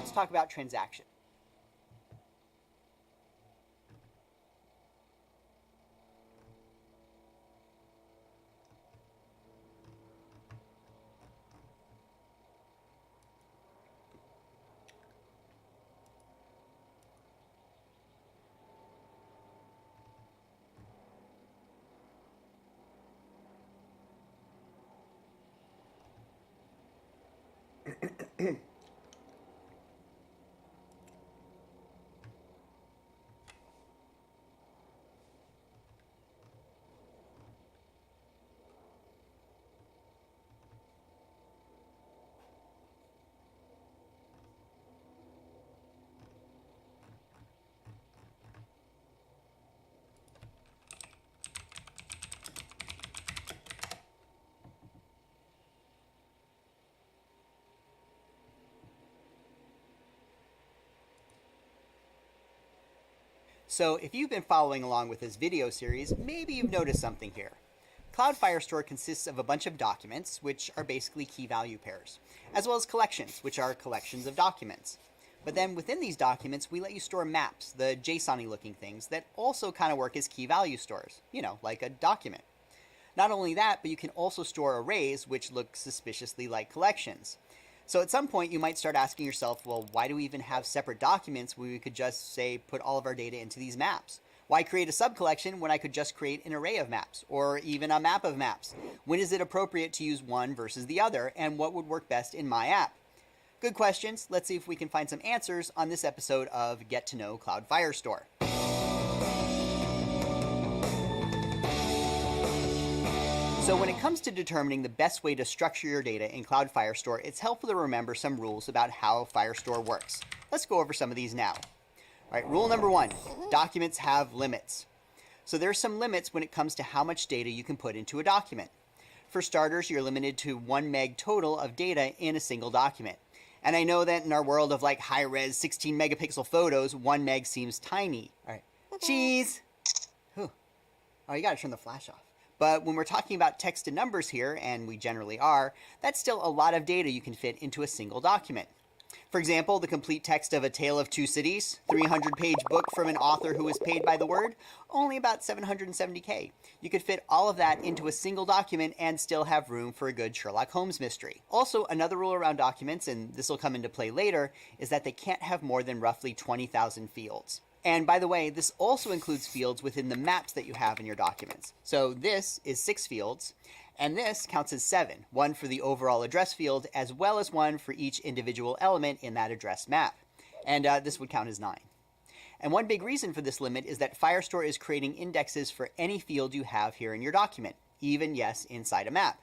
let's talk about transaction. So if you've been following along with this video series, maybe you've noticed something here. Cloud Firestore consists of a bunch of documents, which are basically key value pairs, as well as collections, which are collections of documents. But then within these documents, we let you store maps, the JSON-y looking things, that also kind of work as key value stores, like a document. Not only that, but you can also store arrays, which look suspiciously like collections. So at some point, you might start asking yourself, well, why do we even have separate documents where we could just, say, put all of our data into these maps? Why create a sub-collection when I could just create an array of maps, or even a map of maps? When is it appropriate to use one versus the other, and what would work best in my app? Good questions. Let's see if we can find some answers on this episode of Get to Know Cloud Firestore. So when it comes to determining the best way to structure your data in Cloud Firestore, it's helpful to remember some rules about how Firestore works. Let's go over some of these now. All right, rule number 1, documents have limits. So there's some limits when it comes to how much data you can put into a document. For starters, you're limited to 1 meg total of data in a single document. And I know that in our world of like high-res 16 megapixel photos, 1 meg seems tiny. All right, cheese. Whew. Oh, you gotta turn the flash off. But when we're talking about text and numbers here, and we generally are, that's still a lot of data you can fit into a single document. For example, the complete text of A Tale of Two Cities, 300-page book from an author who was paid by the word, only about 770K. You could fit all of that into a single document and still have room for a good Sherlock Holmes mystery. Also, another rule around documents, and this will come into play later, is that they can't have more than roughly 20,000 fields. And by the way, this also includes fields within the maps that you have in your documents. So this is 6 fields, and this counts as 7, one for the overall address field, as well as one for each individual element in that address map. And this would count as 9. And one big reason for this limit is that Firestore is creating indexes for any field you have here in your document, even, yes, inside a map.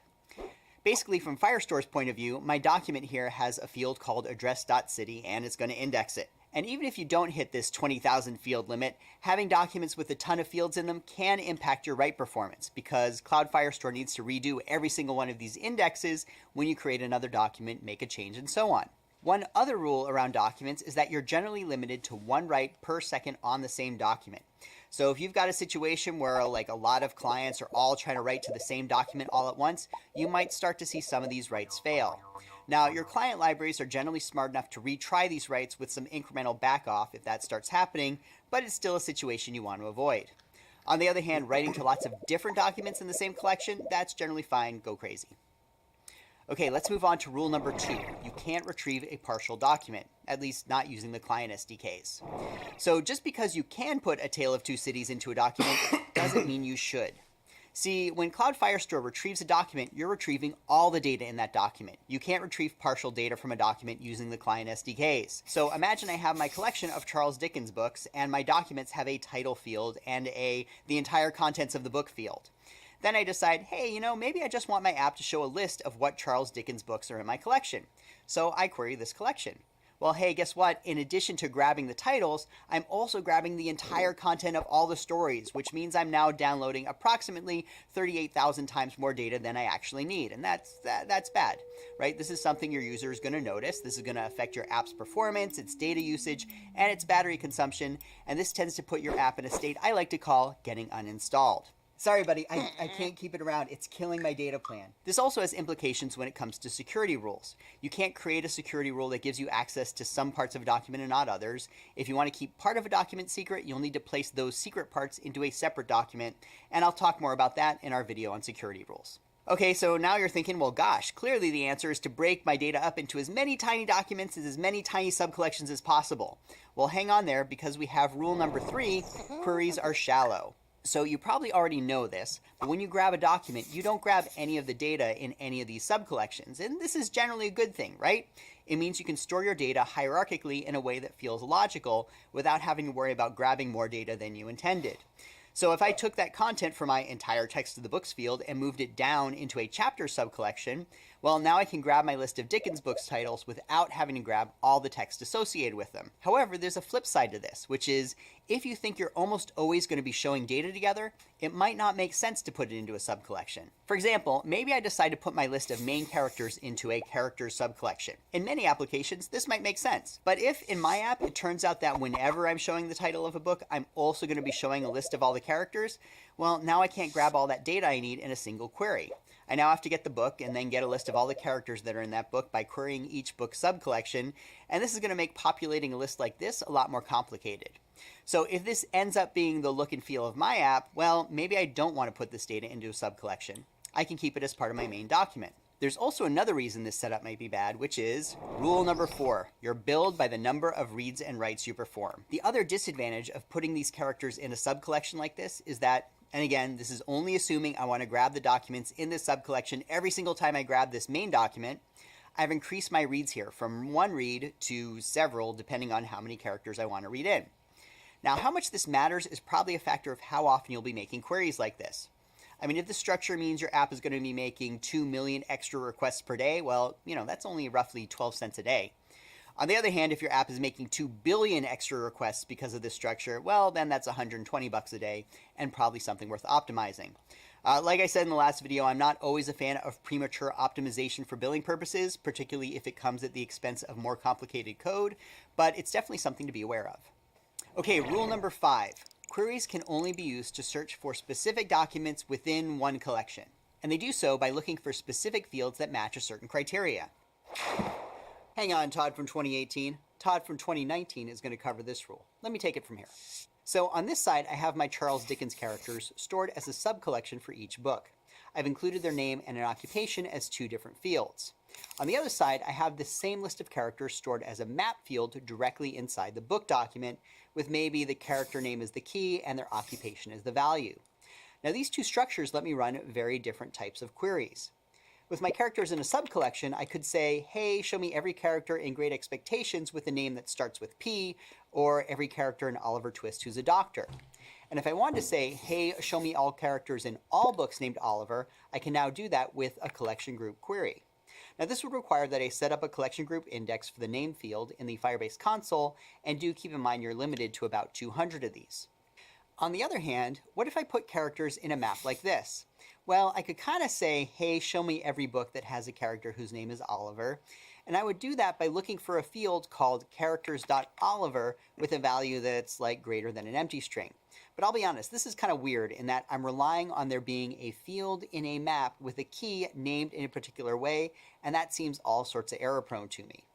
Basically, from Firestore's point of view, my document here has a field called address.city, and it's going to index it. And even if you don't hit this 20,000 field limit, having documents with a ton of fields in them can impact your write performance because Cloud Firestore needs to redo every single one of these indexes when you create another document, make a change, and so on. One other rule around documents is that you're generally limited to 1 write per second on the same document. So if you've got a situation where like a lot of clients are all trying to write to the same document all at once, you might start to see some of these writes fail. Now, your client libraries are generally smart enough to retry these writes with some incremental backoff if that starts happening, but it's still a situation you want to avoid. On the other hand, writing to lots of different documents in the same collection, that's generally fine, go crazy. Okay, let's move on to rule number 2. You can't retrieve a partial document, at least not using the client SDKs. So just because you can put A Tale of Two Cities into a document doesn't mean you should. See, when Cloud Firestore retrieves a document, you're retrieving all the data in that document. You can't retrieve partial data from a document using the client SDKs. So imagine I have my collection of Charles Dickens books, and my documents have a title field and the entire contents of the book field. Then I decide, hey, maybe I just want my app to show a list of what Charles Dickens books are in my collection. So I query this collection. Well, hey, guess what? In addition to grabbing the titles, I'm also grabbing the entire content of all the stories, which means I'm now downloading approximately 38,000 times more data than I actually need. And that's bad, right? This is something your user is going to notice. This is going to affect your app's performance, its data usage, and its battery consumption. And this tends to put your app in a state I like to call getting uninstalled. Sorry, buddy, I can't keep it around. It's killing my data plan. This also has implications when it comes to security rules. You can't create a security rule that gives you access to some parts of a document and not others. If you want to keep part of a document secret, you'll need to place those secret parts into a separate document, and I'll talk more about that in our video on security rules. Okay, so now you're thinking, well, gosh, clearly the answer is to break my data up into as many tiny documents as many tiny subcollections as possible. Well, hang on there, because we have rule number 3, queries are shallow. So you probably already know this, but when you grab a document, you don't grab any of the data in any of these subcollections, and this is generally a good thing, right? It means you can store your data hierarchically in a way that feels logical without having to worry about grabbing more data than you intended. So if I took that content from my entire text of the books field and moved it down into a chapter subcollection, well, now I can grab my list of Dickens books titles without having to grab all the text associated with them. However, there's a flip side to this, which is if you think you're almost always going to be showing data together, it might not make sense to put it into a subcollection. For example, maybe I decide to put my list of main characters into a characters subcollection. In many applications, this might make sense. But if in my app it turns out that whenever I'm showing the title of a book, I'm also going to be showing a list of all the characters, well, now I can't grab all that data I need in a single query. I now have to get the book and then get a list of all the characters that are in that book by querying each book subcollection, and this is going to make populating a list like this a lot more complicated. So if this ends up being the look and feel of my app, well, maybe I don't want to put this data into a subcollection. I can keep it as part of my main document. There's also another reason this setup might be bad, which is rule number 4. You're billed by the number of reads and writes you perform. The other disadvantage of putting these characters in a subcollection like this is that, and again, this is only assuming I want to grab the documents in this subcollection every single time I grab this main document, I've increased my reads here from 1 read to several, depending on how many characters I want to read in. Now, how much this matters is probably a factor of how often you'll be making queries like this. I mean, if the structure means your app is going to be making 2 million extra requests per day, well, that's only roughly 12 cents a day. On the other hand, if your app is making 2 billion extra requests because of this structure, well, then that's $120 a day and probably something worth optimizing. Like I said in the last video, I'm not always a fan of premature optimization for billing purposes, particularly if it comes at the expense of more complicated code, but it's definitely something to be aware of. Okay, rule number 5. Queries can only be used to search for specific documents within one collection, and they do so by looking for specific fields that match a certain criteria. Hang on, Todd from 2018. Todd from 2019 is going to cover this rule. Let me take it from here. So on this side, I have my Charles Dickens characters stored as a subcollection for each book. I've included their name and an occupation as 2 different fields. On the other side, I have the same list of characters stored as a map field directly inside the book document, with maybe the character name as the key and their occupation as the value. Now these 2 structures let me run very different types of queries. With my characters in a subcollection, I could say, hey, show me every character in Great Expectations with a name that starts with P, or every character in Oliver Twist who's a doctor. And if I wanted to say, hey, show me all characters in all books named Oliver, I can now do that with a collection group query. Now this would require that I set up a collection group index for the name field in the Firebase console, and do keep in mind you're limited to about 200 of these. On the other hand, what if I put characters in a map like this? Well, I could kind of say, hey, show me every book that has a character whose name is Oliver, and I would do that by looking for a field called characters.oliver with a value that's like greater than an empty string. But I'll be honest, this is kind of weird in that I'm relying on there being a field in a map with a key named in a particular way, and that seems all sorts of error prone to me.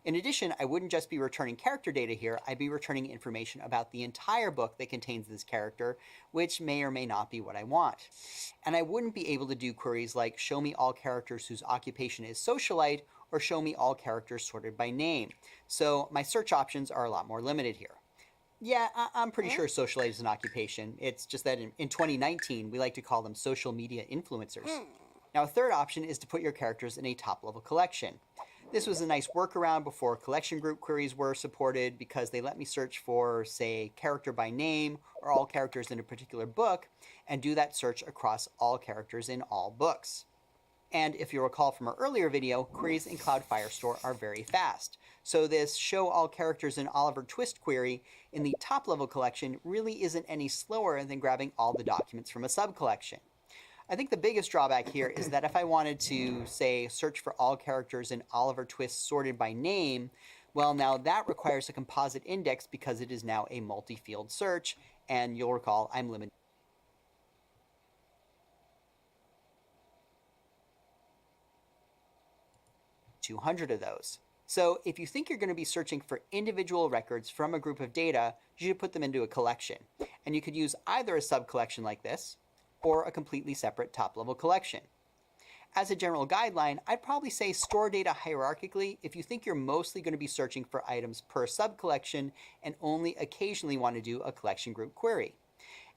In addition, I wouldn't just be returning character data here, I'd be returning information about the entire book that contains this character, which may or may not be what I want. And I wouldn't be able to do queries like show me all characters whose occupation is socialite, or show me all characters sorted by name. So my search options are a lot more limited here. Yeah, I'm pretty sure socialite is an occupation. It's just that in 2019, we like to call them social media influencers. Now, a third option is to put your characters in a top-level collection. This was a nice workaround before collection group queries were supported because they let me search for, say, character by name or all characters in a particular book and do that search across all characters in all books. And if you recall from our earlier video, queries in Cloud Firestore are very fast. So this show all characters in Oliver Twist query in the top level collection really isn't any slower than grabbing all the documents from a sub-collection. I think the biggest drawback here is that if I wanted to, say, search for all characters in Oliver Twist sorted by name, well, now that requires a composite index because it is now a multi-field search, and you'll recall I'm limited. 200 of those. So if you think you're going to be searching for individual records from a group of data, you should put them into a collection. And you could use either a sub-collection like this, or a completely separate top-level collection. As a general guideline, I'd probably say store data hierarchically if you think you're mostly going to be searching for items per sub-collection and only occasionally want to do a collection group query.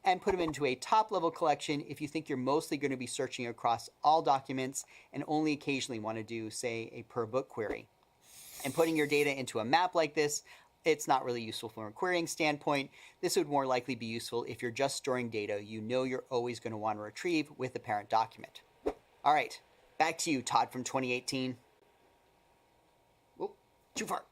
And put them into a top-level collection if you think you're mostly going to be searching across all documents and only occasionally want to do, say, a per-book query. And putting your data into a map like this, it's not really useful from a querying standpoint. This would more likely be useful if you're just storing data you know you're always going to want to retrieve with the parent document. All right, back to you, Todd from 2018. Oh, too far.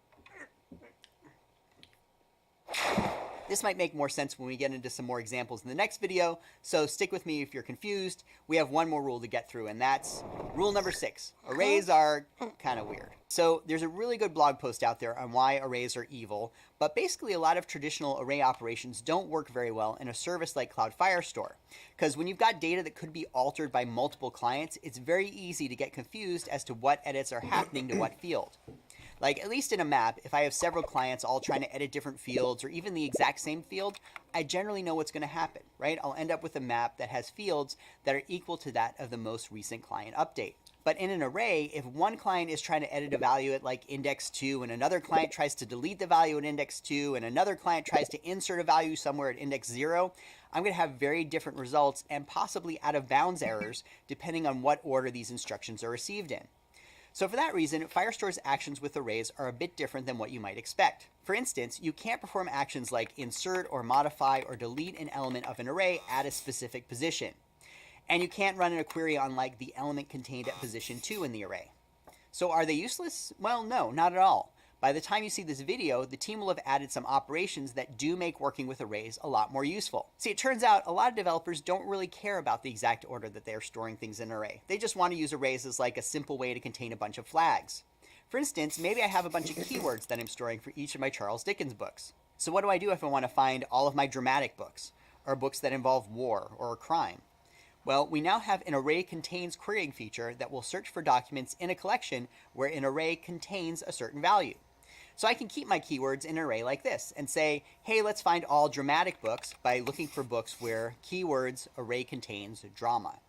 This might make more sense when we get into some more examples in the next video, so stick with me if you're confused. We have one more rule to get through, and that's rule number 6. Arrays are kind of weird. So there's a really good blog post out there on why arrays are evil, but basically a lot of traditional array operations don't work very well in a service like Cloud Firestore. Because when you've got data that could be altered by multiple clients, it's very easy to get confused as to what edits are happening to what field. Like, at least in a map, if I have several clients all trying to edit different fields or even the exact same field, I generally know what's going to happen, right? I'll end up with a map that has fields that are equal to that of the most recent client update. But in an array, if one client is trying to edit a value at like index 2 and another client tries to delete the value at index 2 and another client tries to insert a value somewhere at index 0, I'm going to have very different results and possibly out of bounds errors depending on what order these instructions are received in. So for that reason, Firestore's actions with arrays are a bit different than what you might expect. For instance, you can't perform actions like insert or modify or delete an element of an array at a specific position. And you can't run a query on like the element contained at position 2 in the array. So are they useless? Well, no, not at all. By the time you see this video, the team will have added some operations that do make working with arrays a lot more useful. See, it turns out a lot of developers don't really care about the exact order that they're storing things in an array. They just want to use arrays as like a simple way to contain a bunch of flags. For instance, maybe I have a bunch of keywords that I'm storing for each of my Charles Dickens books. So what do I do if I want to find all of my dramatic books, or books that involve war or crime? Well, we now have an array contains querying feature that will search for documents in a collection where an array contains a certain value. So I can keep my keywords in an array like this and say, hey, let's find all dramatic books by looking for books where keywords array contains drama.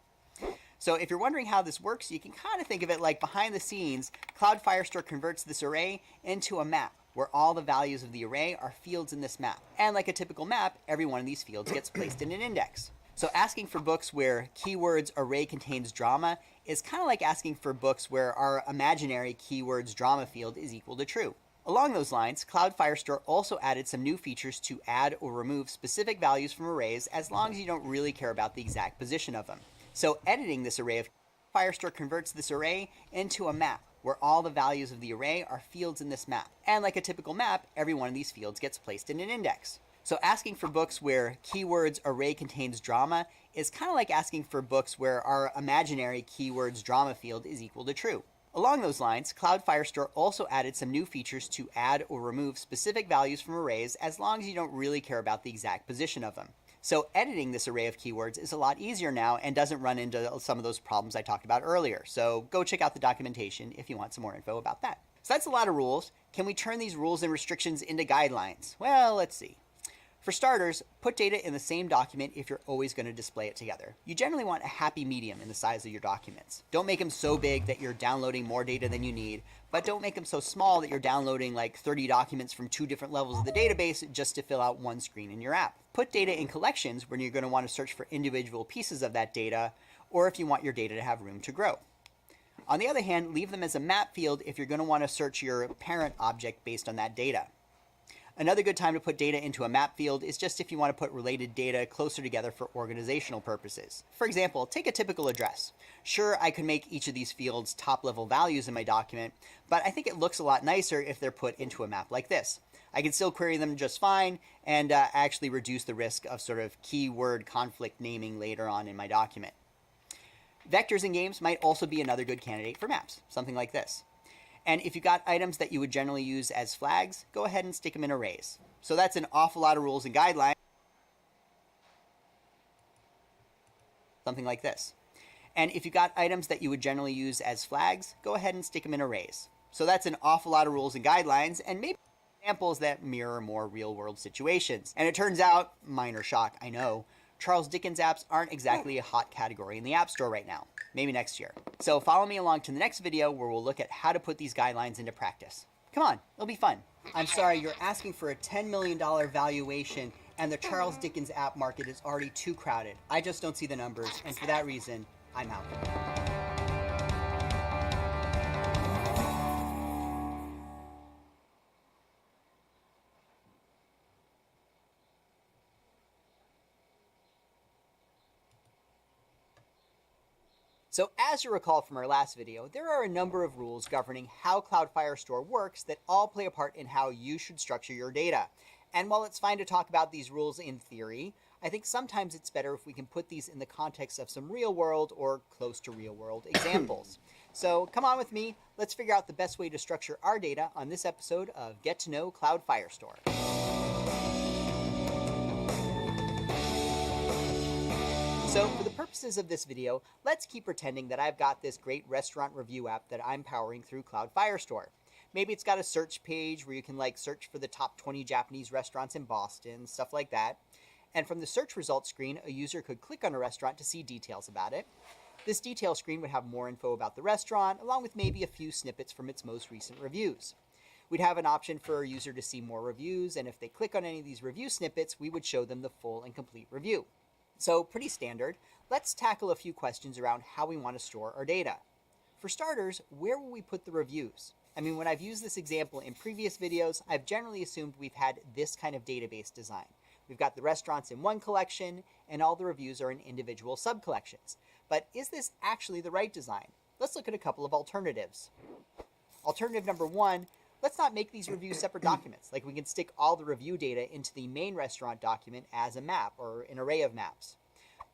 So if you're wondering how this works, you can kind of think of it like behind the scenes, Cloud Firestore converts this array into a map where all the values of the array are fields in this map. And like a typical map, every one of these fields gets placed in an index. So asking for books where keywords array contains drama is kind of like asking for books where our imaginary keywords drama field is equal to true. Along those lines, Cloud Firestore also added some new features to add or remove specific values from arrays as long as you don't really care about the exact position of them. So editing this array of Firestore converts this array into a map where all the values of the array are fields in this map. And like a typical map, every one of these fields gets placed in an index. So asking for books where keywords array contains drama is kind of like asking for books where our imaginary keywords drama field is equal to true. Along those lines, Cloud Firestore also added some new features to add or remove specific values from arrays as long as you don't really care about the exact position of them. So editing this array of keywords is a lot easier now and doesn't run into some of those problems I talked about earlier. So go check out the documentation if you want some more info about that. So that's a lot of rules. Can we turn these rules and restrictions into guidelines? Well, let's see. For starters, put data in the same document if you're always going to display it together. You generally want a happy medium in the size of your documents. Don't make them so big that you're downloading more data than you need, but don't make them so small that you're downloading like 30 documents from 2 different levels of the database just to fill out one screen in your app. Put data in collections when you're going to want to search for individual pieces of that data, or if you want your data to have room to grow. On the other hand, leave them as a map field if you're going to want to search your parent object based on that data. Another good time to put data into a map field is just if you want to put related data closer together for organizational purposes. For example, take a typical address. Sure, I could make each of these fields top-level values in my document, but I think it looks a lot nicer if they're put into a map like this. I can still query them just fine and actually reduce the risk of sort of keyword conflict naming later on in my document. Vectors in games might also be another good candidate for maps, something like this. And if you got items that you would generally use as flags, go ahead and stick them in arrays. So that's an awful lot of rules and guidelines. Something like this. And if you got items that you would generally use as flags, go ahead and stick them in arrays. So that's an awful lot of rules and guidelines, and maybe examples that mirror more real-world situations. And it turns out, minor shock, I know, Charles Dickens apps aren't exactly a hot category in the App Store right now. Maybe next year. So follow me along to the next video where we'll look at how to put these guidelines into practice. Come on, it'll be fun. I'm sorry, you're asking for a $10 million valuation and the Charles Dickens app market is already too crowded. I just don't see the numbers, and for that reason, I'm out. So as you recall from our last video, there are a number of rules governing how Cloud Firestore works that all play a part in how you should structure your data. And while it's fine to talk about these rules in theory, I think sometimes it's better if we can put these in the context of some real world or close to real world examples. So come on with me, let's figure out the best way to structure our data on this episode of Get to Know Cloud Firestore. So for the purposes of this video, let's keep pretending that I've got this great restaurant review app that I'm powering through Cloud Firestore. Maybe it's got a search page where you can search for the top 20 Japanese restaurants in Boston, stuff like that. And from the search results screen, a user could click on a restaurant to see details about it. This detail screen would have more info about the restaurant, along with maybe a few snippets from its most recent reviews. We'd have an option for a user to see more reviews, and if they click on any of these review snippets, we would show them the full and complete review. So pretty standard. Let's tackle a few questions around how we want to store our data. For starters, where will we put the reviews? I mean, when I've used this example in previous videos, I've generally assumed we've had this kind of database design. We've got the restaurants in one collection, and all the reviews are in individual sub-collections. But is this actually the right design? Let's look at a couple of alternatives. Alternative number one, let's not make these reviews separate documents. We can stick all the review data into the main restaurant document as a map or an array of maps.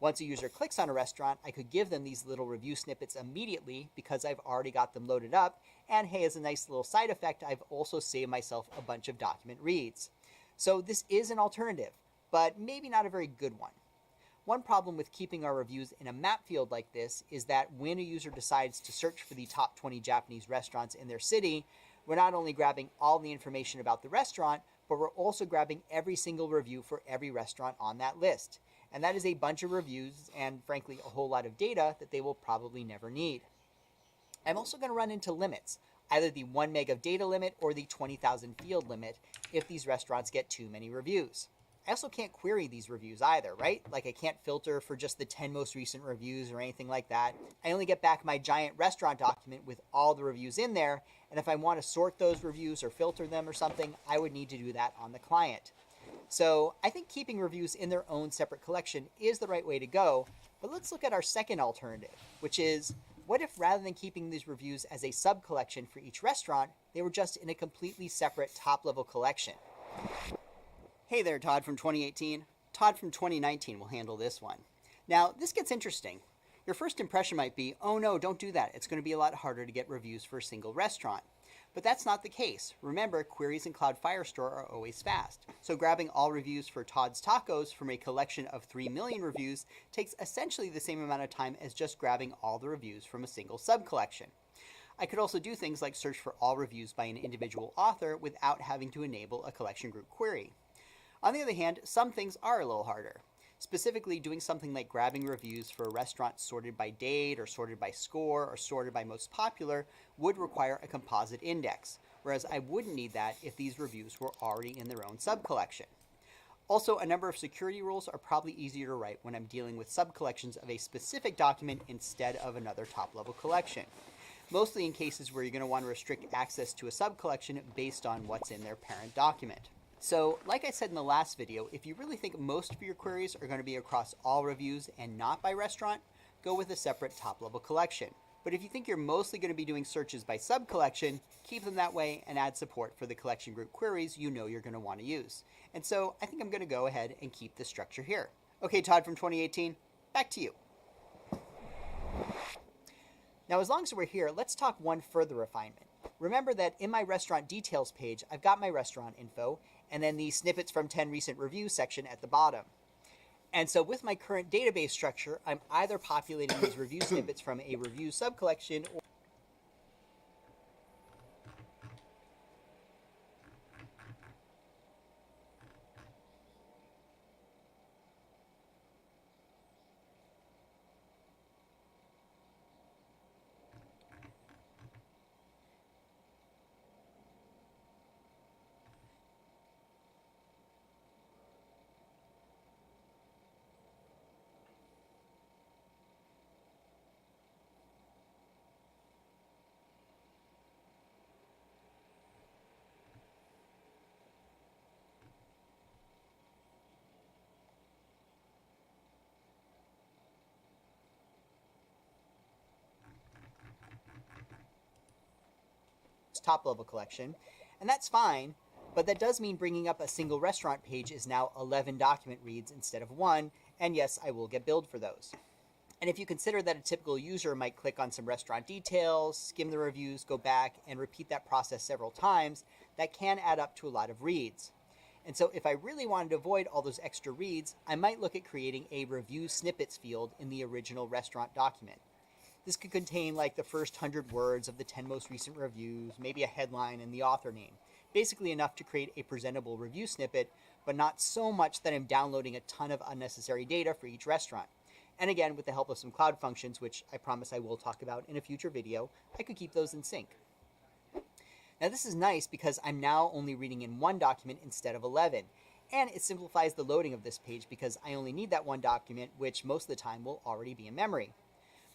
Once a user clicks on a restaurant, I could give them these little review snippets immediately because I've already got them loaded up. And hey, as a nice little side effect, I've also saved myself a bunch of document reads. So this is an alternative, but maybe not a very good one. One problem with keeping our reviews in a map field like this is that when a user decides to search for the top 20 Japanese restaurants in their city, we're not only grabbing all the information about the restaurant, but we're also grabbing every single review for every restaurant on that list. And that is a bunch of reviews and, frankly, a whole lot of data that they will probably never need. I'm also going to run into limits, either the 1 meg of data limit or the 20,000 field limit if these restaurants get too many reviews. I also can't query these reviews either, right? I can't filter for just the 10 most recent reviews or anything like that. I only get back my giant restaurant document with all the reviews in there, and if I want to sort those reviews or filter them or something, I would need to do that on the client. So I think keeping reviews in their own separate collection is the right way to go, but let's look at our second alternative, which is, what if rather than keeping these reviews as a sub-collection for each restaurant, they were just in a completely separate top-level collection? Hey there, Todd from 2018. Todd from 2019 will handle this one. Now, this gets interesting. Your first impression might be, oh no, don't do that. It's going to be a lot harder to get reviews for a single restaurant. But that's not the case. Remember, queries in Cloud Firestore are always fast. So grabbing all reviews for Todd's Tacos from a collection of 3 million reviews takes essentially the same amount of time as just grabbing all the reviews from a single sub-collection. I could also do things like search for all reviews by an individual author without having to enable a collection group query. On the other hand, some things are a little harder. Specifically, doing something like grabbing reviews for a restaurant sorted by date or sorted by score or sorted by most popular would require a composite index, whereas I wouldn't need that if these reviews were already in their own sub-collection. Also, a number of security rules are probably easier to write when I'm dealing with sub-collections of a specific document instead of another top-level collection, mostly in cases where you're going to want to restrict access to a sub-collection based on what's in their parent document. So, like I said in the last video, if you really think most of your queries are going to be across all reviews and not by restaurant, go with a separate top-level collection. But if you think you're mostly going to be doing searches by sub-collection, keep them that way and add support for the collection group queries you know you're going to want to use. And so, I think I'm going to go ahead and keep this structure here. Okay, Todd from 2018, back to you. Now, as long as we're here, let's talk one further refinement. Remember that in my restaurant details page, I've got my restaurant info, and then the snippets from 10 recent reviews section at the bottom. And so with my current database structure, I'm either populating these review snippets from a review subcollection or top level collection, and that's fine, but that does mean bringing up a single restaurant page is now 11 document reads instead of 1, and yes, I will get billed for those. And if you consider that a typical user might click on some restaurant details, skim the reviews, go back, and repeat that process several times, that can add up to a lot of reads. And so if I really wanted to avoid all those extra reads, I might look at creating a review snippets field in the original restaurant document. This could contain like the first 100 words of the 10 most recent reviews, maybe a headline and the author name. Basically enough to create a presentable review snippet, but not so much that I'm downloading a ton of unnecessary data for each restaurant. And again, with the help of some cloud functions, which I promise I will talk about in a future video, I could keep those in sync. Now this is nice because I'm now only reading in one document instead of 11. And it simplifies the loading of this page because I only need that one document, which most of the time will already be in memory.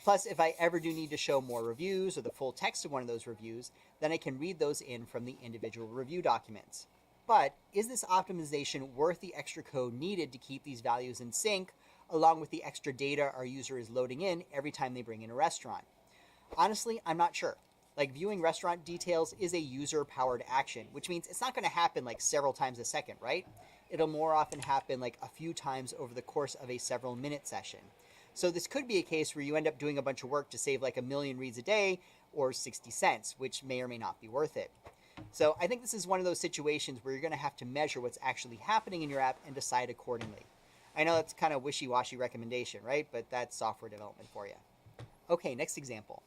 Plus, if I ever do need to show more reviews or the full text of one of those reviews, then I can read those in from the individual review documents. But is this optimization worth the extra code needed to keep these values in sync, along with the extra data our user is loading in every time they bring in a restaurant? Honestly, I'm not sure. Like, viewing restaurant details is a user-powered action, which means it's not going to happen like several times a second, right? It'll more often happen like a few times over the course of a several-minute session. So this could be a case where you end up doing a bunch of work to save like 1 million reads a day or 60 cents, which may or may not be worth it. So I think this is one of those situations where you're going to have to measure what's actually happening in your app and decide accordingly. I know that's kind of wishy-washy recommendation, right? But that's software development for you. Okay, next example.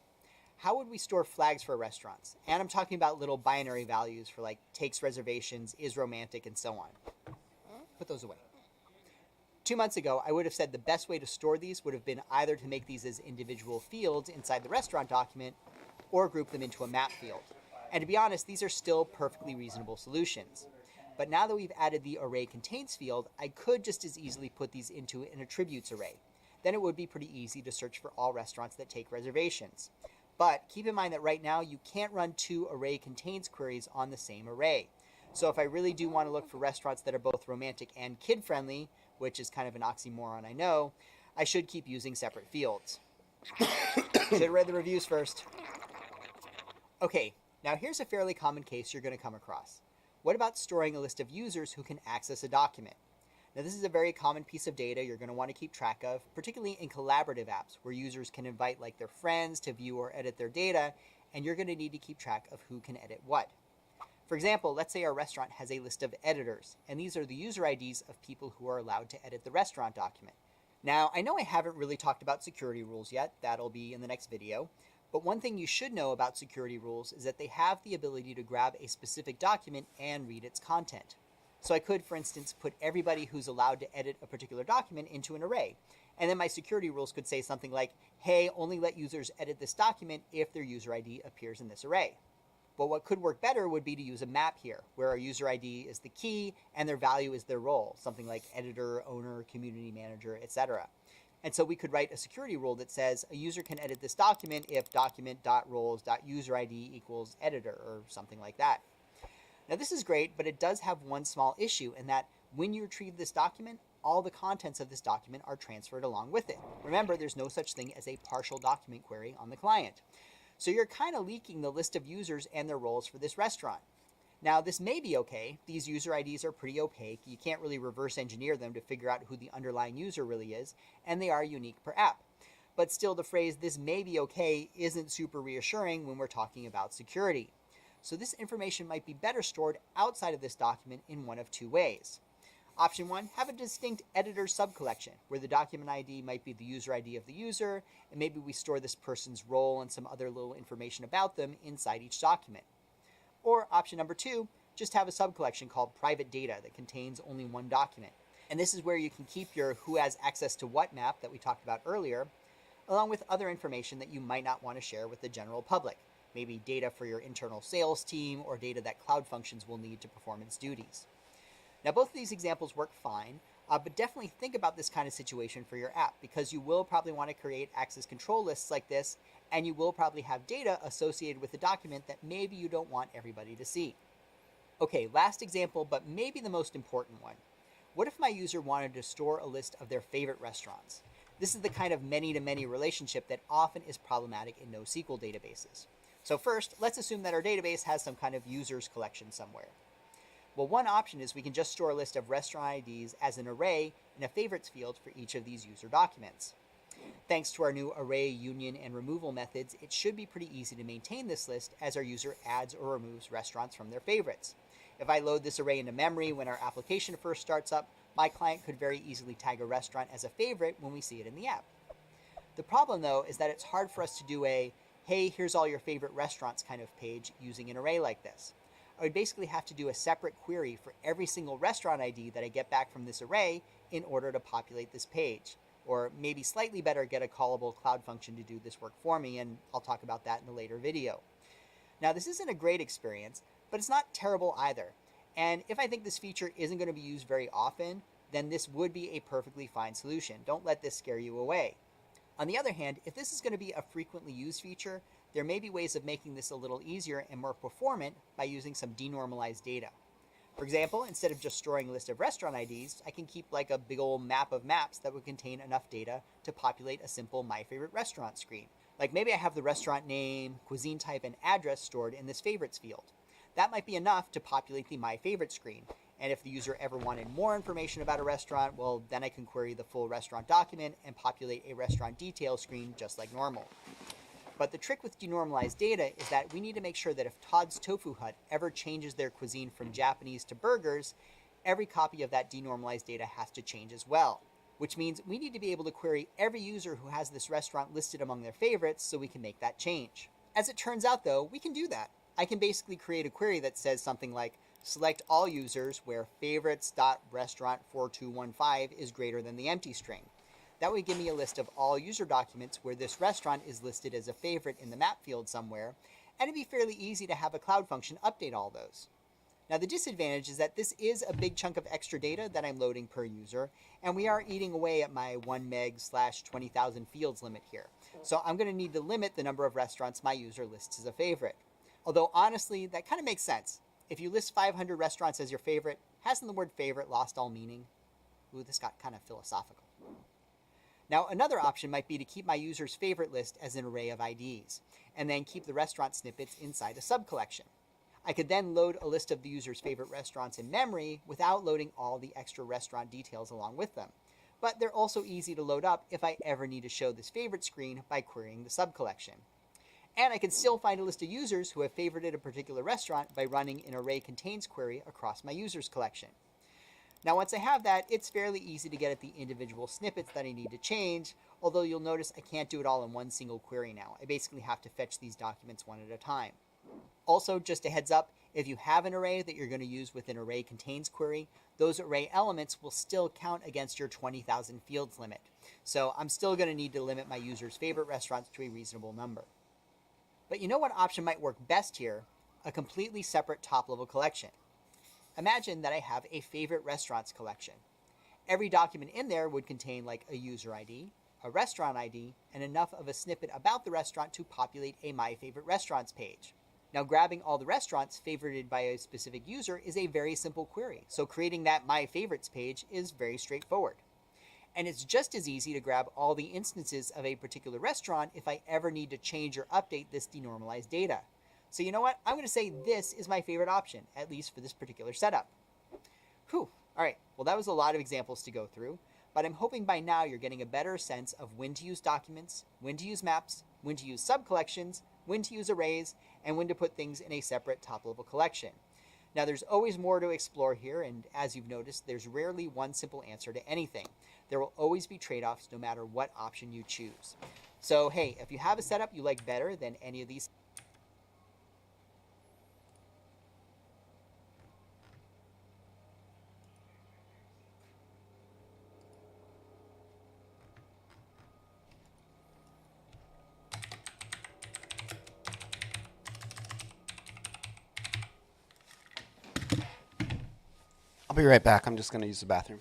How would we store flags for restaurants? And I'm talking about little binary values for like takes reservations, is romantic, and so on. Put those away. 2 months ago, I would have said the best way to store these would have been either to make these as individual fields inside the restaurant document or group them into a map field. And to be honest, these are still perfectly reasonable solutions. But now that we've added the array contains field, I could just as easily put these into an attributes array. Then it would be pretty easy to search for all restaurants that take reservations. But keep in mind that right now you can't run 2 array contains queries on the same array. So if I really do want to look for restaurants that are both romantic and kid-friendly, which is kind of an oxymoron, I know, I should keep using separate fields. Should have read the reviews first. Okay, now here's a fairly common case you're going to come across. What about storing a list of users who can access a document? Now this is a very common piece of data you're going to want to keep track of, particularly in collaborative apps where users can invite like their friends to view or edit their data, and you're going to need to keep track of who can edit what. For example, let's say our restaurant has a list of editors, and these are the user IDs of people who are allowed to edit the restaurant document. Now, I know I haven't really talked about security rules yet, that'll be in the next video, but one thing you should know about security rules is that they have the ability to grab a specific document and read its content. So I could, for instance, put everybody who's allowed to edit a particular document into an array, and then my security rules could say something like, hey, only let users edit this document if their user ID appears in this array. But what could work better would be to use a map here, where our user ID is the key and their value is their role, something like editor, owner, community manager, etc. And so we could write a security rule that says a user can edit this document if document.roles.userid equals editor, or something like that. Now this is great, but it does have one small issue in that when you retrieve this document, all the contents of this document are transferred along with it. Remember, there's no such thing as a partial document query on the client. So you're kind of leaking the list of users and their roles for this restaurant. Now, this may be okay. These user IDs are pretty opaque. You can't really reverse engineer them to figure out who the underlying user really is, and they are unique per app. But still, the phrase, this may be okay, isn't super reassuring when we're talking about security. So this information might be better stored outside of this document in one of 2 ways. Option 1, have a distinct editor subcollection, where the document ID might be the user ID of the user, and maybe we store this person's role and some other little information about them inside each document. Or option number 2, just have a subcollection called private data that contains only one document. And this is where you can keep your who has access to what map that we talked about earlier, along with other information that you might not want to share with the general public. Maybe data for your internal sales team or data that cloud functions will need to perform its duties. Now, both of these examples work fine, but definitely think about this kind of situation for your app, because you will probably want to create access control lists like this, and you will probably have data associated with the document that maybe you don't want everybody to see. Okay, last example, but maybe the most important one. What if my user wanted to store a list of their favorite restaurants? This is the kind of many-to-many relationship that often is problematic in NoSQL databases. So first, let's assume that our database has some kind of users collection somewhere. Well, one option is we can just store a list of restaurant IDs as an array in a favorites field for each of these user documents. Thanks to our new array, union, and removal methods, it should be pretty easy to maintain this list as our user adds or removes restaurants from their favorites. If I load this array into memory when our application first starts up, my client could very easily tag a restaurant as a favorite when we see it in the app. The problem, though, is that it's hard for us to do a, hey, here's all your favorite restaurants kind of page using an array like this. I would basically have to do a separate query for every single restaurant ID that I get back from this array in order to populate this page. Or maybe slightly better, get a callable cloud function to do this work for me, and I'll talk about that in a later video. Now, this isn't a great experience, but it's not terrible either. And if I think this feature isn't going to be used very often, then this would be a perfectly fine solution. Don't let this scare you away. On the other hand, if this is going to be a frequently used feature, there may be ways of making this a little easier and more performant by using some denormalized data. For example, instead of just storing a list of restaurant IDs, I can keep like a big old map of maps that would contain enough data to populate a simple My Favorite Restaurant screen. Like maybe I have the restaurant name, cuisine type, and address stored in this favorites field. That might be enough to populate the My Favorite screen. And if the user ever wanted more information about a restaurant, well, then I can query the full restaurant document and populate a restaurant details screen just like normal. But the trick with denormalized data is that we need to make sure that if Todd's Tofu Hut ever changes their cuisine from Japanese to burgers, every copy of that denormalized data has to change as well. Which means we need to be able to query every user who has this restaurant listed among their favorites so we can make that change. As it turns out, though, we can do that. I can basically create a query that says something like, select all users where favorites.restaurant4215 is greater than the empty string. That would give me a list of all user documents where this restaurant is listed as a favorite in the map field somewhere, and it'd be fairly easy to have a cloud function update all those. Now, the disadvantage is that this is a big chunk of extra data that I'm loading per user, and we are eating away at my 1 meg/20,000 fields limit here. So I'm going to need to limit the number of restaurants my user lists as a favorite. Although honestly, that kind of makes sense. If you list 500 restaurants as your favorite, hasn't the word favorite lost all meaning? Ooh, this got kind of philosophical. Now, another option might be to keep my user's favorite list as an array of IDs, and then keep the restaurant snippets inside a subcollection. I could then load a list of the user's favorite restaurants in memory without loading all the extra restaurant details along with them. But they're also easy to load up if I ever need to show this favorite screen by querying the subcollection. And I can still find a list of users who have favorited a particular restaurant by running an array contains query across my users collection. Now, once I have that, it's fairly easy to get at the individual snippets that I need to change, although you'll notice I can't do it all in one single query now. I basically have to fetch these documents one at a time. Also, just a heads up, if you have an array that you're going to use with an array contains query, those array elements will still count against your 20,000 fields limit. So I'm still going to need to limit my user's favorite restaurants to a reasonable number. But you know what option might work best here? A completely separate top-level collection. Imagine that I have a favorite restaurants collection. Every document in there would contain like a user ID, a restaurant ID, and enough of a snippet about the restaurant to populate a My Favorite Restaurants page. Now, grabbing all the restaurants favorited by a specific user is a very simple query, so creating that My Favorites page is very straightforward. And it's just as easy to grab all the instances of a particular restaurant if I ever need to change or update this denormalized data. So you know what? I'm going to say this is my favorite option, at least for this particular setup. Whew. All right. Well, that was a lot of examples to go through, but I'm hoping by now you're getting a better sense of when to use documents, when to use maps, when to use subcollections, when to use arrays, and when to put things in a separate top-level collection. Now, there's always more to explore here, and as you've noticed, there's rarely one simple answer to anything. There will always be trade-offs no matter what option you choose. So, hey, if you have a setup you like better than any of these, I'll be right back. I'm just going to use the bathroom.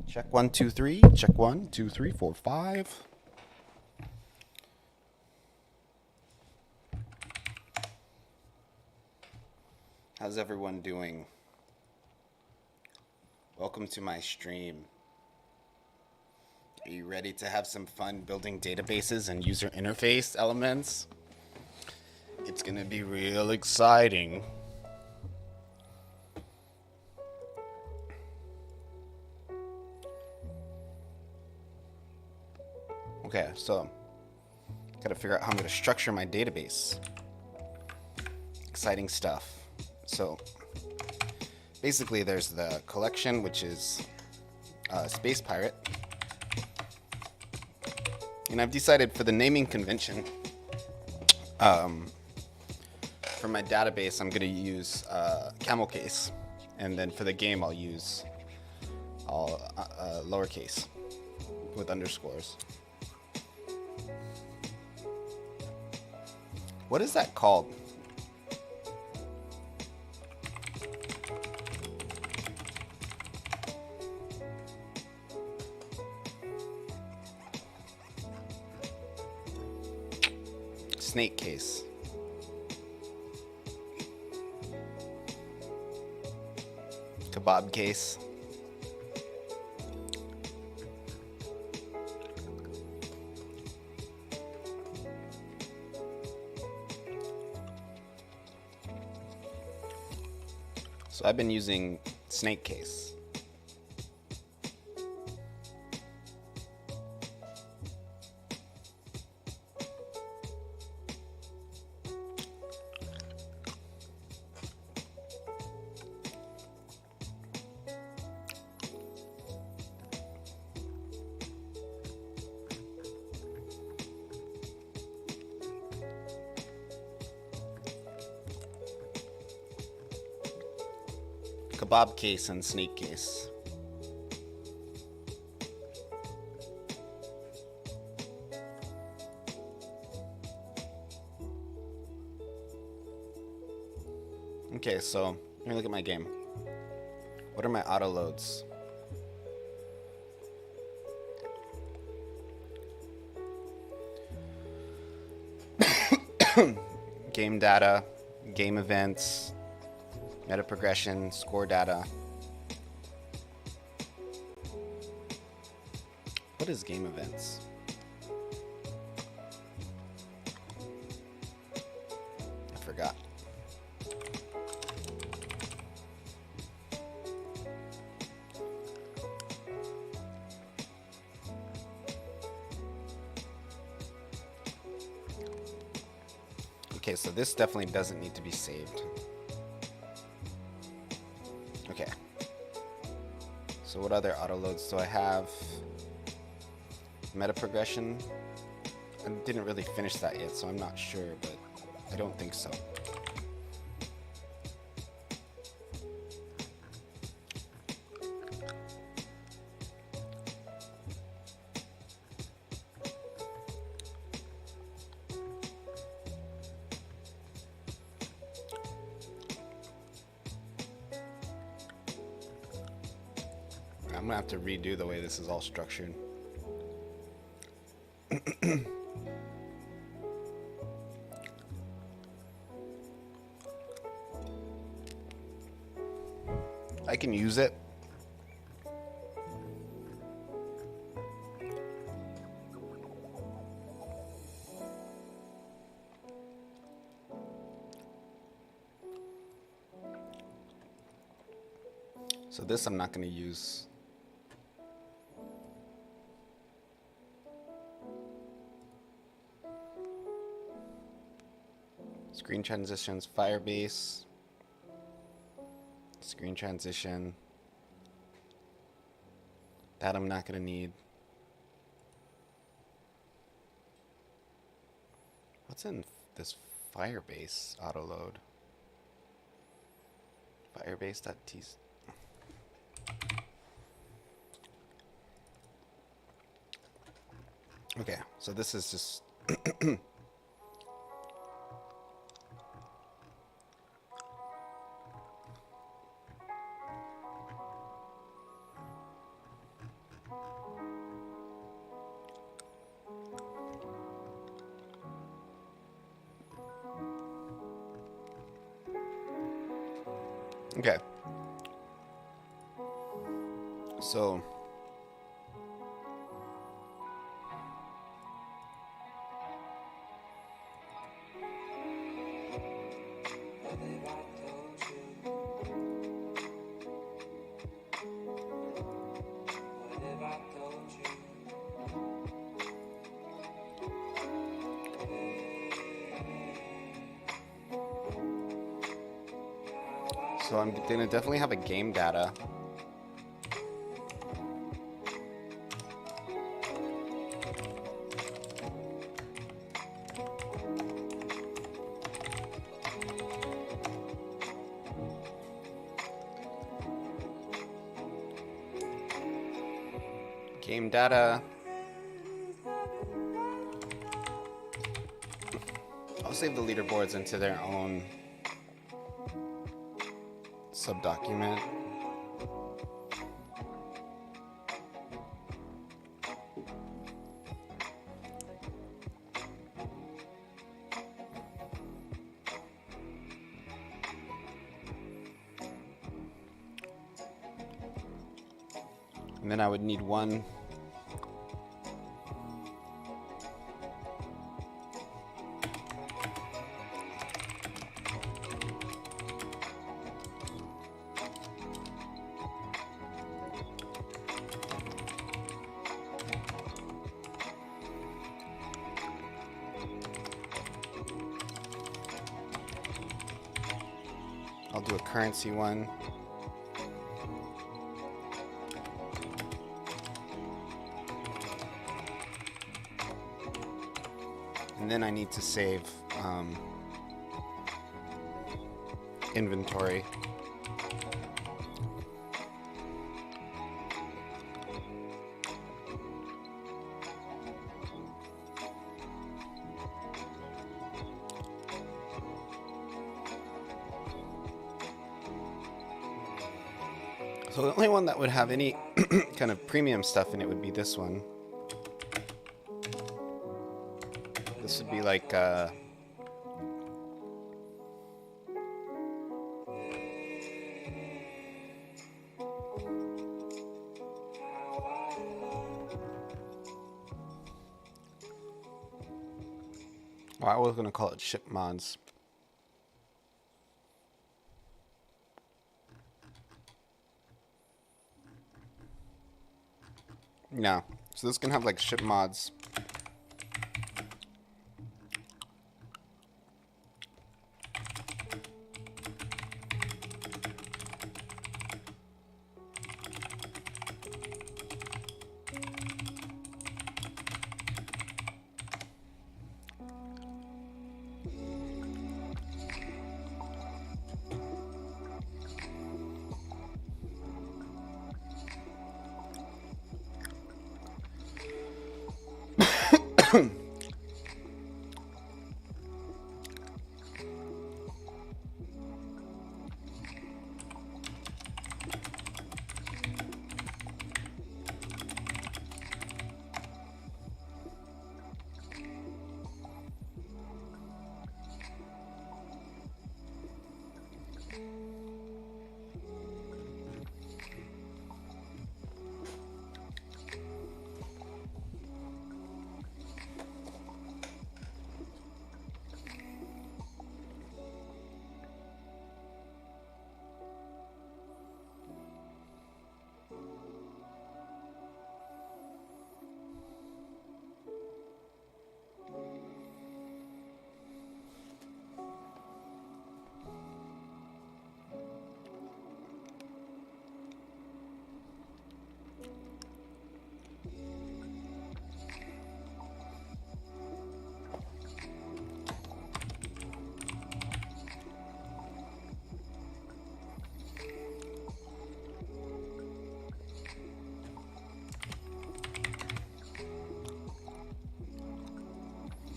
Check 1, 2, 3. Check 1, 2, 3, 4, 5. How's everyone doing? Welcome to my stream. Are you ready to have some fun building databases and user interface elements? It's gonna be real exciting. Okay, so gotta figure out how I'm gonna structure my database. Exciting stuff. So basically there's the collection, which is Space Pirate. And I've decided for the naming convention, for my database, I'm gonna use camel case. And then for the game, I'll use all lowercase with underscores. What is that called? Snake case. Kebab case. So I've been using snake case. Kebab case and snake case. Okay, so let me look at my game. What are my auto loads? Game data, game events, meta progression, score data. What is game events? Okay, so this definitely doesn't need to be saved. Okay. So what other auto loads do I have? Meta progression. I didn't really finish that yet, so I'm not sure, but I don't think so. I'm gonna have to redo the way this is all structured. I can use it. So this I'm not going to use. Screen transitions, Firebase. Screen transition. That I'm not going to need. What's in this Firebase auto load? Firebase.t. Okay, so this is just okay. So I'm gonna definitely have a game data. Game data. I'll save the leaderboards into their own subdocument. And then I would need one I'll do a currency one. And then I need to save inventory. So the only one that would have any kind of premium stuff in it would be this one. This would be like well, I was gonna call it ship mods. No, so this can have like ship mods.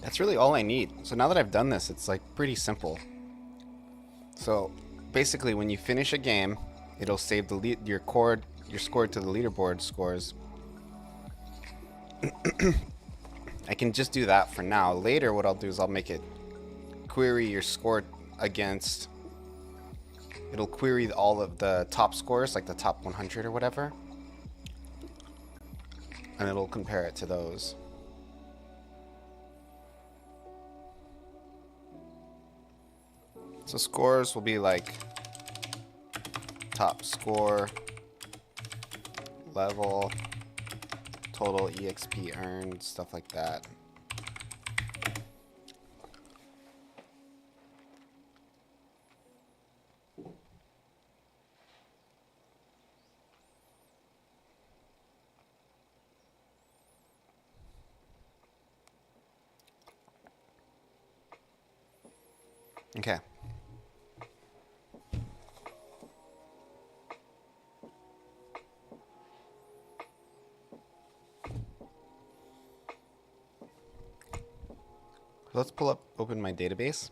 That's really all I need. So now that I've done this, it's like pretty simple. So basically, when you finish a game, it'll save your score to the leaderboard scores. I can just do that for now. Later, what I'll do is I'll make it query your score against. It'll query all of the top scores, like the top 100 or whatever, and it'll compare it to those. So scores will be like top score, level, total EXP earned, stuff like that. Okay. Let's open my database.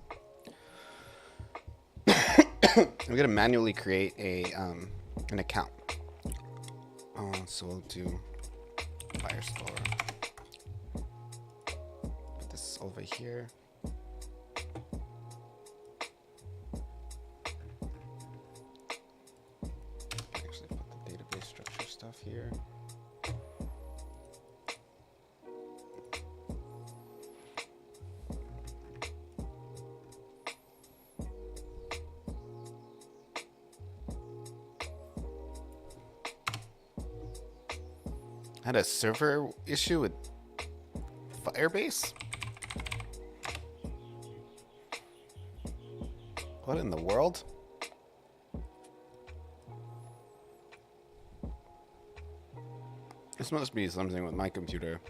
I'm gonna manually create an account. So we'll do Firestore. Put this over here. Actually, put the database structure stuff here. Had a server issue with Firebase? What in the world? This must be something with my computer.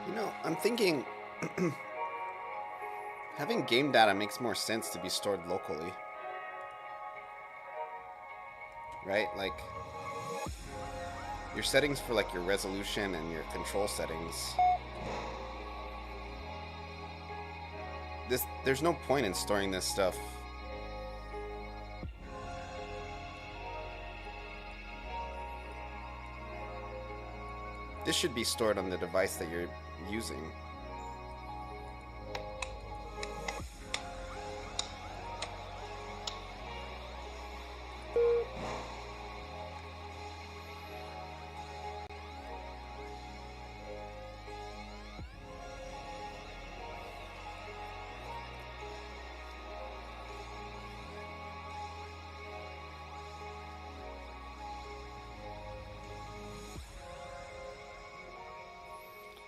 You know, I'm thinking having game data makes more sense to be stored locally. Right? Like your settings for like your resolution and your control settings. There's no point in storing this stuff. This should be stored on the device that you're using.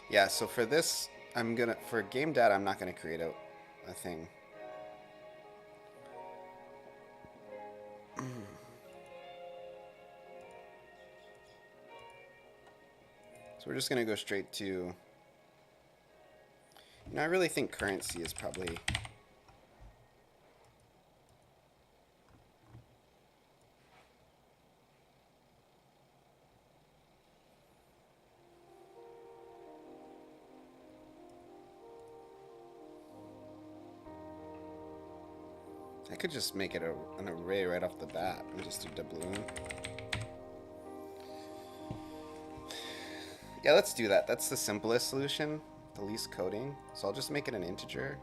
Yeah, so for this, for game data, I'm not gonna create a thing. So we're just gonna go straight to, you know, I really think currency is probably, I could just make it an array right off the bat and just do doubloon. Yeah, let's do that. That's the simplest solution, the least coding. So I'll just make it an integer.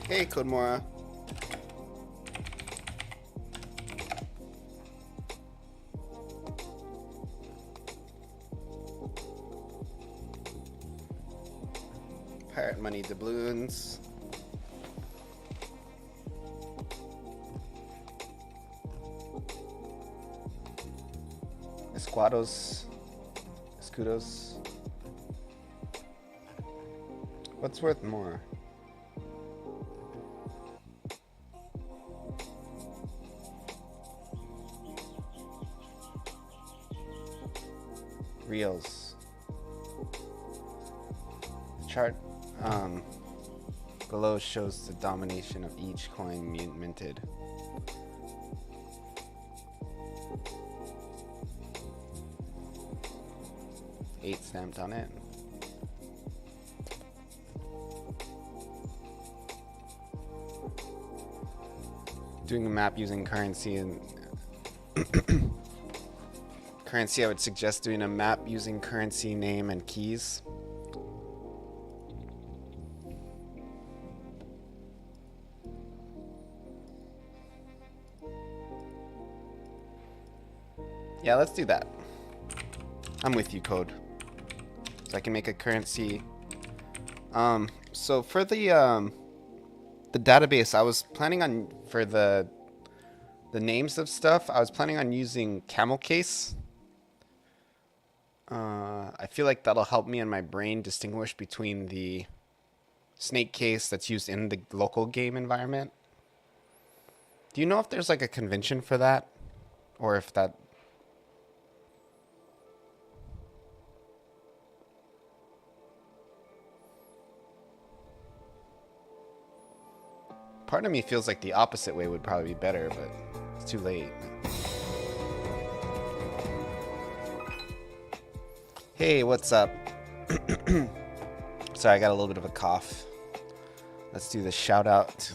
Hey, Codemora. Pirate money doubloons. Escudos. Escudos. What's worth more? Reals. The chart below shows the domination of each coin minted. Eight stamped on it. Doing a map using currency and currency, I would suggest doing a map using currency name and keys. Yeah, let's do that. I'm with you, Code. So I can make a currency. So for the database, I was planning on, for the names of stuff, I was planning on using camel case. I feel like that'll help me in my brain distinguish between the snake case that's used in the local game environment. Do you know if there's like a convention for that? Or if that... Part of me feels like the opposite way would probably be better, but it's too late. Hey, what's up? Sorry, I got a little bit of a cough. Let's do the shout out.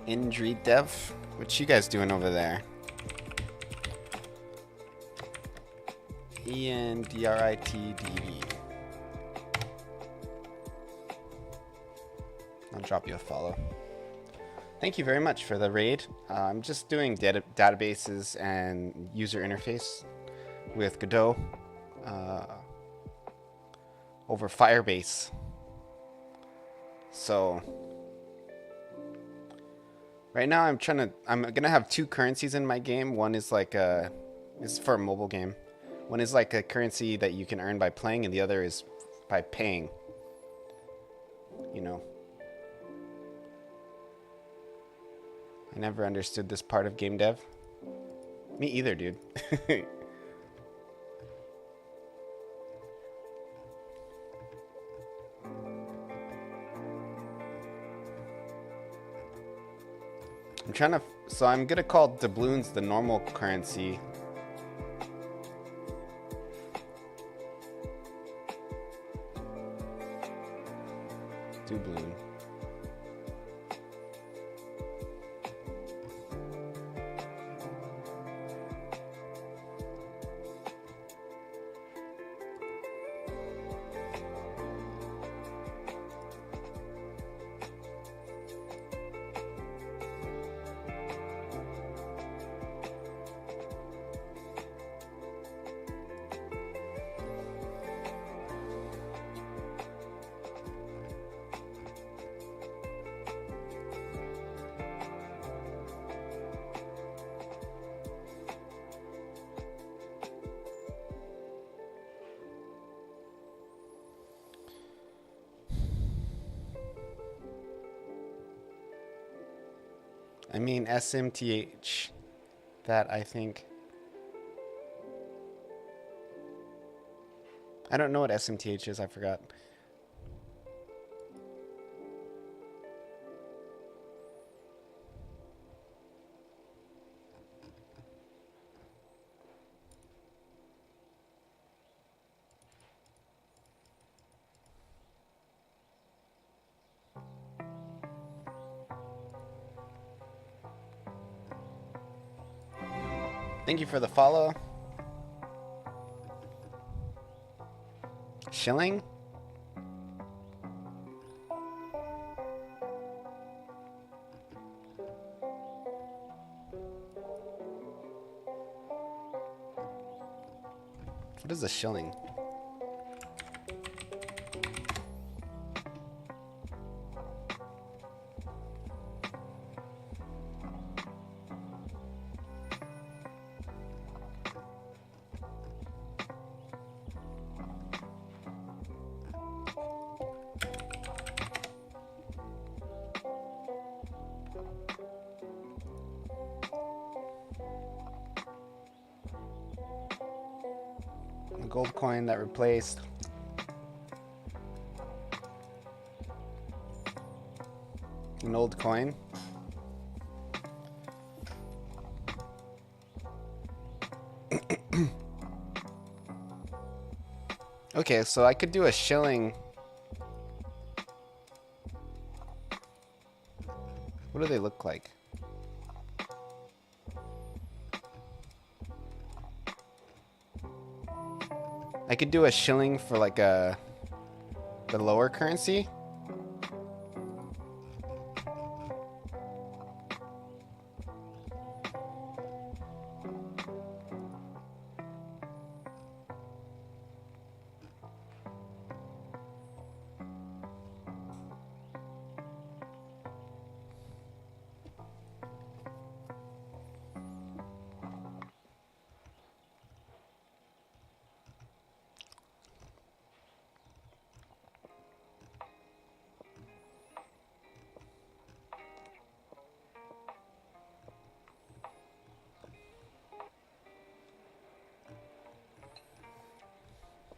Indri Dev. What you guys doing over there? ENDRITDE. I'll drop you a follow. Thank you very much for the raid. I'm just doing databases and user interface with Godot over Firebase. So right now I'm gonna have two currencies in my game. One is like is for a mobile game. One is like a currency that you can earn by playing, and the other is by paying. You know. I never understood this part of game dev. Me either, dude. I'm trying to... So I'm gonna call doubloons the normal currency. Doubloon. I mean SMTH. That I think. I don't know what SMTH is, I forgot. Thank you for the follow. Shilling? What is a shilling? A gold coin that replaced. An old coin. Okay, so I could do a shilling. What do they look like? I could do a shilling for like the lower currency.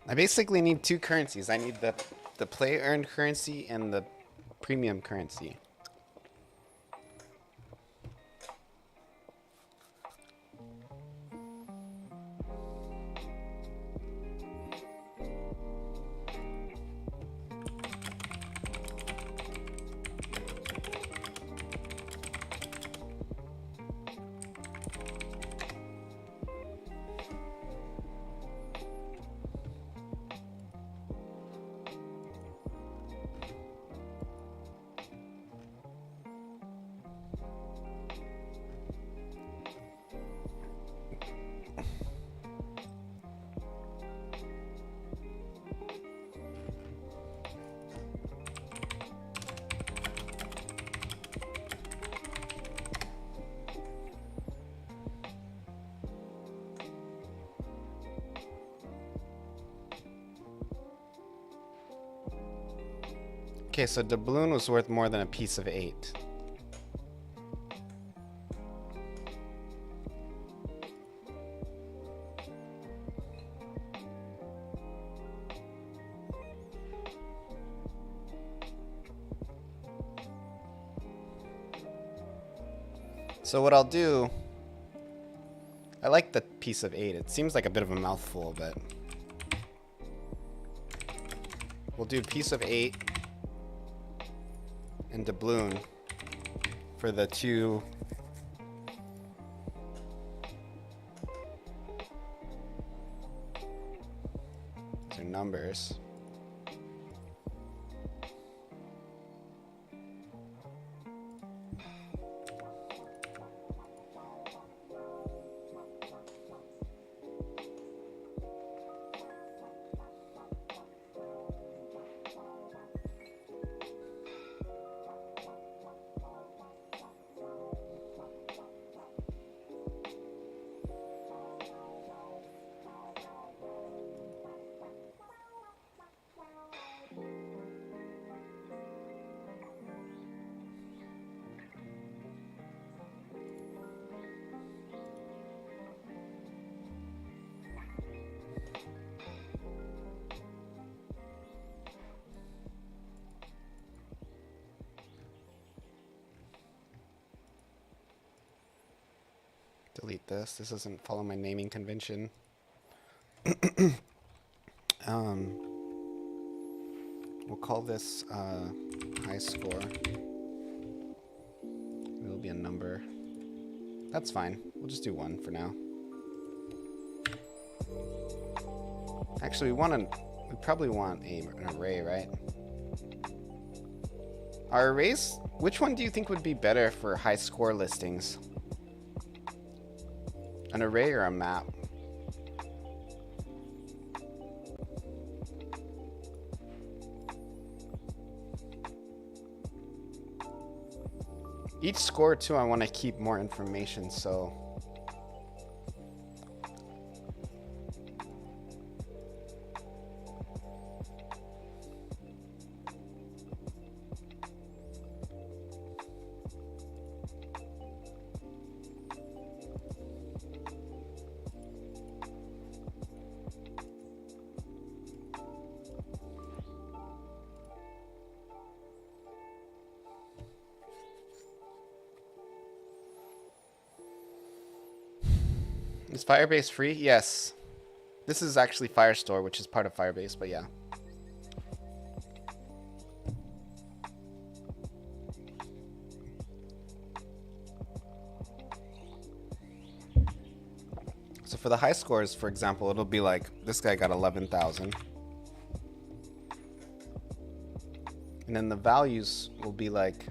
I basically need two currencies. I need the play earned currency and the premium currency. Okay, so doubloon was worth more than a piece of 8. So what I'll do, I like the piece of 8. It seems like a bit of a mouthful, but we'll do piece of 8 and doubloon for the two these are numbers. Delete this. This doesn't follow my naming convention. We'll call this high score. It'll be a number. That's fine. We'll just do 1 for now. Actually, we probably want an array, right? Our arrays, which one do you think would be better for high score listings? An array or a map? Each score too, I want to keep more information, so is Firebase free? Yes. This is actually Firestore, which is part of Firebase, but yeah. So for the high scores, for example, it'll be like, this guy got 11,000. And then the values will be like,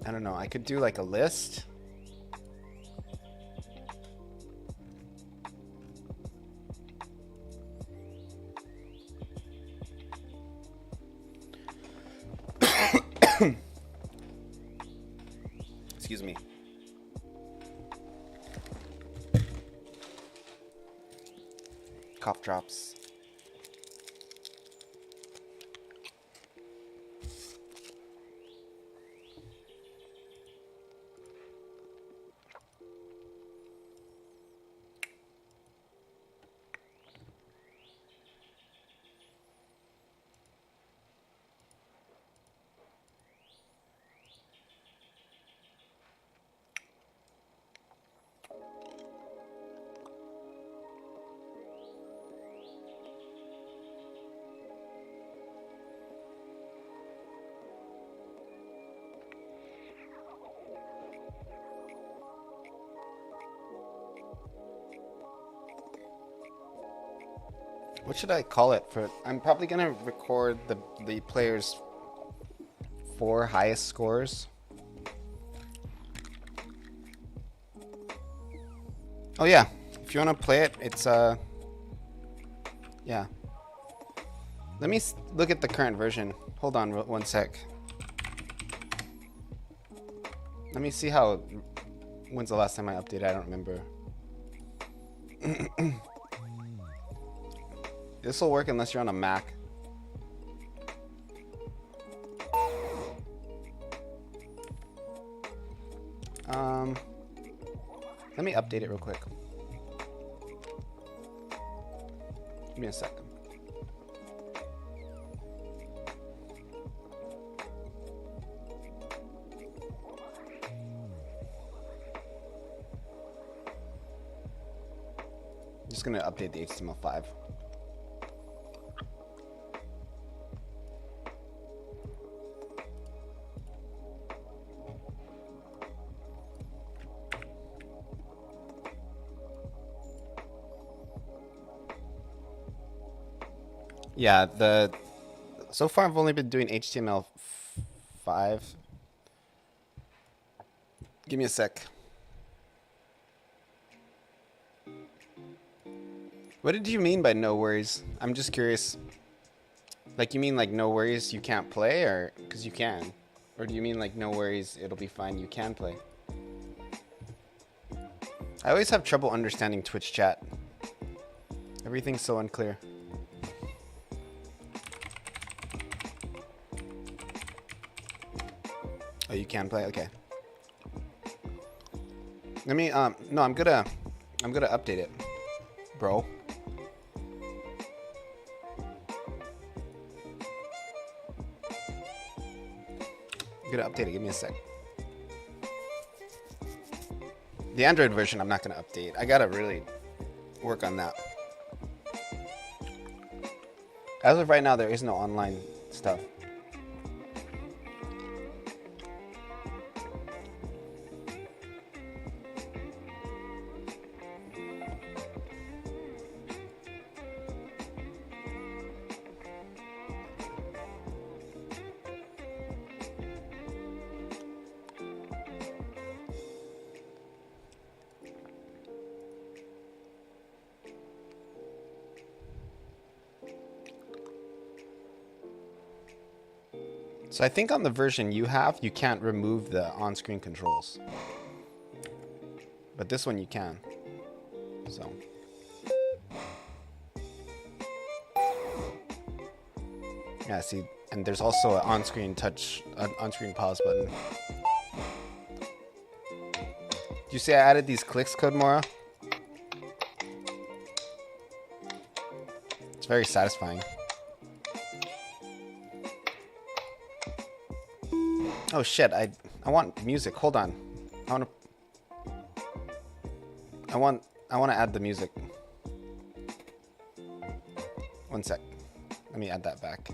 I don't know, I could do like a list. Excuse me. Cough drops. What should I call it? I'm probably gonna record the players' 4 highest scores. Oh yeah, if you wanna play it, it's yeah. Let me look at the current version. Hold on one sec. Let me see how When's the last time I updated? I don't remember. This will work unless you're on a Mac. Let me update it real quick. Give me a second. I'm just gonna update the HTML5. Yeah, so far I've only been doing HTML5. Give me a sec. What did you mean by no worries? I'm just curious. Like, you mean like no worries you can't play, or because you can? Or do you mean like no worries it'll be fine you can play? I always have trouble understanding Twitch chat. Everything's so unclear. Oh, you can play? Okay. Let me, no, I'm gonna update it, bro. I'm gonna update it, give me a sec. The Android version, I'm not gonna update. I gotta really work on that. As of right now, there is no online stuff. So I think on the version you have, you can't remove the on-screen controls. But this one you can. So. Yeah, see, and there's also an on-screen on-screen pause button. Did you say I added these clicks, Code Mora? It's very satisfying. Oh shit, I want music. Hold on. I want to add the music. One sec. Let me add that back.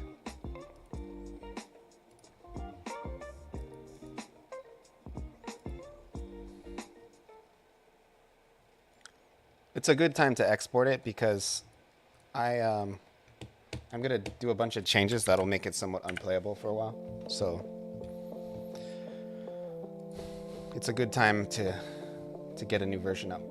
It's a good time to export it because I'm gonna do a bunch of changes that'll make it somewhat unplayable for a while. So it's a good time to get a new version up.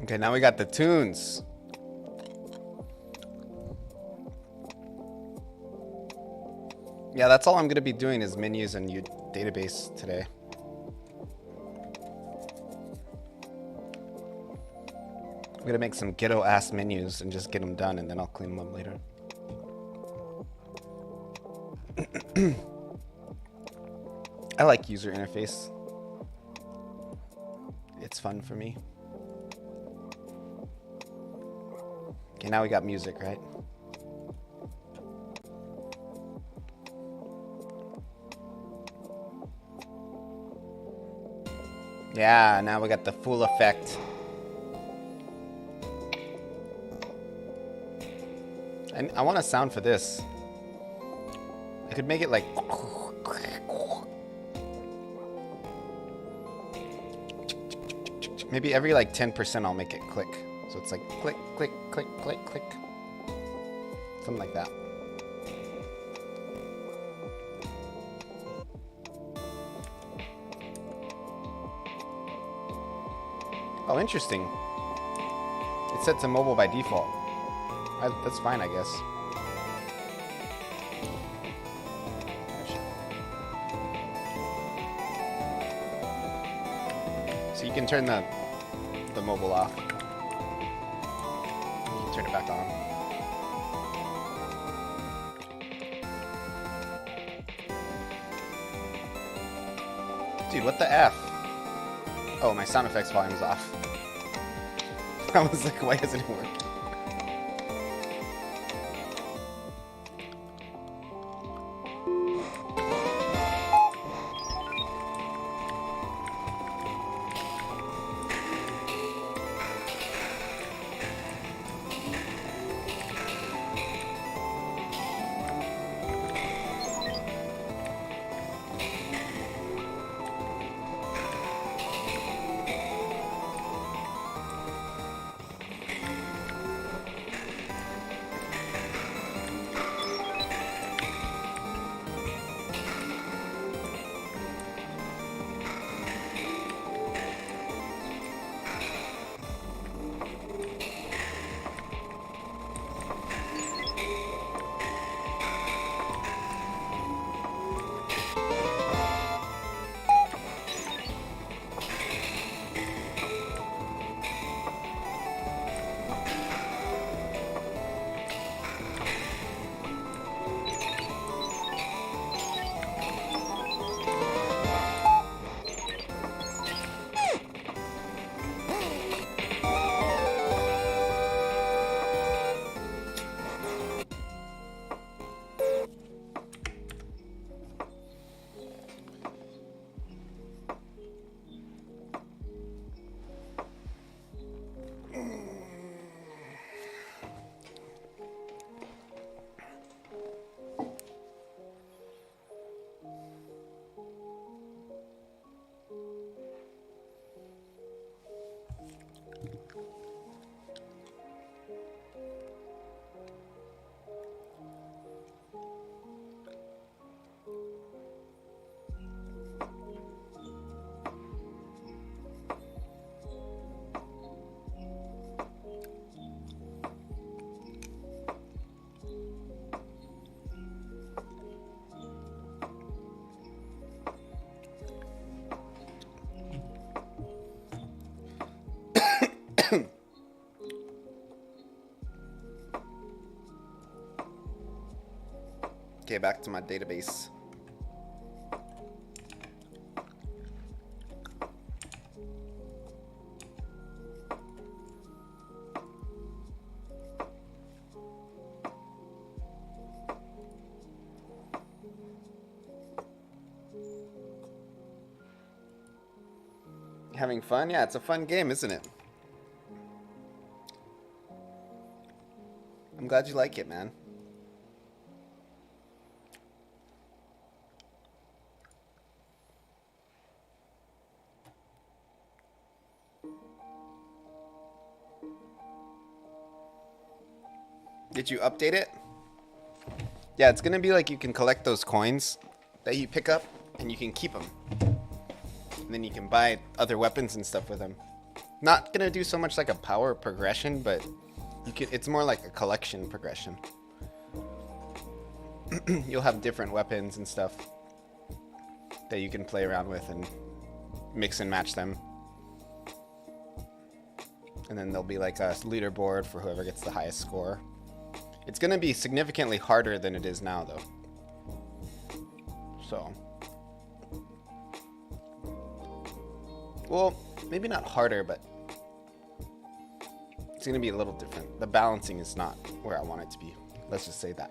Okay, now we got the tunes. Yeah, that's all I'm going to be doing is menus and database today. I'm going to make some ghetto-ass menus and just get them done, and then I'll clean them up later. I like user interface. It's fun for me. Okay, now we got music, right? Yeah, now we got the full effect. And I want a sound for this. I could make it like... Maybe every like 10% I'll make it click. So it's like click, click, click, click, click. Something like that. Oh, interesting. It's set to mobile by default. That's fine, I guess. So you can turn the mobile off. You can turn it back on. Dude, what the F? Oh, my sound effects volume is off. I was like, why doesn't it work? Okay, back to my database. Having fun? Yeah, it's a fun game, isn't it? I'm glad you like it, man. Did you update it? Yeah, it's gonna be like you can collect those coins that you pick up and you can keep them. And then you can buy other weapons and stuff with them. Not gonna do so much like a power progression, but you can, it's more like a collection progression. You'll have different weapons and stuff that you can play around with and mix and match them. And then there'll be like a leaderboard for whoever gets the highest score. It's going to be significantly harder than it is now, though. So. Well, maybe not harder, but it's going to be a little different. The balancing is not where I want it to be. Let's just say that.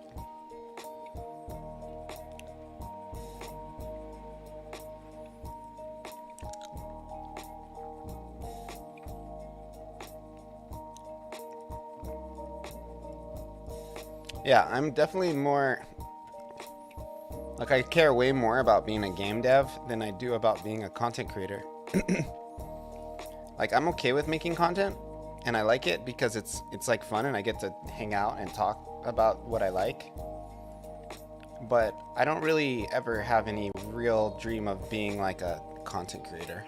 Yeah, I'm definitely more, like, I care way more about being a game dev than I do about being a content creator. Like, I'm okay with making content, and I like it because it's like fun and I get to hang out and talk about what I like. But I don't really ever have any real dream of being like a content creator.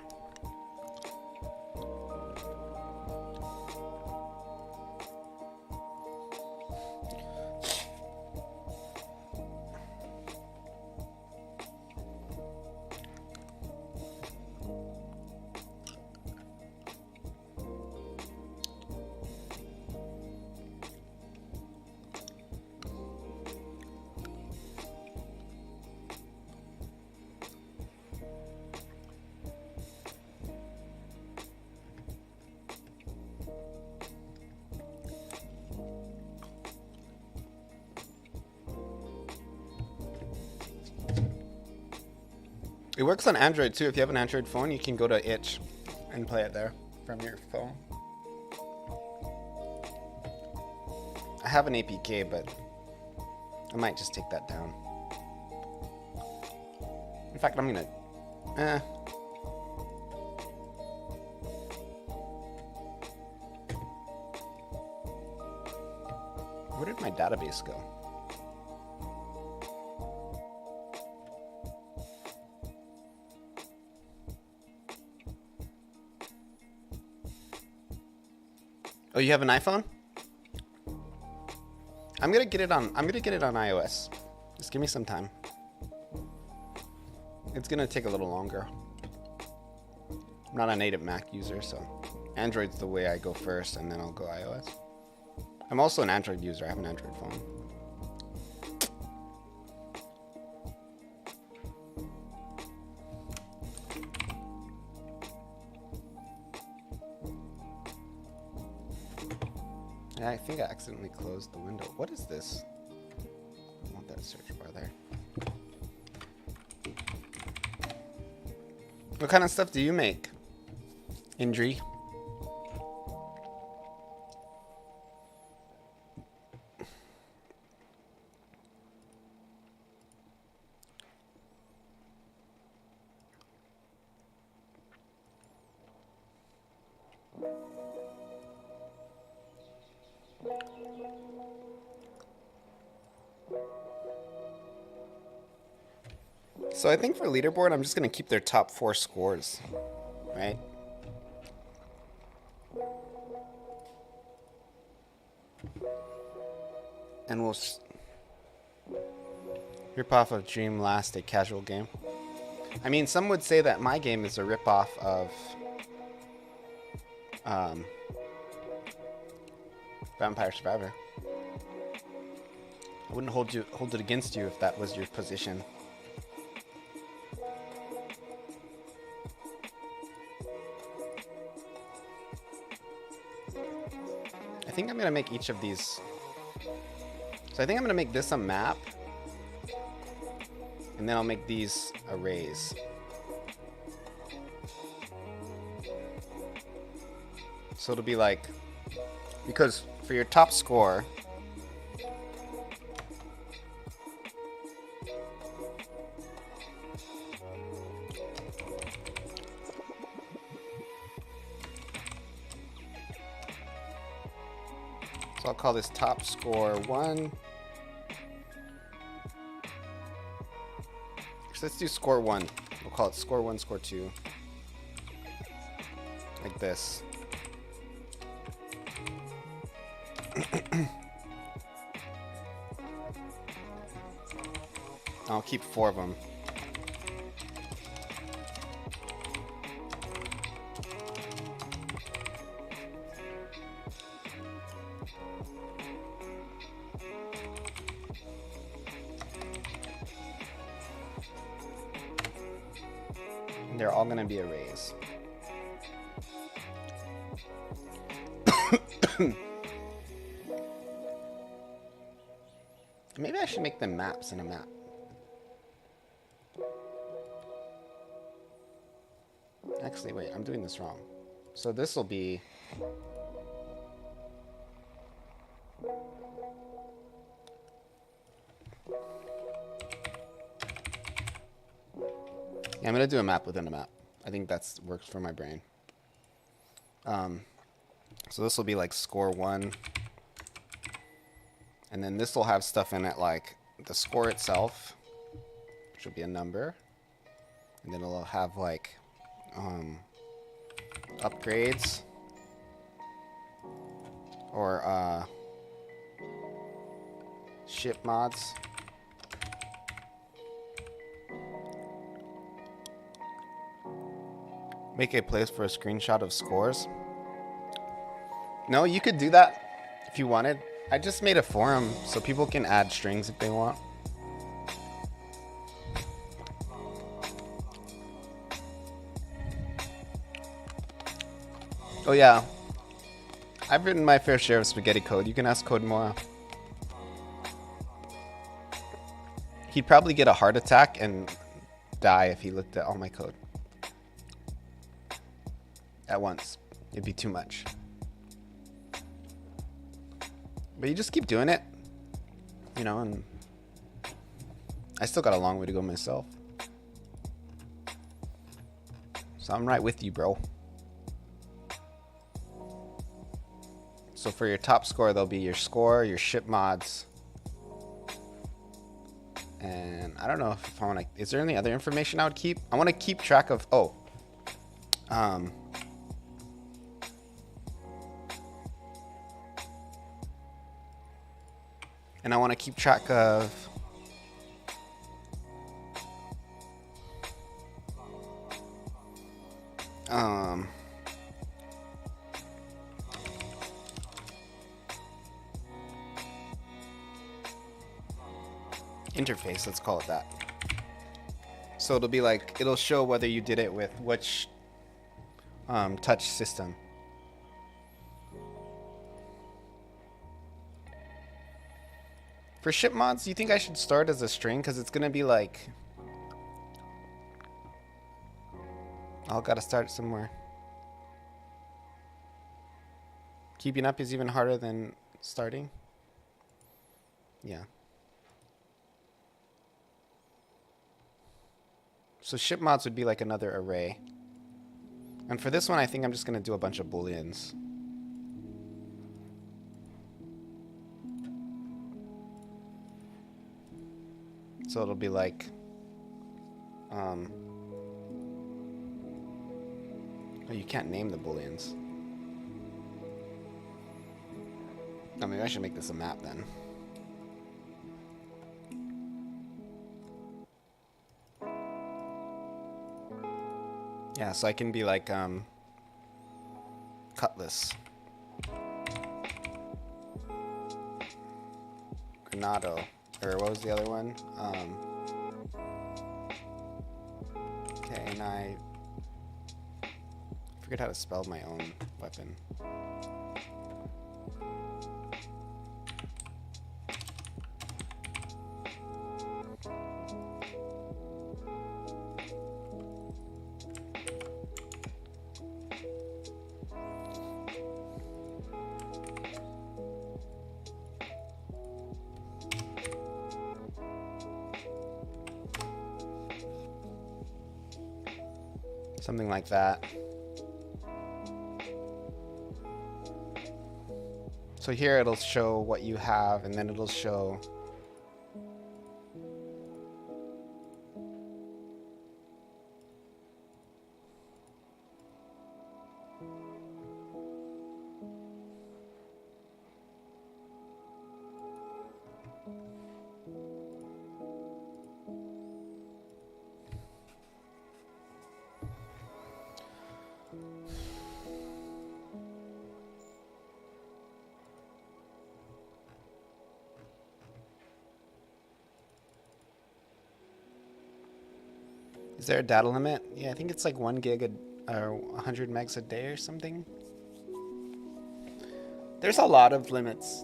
It works on Android too. If you have an Android phone, you can go to itch and play it there from your phone. I have an APK, but I might just take that down. In fact, I'm gonna... Where did my database go? Oh, you have an iPhone? I'm gonna get it on iOS. Just give me some time. It's gonna take a little longer. I'm not a native Mac user, so Android's the way I go first, and then I'll go iOS. I'm also an Android user. I have an Android phone. Yeah, I think I accidentally closed the window. What is this? I want that search bar there. What kind of stuff do you make, Indri? So I think for leaderboard, I'm just going to keep their top 4 scores, right? And we'll rip off of Dream Last, a casual game. I mean, some would say that my game is a rip off of Vampire Survivor. I wouldn't hold it against you if that was your position. I think I'm going to make each of these. So I think I'm going to make this a map. And then I'll make these arrays. So it'll be like, because for your top score, so I'll call this top score 1. So let's do score 1. We'll call it score 1, score 2. Like this. I'll keep 4 of them. They're all gonna be arrays. Maybe I should make them maps in a map. Actually, wait, I'm doing this wrong. So this will be... Yeah, I'm gonna do a map within a map. I think that works for my brain. So this will be like score 1. And then this will have stuff in it like the score itself, which will be a number. And then it'll have like upgrades or ship mods. Make a place for a screenshot of scores. No, you could do that if you wanted. I just made a forum so people can add strings if they want. Oh yeah, I've written my fair share of spaghetti code. You can ask Codemora. He'd probably get a heart attack and die if he looked at all my code at once. It'd be too much. But you just keep doing it, you know, and I still got a long way to go myself. So I'm right with you, bro. So for your top score, there'll be your score, your ship mods, and I don't know if I want to. Is there any other information I would keep? I want to keep track of. And I want to keep track of. Interface, let's call it that. So it'll be like, it'll show whether you did it with which touch system. For ship mods, do you think I should start as a string? Because it's going to be like, I'll gotta start somewhere. Keeping up is even harder than starting. Yeah. So ship mods would be like another array. And for this one, I think I'm just going to do a bunch of booleans. So it'll be like, oh, you can't name the booleans. Oh, maybe I should make this a map then. Yeah, so I can be like, cutlass. Godot. Or what was the other one? Okay, and I forget how to spell my own weapon. Something like that. So here it'll show what you have, and then it'll show Is there a data limit? Yeah, I think it's like 1 gig or 100 megs a day or something. There's a lot of limits.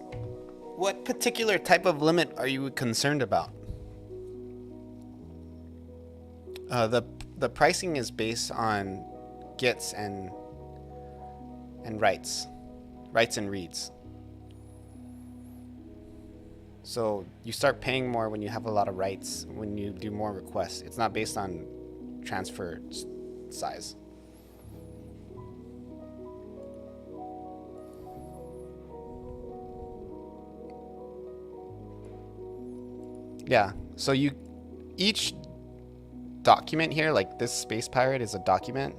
What particular type of limit are you concerned about? The pricing is based on gets and writes and reads. So you start paying more when you have a lot of writes, when you do more requests. It's not based on transfer size. Yeah, so each document here, like this Space Pirate is a document,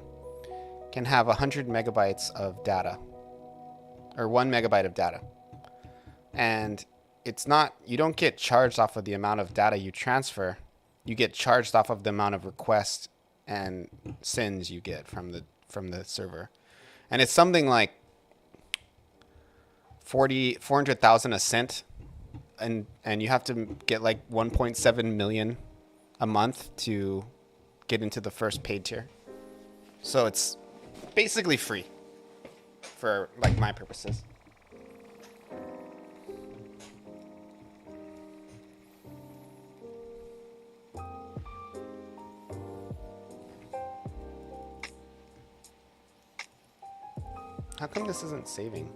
can have 100 megabytes of data, or 1 megabyte of data. And it's not, you don't get charged off of the amount of data you transfer. You get charged off of the amount of requests and sends you get from the server. And it's something like 400,000 a cent, and you have to get like 1.7 million a month to get into the first paid tier. So it's basically free for like my purposes. How come this isn't saving?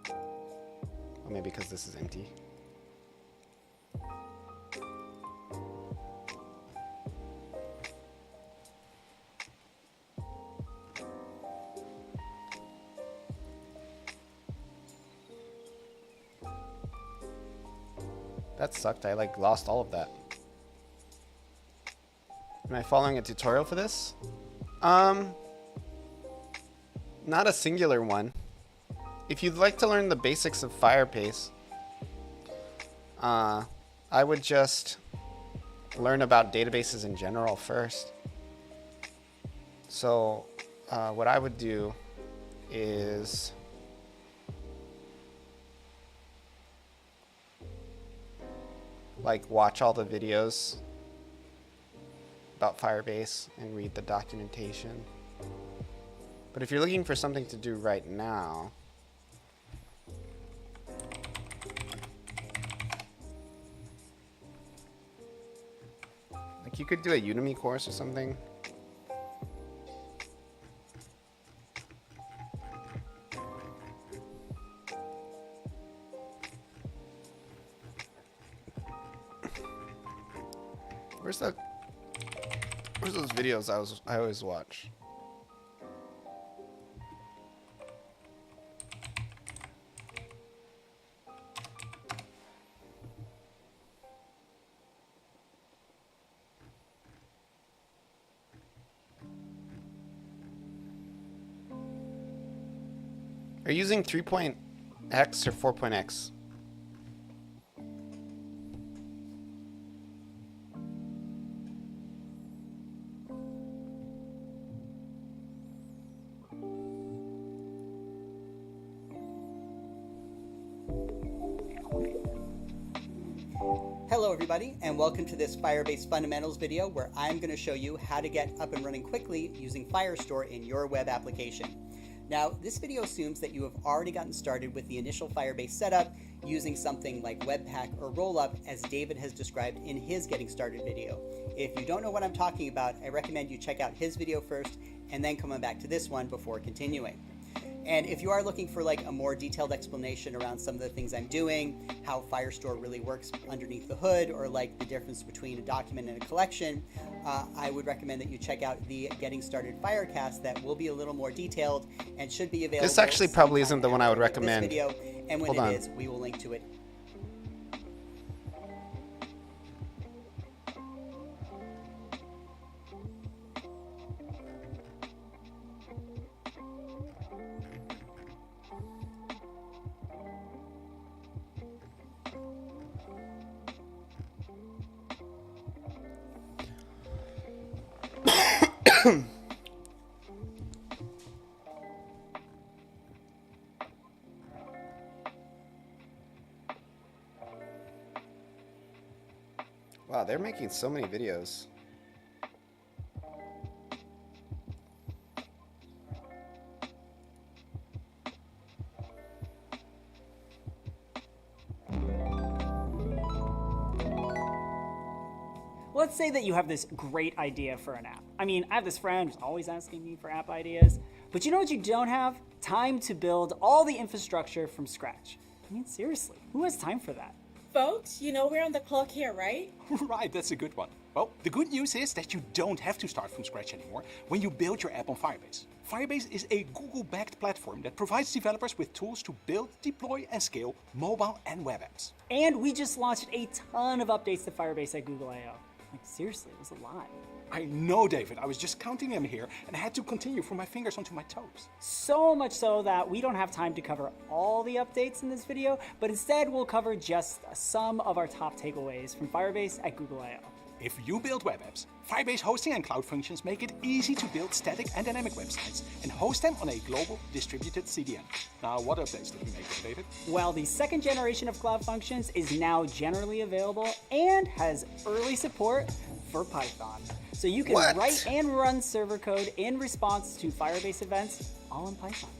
Oh, maybe because this is empty. That sucked. I like lost all of that. Am I following a tutorial for this? Not a singular one. If you'd like to learn the basics of Firebase, I would just learn about databases in general first. So what I would do is like watch all the videos about Firebase and read the documentation. But if you're looking for something to do right now, like you could do a Udemy course or something. Where's those videos I always watch? Are you using 3.x or 4.x? Hello everybody, and welcome to this Firebase Fundamentals video where I'm going to show you how to get up and running quickly using Firestore in your web application. Now, this video assumes that you have already gotten started with the initial Firebase setup using something like Webpack or Rollup, as David has described in his Getting Started video. If you don't know what I'm talking about, I recommend you check out his video first and then come back to this one before continuing. And if you are looking for like a more detailed explanation around some of the things I'm doing, how Firestore really works underneath the hood, or like the difference between a document and a collection, I would recommend that you check out the Getting Started Firecast that will be a little more detailed and should be available. This actually probably isn't the one I would recommend. This video, and when it is, we will link to it. Wow, they're making so many videos. Let's say that you have this great idea for an app. I mean, I have this friend who's always asking me for app ideas, but you know what you don't have? Time to build all the infrastructure from scratch. I mean, seriously, who has time for that? Folks, you know we're on the clock here, right? Right, that's a good one. Well, the good news is that you don't have to start from scratch anymore when you build your app on Firebase. Firebase is a Google-backed platform that provides developers with tools to build, deploy, and scale mobile and web apps. And we just launched a ton of updates to Firebase at Google I/O. Like, seriously, it was a lot. I know, David. I was just counting them here and I had to continue from my fingers onto my toes. So much so that we don't have time to cover all the updates in this video, but instead we'll cover just some of our top takeaways from Firebase at Google I/O. If you build web apps, Firebase hosting and cloud functions make it easy to build static and dynamic websites and host them on a global distributed CDN. Now, what updates did we make there, David? Well, the second generation of Cloud Functions is now generally available and has early support for Python. So you can write and run server code in response to Firebase events all in Python.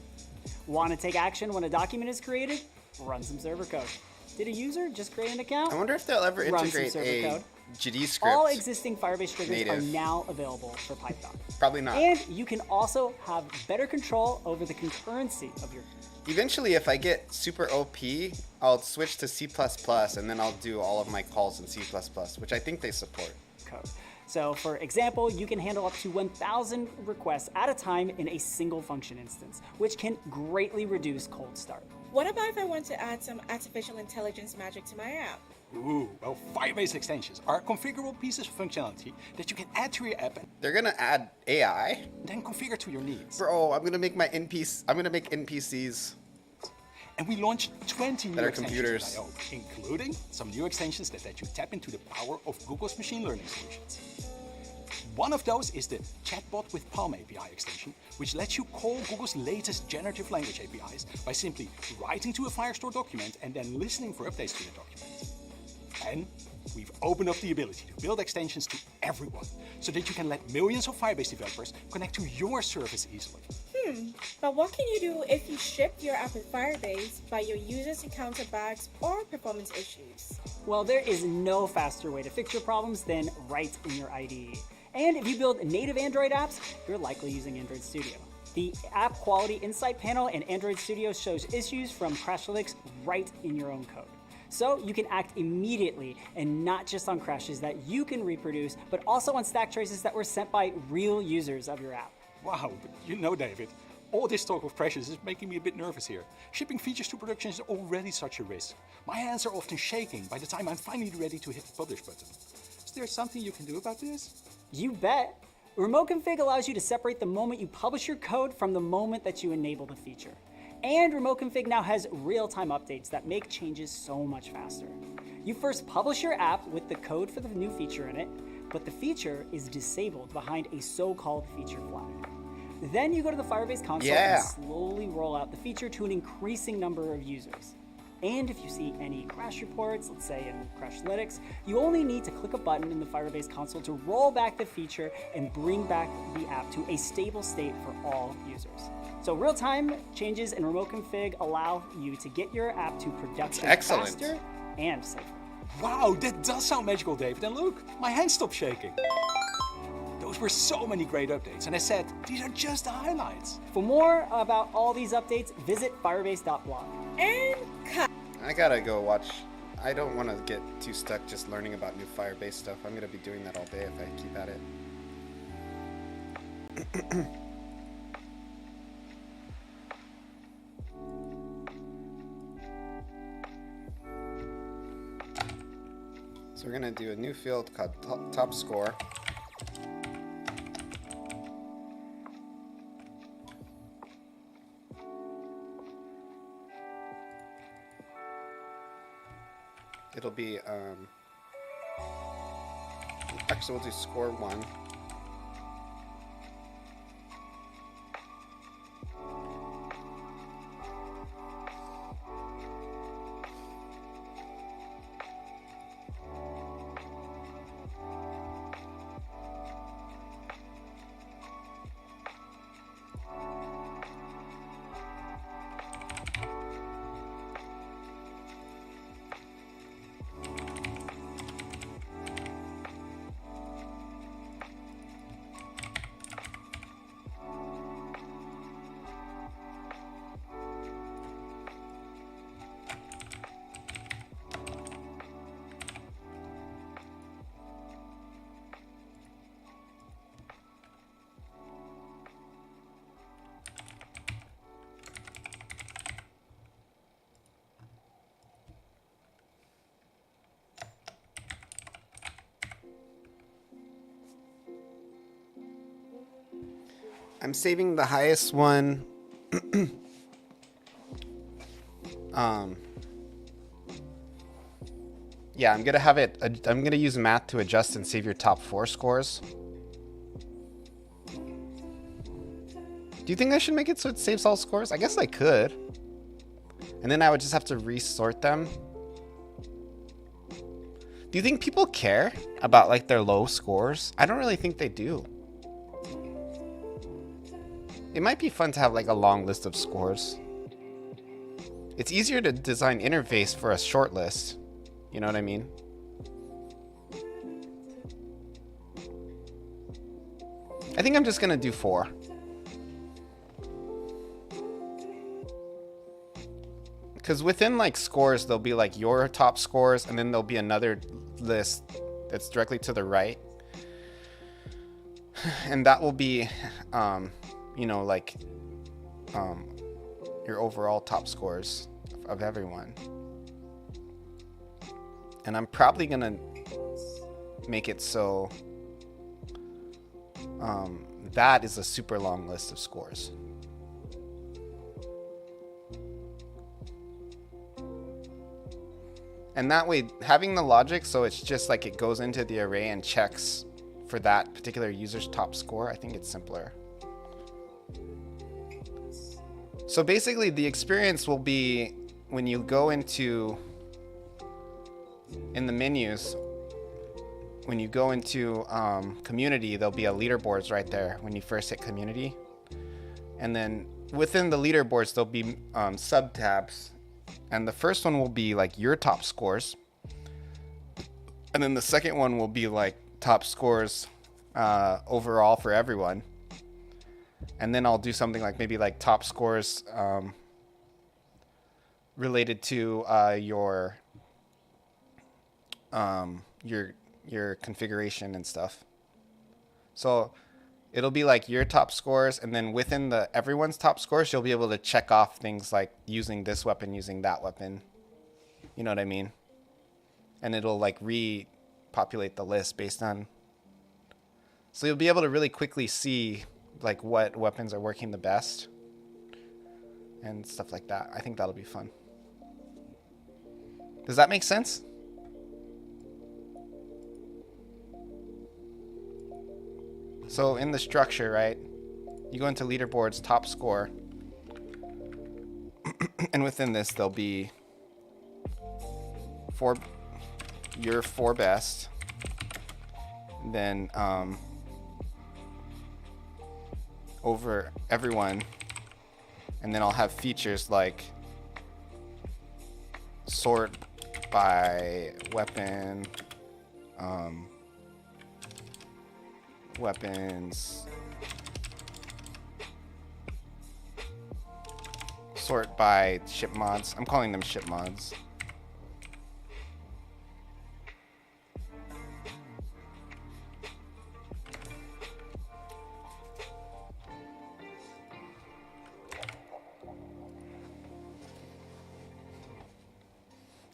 Want to take action when a document is created? Run some server code. Did a user just create an account? I wonder if they'll ever Run some integrate server a code. GD script. All existing Firebase triggers are native. now available for Python. Probably not. And you can also have better control over the concurrency of your Eventually, if I get super OP, I'll switch to C++ and then I'll do all of my calls in C++, which I think they support. code. So for example, you can handle up to 1,000 requests at a time in a single function instance, which can greatly reduce cold start. What about if I want to add some artificial intelligence magic to my app? Ooh, well, Firebase extensions are configurable pieces of functionality that you can add to your app and They're gonna add AI? then configure to your needs. Bro, I'm gonna make NPCs. And we launched 20 new That are extensions computers. with I/O, including some new extensions that let you tap into the power of Google's machine learning solutions. One of those is the Chatbot with Palm API extension, which lets you call Google's latest generative language APIs by simply writing to a Firestore document and then listening for updates to the document. And we've opened up the ability to build extensions to everyone, so that you can let millions of Firebase developers connect to your service easily. But what can you do if you ship your app with Firebase but your users encounter bugs or performance issues? Well, there is no faster way to fix your problems than right in your IDE. And if you build native Android apps, you're likely using Android Studio. The App Quality Insight panel in Android Studio shows issues from Crashlytics right in your own code. So you can act immediately, and not just on crashes that you can reproduce, but also on stack traces that were sent by real users of your app. Wow, but you know, David, all this talk of crashes is making me a bit nervous here. Shipping features to production is already such a risk. My hands are often shaking by the time I'm finally ready to hit the publish button. Is there something you can do about this? You bet. Remote config allows you to separate the moment you publish your code from the moment that you enable the feature. And Remote config now has real-time updates that make changes so much faster. You first publish your app with the code for the new feature in it, but the feature is disabled behind a so-called feature flag. Then you go to the Firebase console and slowly roll out the feature to an increasing number of users. And if you see any crash reports, let's say in Crashlytics, you only need to click a button in the Firebase console to roll back the feature and bring back the app to a stable state for all users. So real-time changes in remote config allow you to get your app to production faster and safer. Wow, that does sound magical, David. And look, my hands stopped shaking. Those were so many great updates. And I said, these are just the highlights. For more about all these updates, visit firebase.blog. And cut. I gotta go watch. I don't want to get too stuck just learning about new Firebase stuff. I'm gonna be doing that all day if I keep at it. So we're gonna do a new field called top score. It'll be, actually we'll do score 1. I'm saving the highest one. Yeah, I'm gonna have it. I'm gonna use math to adjust and save your top 4 scores. Do you think I should make it so it saves all scores? I guess I could. And then I would just have to resort them. Do you think people care about like their low scores? I don't really think they do. It might be fun to have like a long list of scores. It's easier to design interface for a short list. You know what I mean? I think I'm just gonna do 4. Because within like scores, there'll be like your top scores, and then there'll be another list that's directly to the right. And that will be, you know, like your overall top scores of everyone. And I'm probably gonna make it so that is a super long list of scores. And that way, having the logic so it's just like it goes into the array and checks for that particular user's top score, I think it's simpler. So basically the experience will be when you go into, in the menus, when you go into community, there'll be a leaderboards right there when you first hit community. And then within the leaderboards, there'll be sub tabs. And the first one will be like your top scores. And then the second one will be like top scores overall for everyone. And then I'll do something like maybe like top scores related to your configuration and stuff. So it'll be like your top scores, and then within the everyone's top scores, you'll be able to check off things like using this weapon, using that weapon. You know what I mean? And it'll like repopulate the list based on. So you'll be able to really quickly see like what weapons are working the best and stuff like that. I think that'll be fun. Does that make sense? So in the structure, right, you go into leaderboards, top score, and within this there'll be your 4 best, then over everyone, and then I'll have features like sort by weapon, weapons, sort by ship mods. I'm calling them ship mods.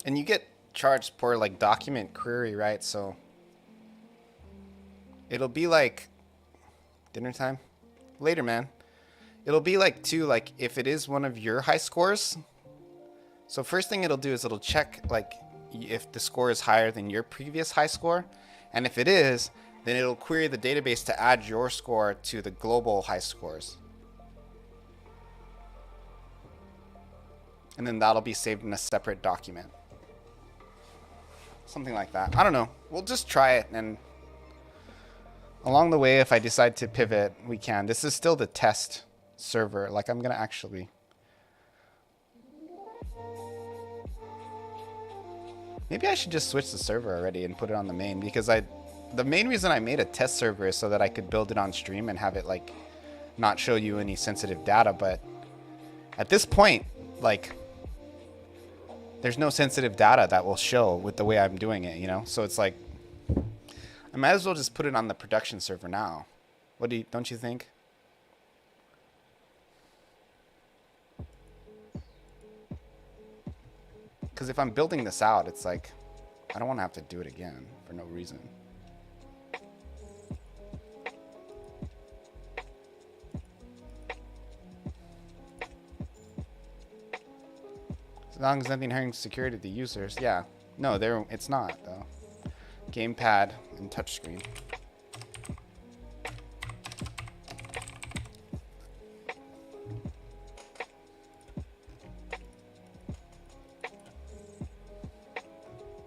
And you get charged per like document query, right? So it'll be like dinner time later, man. It'll be like too, like if it is one of your high scores. So first thing it'll do is it'll check like if the score is higher than your previous high score. And if it is, then it'll query the database to add your score to the global high scores. And then that'll be saved in a separate document. Something like that. I don't know. We'll just try it, and along the way, if I decide to pivot, we can. This is still the test server. Like, I'm going to actually... Maybe I should just switch the server already and put it on the main, because the main reason I made a test server is so that I could build it on stream and have it, like, not show you any sensitive data. But at this point, like, there's no sensitive data that will show with the way I'm doing it, you know? So it's like, I might as well just put it on the production server now. Don't you think? Because if I'm building this out, it's like, I don't want to have to do it again for no reason. As long as nothing harms security to the users, yeah. No, it's not though. Gamepad and touchscreen.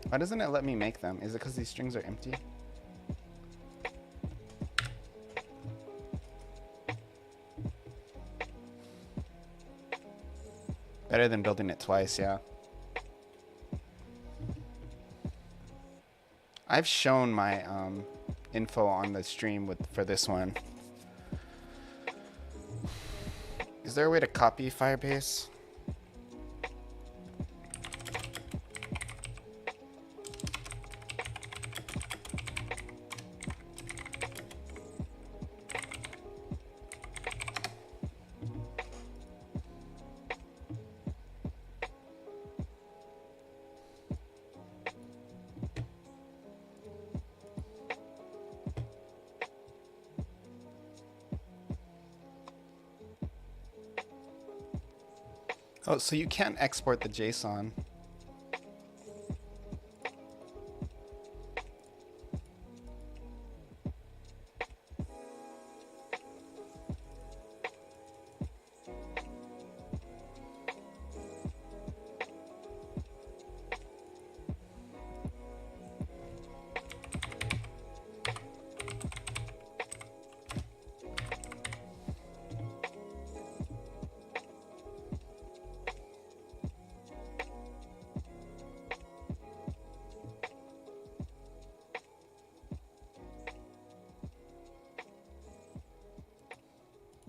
Why doesn't it let me make them? Is it because these strings are empty? Better than building it twice, yeah. I've shown my info on the stream for this one. Is there a way to copy Firebase? Oh, so you can't export the JSON.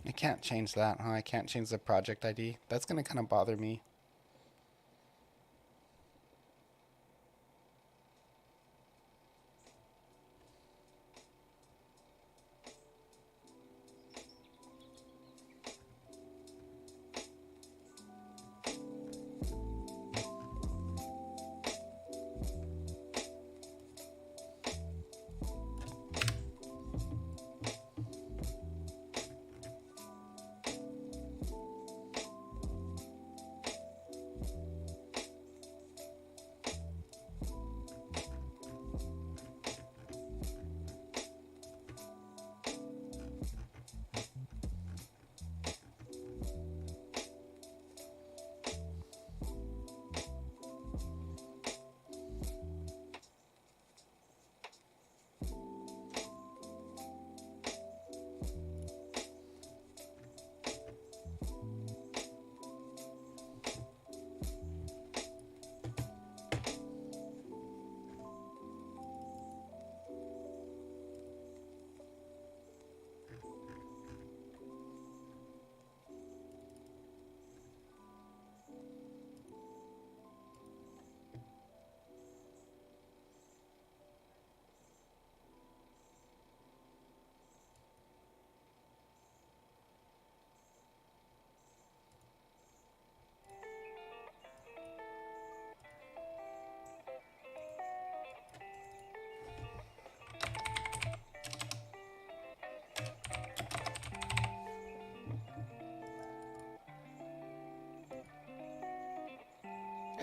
I can't change that, huh? I can't change the project ID. That's gonna kind of bother me.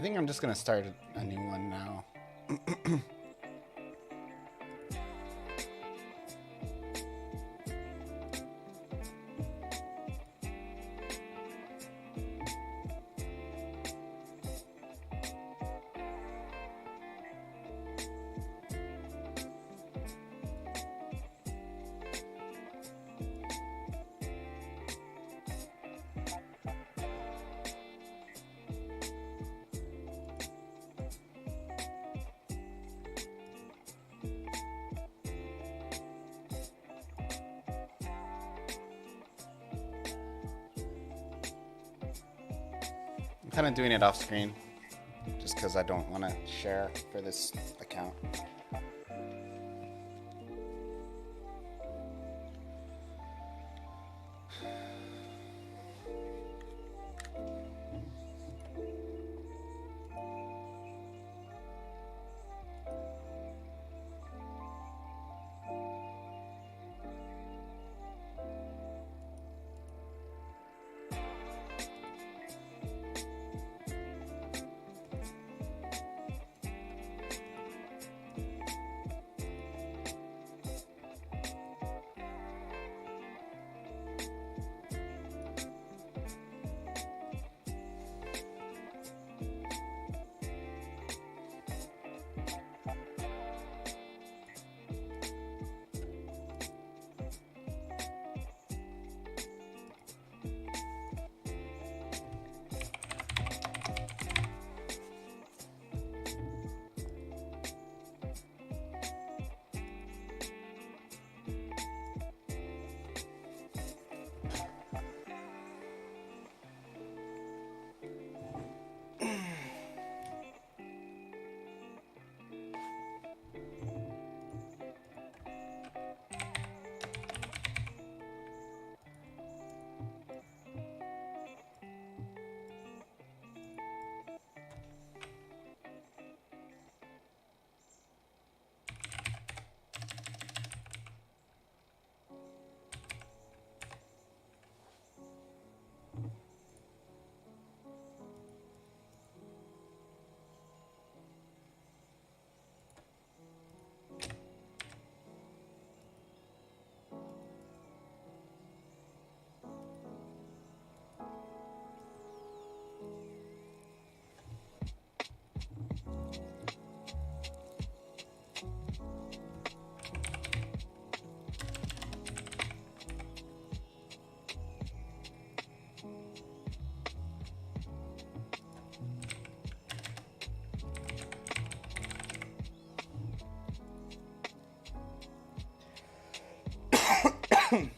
I think I'm just gonna start a new one now. I'm kind of doing it off screen just because I don't want to share for this account. Okay,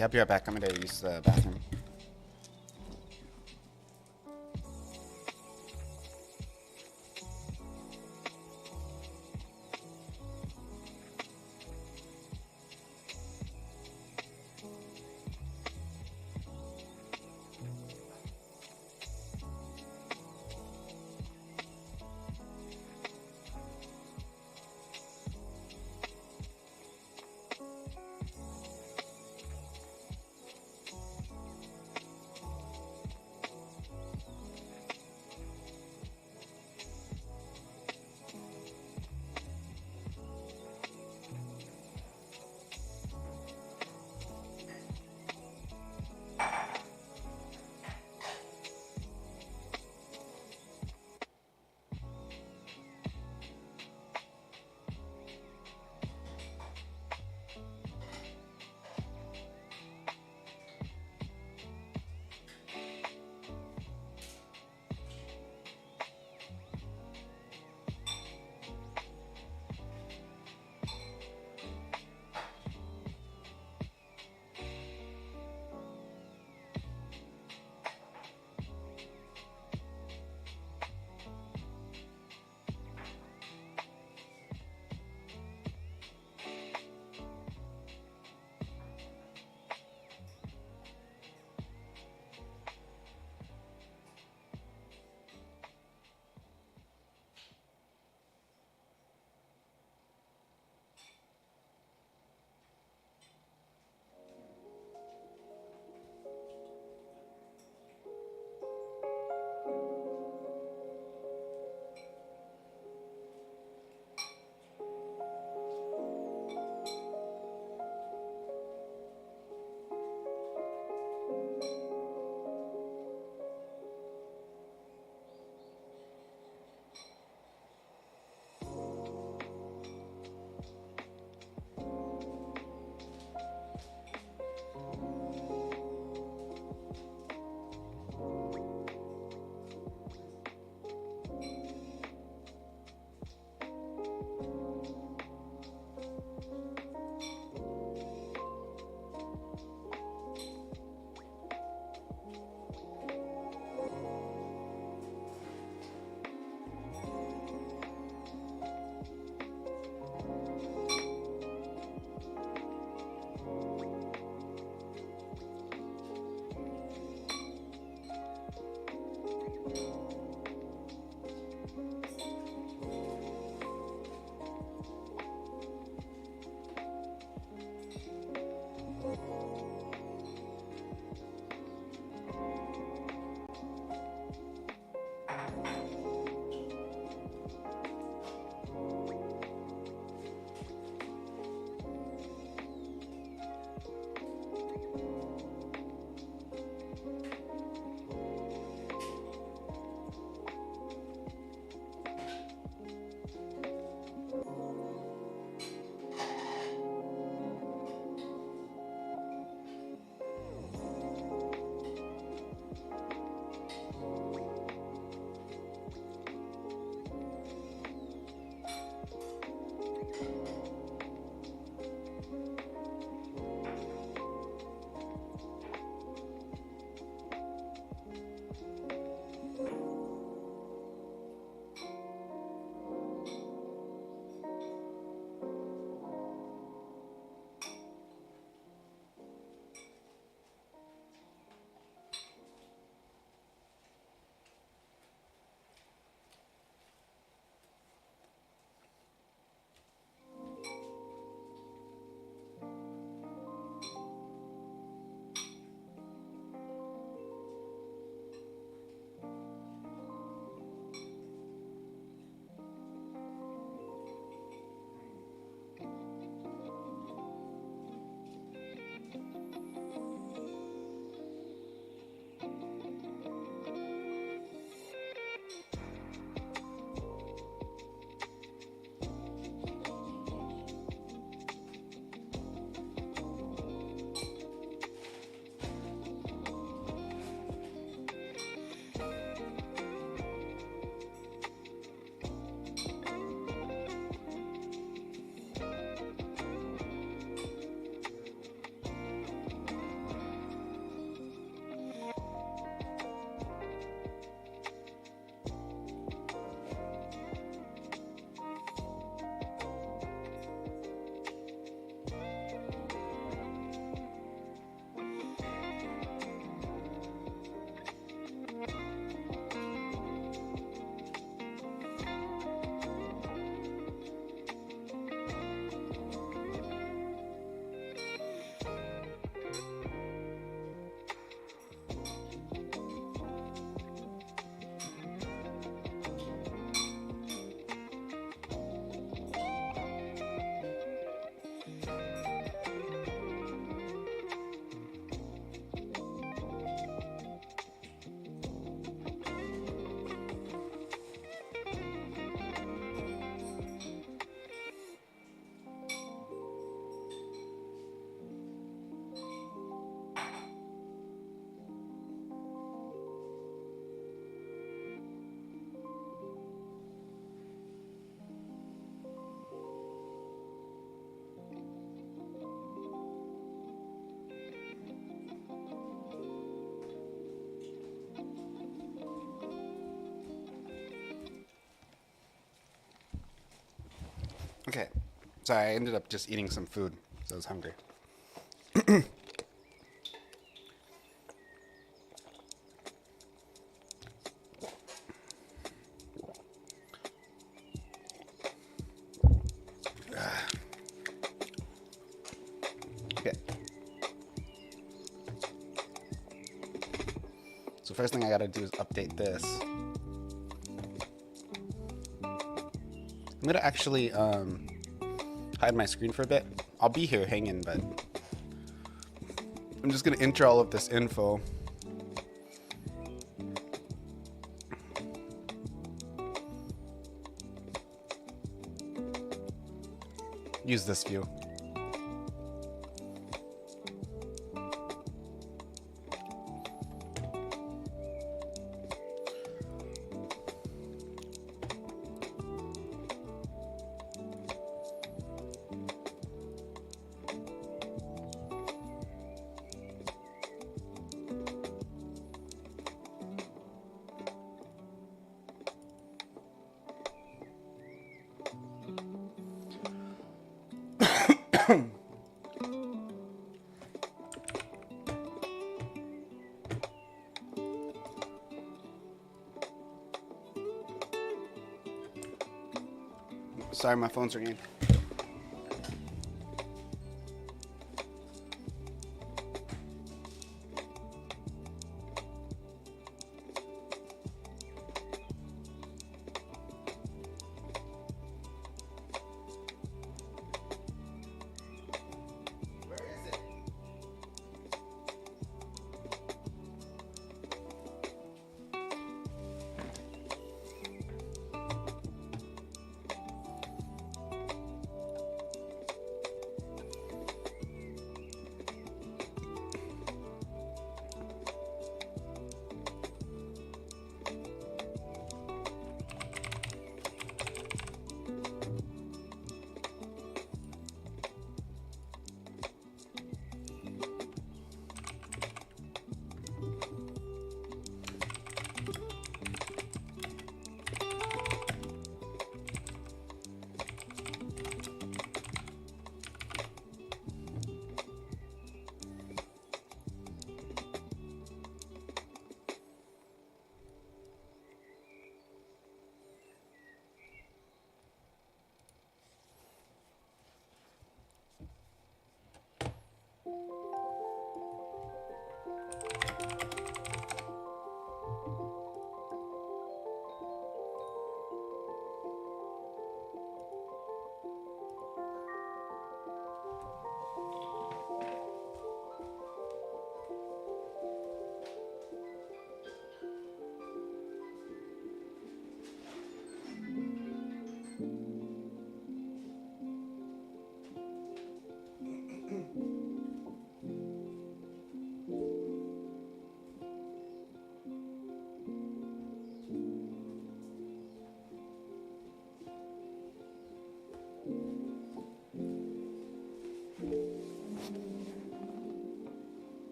I'll be right back. I'm gonna use the bathroom. Okay. Sorry, I ended up just eating some food, so I was hungry. Okay. So first thing I gotta do is update this. I'm gonna actually hide my screen for a bit. I'll be here hanging, but I'm just gonna enter all of this info. Use this view. Sorry, my phone's ringing.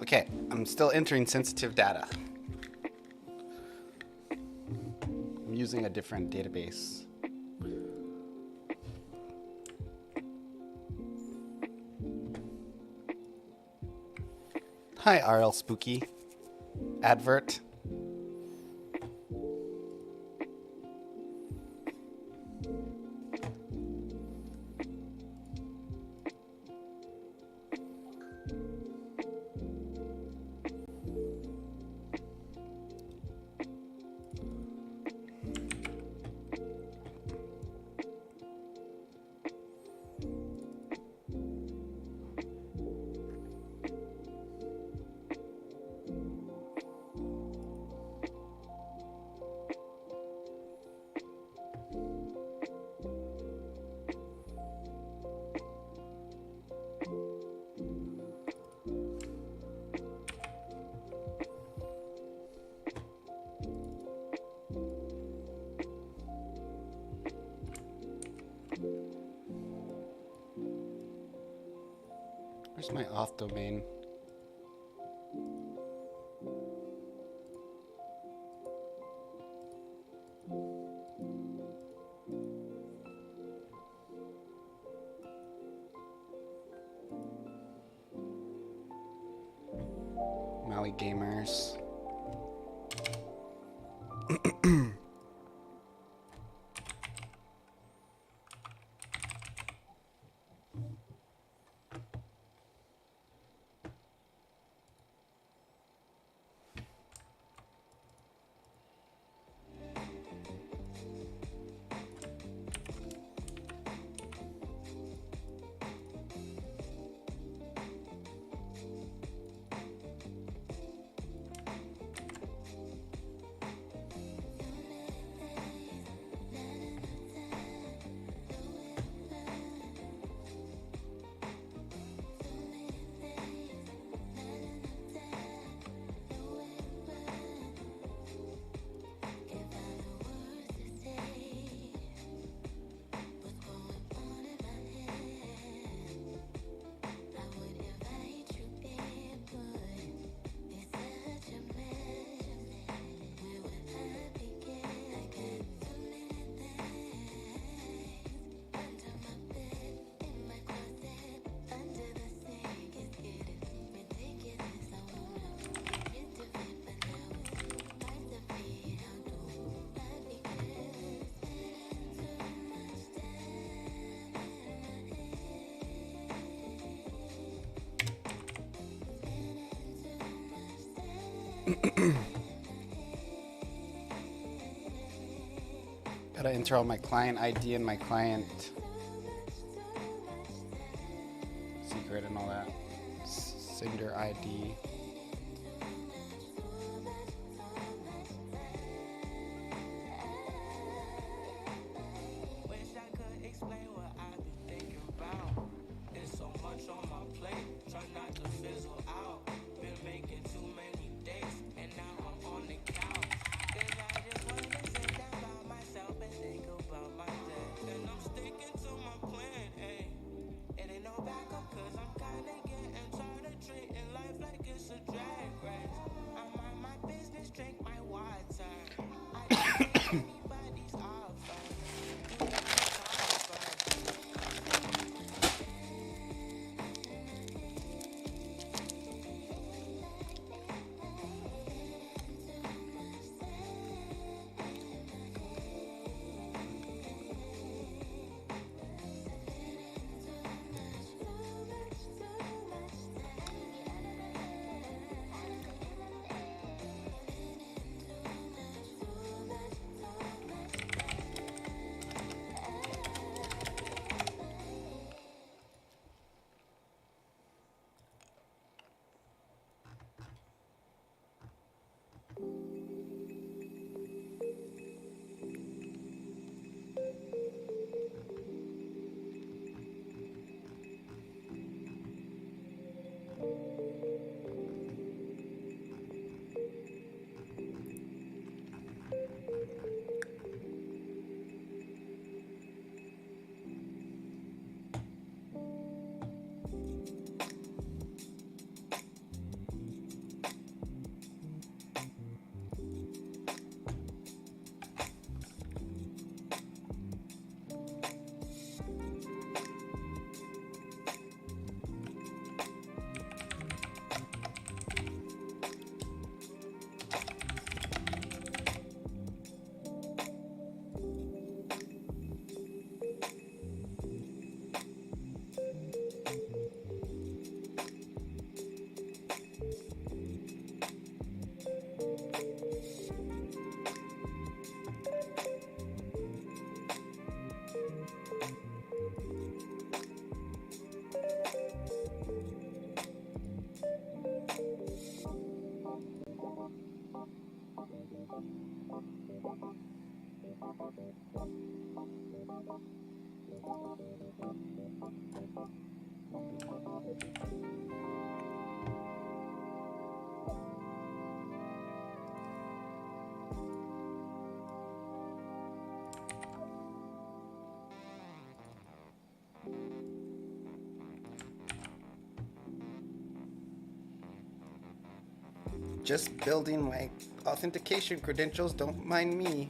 Okay, I'm still entering sensitive data. I'm using a different database. Hi, RL Spooky. Advert. Where's my auth domain? Maui gamers. Gotta enter all my client ID and my client secret and all that. Sender ID. Just building my authentication credentials, don't mind me.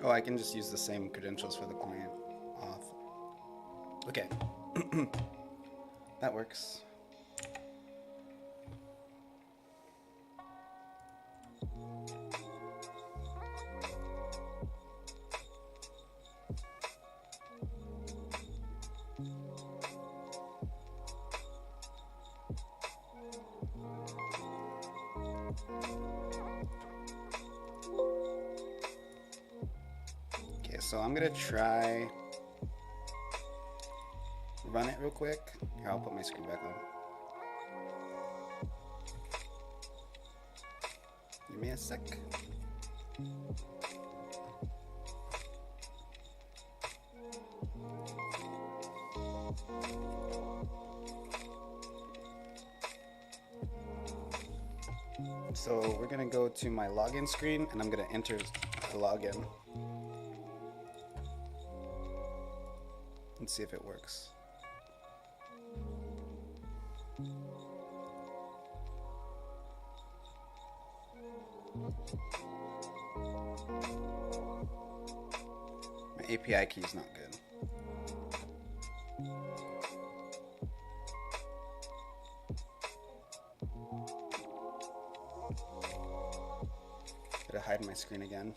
Oh, I can just use the same credentials for the client. Off. Okay. That works. Okay, so I'm gonna try run it real quick. Here, I'll put my screen back on. Give me a sec. So we're gonna go to my login screen and I'm gonna enter the login and see if it works. My API key is not good. Gotta hide my screen again.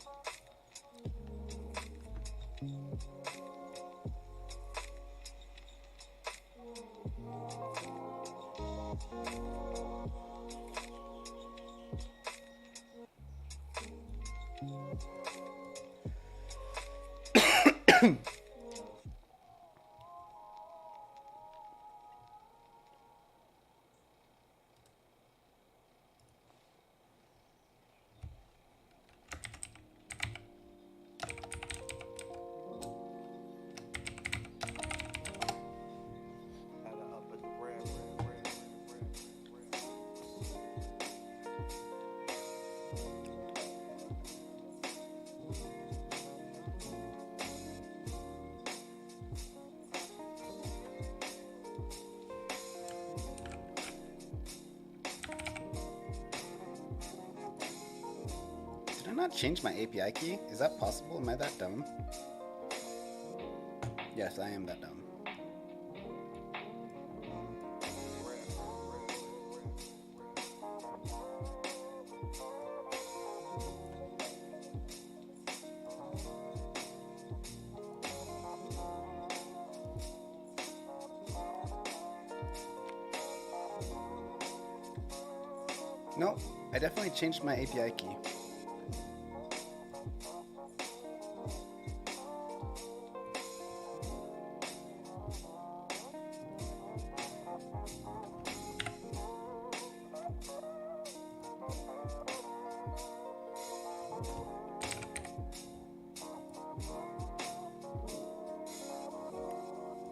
Did I not change my API key? Is that possible? Am I that dumb? Yes, I am that dumb. No, I definitely changed my API key.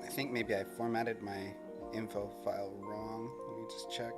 I think maybe I formatted my info file wrong. Let me just check.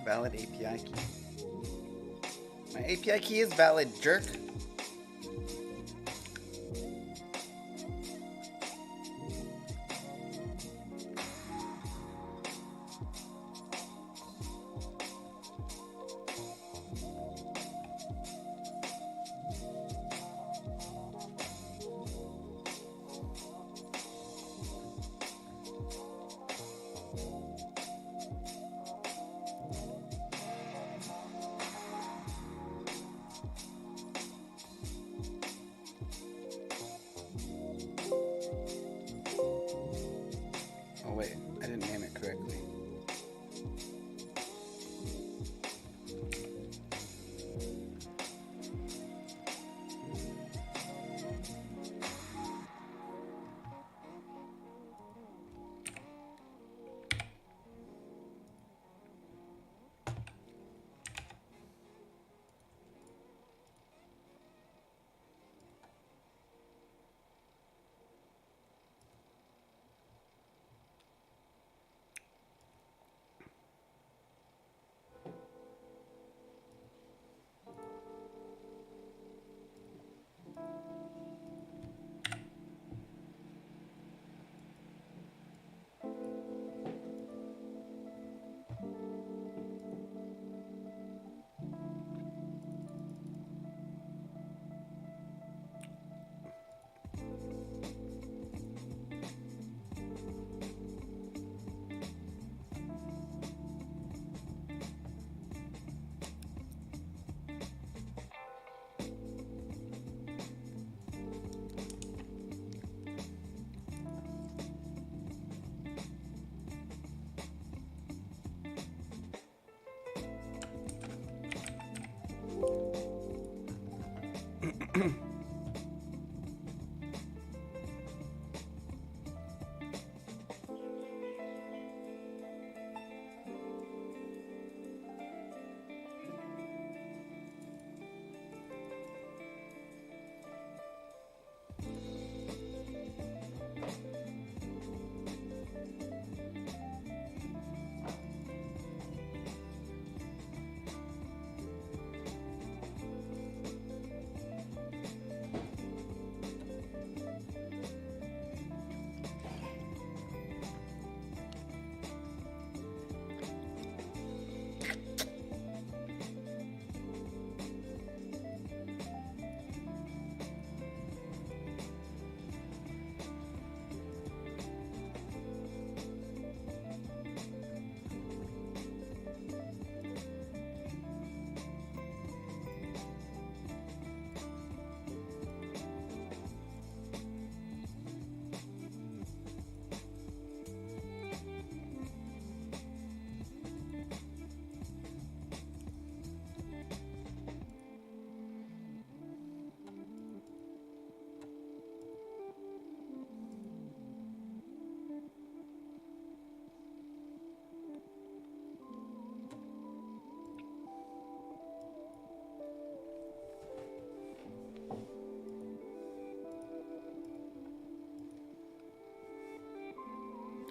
Valid API key. My API key is valid, jerk.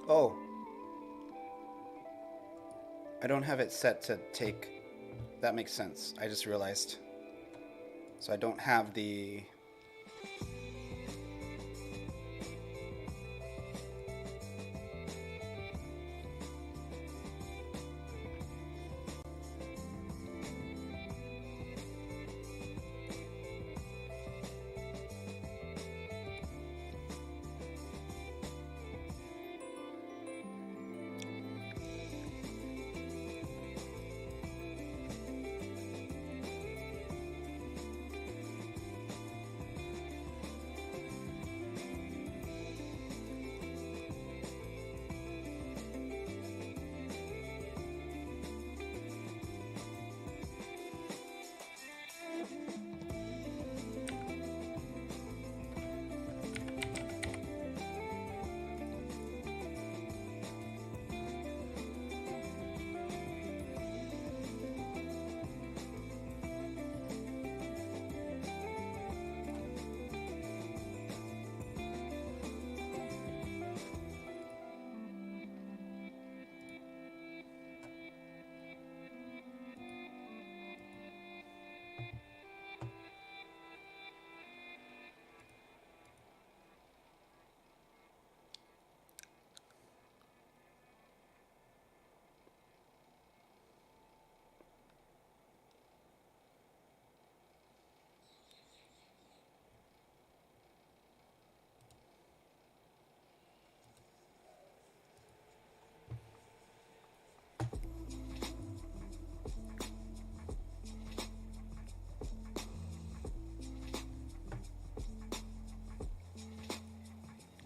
Oh. I don't have it set to take. That makes sense. I just realized. So I don't have the...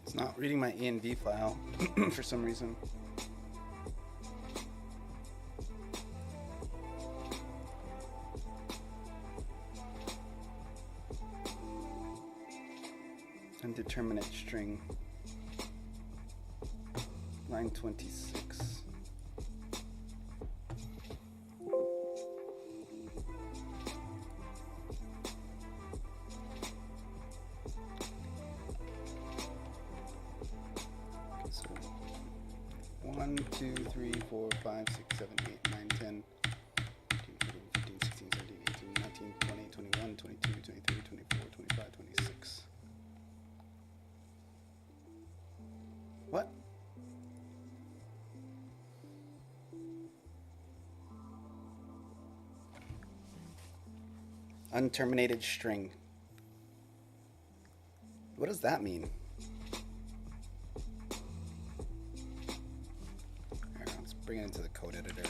It's not reading my env file for some reason. Indeterminate string. Line 26. So 1, 2, 3, 4, 5, 6, 7, 8, 9, 10, 15, 16, 17, 18, 19, 20, 21, 22, 23, 24, 25, 26. What? Unterminated string. What does that mean? Here, let's bring it into the code editor.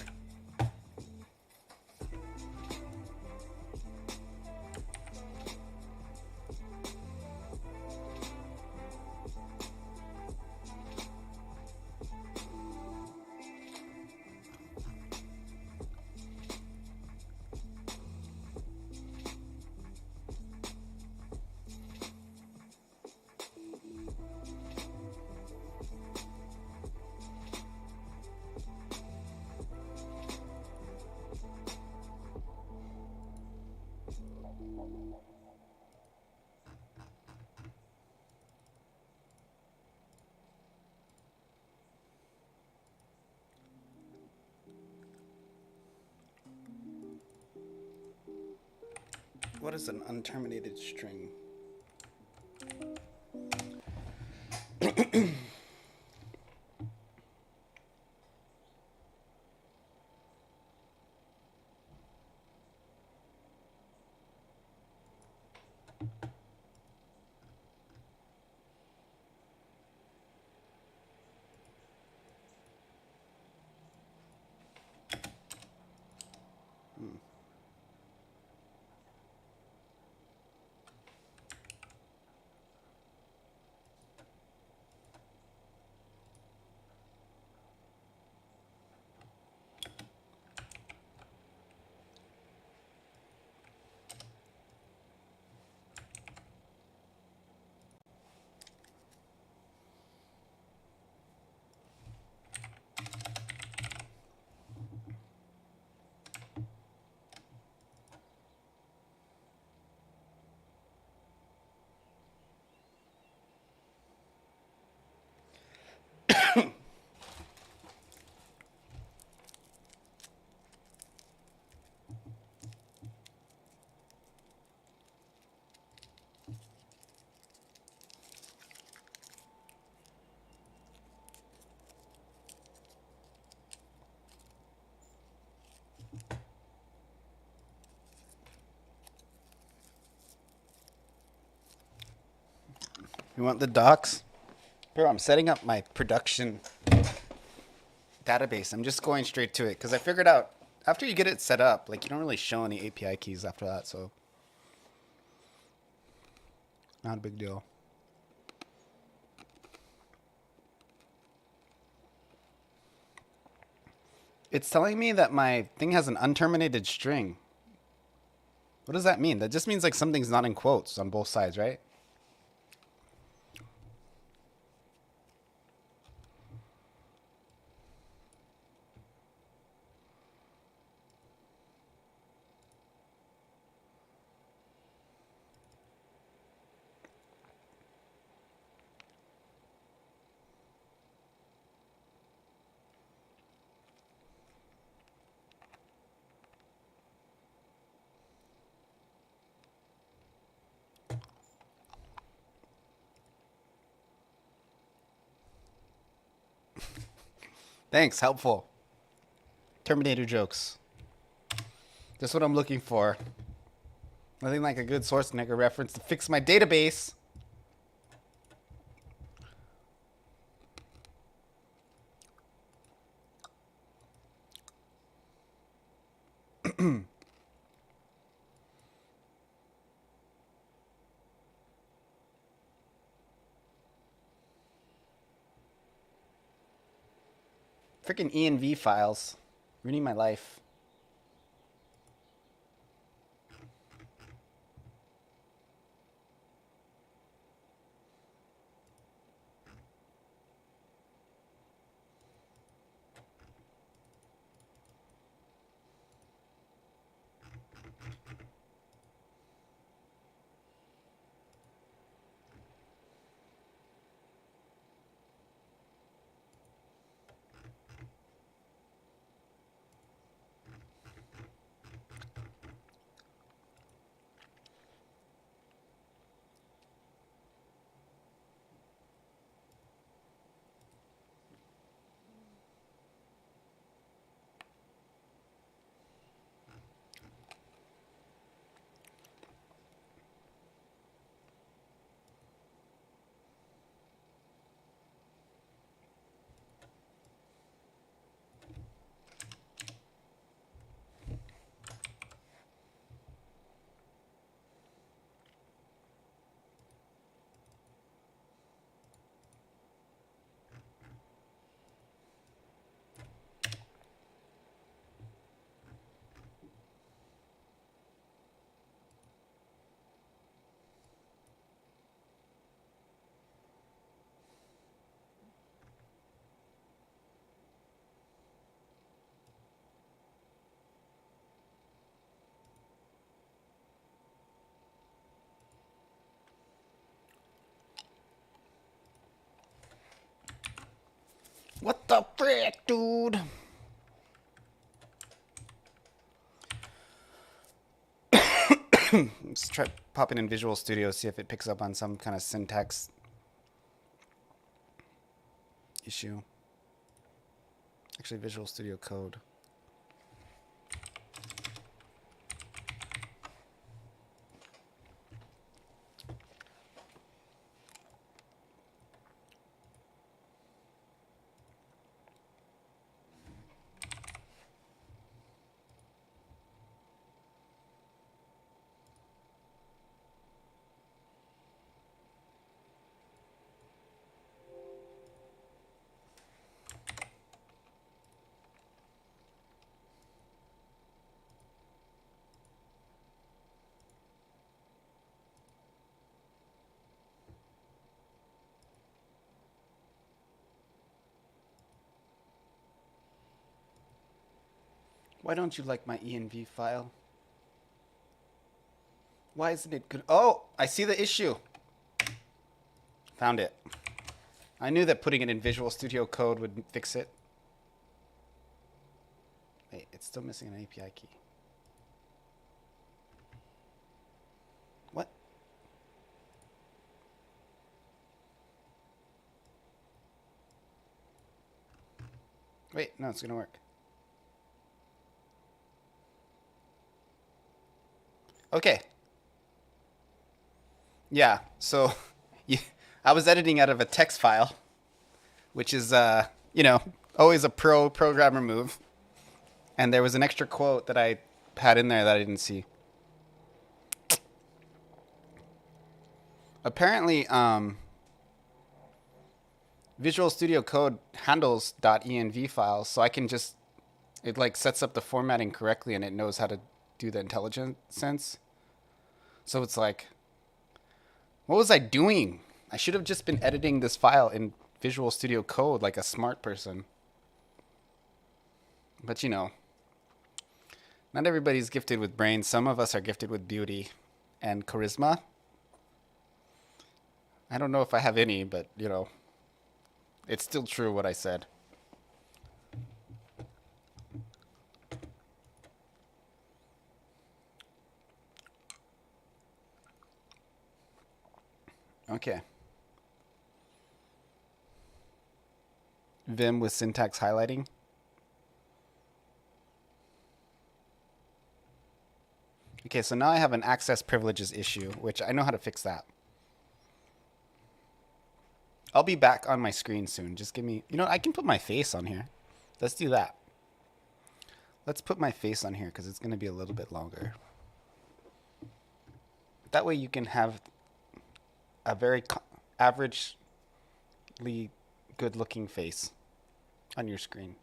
What is an unterminated string? You want the docs? Bro, I'm setting up my production database. I'm just going straight to it because I figured out after you get it set up, like you don't really show any API keys after that, so not a big deal. It's telling me that my thing has an unterminated string. What does that mean? That just means like something's not in quotes on both sides, right? Thanks, helpful. Terminator jokes. That's what I'm looking for. Nothing like a good source nigger reference to fix my database. Freaking ENV files. Ruining my life. What the frick, dude? Let's try popping in Visual Studio, see if it picks up on some kind of syntax issue. Actually, Visual Studio Code. Why don't you like my env file? Why isn't it good? Oh, I see the issue. Found it. I knew that putting it in Visual Studio Code would fix it. Wait, it's still missing an API key. What? Wait, no, it's gonna work. Okay. Yeah, so I was editing out of a text file, which is, you know, always a pro programmer move. And there was an extra quote that I had in there that I didn't see. Apparently, Visual Studio Code handles .env files, so I can just, it like sets up the formatting correctly and it knows how to do the intelligent sense. So it's like, what was I doing? I should have just been editing this file in Visual Studio Code like a smart person. But you know, not everybody's gifted with brains. Some of us are gifted with beauty and charisma. I don't know if I have any, but you know, it's still true what I said. Okay. Vim with syntax highlighting. Okay, so now I have an access privileges issue, which I know how to fix that. I'll be back on my screen soon. Just give me, you know, I can put my face on here. Let's do that. Let's put my face on here because it's going to be a little bit longer. That way you can have a very averagely good looking face on your screen.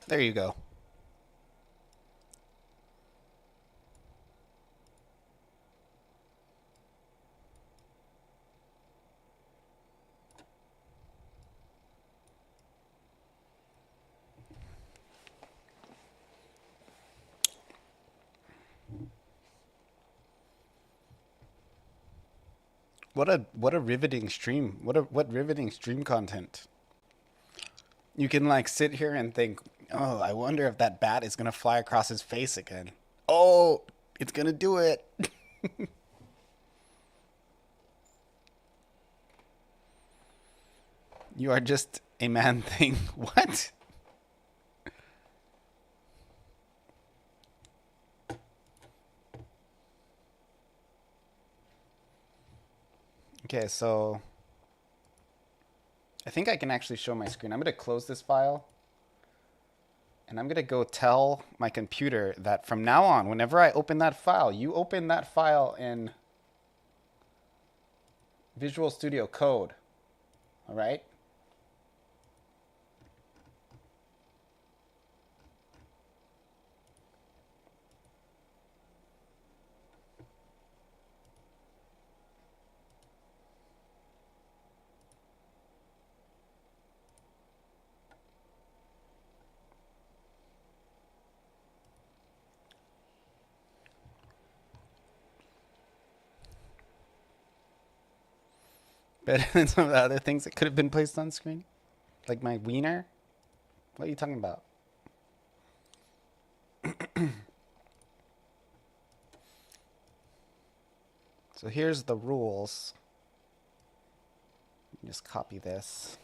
There you go. What a riveting stream. What riveting stream content. You can like sit here and think, oh, I wonder if that bat is gonna fly across his face again. Oh, it's gonna do it. You are just a man thing. What? Okay, so I think I can actually show my screen. I'm going to close this file And I'm going to go tell my computer that from now on, whenever I open that file, you open that file in Visual Studio Code. All right? Better than some of the other things that could have been placed on screen? Like my wiener? What are you talking about? So here's the rules. Just copy this.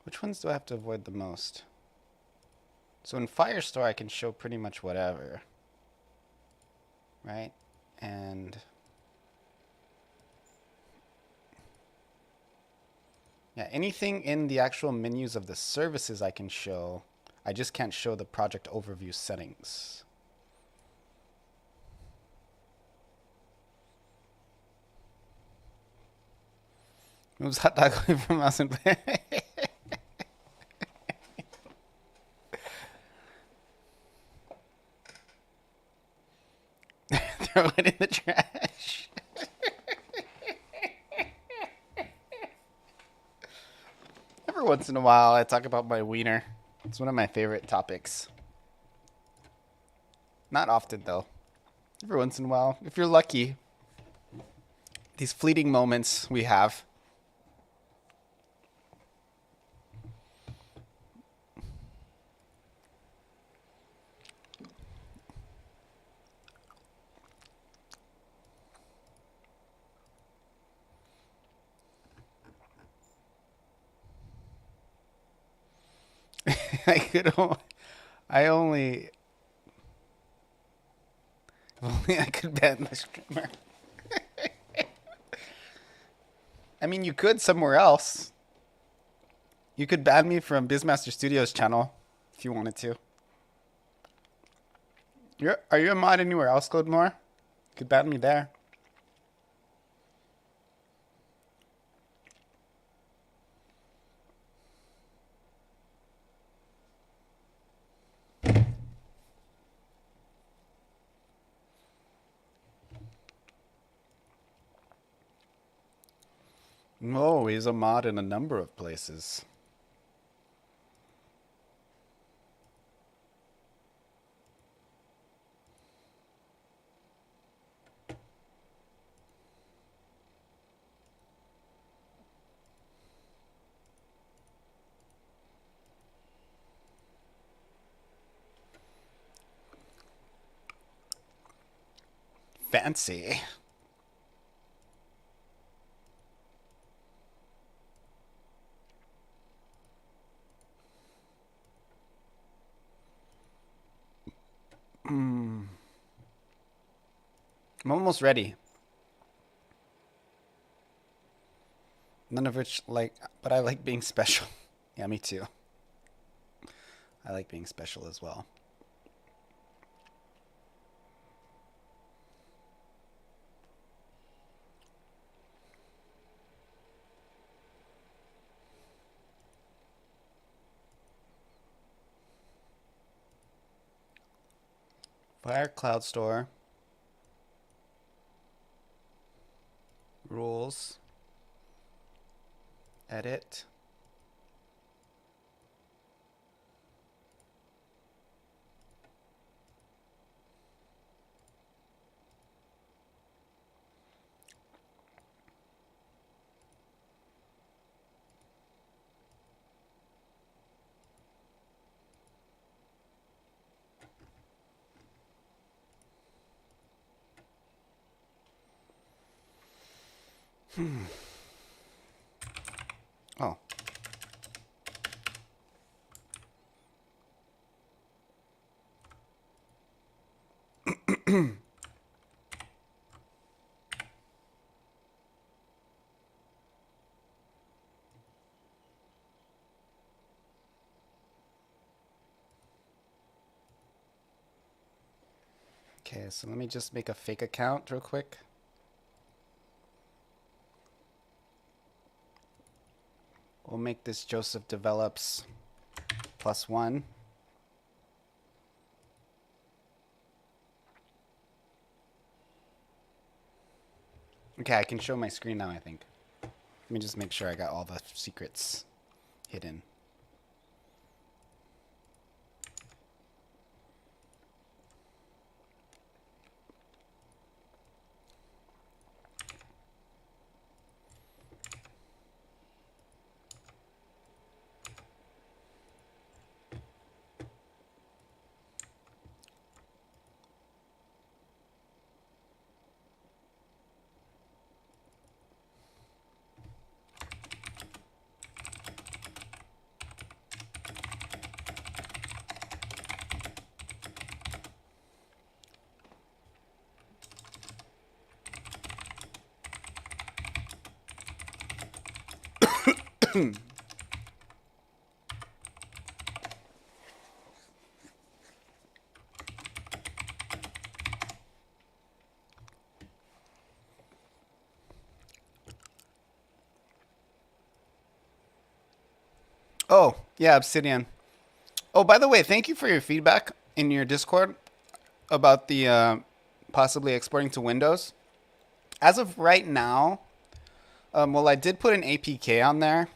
Which ones do I have to avoid the most? So in Firestore, I can show pretty much whatever. Right? And yeah, anything in the actual menus of the services I can show. I just can't show the project overview settings. Moves hot dog away from mouse and play. Throw it in the trash. Every once in a while, I talk about my wiener. It's one of my favorite topics. Not often, though. Every once in a while, if you're lucky. These fleeting moments we have. If only I could ban the streamer. I mean, you could somewhere else. You could ban me from Bizmaster Studios channel if you wanted to. Are you a mod anywhere else, Codemore? You could ban me there. Oh, he's a mod in a number of places. Fancy. I'm almost ready. None of which but I like being special. Yeah, me too. I like being special as well. Fire Cloud Store. Rules. Edit. Oh. Okay, so let me just make a fake account real quick. We'll make this Joseph Develops +1. Okay, I can show my screen now, I think. Let me just make sure I got all the secrets hidden. Oh, yeah, Obsidian. Oh, by the way, thank you for your feedback in your Discord about the possibly exporting to Windows. As of right now, well, I did put an APK on there.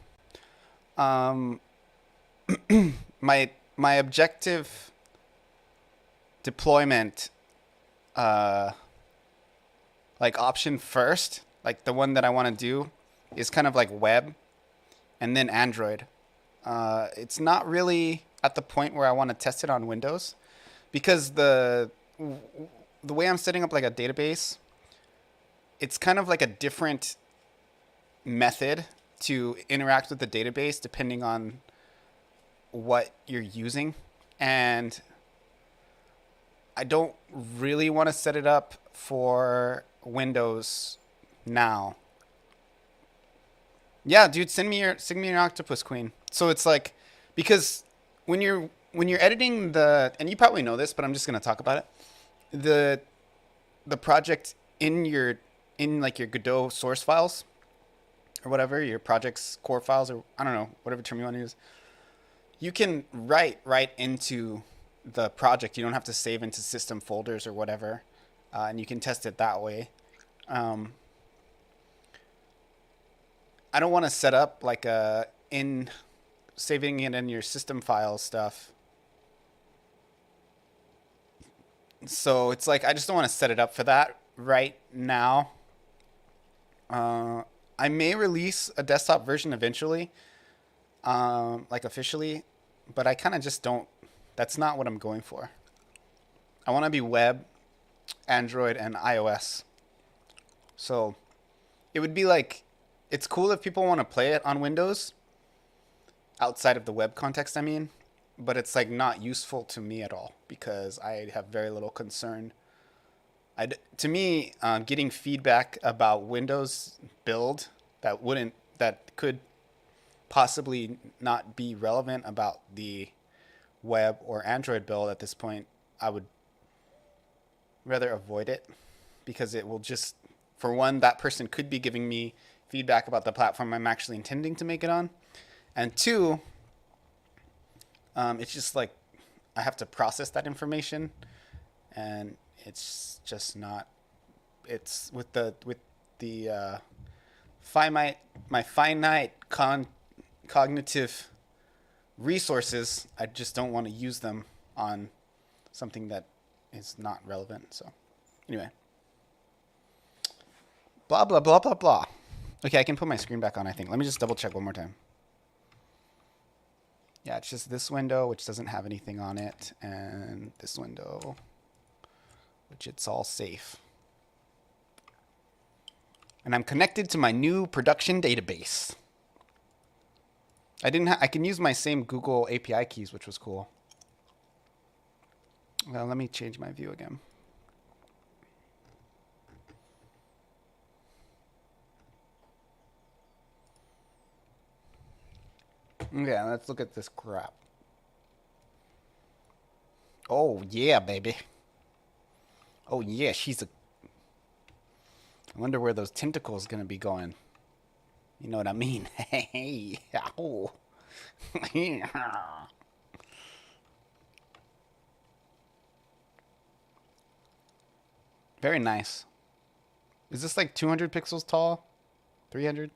My objective deployment, like option first, like the one that I want to do, is kind of like web, and then Android. It's not really at the point where I want to test it on Windows, because the way I'm setting up like a database, it's kind of like a different method to interact with the database depending on what you're using, and I don't really want to set it up for Windows now. Yeah, dude, send me your octopus queen. So it's like, because when you're editing the, and you probably know this, but I'm just gonna talk about it. The project in like your Godot source files, or whatever, your project's core files, or I don't know, whatever term you want to use. You can write right into the project. You don't have to save into system folders or whatever, and you can test it that way. I don't want to set up like in saving it in your system file stuff. So it's like, I just don't want to set it up for that right now. I may release a desktop version eventually, like officially, but I kind of just don't, that's not what I'm going for. I want to be web, Android, and iOS. So it would be like, it's cool if people want to play it on Windows, outside of the web context, I mean, but it's like not useful to me at all because I have very little concern. To me, getting feedback about Windows build that could possibly not be relevant about the web or Android build at this point, I would rather avoid it, because it will just, for one, that person could be giving me feedback about the platform I'm actually intending to make it on, and two, it's just like I have to process that information, and it's just not. It's with the finite cognitive resources, I just don't want to use them on something that is not relevant. So anyway, blah blah blah blah blah. Okay, I can put my screen back on, I think. Let me just double check one more time. Yeah, it's just this window, which doesn't have anything on it, and this window, which it's all safe. And I'm connected to my new production database. I can use my same Google API keys, which was cool. Well, let me change my view again. Okay, let's look at this crap. Oh, yeah, baby. Oh yeah, she's a... I wonder where those tentacles gonna be going. You know what I mean? Hey, ow. Very nice. Is this like 200 pixels tall? 300?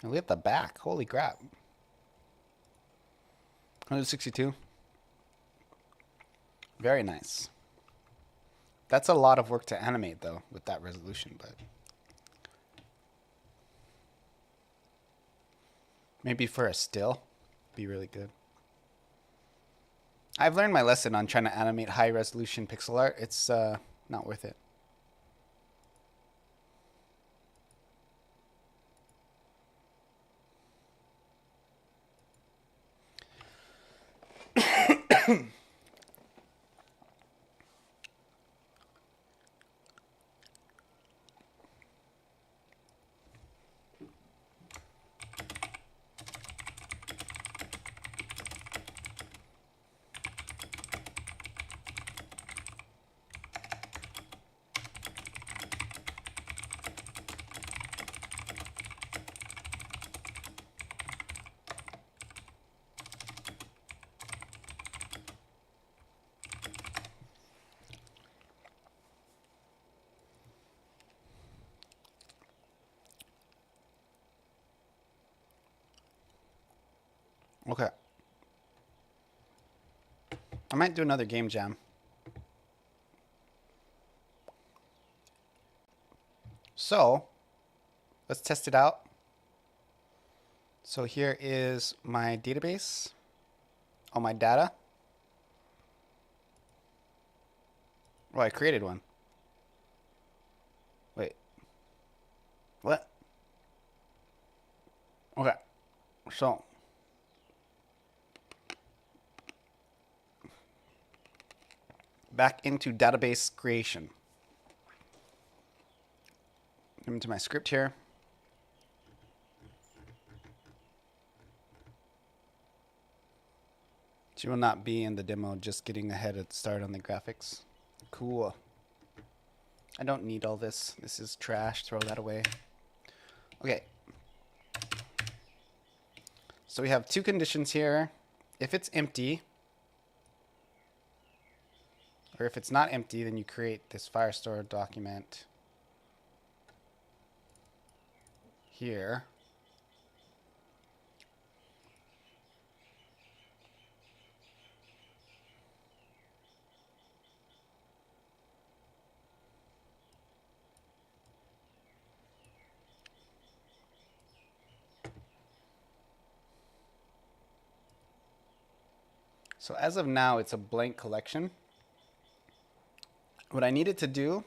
And look at the back. Holy crap. 162. Very nice. That's a lot of work to animate, though, with that resolution, but... maybe for a still, be really good. I've learned my lesson on trying to animate high-resolution pixel art. It's not worth it. Okay. I might do another game jam. So, let's test it out. So here is my database, all my data. Oh, I created one. Wait. What? Okay. So, back into database creation. Come into my script here. She will not be in the demo, just getting ahead of start on the graphics. Cool. I don't need all this. This is trash. Throw that away. Okay. So we have two conditions here. If it's empty, or if it's not empty, then you create this Firestore document here. So as of now, it's a blank collection. What I needed to do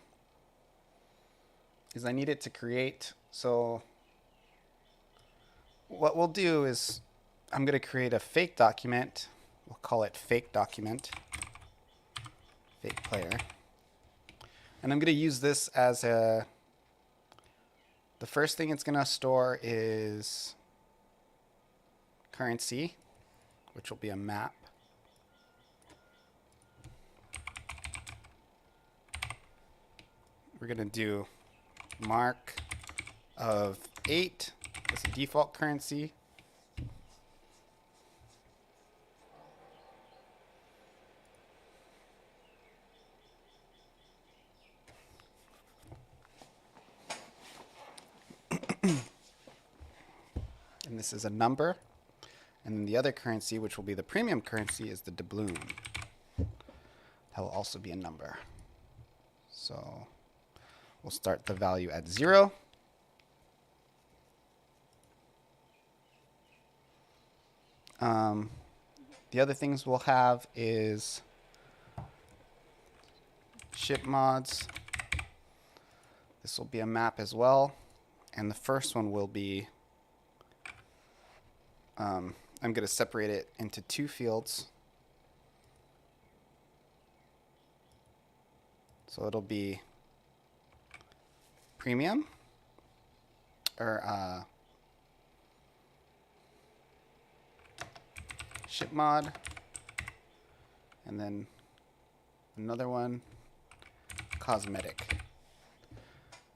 is I needed to create, so what we'll do is I'm going to create a fake document. We'll call it fake document, fake player. And I'm going to use this as the first thing it's going to store is currency, which will be a map. We're going to do mark of 8 as a default currency. And this is a number. And then the other currency, which will be the premium currency, is the doubloon. That will also be a number. So we'll start the value at 0. The other things we'll have is ship mods. This will be a map as well. And the first one will be, I'm going to separate it into 2 fields. So it'll be premium, or ship mod, and then another one, cosmetic.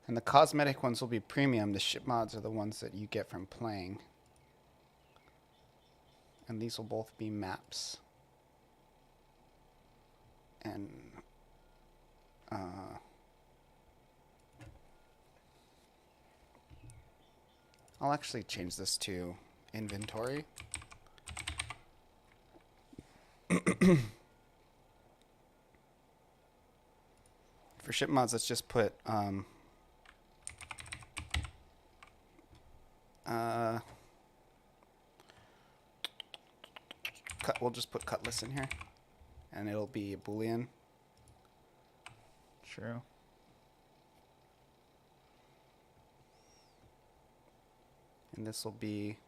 And the cosmetic ones will be premium. The ship mods are the ones that you get from playing. And these will both be maps. And I'll actually change this to inventory. For ship mods, let's just put we'll just put cutlass in here, and it'll be a Boolean. True. And this will be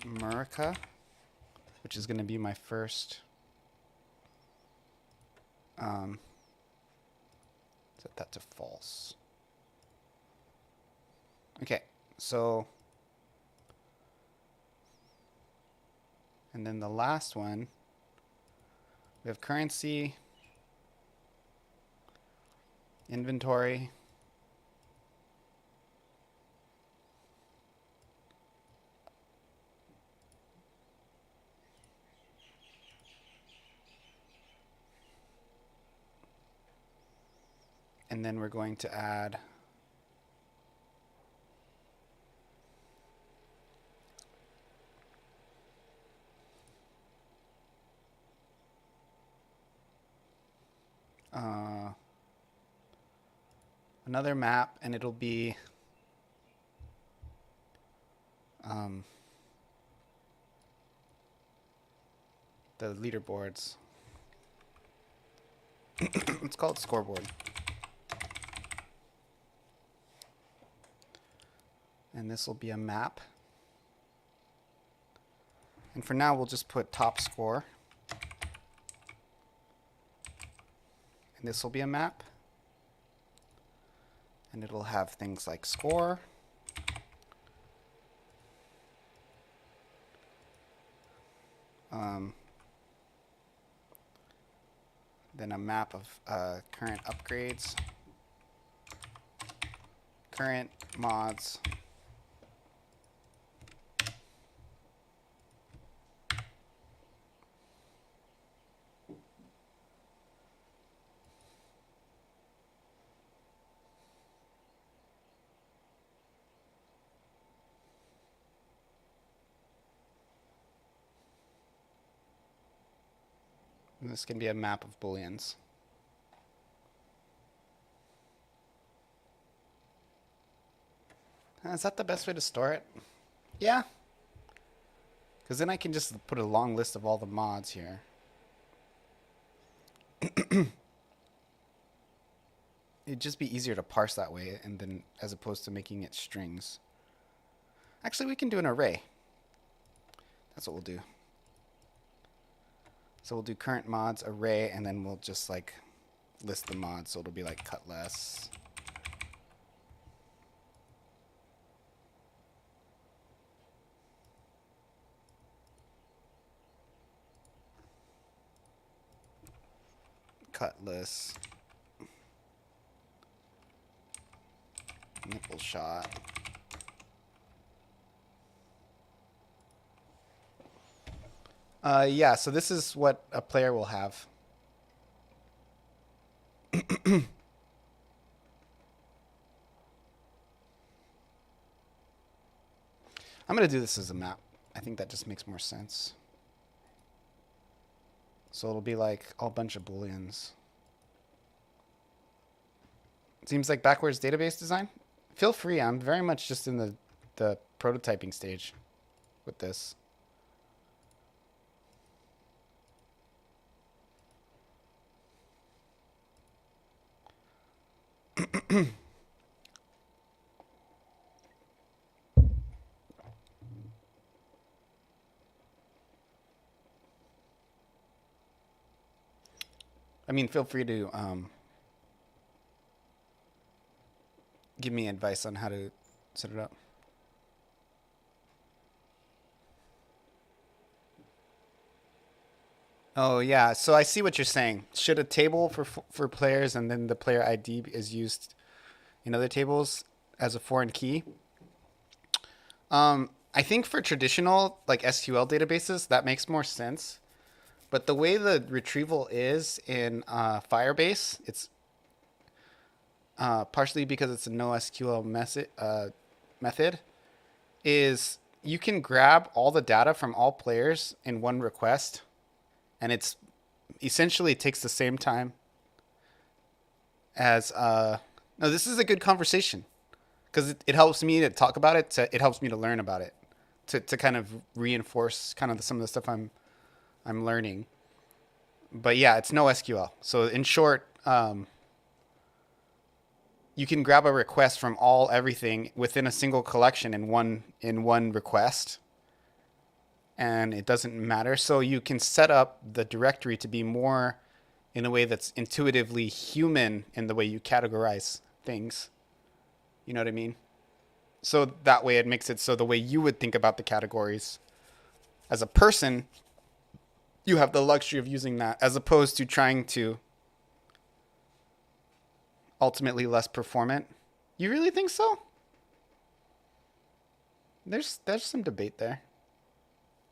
Murica, which is going to be my first. Set that to false. Okay, so. And then the last one, we have currency, inventory, and then we're going to add another map, and it'll be the leaderboards. It's called scoreboard. And this will be a map. And for now, we'll just put top score. And this will be a map. And it'll have things like score, then a map of current upgrades, current mods, and this can be a map of booleans. Is that the best way to store it? Yeah. Because then I can just put a long list of all the mods here. It'd just be easier to parse that way, and then as opposed to making it strings. Actually, we can do an array. That's what we'll do. So we'll do current mods array, and then we'll just like list the mods. So it'll be like cutlass. Cutlass. Nipple shot. Yeah, so this is what a player will have. I'm going to do this as a map. I think that just makes more sense. So it'll be like a bunch of booleans. Seems like backwards database design. Feel free. I'm very much just in the prototyping stage with this. I mean, feel free to give me advice on how to set it up. Oh yeah, so I see what you're saying. Should a table for players and then the player ID is used in other tables as a foreign key? I think for traditional like SQL databases that makes more sense. But the way the retrieval is in Firebase, it's partially because it's a NoSQL method, is you can grab all the data from all players in one request, and it's essentially takes the same time as. No, this is a good conversation because it helps me to talk about it. It helps me to learn about it, to kind of reinforce kind of some of the stuff I'm learning. But yeah, it's NoSQL. So in short, you can grab a request from everything within a single collection in one request, and it doesn't matter. So you can set up the directory to be more in a way that's intuitively human in the way you categorize things. You know what I mean? So that way it makes it so the way you would think about the categories as a person, you have the luxury of using that as opposed to trying to ultimately less performant. You really think so? There's some debate there.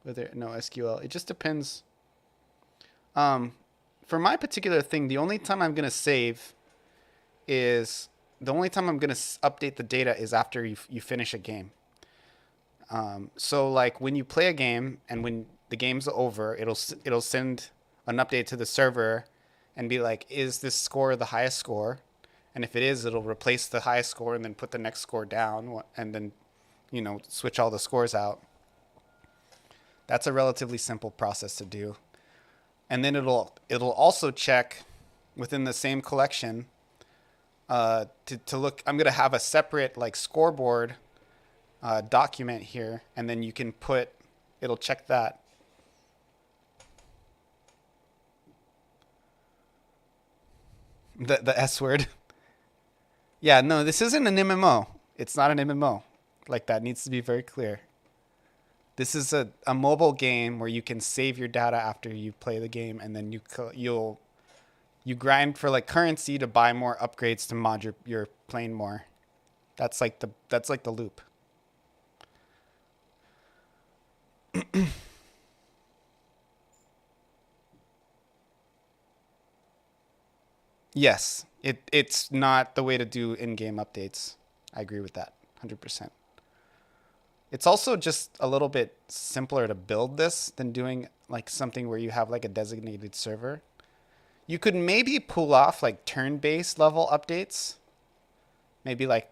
Whether NoSQL, it just depends. For my particular thing, the only time I'm gonna save is the only time I'm gonna update the data is after you finish a game. So like when you play a game and when the game's over, it'll send an update to the server and be like, is this score the highest score? And if it is, it'll replace the highest score and then put the next score down and then, switch all the scores out. That's a relatively simple process to do. And then it'll also check within the same collection to look. I'm going to have a separate like scoreboard document here, and then you can it'll check that. The S word. Yeah, no, this isn't an MMO. It's not an MMO. Like, that needs to be very clear. This is a mobile game where you can save your data after you play the game, and then you grind for like currency to buy more upgrades to mod your plane more. That's like the loop. Yes, it's not the way to do in-game updates. I agree with that 100%. It's also just a little bit simpler to build this than doing like something where you have like a designated server. You could maybe pull off like turn-based level updates. Maybe like,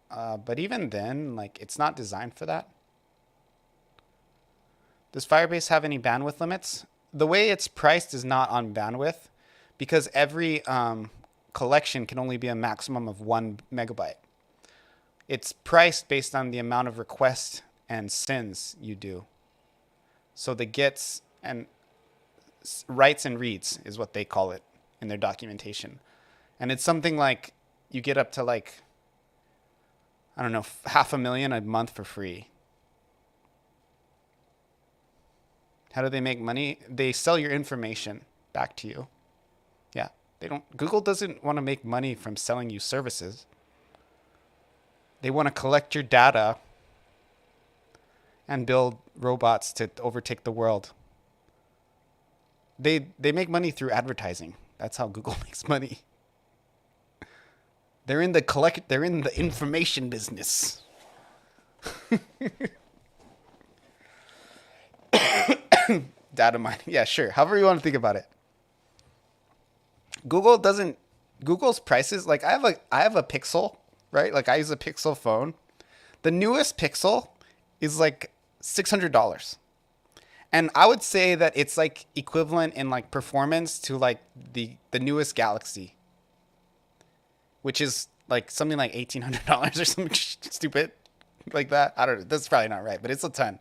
but even then, like it's not designed for that. Does Firebase have any bandwidth limits? The way it's priced is not on bandwidth because every collection can only be a maximum of 1 megabyte. It's priced based on the amount of requests and sends you do. So the gets and writes and reads is what they call it in their documentation. And it's something like you get up to like, I don't know, 500,000 a month for free. How do they make money? They sell your information back to you. Yeah, Google doesn't want to make money from selling you services. They want to collect your data and build robots to overtake the world. They make money through advertising. That's how Google makes money. They're in the information business. Data mining. Yeah, sure. However you want to think about it. Google's prices, like I have a Pixel, right? Like I use a Pixel phone. The newest Pixel is like $600. And I would say that it's like equivalent in like performance to like the newest Galaxy, which is like something like $1,800 or something stupid like that. I don't know. That's probably not right, but it's a ton.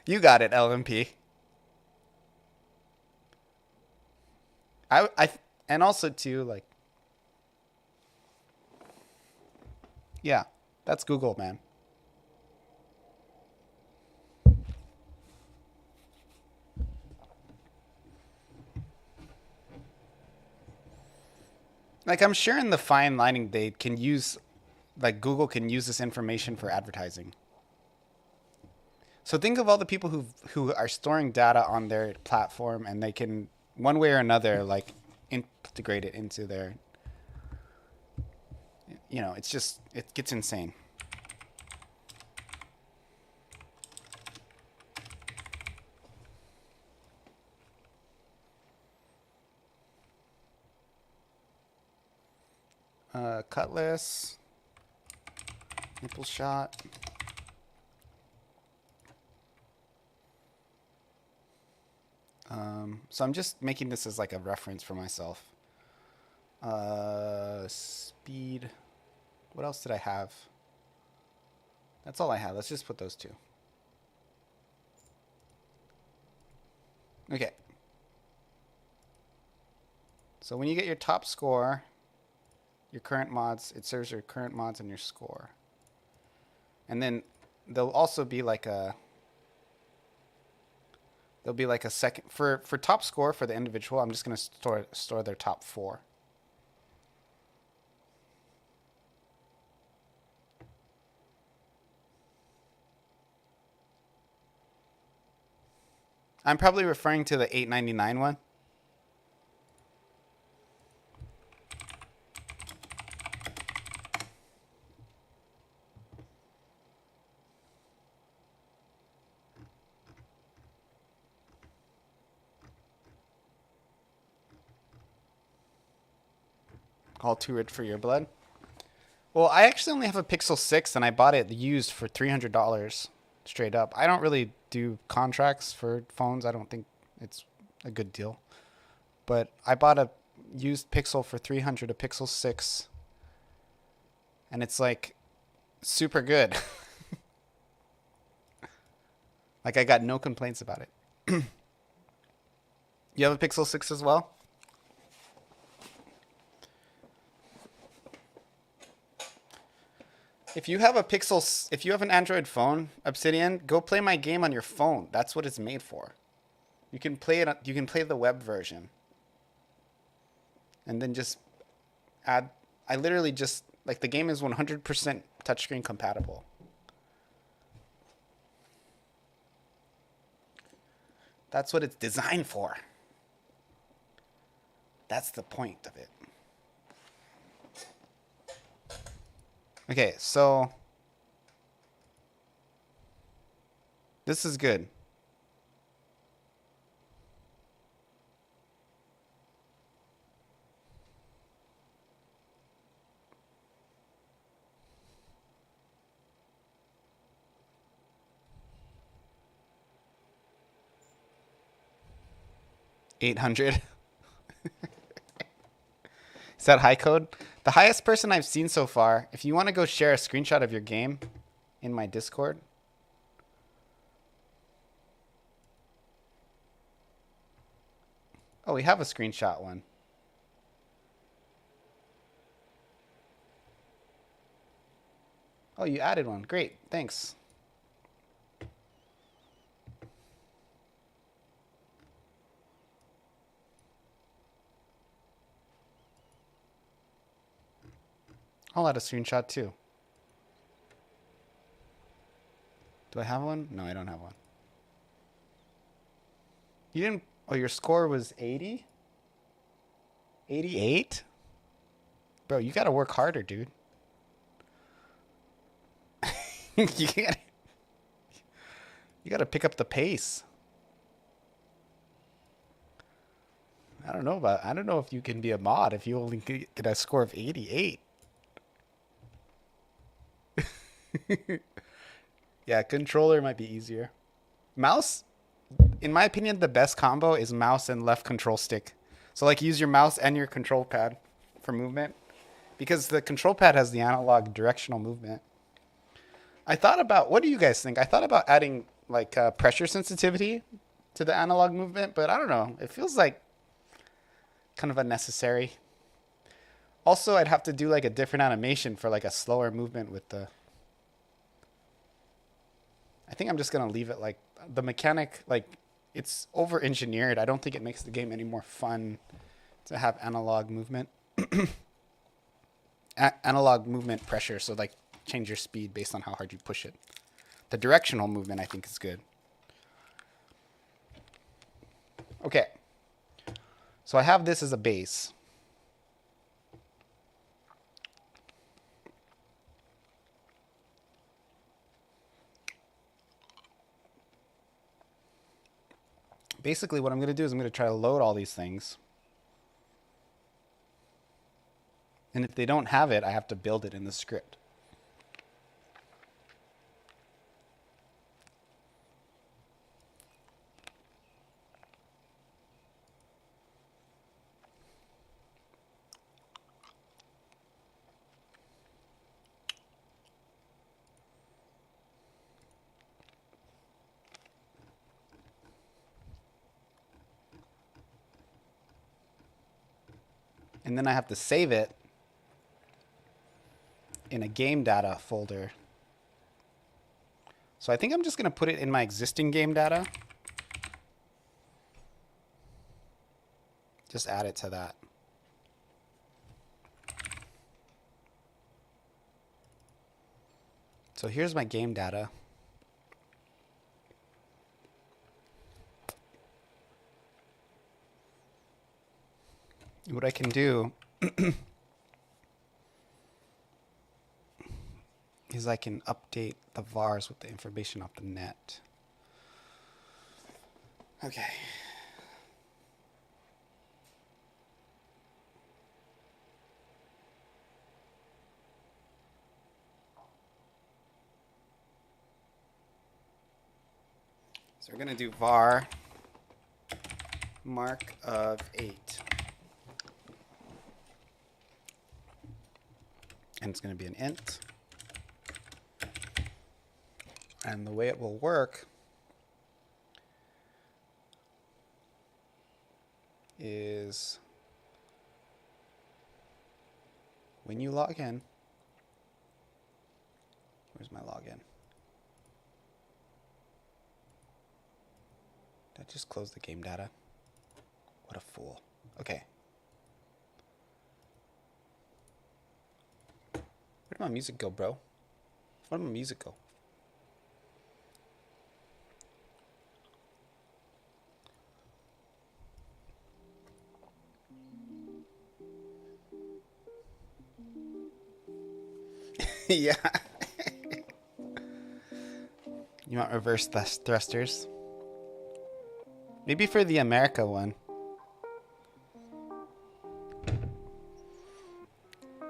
You got it, LMP. And also too, like, yeah, that's Google, man. Like, I'm sure in the fine lining they can use, like, Google can use this information for advertising. So think of all the people who are storing data on their platform, and they can, one way or another, like, integrate it into their, you know, it's just, it gets insane. Cutlass, nipple shot. So I'm just making this as like a reference for myself. Speed. What else did I have? That's all I have. Let's just put those two. Okay. So when you get your top score, your current mods, it serves your current mods and your score. And then there'll also be like a second for top score for the individual. I'm just going to store their top 4. I'm probably referring to the $8.99 one. All too rich for your blood. Well, I actually only have a Pixel 6, and I bought it used for $300 straight up. I don't really do contracts for phones. I don't think it's a good deal. But I bought a used Pixel for $300, a Pixel 6, and it's like super good. Like, I got no complaints about it. You have a Pixel 6 as well? If you have if you have an Android phone, Obsidian, go play my game on your phone. That's what it's made for. You can play it. You can play the web version, and then just add. I literally just like the game is 100% touchscreen compatible. That's what it's designed for. That's the point of it. Okay, so this is good. $800. Is that high code? The highest person I've seen so far, if you want to go share a screenshot of your game in my Discord. Oh, we have a screenshot one. Oh, you added one. Great. Thanks. I'll add a screenshot too. Do I have one? No, I don't have one. You didn't... Oh, your score was 80? 88? Bro, you gotta work harder, dude. You gotta pick up the pace. I don't know if you can be a mod if you only get a score of 88. Yeah, controller might be easier. Mouse, in my opinion, the best combo is mouse and left control stick. So like use your mouse and your control pad for movement, because the control pad has the analog directional movement. I thought about, what do you guys think? I thought about adding like pressure sensitivity to the analog movement, but I don't know. It feels like kind of unnecessary. Also, I'd have to do like a different animation for like a slower movement with the... I think I'm just going to leave it like the mechanic, like it's over-engineered. I don't think it makes the game any more fun to have analog movement. analog movement pressure, so like change your speed based on how hard you push it. The directional movement I think is good. Okay. So I have this as a base. Basically what I'm going to do is I'm going to try to load all these things. And if they don't have it, I have to build it in the script. And then I have to save it in a game data folder. So I think I'm just going to put it in my existing game data. Just add it to that. So here's my game data. What I can do is I can update the vars with the information off the net. Okay. So we're going to do var mark of 8. And it's going to be an int. And the way it will work is when you log in, where's my login? Did I just close the game data? What a fool. Okay. Where did my music go, bro? Where did my music go? Yeah. You want reverse thrusters? Maybe for the America one.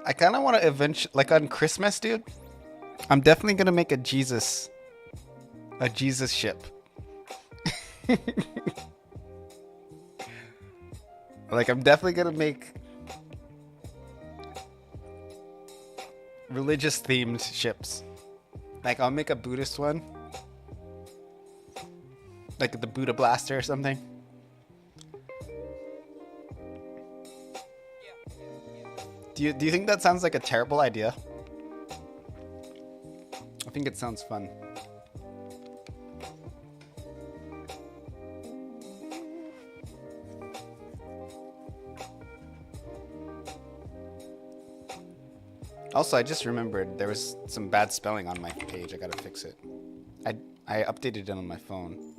I kind of want to eventually, like on Christmas, dude, I'm definitely going to make a Jesus ship. Like, I'm definitely going to make religious themed ships. Like, I'll make a Buddhist one. Like the Buddha Blaster or something. Do you think that sounds like a terrible idea? I think it sounds fun. Also, I just remembered there was some bad spelling on my page. I gotta fix it. I updated it on my phone.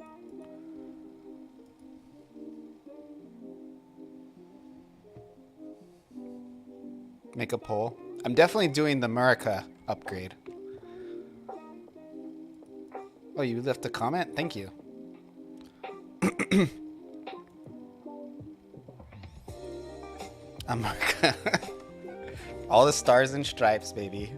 Make a poll. I'm definitely doing the America upgrade. Oh, you left a comment? Thank you. America. All the stars and stripes, baby.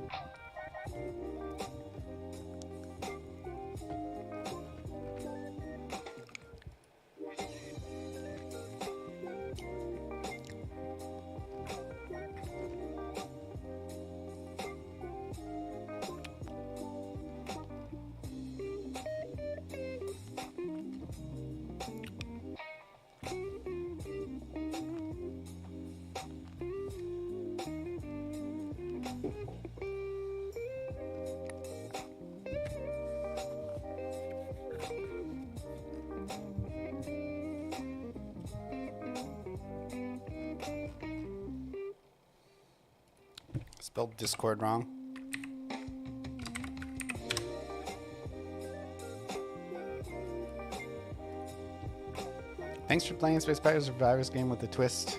Spelled Discord wrong. Thanks for playing Space Pirate Survivors game with a twist.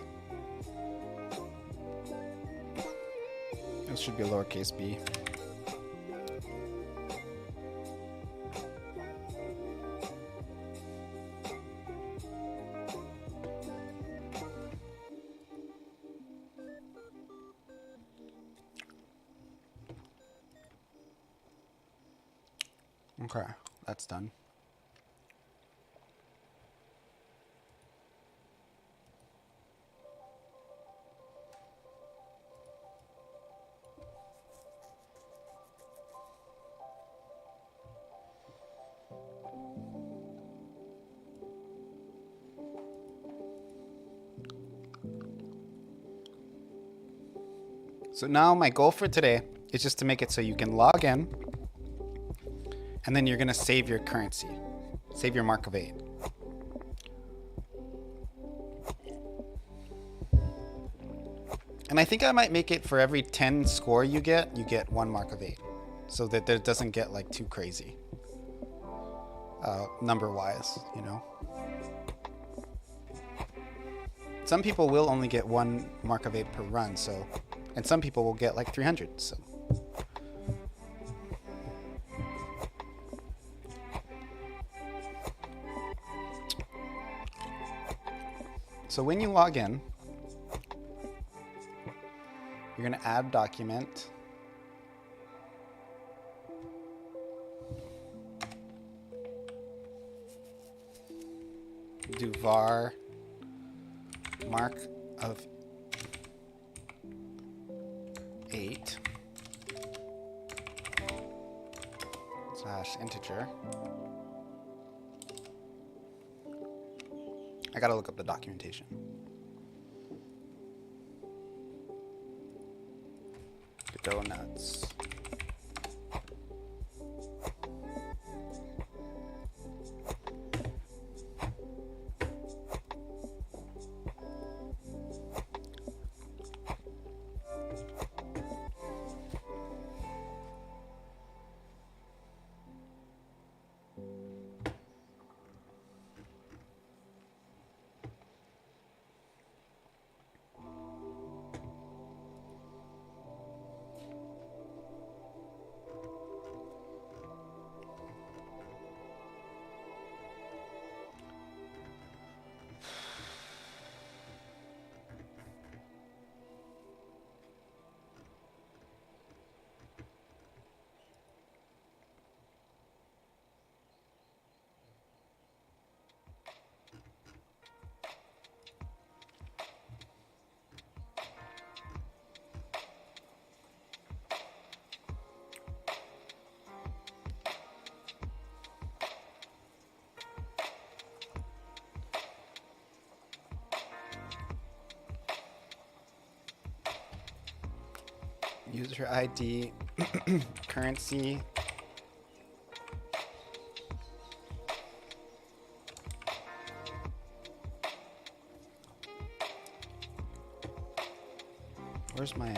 This should be a lowercase b. Okay, that's done. So now my goal for today is just to make it so you can log in, and then you're going to save your currency. Save your mark of 8. And I think I might make it for every 10 score you get 1 mark of 8. So that it doesn't get like too crazy. Number-wise, you know. Some people will only get 1 mark of 8 per run, so... And some people will get like 300, so... So when you log in, you're going to add document. Do var mark of 8 / integer. I gotta look up the documentation. Godot nuts. User ID, currency. Where's my...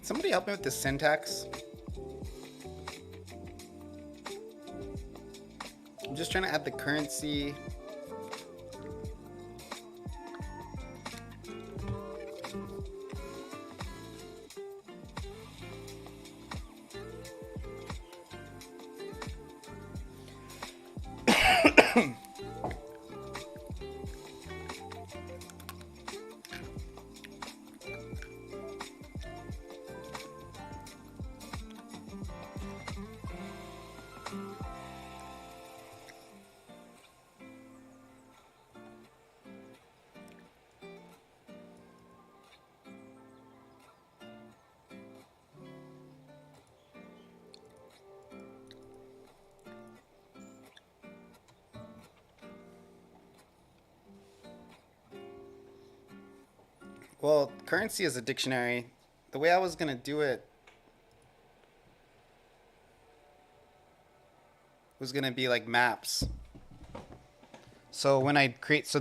somebody help me with the syntax? I'm just trying to add the currency. Well, currency is a dictionary. The way I was gonna do it was gonna be like maps. So when I create, so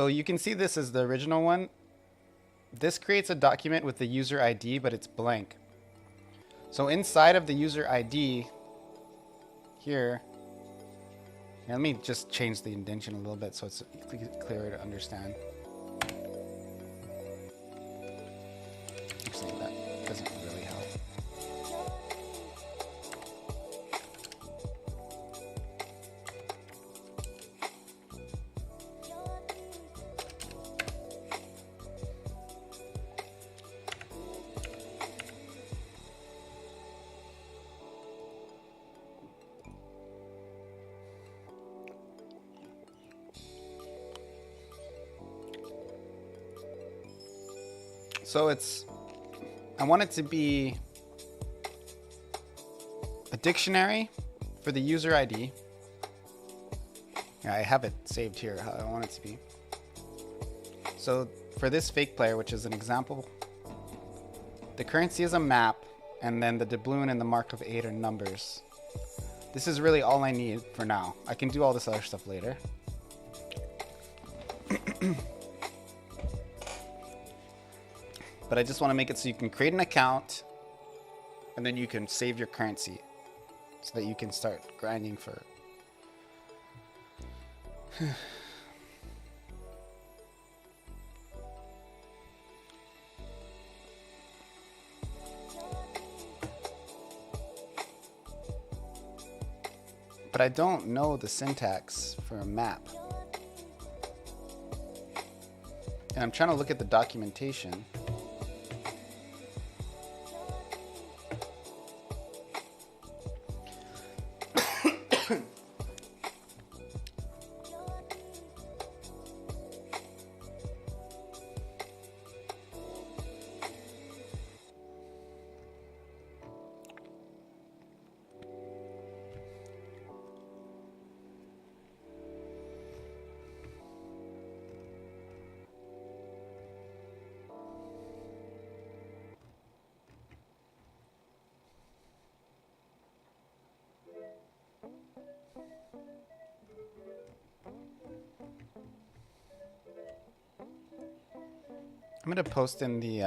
you can see this is the original one. This creates a document with the user ID, but it's blank. So inside of the user ID here, let me just change the indentation a little bit so it's clearer to understand. Actually, that doesn't really help. So I want it to be a dictionary for the user ID. Yeah, I have it saved here, how I want it to be. So for this fake player, which is an example, the currency is a map, and then the doubloon and the mark of 8 are numbers. This is really all I need for now. I can do all this other stuff later. But I just want to make it so you can create an account and then you can save your currency so that you can start grinding for but I don't know the syntax for a map. And I'm trying to look at the documentation. I'm gonna post in the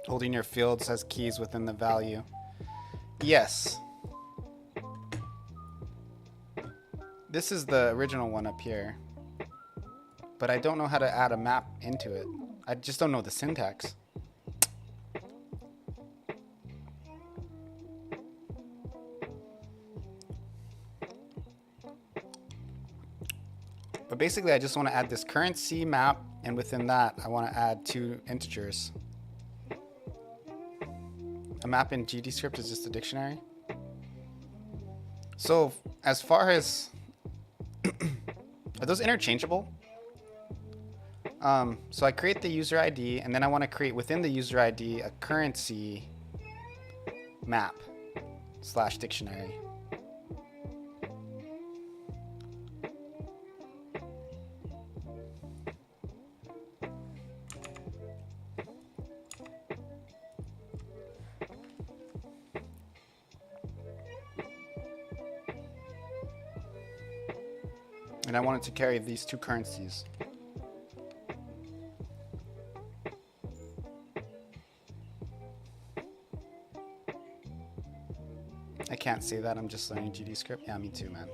holding your fields as keys within the value. Yes. This is the original one up here. But I don't know how to add a map into it. I just don't know the syntax. But basically I just want to add this currency map, and within that I want to add 2 integers. A map in GDScript is just a dictionary. So as far as those interchangeable? So I create the user ID, and then I want to create within the user ID a currency map / dictionary. And I want it to carry these two currencies. I can't say that, I'm just learning GD script. Yeah, me too, man.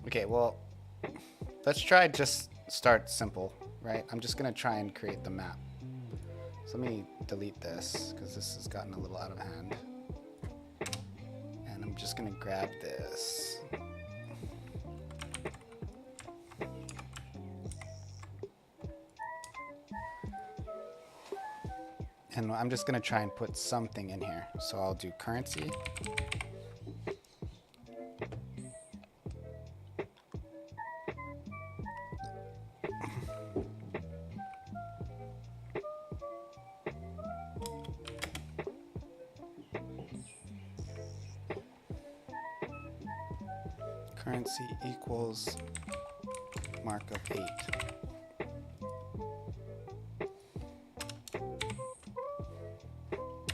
Okay, well, let's try just start simple, right? I'm just gonna try and create the map. So let me delete this, because this has gotten a little out of hand. And I'm just gonna grab this. And I'm just gonna try and put something in here. So I'll do currency. Currency equals markup 8.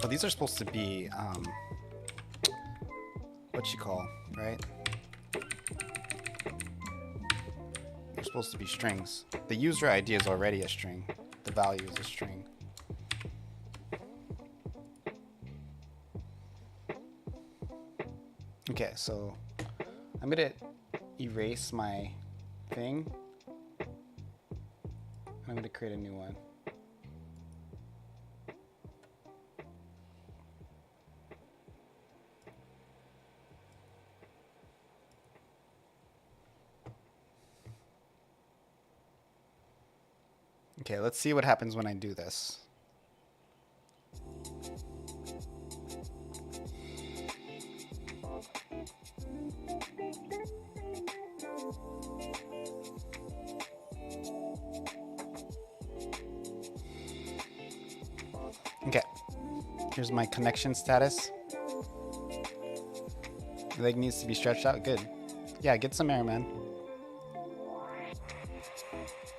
Well, these are supposed to be, what you call, right? They're supposed to be strings. The user ID is already a string. The value is a string. Okay, so I'm gonna erase my thing. I'm gonna create a new one. Okay, let's see what happens when I do this. Okay, here's my connection status. The leg needs to be stretched out. Good. Yeah, get some air, man.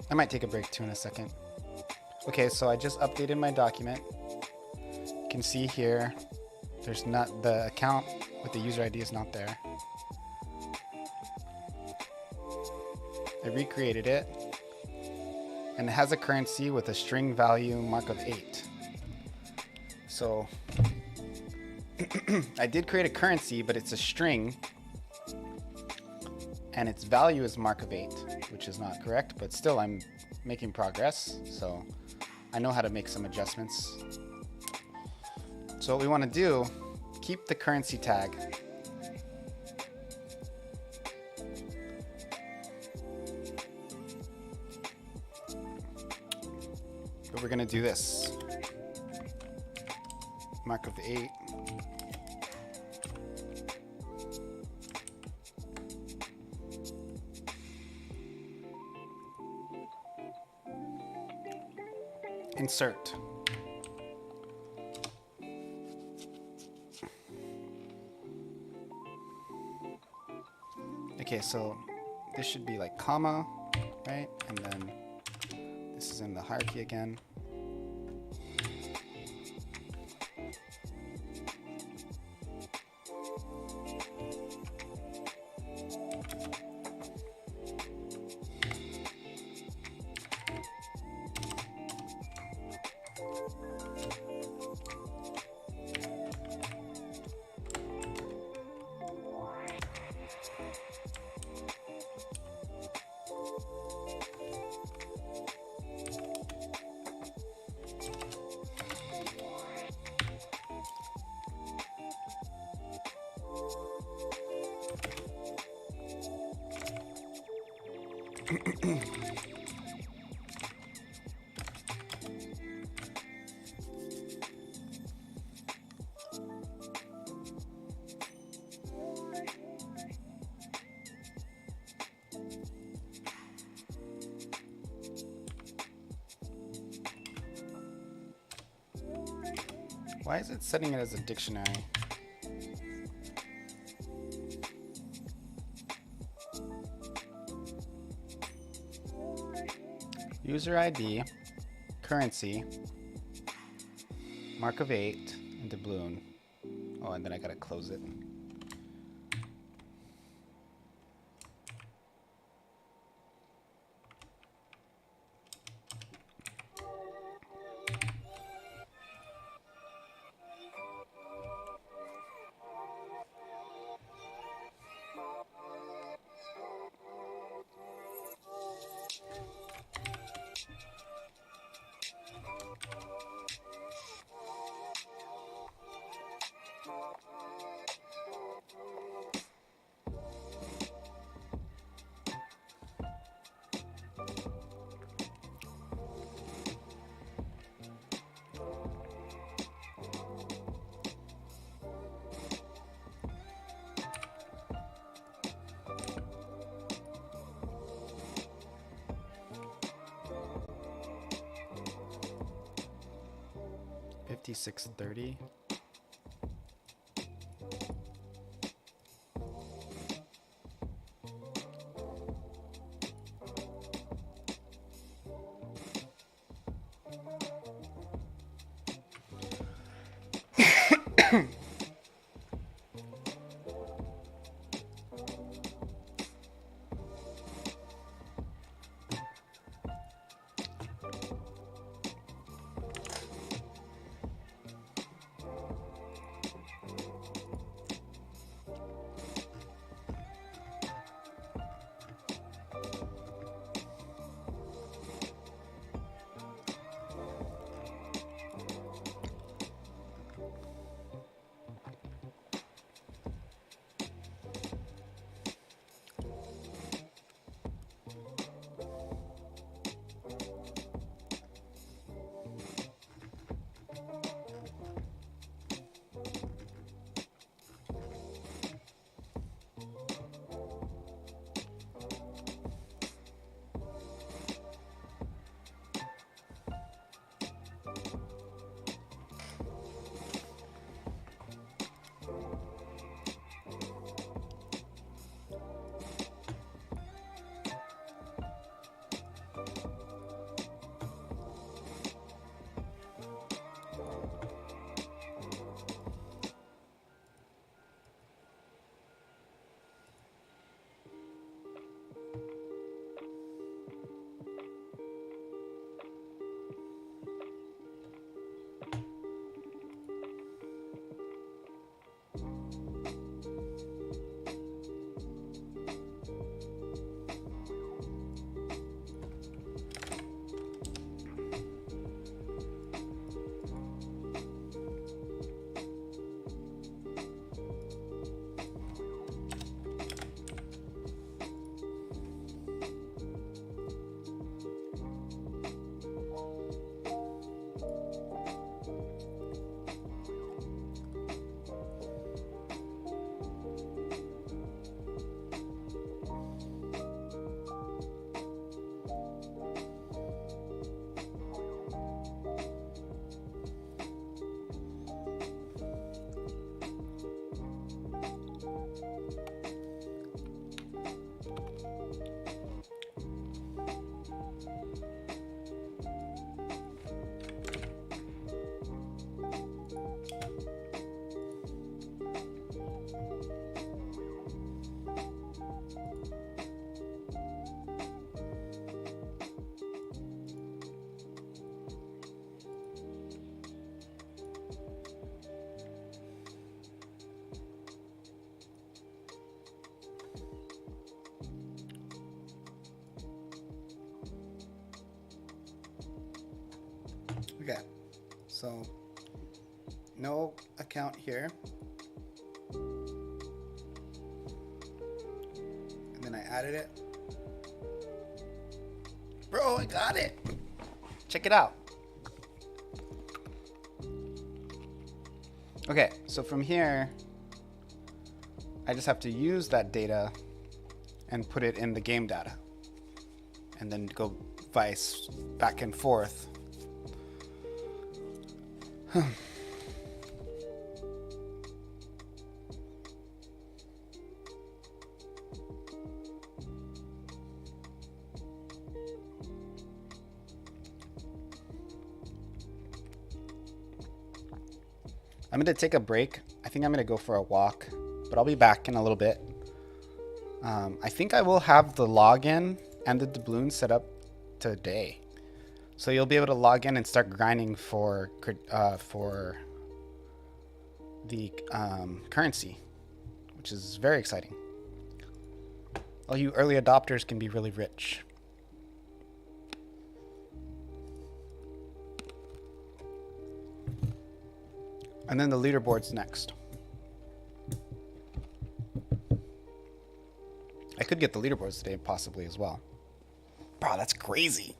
I might take a break too in a second. Okay, so I just updated my document. You can see here, there's not the account with the user ID is not there. I recreated it, and it has a currency with a string value markup 8. So I did create a currency, but it's a string, and its value is markup 8, which is not correct, but still I'm making progress, so I know how to make some adjustments. So what we want to do, keep the currency tag. But we're going to do this. Markup 8. Insert. Okay, so this should be like comma, right? And then this is in the hierarchy again. Why is it setting it as a dictionary? User ID, currency, mark of 8, and doubloon. Oh, and then I gotta close it. $56.30. Okay, so no account here. And then I added it. Bro, I got it. Check it out. Okay, so from here, I just have to use that data and put it in the game data. And then go vice back and forth. I'm gonna take a break. I think I'm gonna go for a walk, but I'll be back in a little bit. I think I will have the login and the doubloon set up today, so you'll be able to log in and start grinding for the currency, which is very exciting. All you early adopters can be really rich. And then the leaderboard's next. I could get the leaderboards today, possibly as well. Bro, that's crazy.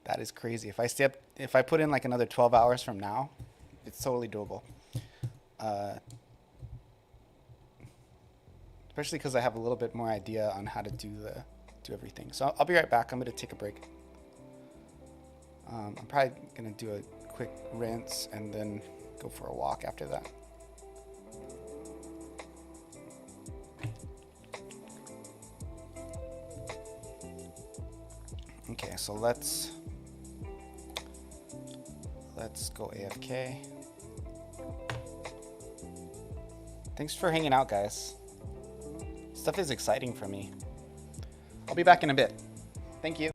That is crazy. If I put in like another 12 hours from now, it's totally doable. Especially because I have a little bit more idea on how to do everything. So I'll be right back. I'm gonna take a break. I'm probably gonna do a quick rinse and then go for a walk after that. Okay, so let's go AFK. Thanks for hanging out, guys. Stuff is exciting for me. I'll be back in a bit. Thank you.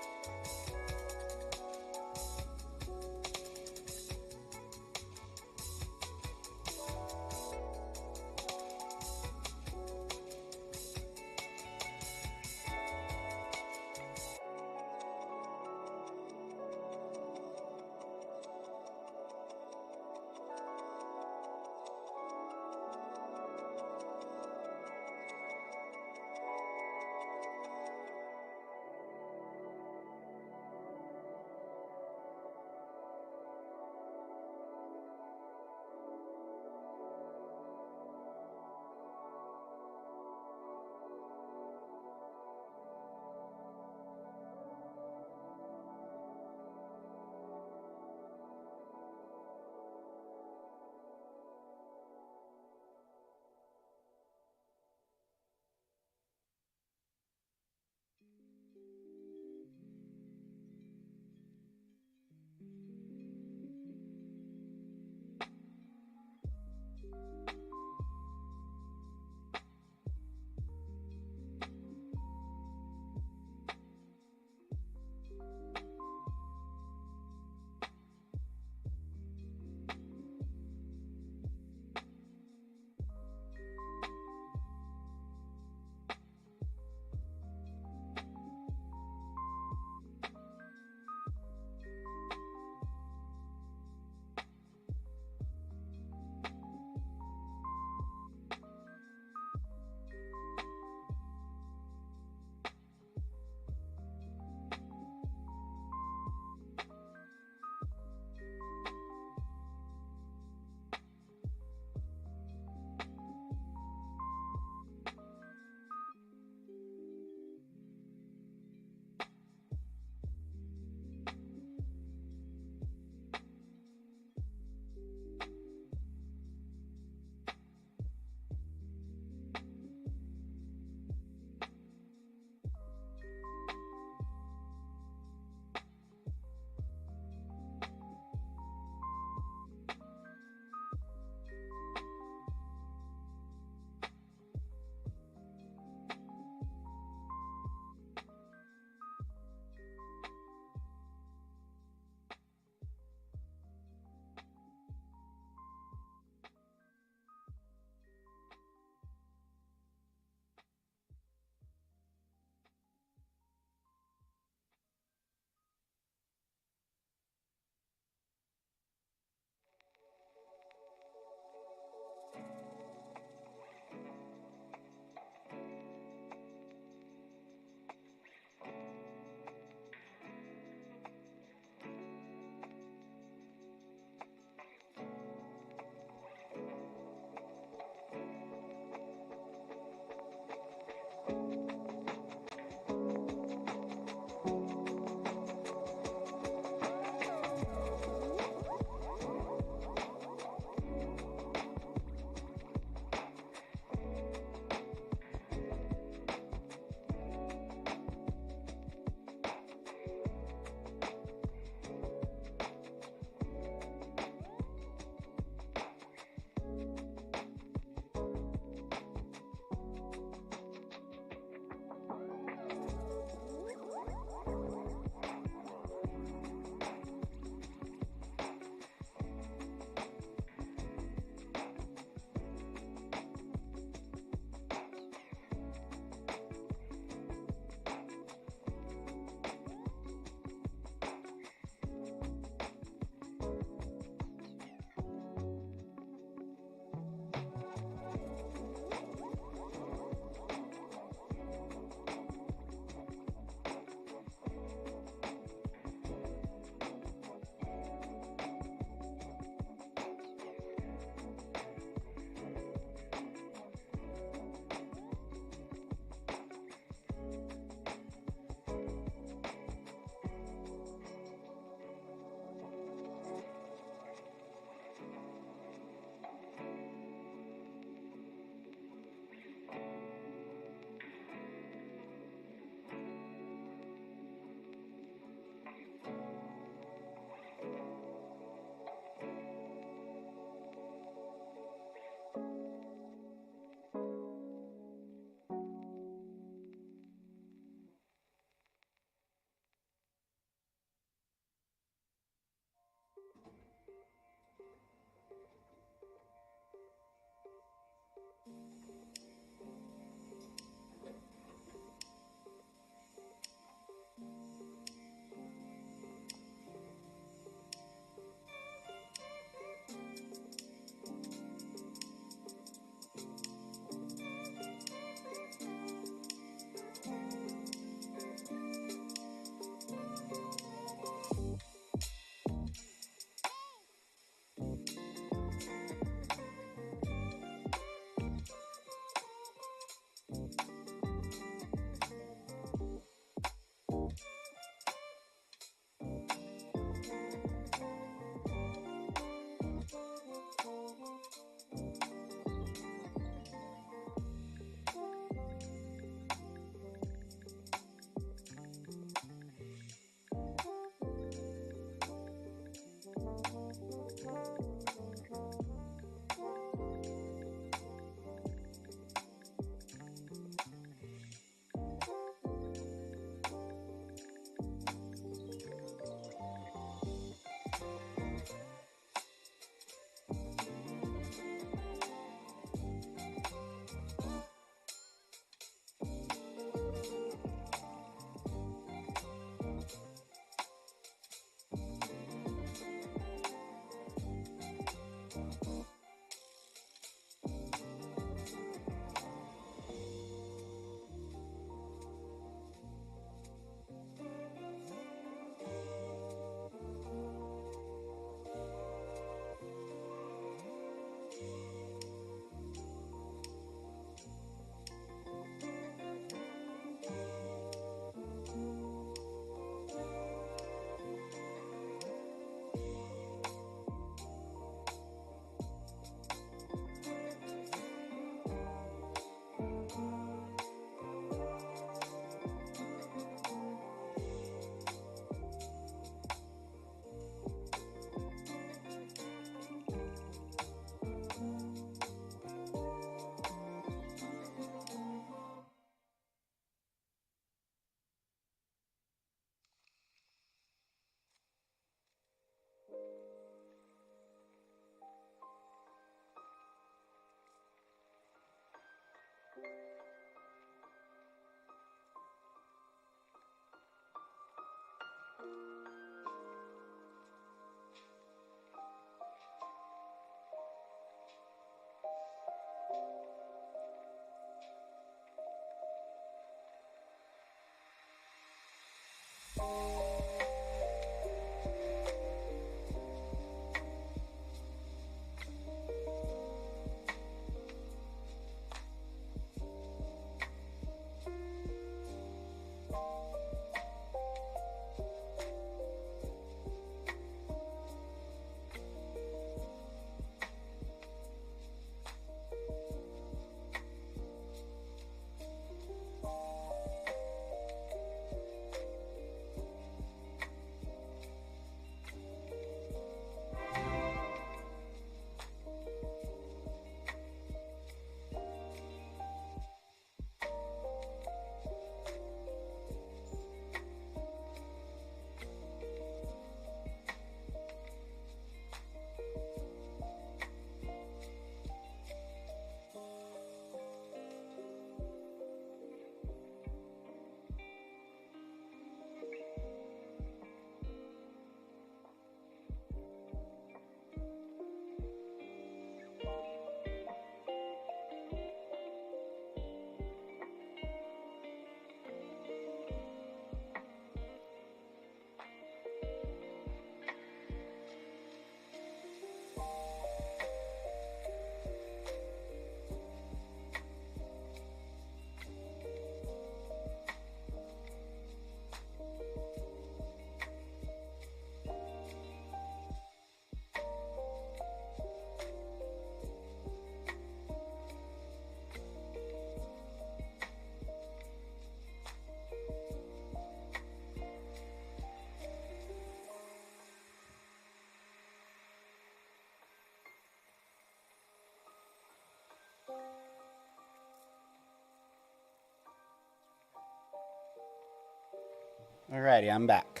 Alrighty, I'm back.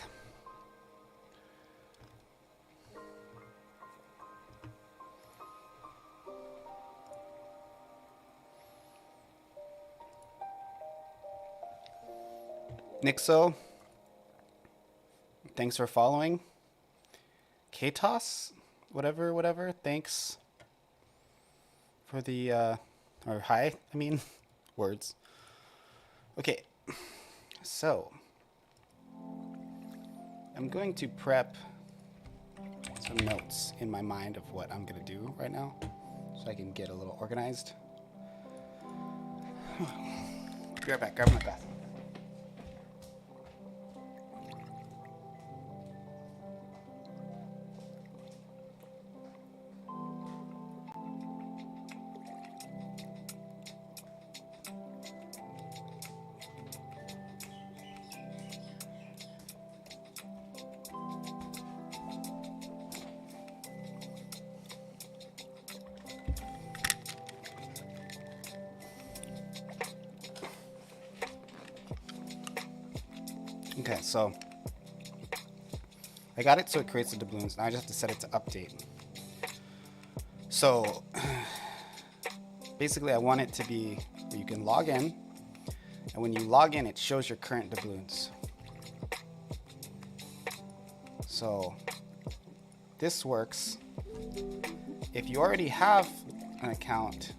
Nixo, thanks for following. Katos, whatever, thanks for the, or hi, I mean, words. Okay, so I'm going to prep some notes in my mind of what I'm going to do right now so I can get a little organized. Be right back, grab my bath. Okay, so I got it so it creates the doubloons. Now I just have to set it to update. So basically I want it to be where you can log in, and when you log in it shows your current doubloons. So this works if you already have an account.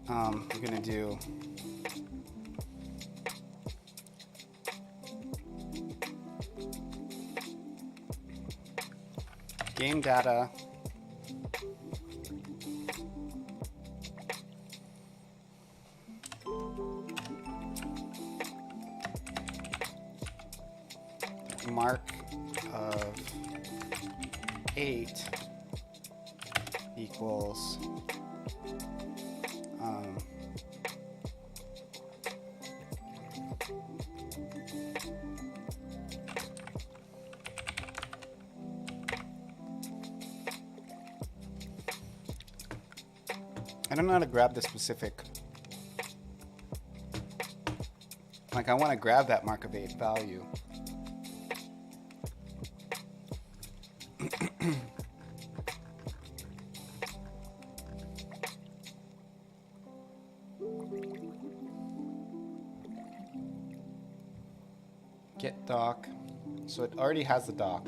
We're gonna do game data, mark of 8 equals I don't know how to grab the specific, like I want to grab that mark of 8 value. Get dock. So it already has the dock.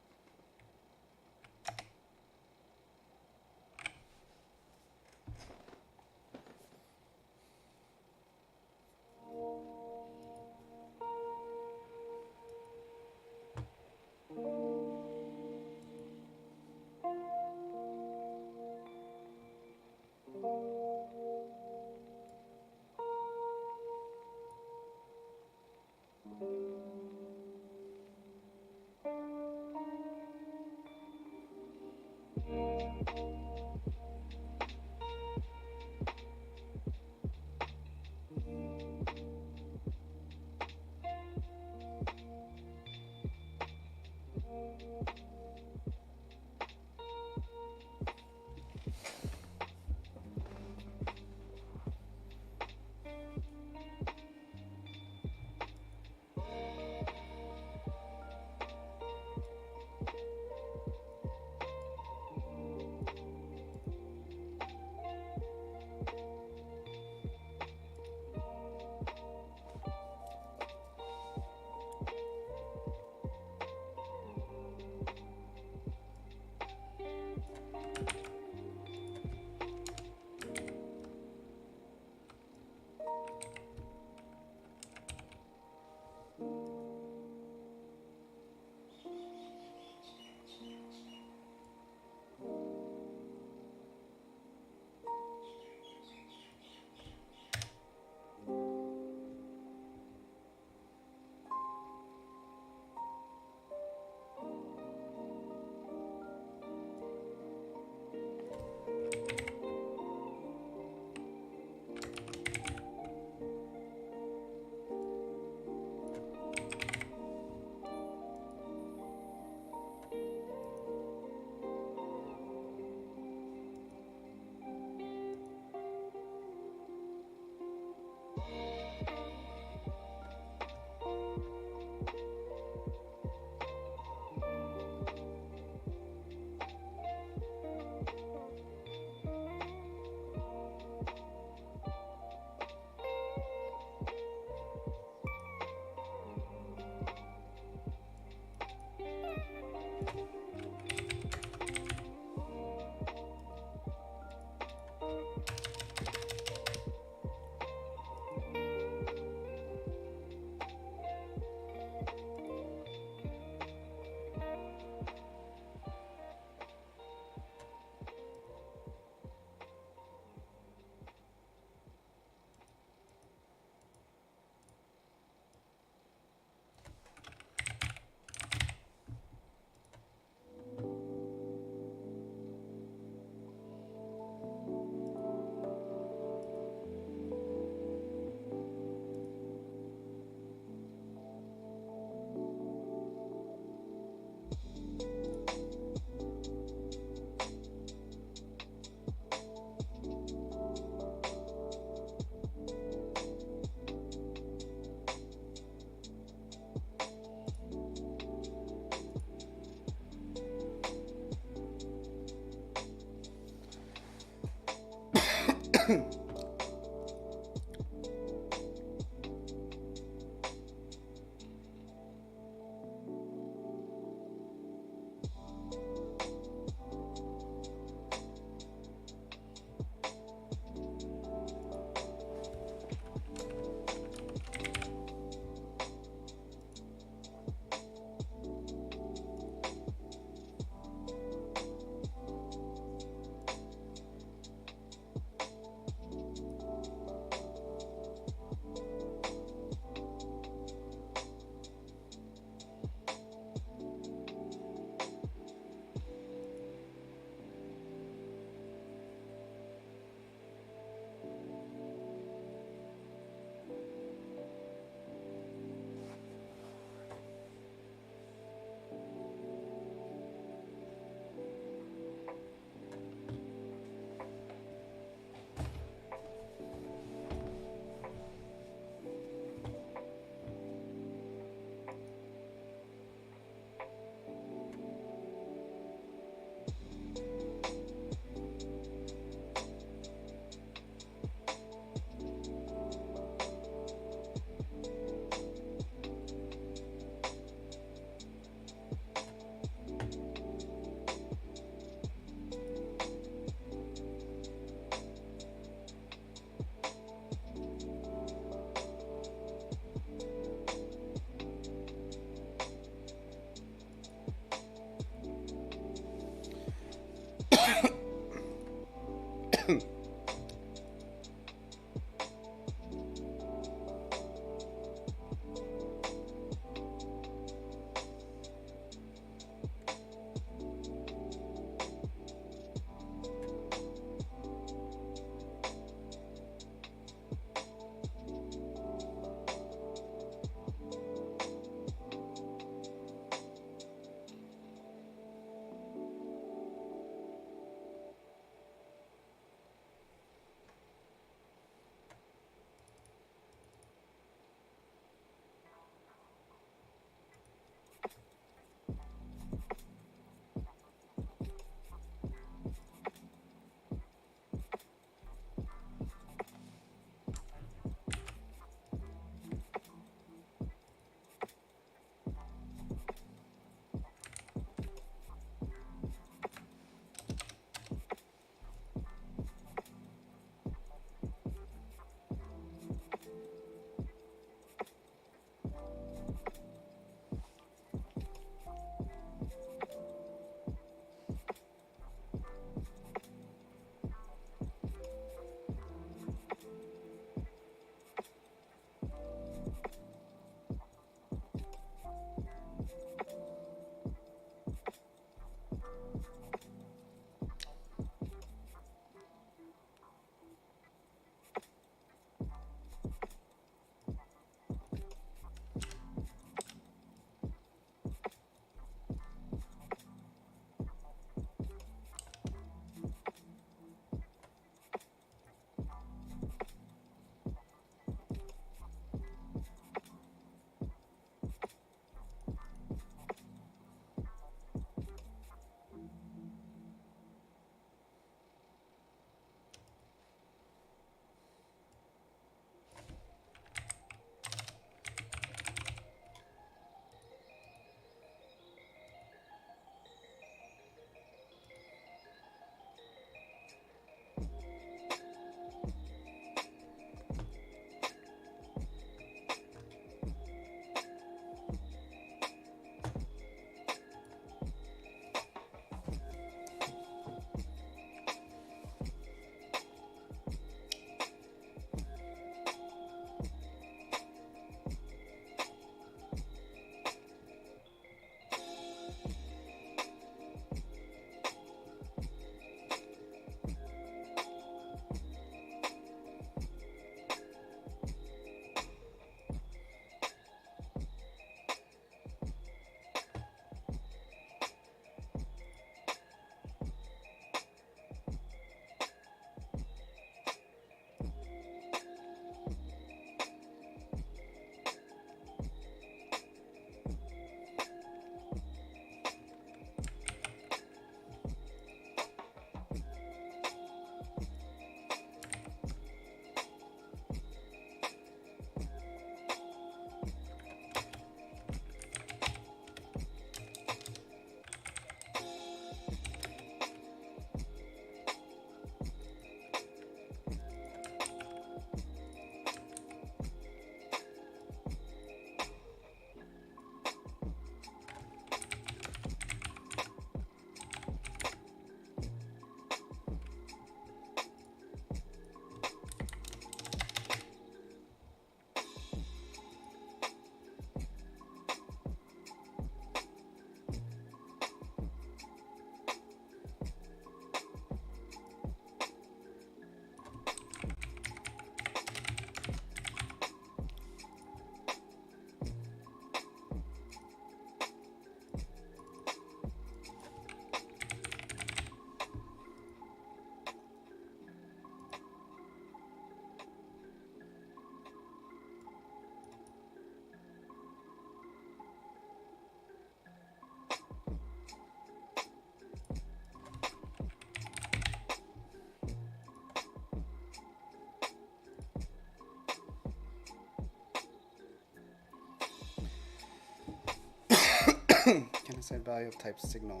Can assign value of type signal.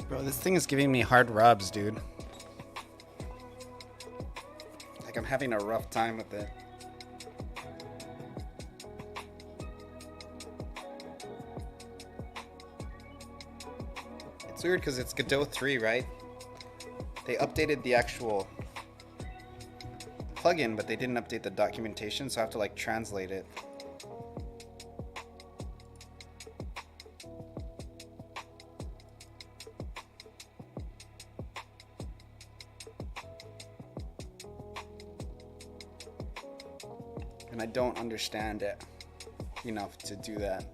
Bro, this thing is giving me hard rubs, dude. Like I'm having a rough time with it. It's weird because it's Godot 3, right? They updated the actual plugin, but they didn't update the documentation, so I have to like translate it. And I don't understand it enough to do that.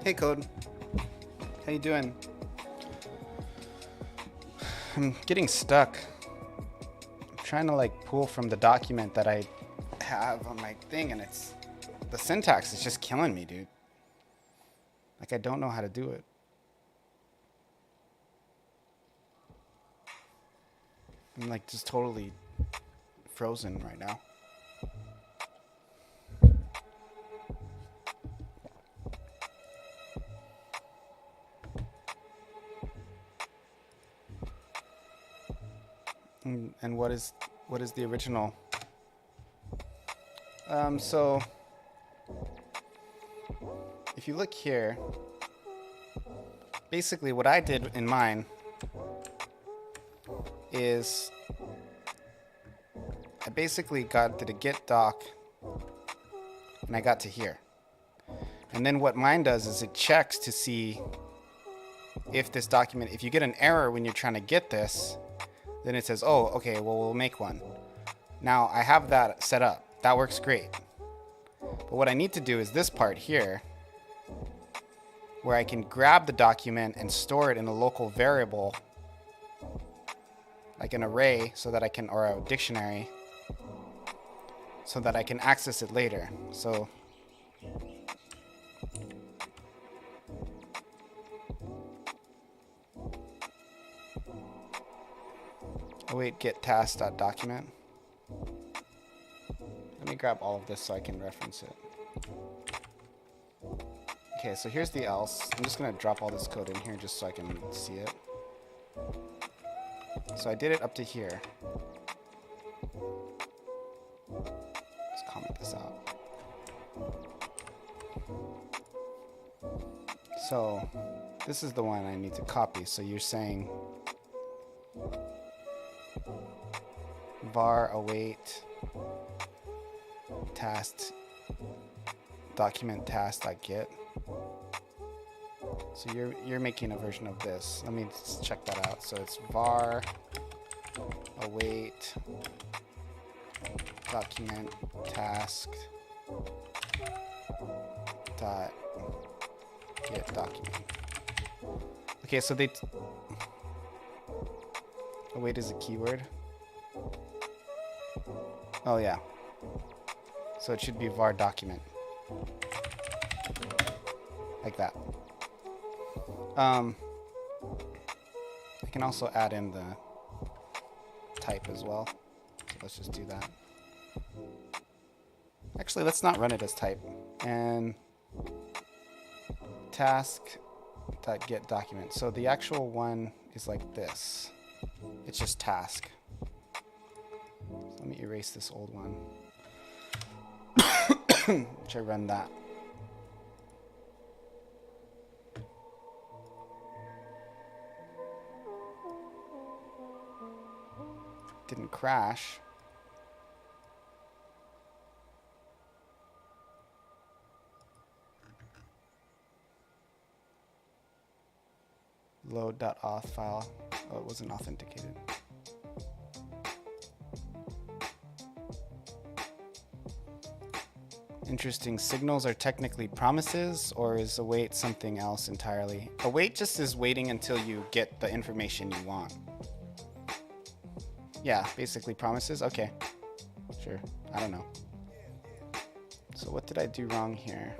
Hey Code, how you doing? I'm getting stuck. Trying to like pull from the document that I have on my thing, and it's the syntax is just killing me, dude. Like I don't know how to do it. I'm like just totally frozen right now. And what is the original? So if you look here, basically what I did in mine is I basically did a get doc and I got to here. And then what mine does is it checks to see if this document, if you get an error when you're trying to get this, then it says, oh, okay, well, we'll make one. Now, I have that set up. That works great. But what I need to do is this part here, where I can grab the document and store it in a local variable, like an array, so that I can, or a dictionary, so that I can access it later. So, await get task.document. Let me grab all of this so I can reference it. Okay, so here's the else. I'm just gonna drop all this code in here just so I can see it. So I did it up to here. Let's comment this out. So this is the one I need to copy. So you're saying var await task document task.get. So you're making a version of this. Let me just check that out. So it's var await document task dot get document. Okay, so await is a keyword. Oh yeah. So it should be var document. like that. I can also add in the type as well. So let's just do that. Actually, let's not run it as type. And task.get document. So the actual one is like this. It's just task. So let me erase this old one. Which I run that. Didn't crash. Load.auth file. Oh, it wasn't authenticated. Interesting. Signals are technically promises, or is await something else entirely? Await just is waiting until you get the information you want. Yeah, basically promises. Okay. Sure. I don't know. So what did I do wrong here?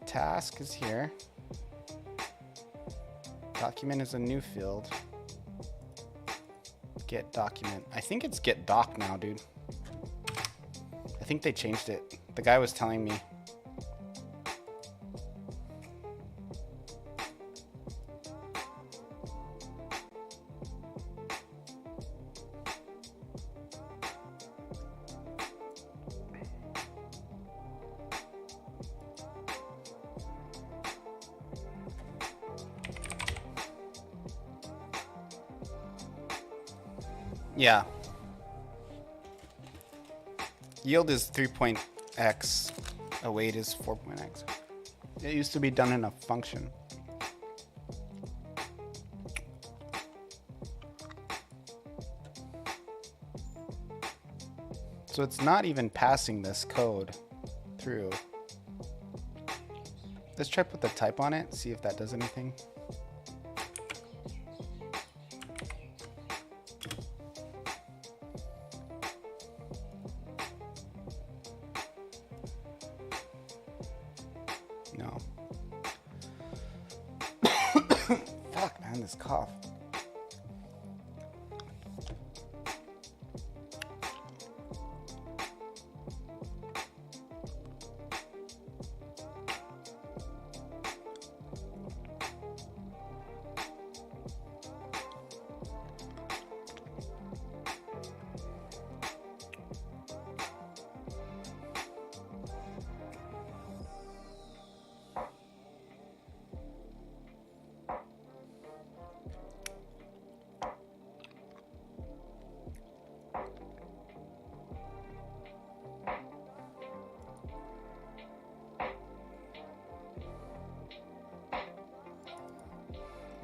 Task is here. Document is a new field. Get document. I think it's get doc now, dude. I think they changed it. The guy was telling me. Yeah. Yield is 3.x. Await is 4.x. It used to be done in a function. So it's not even passing this code through. Let's try put the type on it, see if that does anything. No. Fuck, man, this cough.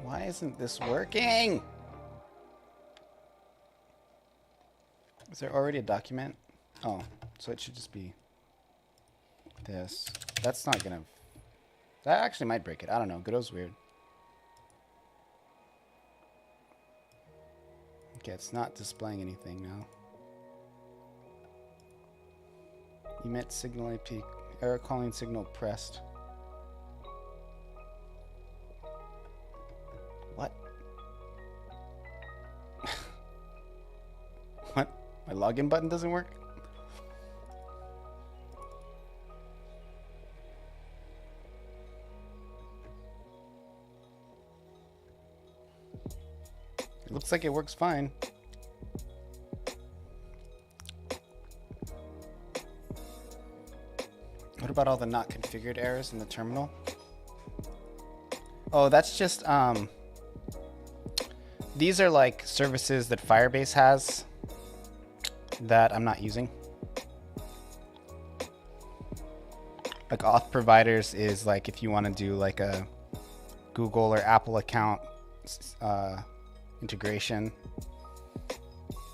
Why isn't this working? Is there already a document? Oh, so it should just be this. That's not gonna... That actually might break it. I don't know. Godot's weird. Okay, it's not displaying anything now. Emit signal IP. Error calling signal pressed. What? What? My login button doesn't work? It looks like it works fine. What about all the not configured errors in the terminal? Oh, that's just, these are like services that Firebase has that I'm not using. Like auth providers is like if you want to do like a Google or Apple account integration.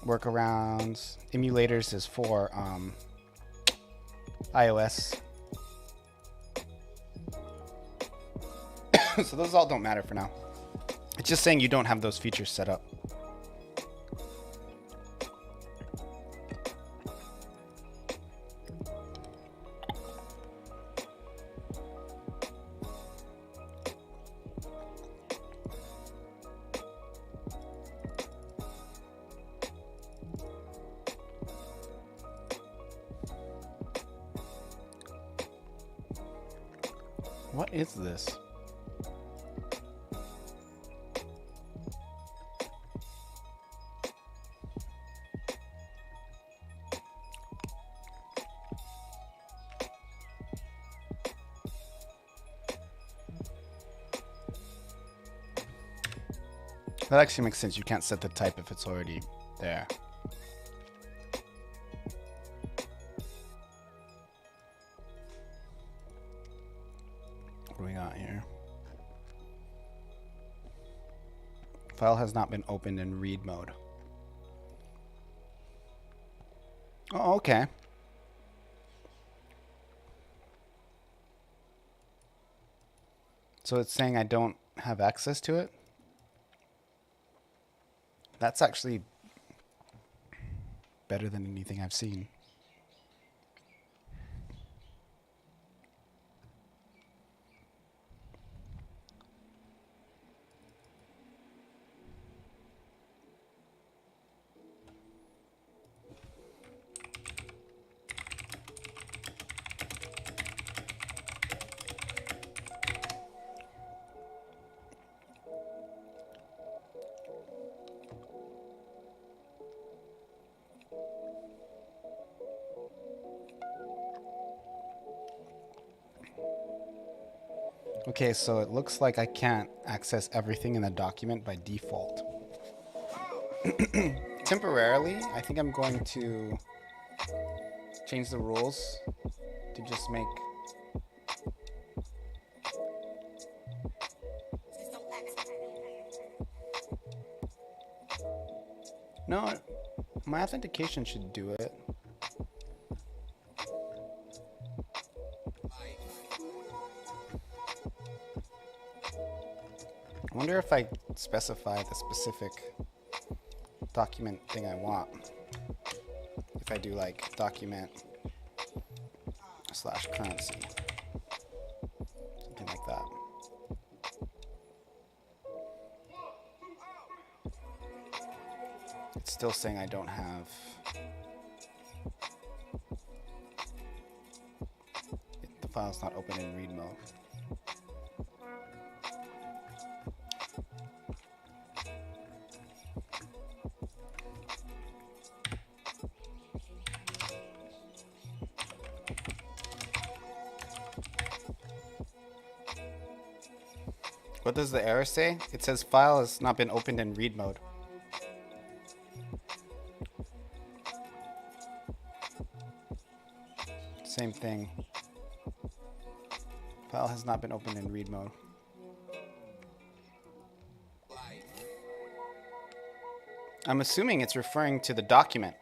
Workarounds. Emulators is for iOS. So those all don't matter for now. It's just saying you don't have those features set up. What is this? That actually makes sense. You can't set the type if it's already there. What do we got here? File has not been opened in read mode. Oh, okay. So it's saying I don't have access to it? That's actually better than anything I've seen. Okay, so it looks like I can't access everything in the document by default. Temporarily, I think I'm going to change the rules to just make No, my authentication should do it. I wonder if I specify the specific document thing I want. If I do like document / currency. Something like that. It's still saying I don't have the file's not open in read mode. What does the error say? It says file has not been opened in read mode. Same thing. File has not been opened in read mode. I'm assuming it's referring to the document.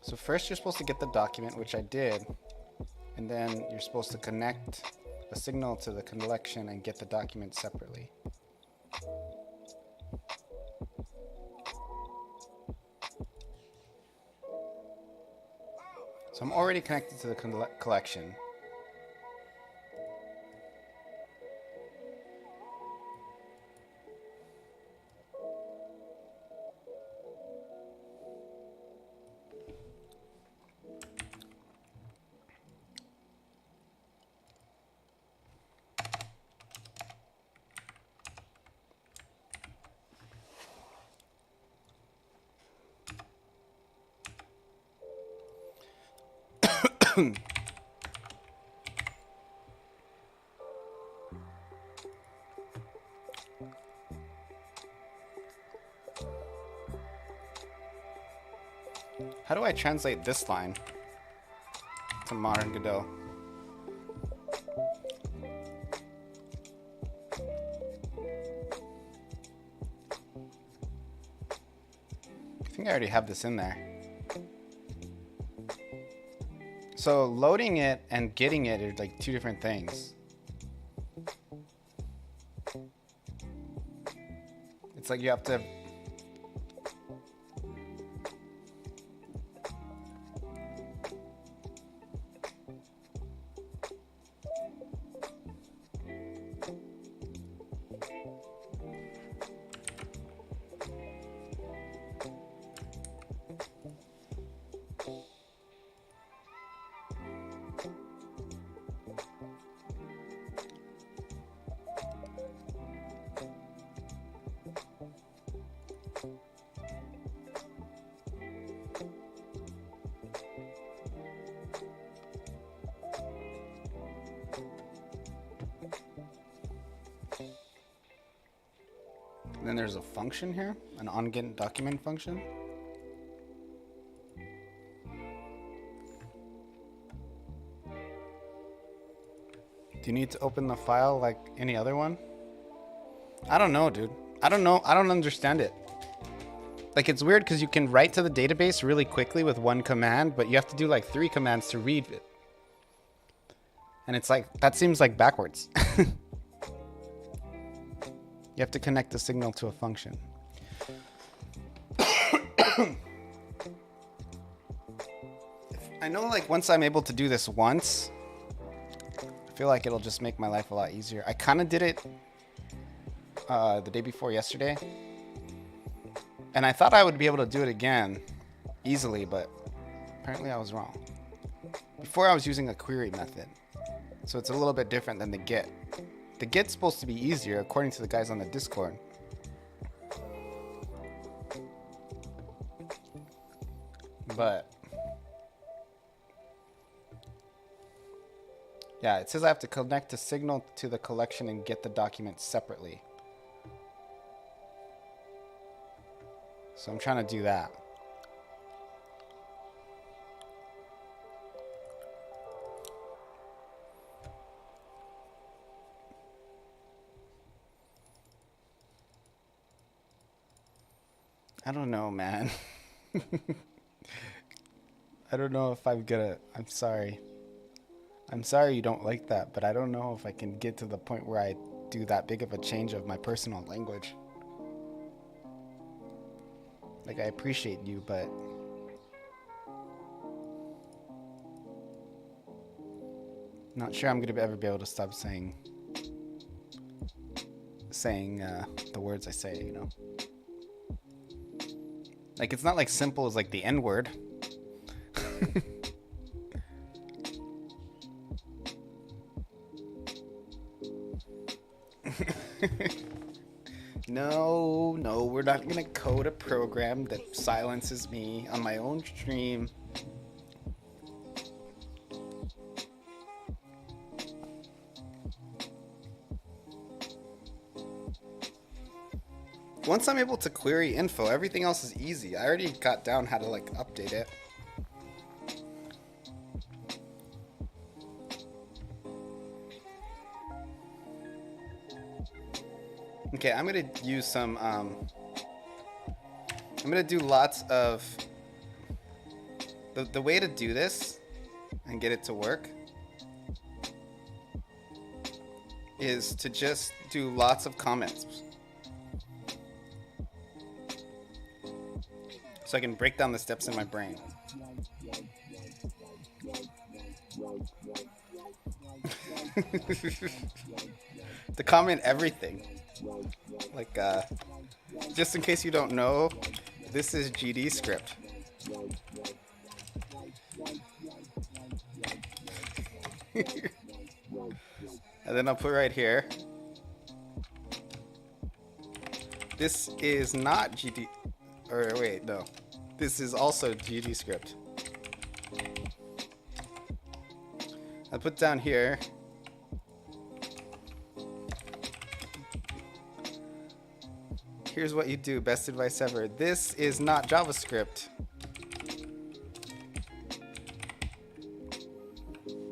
So first you're supposed to get the document, which I did, and then you're supposed to connect a signal to the collection and get the document separately. So I'm already connected to the collection. How do I translate this line to modern Godot? I think I already have this in there. So loading it and getting it are like two different things. It's like you have to And then there's a function here, an onGet document function. Do you need to open the file like any other one? I don't know, dude. I don't know. I don't understand it. Like, it's weird because you can write to the database really quickly with one command, but you have to do like 3 commands to read it. And it's like, that seems like backwards. You have to connect the signal to a function. I know, like, once I'm able to do this once, I feel like it'll just make my life a lot easier. I kind of did it the day before yesterday. And I thought I would be able to do it again easily, but apparently I was wrong. Before I was using a query method. So it's a little bit different than the get. The get's supposed to be easier according to the guys on the Discord. But yeah, it says I have to connect a signal to the collection and get the document separately. So I'm trying to do that. I don't know, man. I don't know if I'm gonna... I'm sorry. I'm sorry you don't like that, but I don't know if I can get to the point where I do that big of a change of my personal language. Like, I appreciate you, but... not sure I'm gonna ever be able to stop saying the words I say, you know? Like, it's not like simple as like the N-word. No, we're not gonna code a program that silences me on my own stream. Once I'm able to query info, everything else is easy. I already got down how to like update it. Okay, I'm gonna use some, I'm gonna do lots of, the way to do this and get it to work is to just do lots of comments. So I can break down the steps in my brain. To comment everything. Like, just in case you don't know, this is GD script. And then I'll put right here. This is not GD, or wait, no. This is also GD script. I put down here. Here's what you do, best advice ever. This is not JavaScript.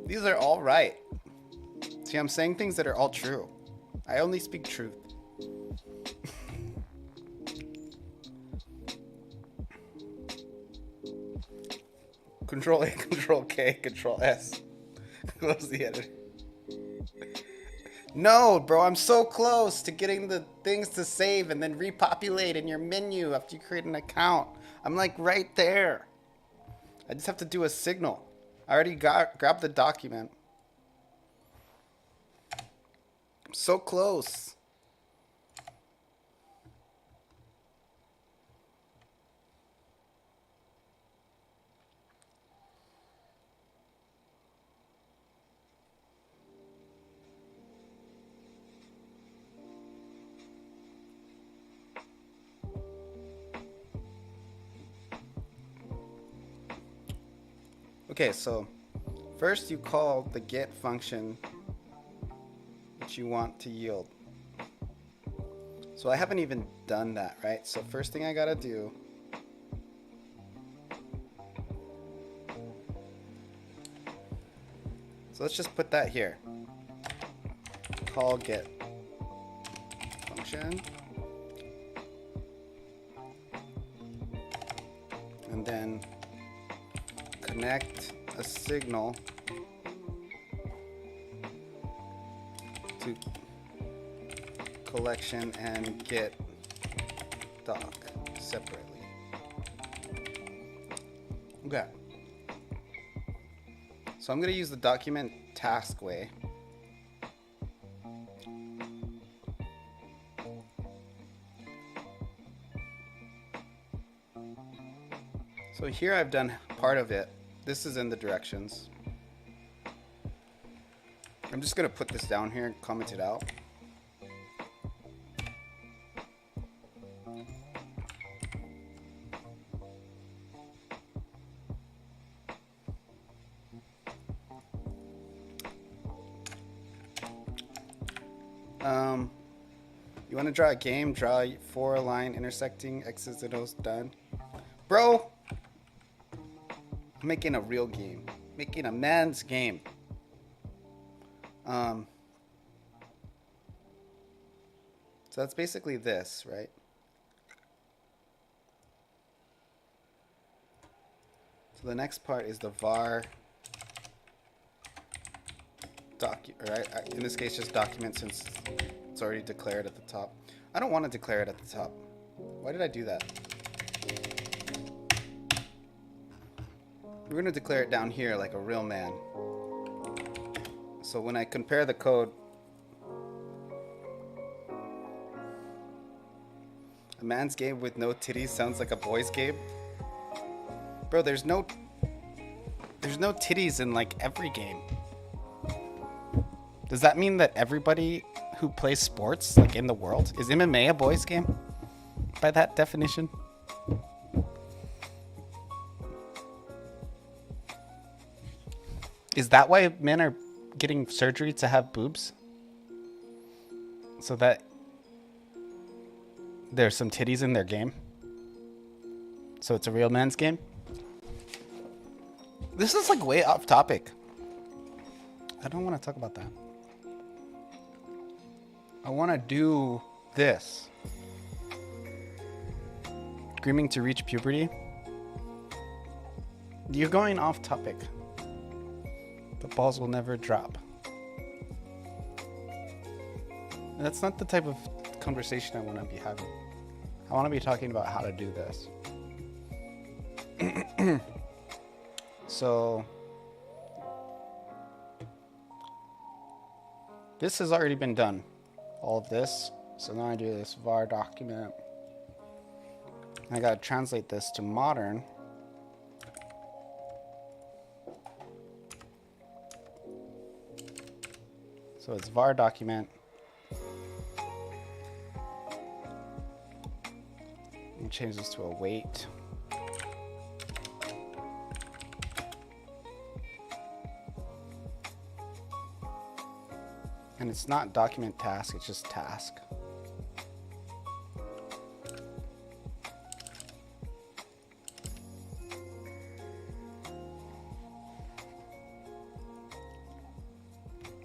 These are all right. See, I'm saying things that are all true. I only speak truth. Control A, Control K, Control S. Close the editor. No, bro, I'm so close to getting the things to save and then repopulate in your menu after you create an account. I'm like right there. I just have to do a signal. I already grabbed the document. I'm so close. Okay, so first you call the get function which you want to yield. So I haven't even done that, right? So first thing I gotta do, so let's just put that here. Call get function. And then connect a signal to collection and get doc separately. Okay. So I'm going to use the document task way. So here I've done part of it. This is in the directions. I'm just going to put this down here and comment it out. You want to draw a game? Draw 4-line intersecting X's and O's. Done. Bro! I'm making a real game. Making a man's game. So that's basically this, right? So the next part is the var right? In this case, just document, since it's already declared at the top. I don't want to declare it at the top. Why did I do that? We're going to declare it down here like a real man. So when I compare the code, a man's game with no titties sounds like a boy's game. Bro, there's no titties in like every game. Does that mean that everybody who plays sports like in the world, is MMA a boy's game by that definition? Is that why men are getting surgery to have boobs? So that there's some titties in their game? So it's a real man's game? This is like way off topic. I don't want to talk about that. I want to do this. Screaming to reach puberty. You're going off topic. The balls will never drop. That's not the type of conversation I want to be having. I want to be talking about how to do this. So this has already been done. All of this. So now I do this var document. I gotta translate this to modern. So it's var document. And change this to a wait. And it's not document task, it's just task.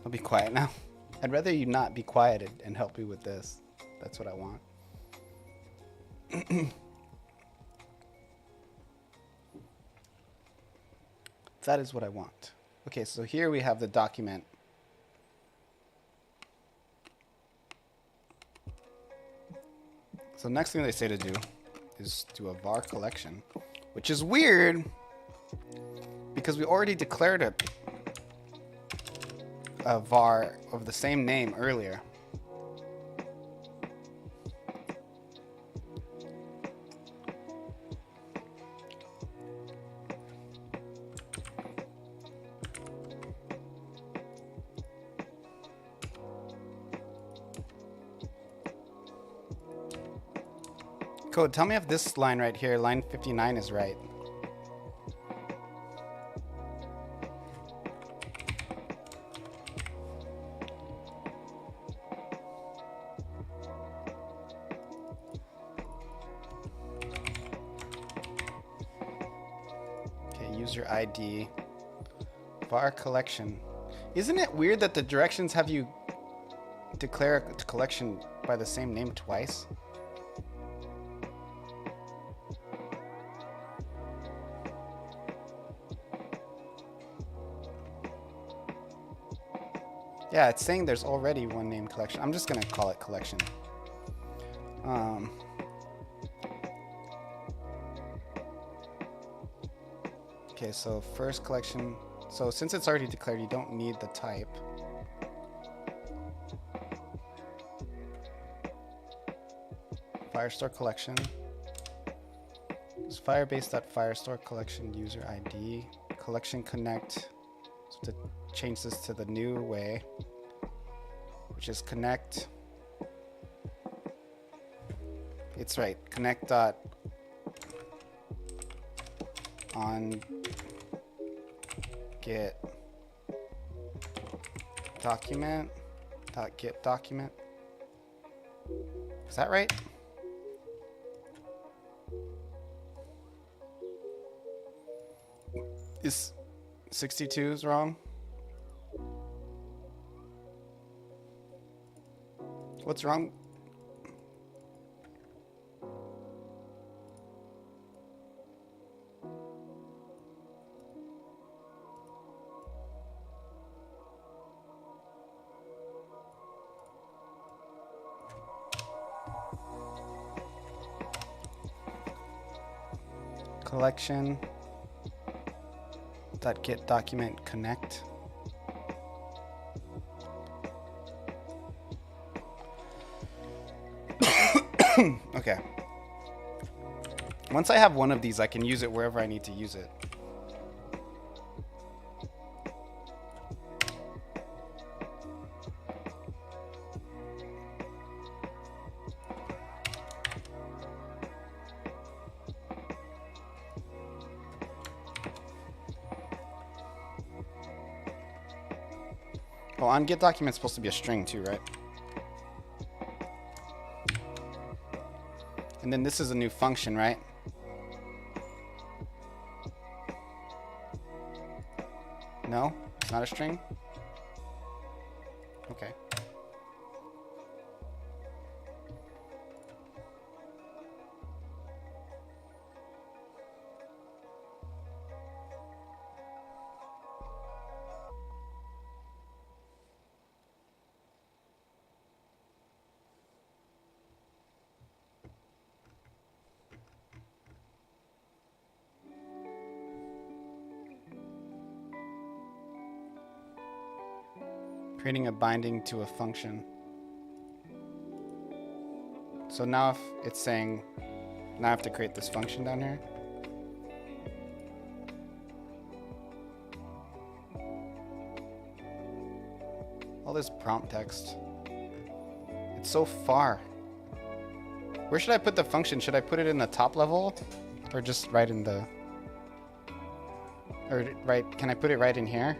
I'll be quiet now. I'd rather you not be quiet and help me with this. That's what I want. That is what I want. Okay, so here we have the document. So the next thing they say to do is do a var collection, which is weird because we already declared a var of the same name earlier. Code, tell me if this line right here, line 59, is right. user ID, var collection. Isn't it weird that the directions have you declare a collection by the same name twice? Yeah, it's saying there's already one named collection. I'm just gonna call it collection. Okay, so first collection. So since it's already declared, you don't need the type. Firestore collection. It's Firebase.firestore collection user ID. Collection connect. So to change this to the new way, which is connect. It's right. Connect dot on get document dot get document. Is that right? Is 62 is wrong? What's wrong? Collection dot get document connect. Okay. Once I have one of these, I can use it wherever I need to use it. Oh, on get document is supposed to be a string too, right? And then this is a new function, right? No? It's not a string? Okay. Creating a binding to a function. So now if it's saying, now I have to create this function down here. All this prompt text. It's so far. Where should I put the function? Should I put it in the top level? Or just right in the... Or right, can I put it right in here?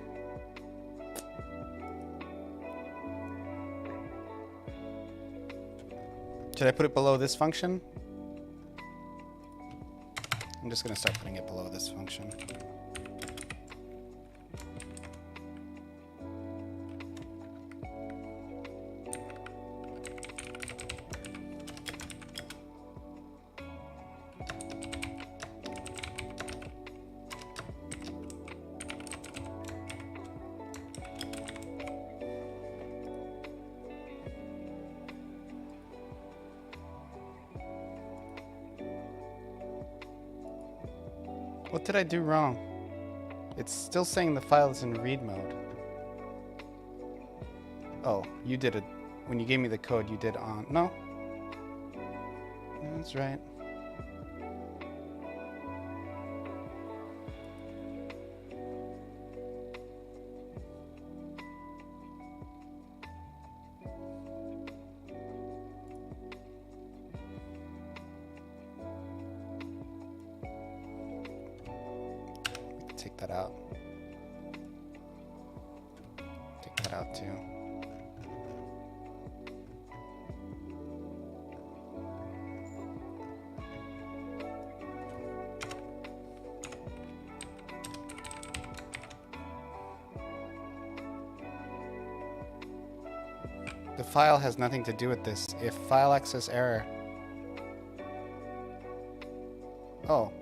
Should I put it below this function? I'm just going to start putting it below this function. What did I do wrong? It's still saying the file is in read mode. Oh, you did it. When you gave me the code, you did on. No. That's right. Take that out. Take that out too. The file has nothing to do with this. If file access error. Oh.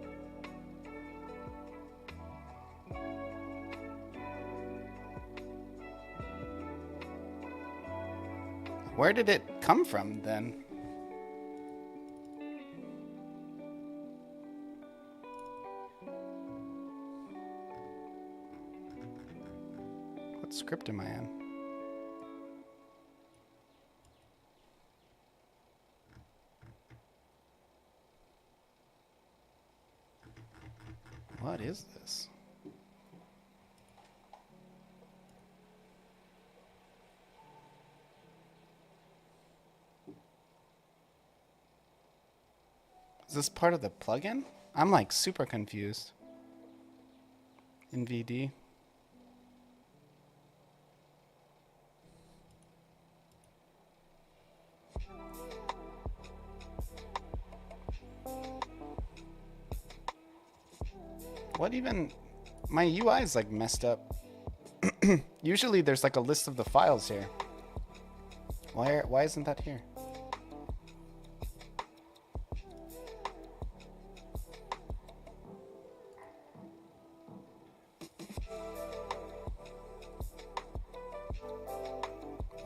Where did it come from then? What script am I in? What is this? Is this part of the plugin? I'm like super confused. In VD. What even? My UI is like messed up. Usually there's like a list of the files here. Why isn't that here?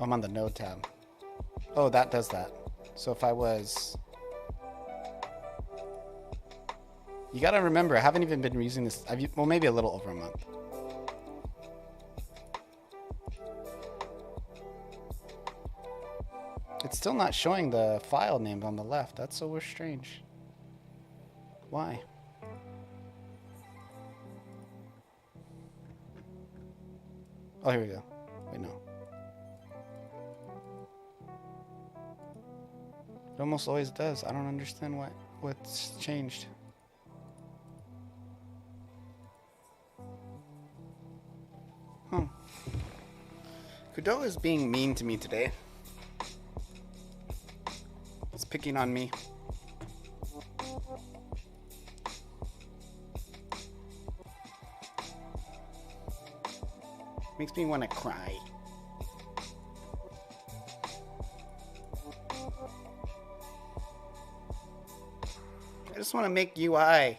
I'm on the node tab. Oh, that does that. So if I was... You gotta remember, I haven't even been using this... well, maybe a little over a month. It's still not showing the file name on the left. That's so strange. Why? Oh, here we go. Wait, no. It almost always does. I don't understand what's changed. Godot is being mean to me today. It's picking on me. Makes me want to cry. I just want to make UI.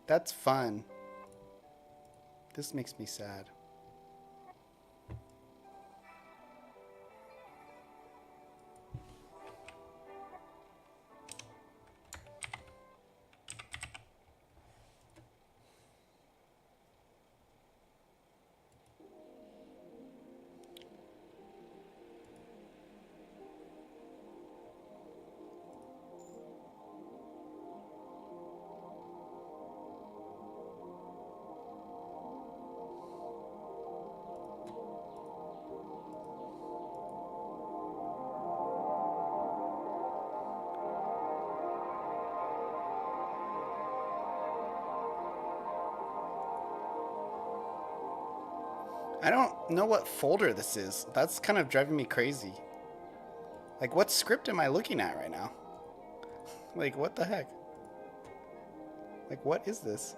That's fun. This makes me sad. I don't know what folder this is. That's kind of driving me crazy. Like, what script am I looking at right now? Like, what the heck? Like, what is this?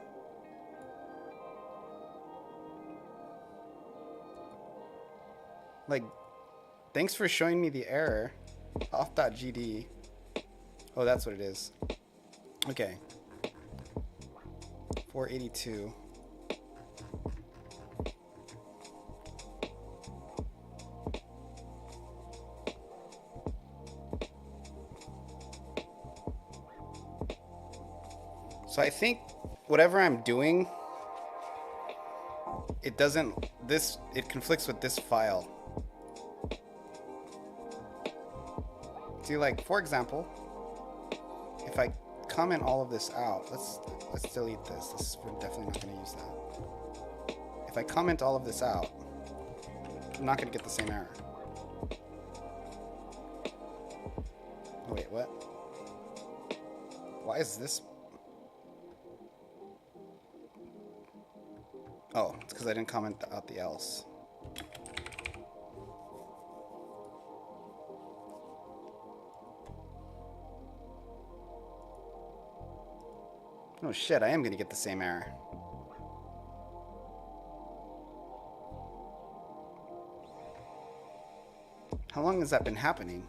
Like, thanks for showing me the error. Auth.gd. Oh, that's what it is. Okay. 482. So I think whatever I'm doing, it conflicts with this file. See, like, for example, if I comment all of this out, let's delete this. We're definitely not going to use that. If I comment all of this out, I'm not going to get the same error. Oh, wait, what? Why is this? Oh, it's because I didn't comment out the else. Oh shit, I am going to get the same error. How long has that been happening?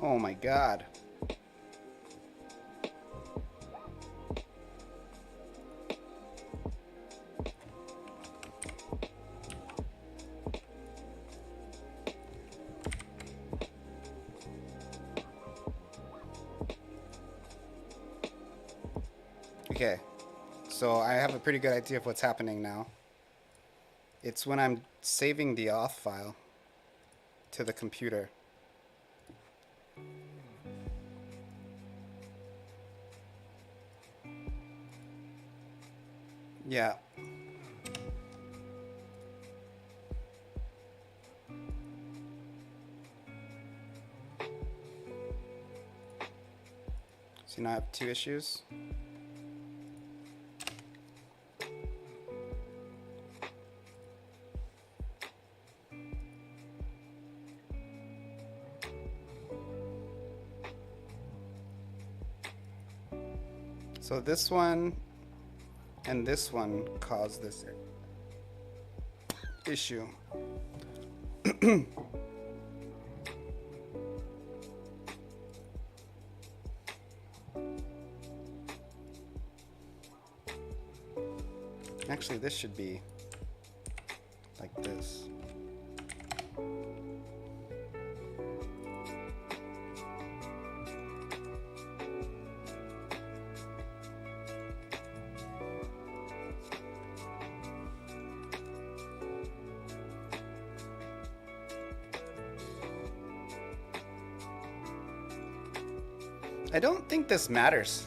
Oh my God. Okay, so I have a pretty good idea of what's happening now. It's when I'm saving the auth file to the computer. Yeah. So now I have two issues. So this one and this one caused this issue. Actually, this should be like this. I don't think this matters.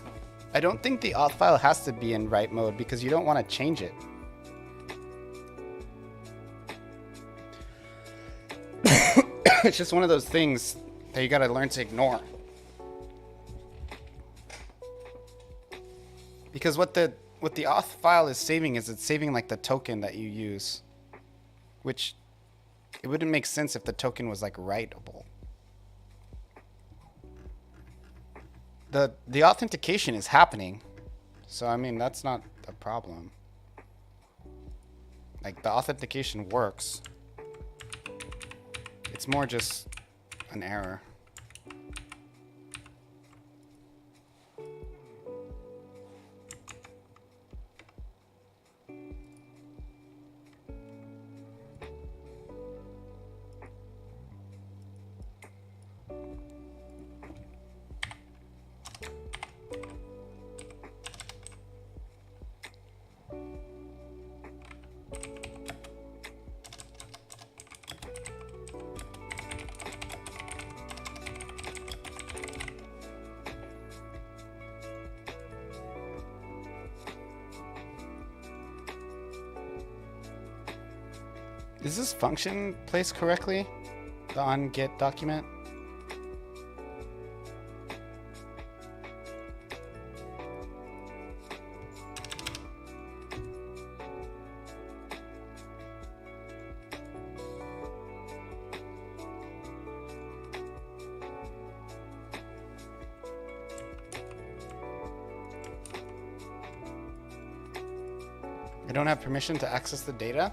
I don't think the auth file has to be in write mode because you don't want to change it. It's just one of those things that you got to learn to ignore. Because what the auth file is saving is it's saving like the token that you use, which it wouldn't make sense if the token was like writable. The authentication is happening, so I mean that's not a problem. Like the authentication works. It's more just an error. Is this function placed correctly? The onGet document? I don't have permission to access the data?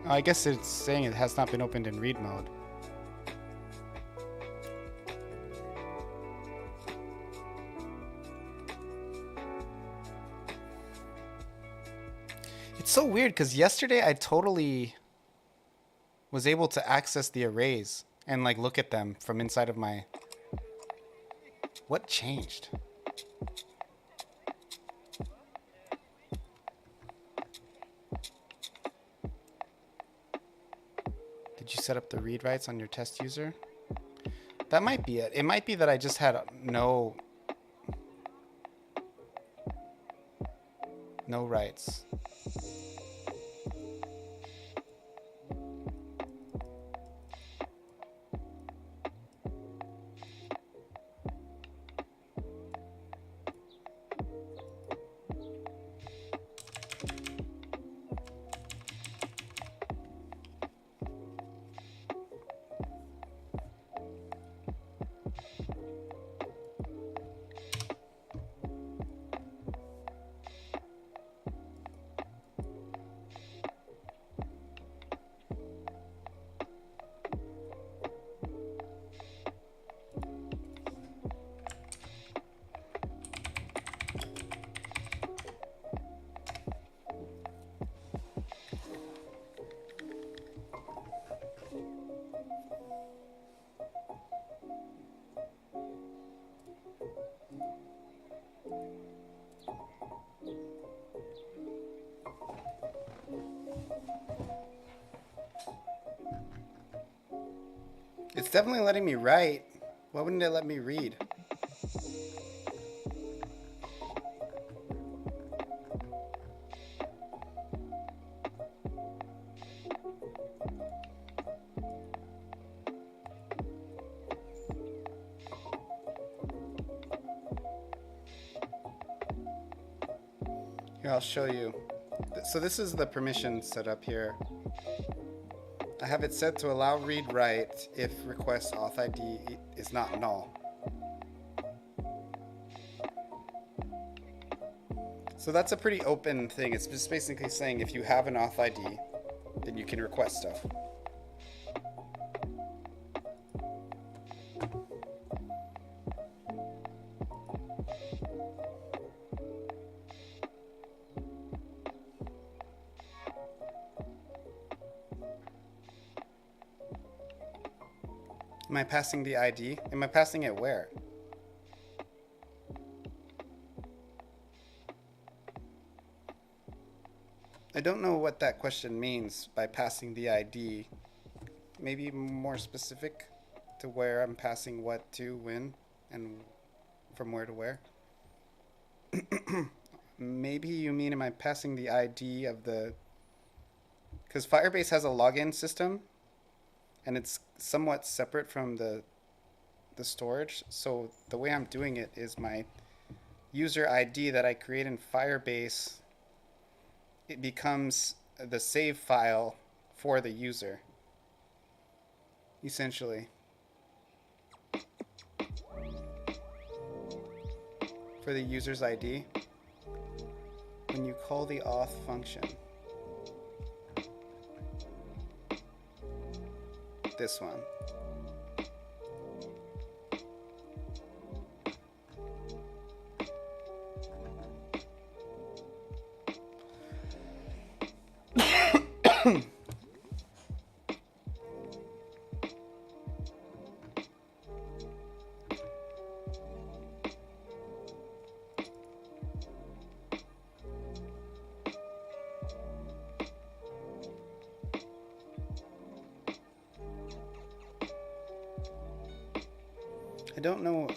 I guess it's saying it has not been opened in read mode. It's so weird because yesterday I totally was able to access the arrays and like look at them from inside of my... What changed? Did you set up the read writes on your test user? That might be it. It might be that I just had no writes. It's definitely letting me write. Why wouldn't it let me read? Here, I'll show you. So this is the permission set up here. I have it set to allow read write if request auth ID is not null. So that's a pretty open thing. It's just basically saying if you have an auth ID, then you can request stuff. Am I passing the ID? Am I passing it where? I don't know what that question means by passing the ID. Maybe more specific to where I'm passing what to when and from where to where. Maybe you mean am I passing the ID of the... Because Firebase has a login system and it's somewhat separate from the storage. So the way I'm doing it is my user ID that I create in Firebase, it becomes the save file for the user, essentially. For the user's ID, when you call the auth function, this one.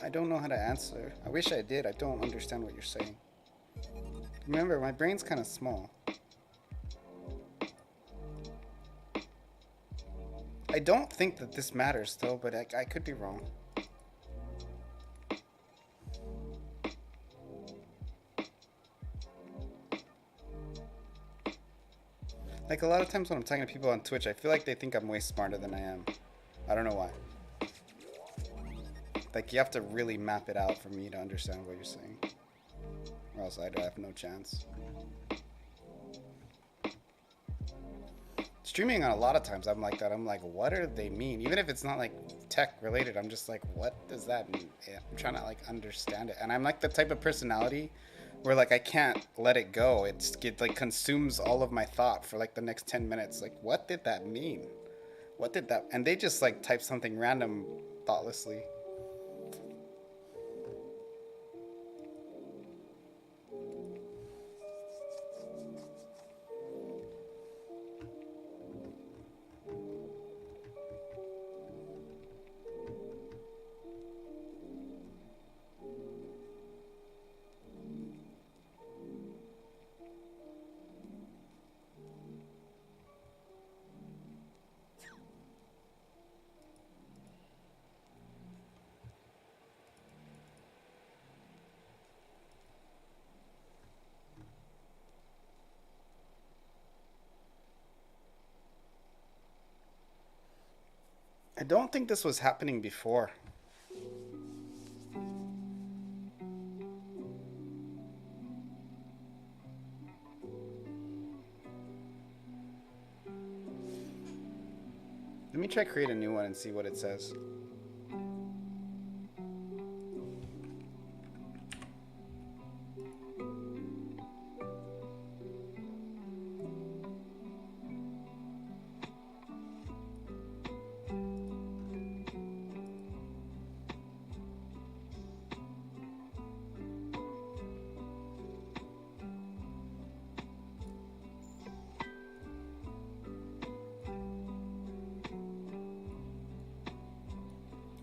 I don't know how to answer. I wish I did. I don't understand what you're saying. Remember, my brain's kind of small. I don't think that this matters though, but I could be wrong. Like a lot of times when I'm talking to people on Twitch, I feel like they think I'm way smarter than I am. I don't know why. Like, you have to really map it out for me to understand what you're saying. Or else I'd have no chance. Streaming on a lot of times, I'm like that. I'm like, what do they mean? Even if it's not, like, tech related, I'm just like, what does that mean? Yeah, I'm trying to, like, understand it. And I'm, like, the type of personality where, like, I can't let it go. It like, consumes all of my thought for, like, the next 10 minutes. Like, what did that mean? What did that... And they just, like, type something random thoughtlessly. I don't think this was happening before. Let me try create a new one and see what it says.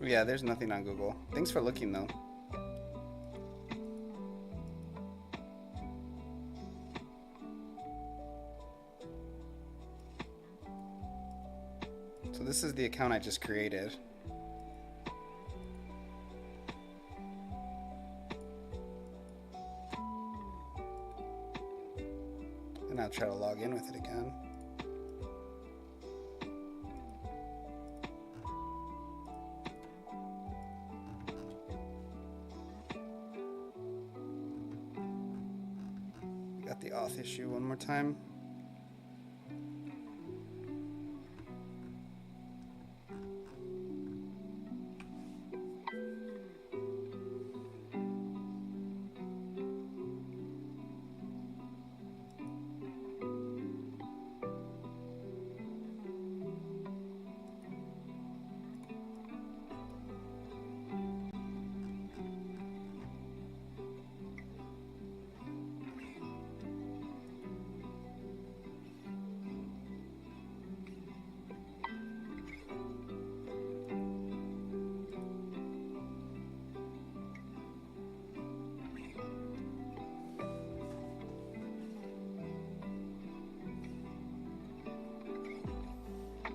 Yeah, there's nothing on Google. Thanks for looking, though. So this is the account I just created. And I'll try to log in with it again. Got the auth issue one more time.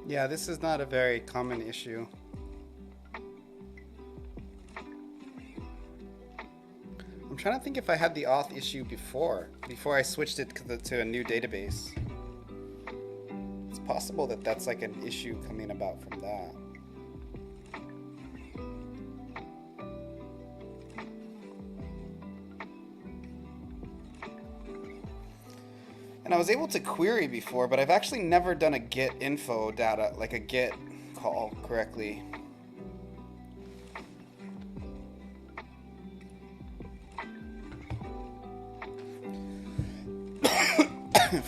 Yeah, this is not a very common issue. I'm trying to think if I had the auth issue before I switched it to a new database. It's possible that that's like an issue coming about from that. And I was able to query before, but I've actually never done a get info data, like a get call correctly.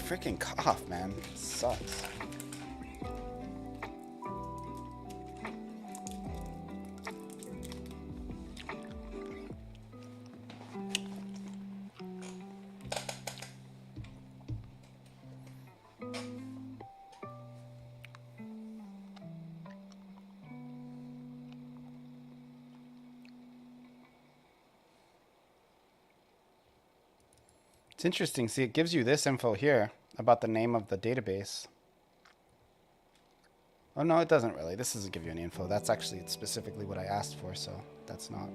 Freaking cough, man. It sucks. It's interesting. See, it gives you this info here about the name of the database. Oh, no, it doesn't really. This doesn't give you any info. That's actually specifically what I asked for, so that's not.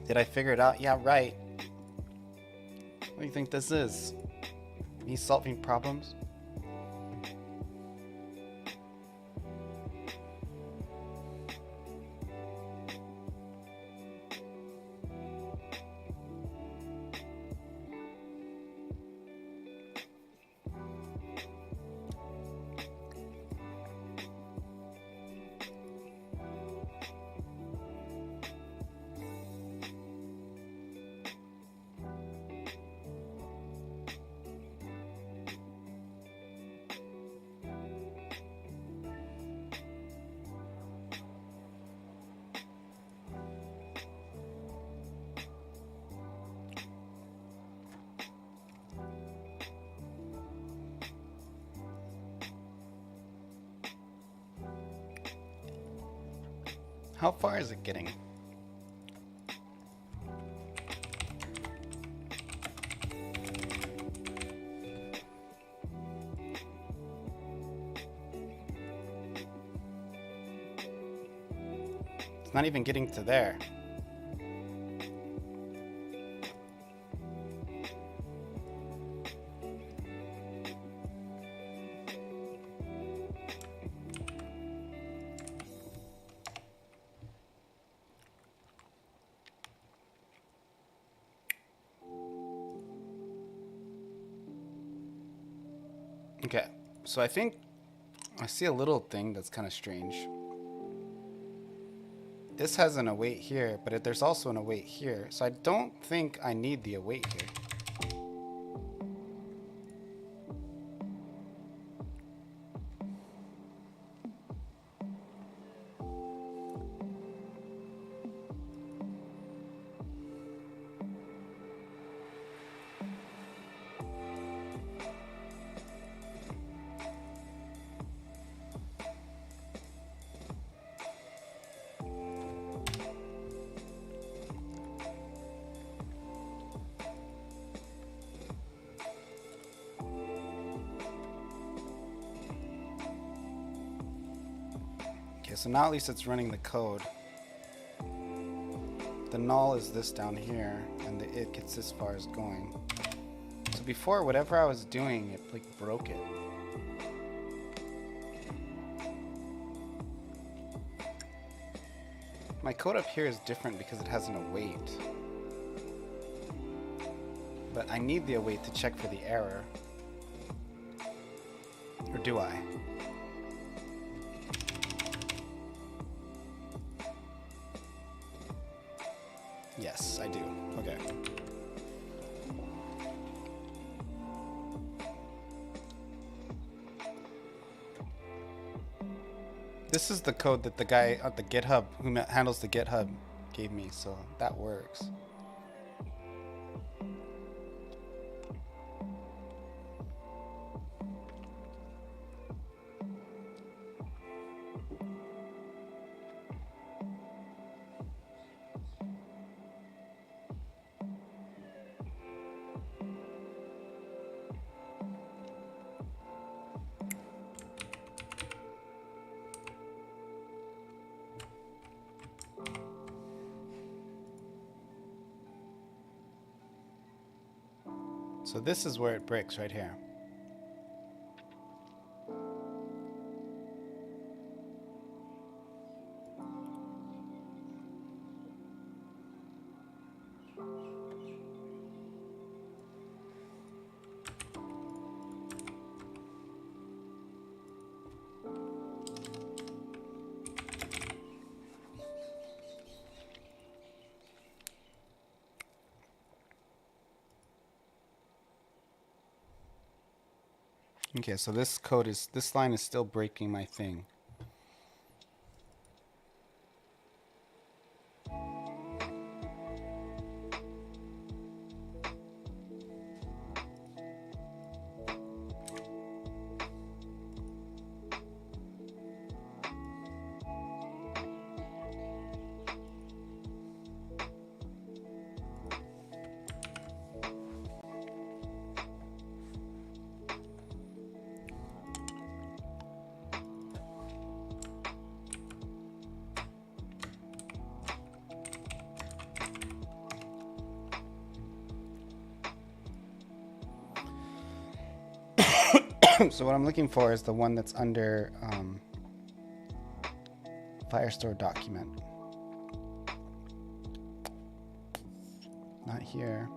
Did I figure it out? Yeah, right. What do you think this is? Me solving problems? How far is it getting? It's not even getting to there. Okay, so I think I see a little thing that's kind of strange. This has an await here, but there's also an await here. So I don't think I need the await here. So now at least it's running the code. The null is this down here, and the it gets this far as going. So before, whatever I was doing, it like broke it. My code up here is different because it has an await. But I need the await to check for the error. Or do I? Yes, I do. Okay. This is the code that the guy at the GitHub who handles the GitHub gave me, so that works. So this is where it breaks right here. Okay, so this line is still breaking my thing. So what I'm looking for is the one that's under Firestore document. Not here.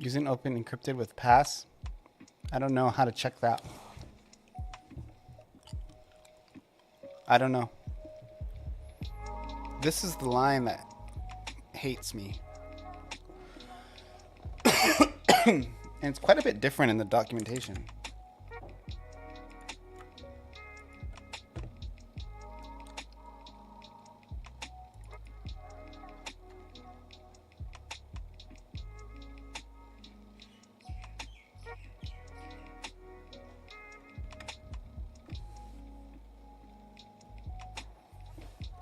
Using open encrypted with pass. I don't know how to check that. I don't know. This is the line that hates me. And it's quite a bit different in the documentation.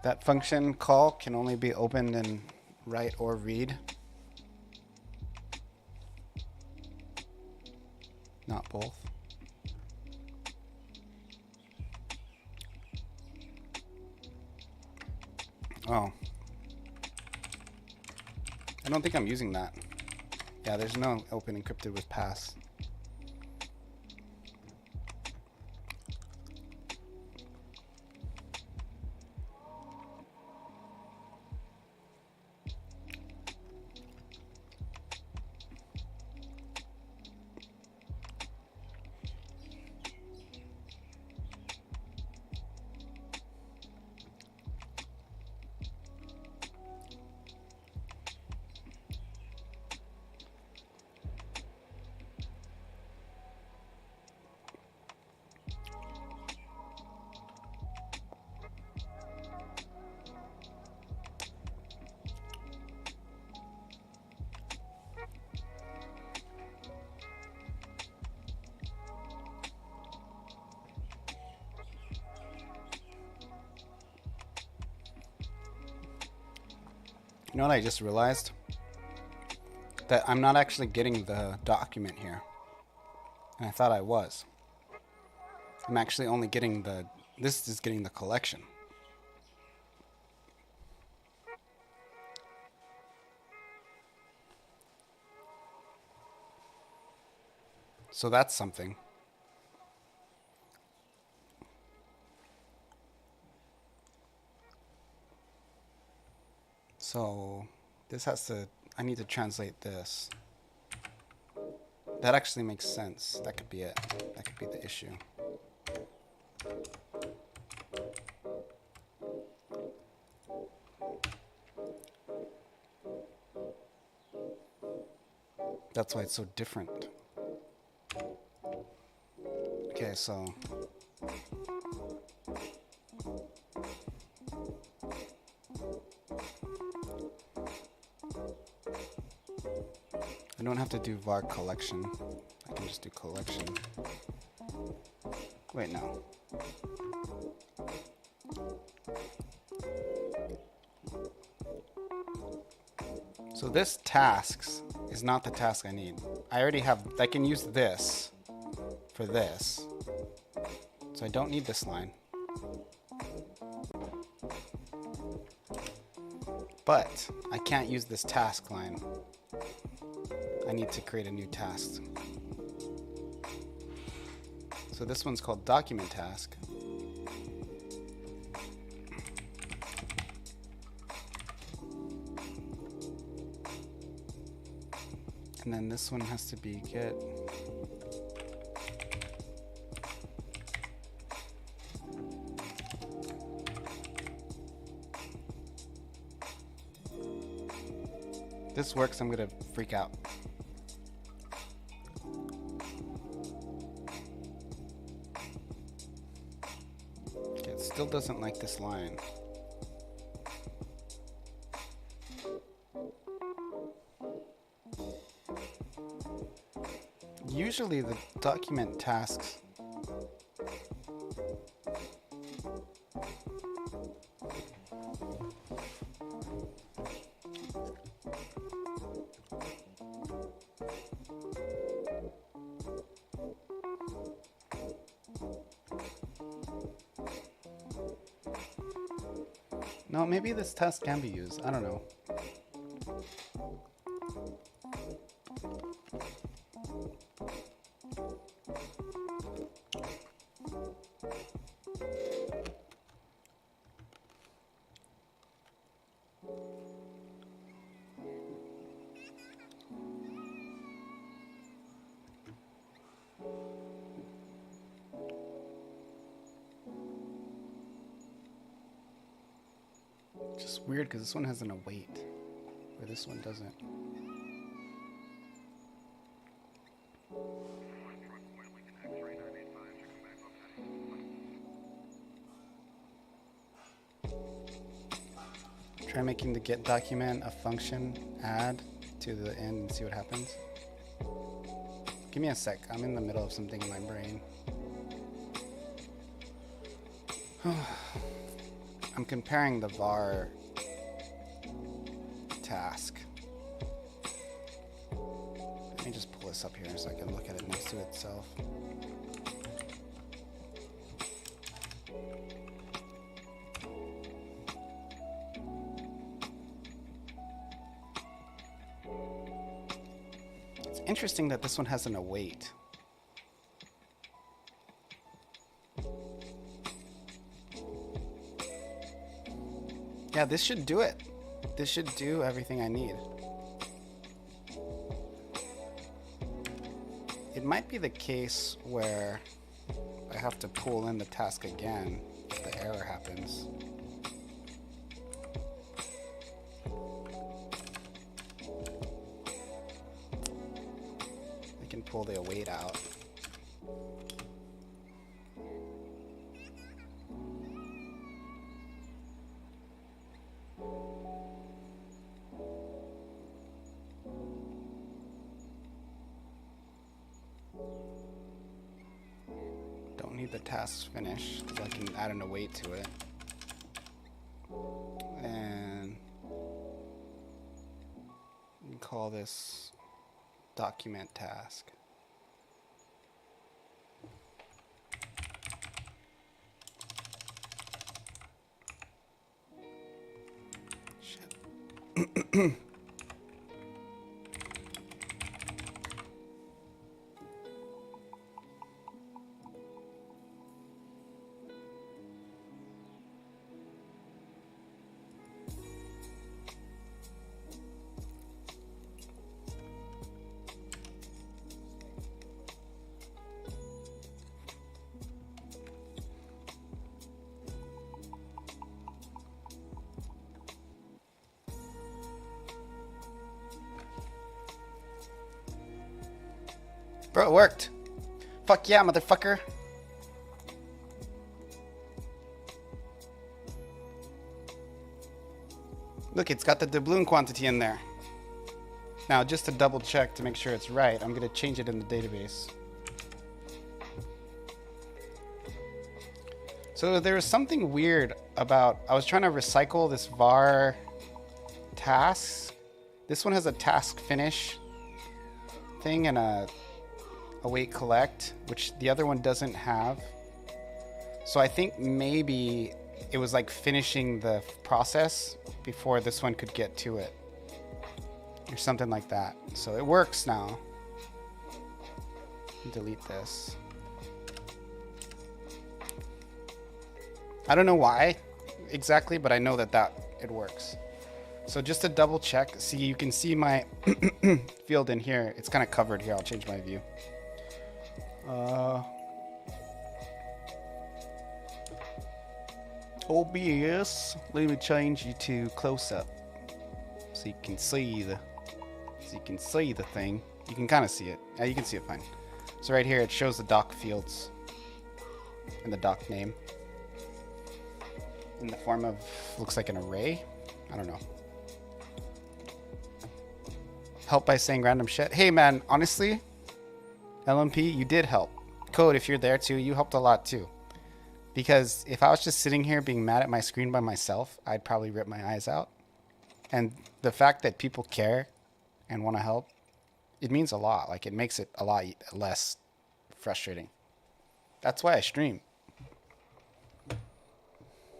That function call can only be opened in write or read. Not both. Oh. I don't think I'm using that. Yeah, there's no open encrypted with pass. You know what I just realized? That I'm not actually getting the document here. And I thought I was. I'm actually only getting the... This is getting the collection. So that's something. So this has to, I need to translate this. That actually makes sense. That could be it. That could be the issue. That's why it's so different. Okay, so I don't have to do var collection. I can just do collection. Wait, no. So this tasks is not the task I need. I already have, I can use this for this. So I don't need this line. But I can't use this task line. I need to create a new task. So this one's called document task. And then this one has to be get. This works, I'm gonna freak out. Okay, it still doesn't like this line. Usually the document tasks no, maybe this task can be used. I don't know. It's weird because this one has an await, where this one doesn't. Try making the get document a function add to the end and see what happens. Give me a sec. I'm in the middle of something in my brain. I'm comparing the var task. Let me just pull this up here so I can look at it next to itself. It's interesting that this one has an await. Yeah, this should do it. This should do everything I need. It might be the case where I have to pull in the task again if the error happens. I can pull the await out. Don't need the task finish because I can add an await to it. And call this document task. Shit. Bro, it worked. Fuck yeah, motherfucker. Look, it's got the doubloon quantity in there. Now, just to double check to make sure it's right, I'm going to change it in the database. So there was something weird about, I was trying to recycle this var tasks. This one has a task finish thing and a await collect, which the other one doesn't have. So I think maybe it was like finishing the process before this one could get to it or something like that. So it works now. Delete this. I don't know why exactly, but I know that it works. So just to double check, see, you can see my field in here. It's kind of covered here. I'll change my view. OBS, let me change you to close up so you can see the thing. You can kind of see it. Yeah, you can see it fine. So right here it shows the doc fields and the doc name in the form of, looks like an array. I don't know. Help by saying random shit. Hey man, honestly, LMP, you did help. Code, if you're there too, you helped a lot too. Because if I was just sitting here being mad at my screen by myself, I'd probably rip my eyes out. And the fact that people care and want to help, it means a lot. Like, it makes it a lot less frustrating. That's why I stream.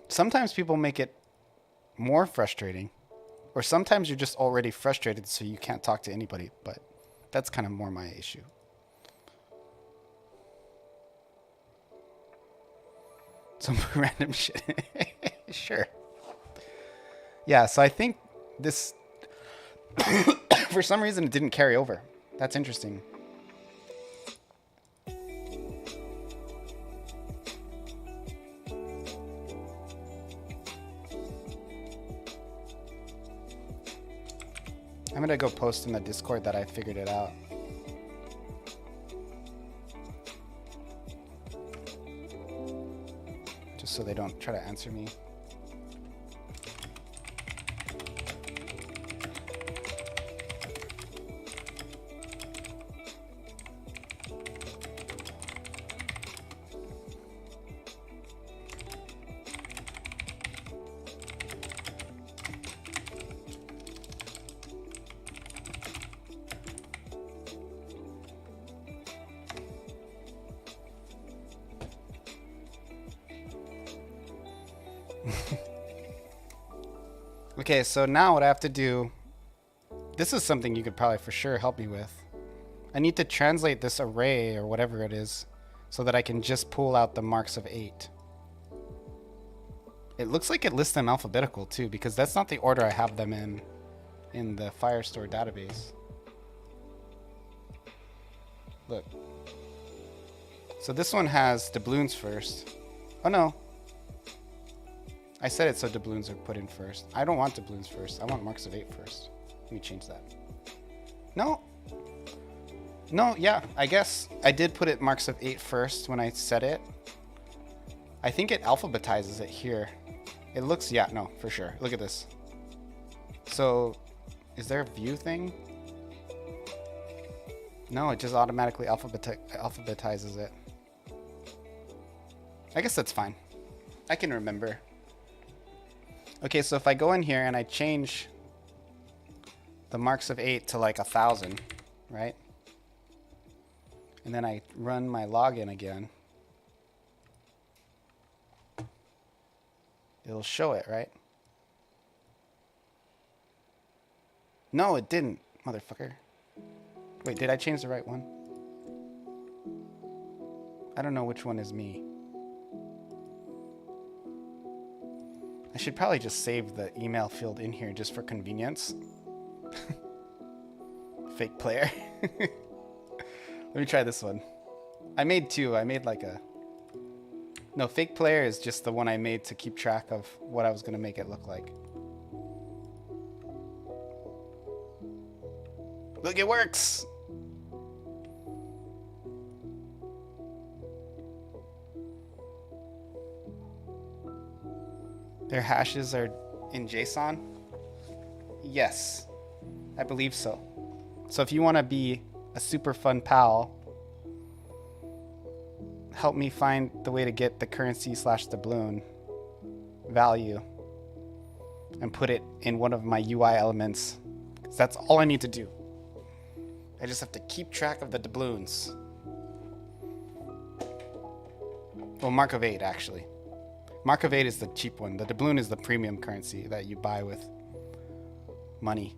Sometimes people make it more frustrating. Or sometimes you're just already frustrated so you can't talk to anybody. But that's kind of more my issue. Some random shit. Sure. Yeah, so I think this... for some reason, it didn't carry over. That's interesting. I'm gonna go post in the Discord that I figured it out. Just so they don't try to answer me. Okay, so now what I have to do, this is something you could probably for sure help me with. I need to translate this array or whatever it is so that I can just pull out the marks of 8. It looks like it lists them alphabetical too, because that's not the order I have them in the Firestore database. Look. So this one has doubloons first. Oh no. I said it so doubloons are put in first. I don't want doubloons first. I want marks of 8 first. Let me change that. No. No, yeah, I guess I did put it marks of 8 first when I set it. I think it alphabetizes it here. It looks, yeah, no, for sure. Look at this. So, is there a view thing? No, it just automatically alphabetizes it. I guess that's fine. I can remember. Okay, so if I go in here and I change the marks of 8 to like 1,000, right? And then I run my login again. It'll show it, right? No, it didn't, motherfucker. Wait, did I change the right one? I don't know which one is me. I should probably just save the email field in here just for convenience. Fake player. Let me try this one. I made 2. I made like a... No, fake player is just the one I made to keep track of what I was going to make it look like. Look, it works! Their hashes are in JSON? Yes, I believe so. So if you want to be a super fun pal, help me find the way to get the currency/doubloon value and put it in one of my UI elements. 'Cause that's all I need to do. I just have to keep track of the doubloons. Well, mark of 8 actually. Mark of 8 is the cheap one. The doubloon is the premium currency that you buy with money.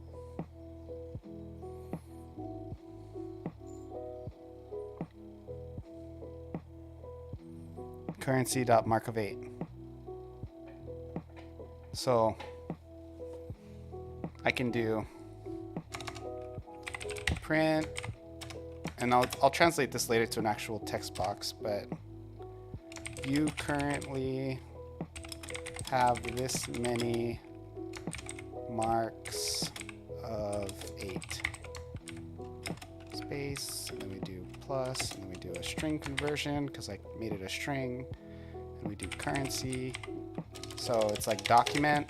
Currency.mark of 8. So I can do print, and I'll translate this later to an actual text box, but you currently have this many marks of 8. Space, and then we do plus, and then we do a string conversion because I made it a string, and we do currency. So it's like document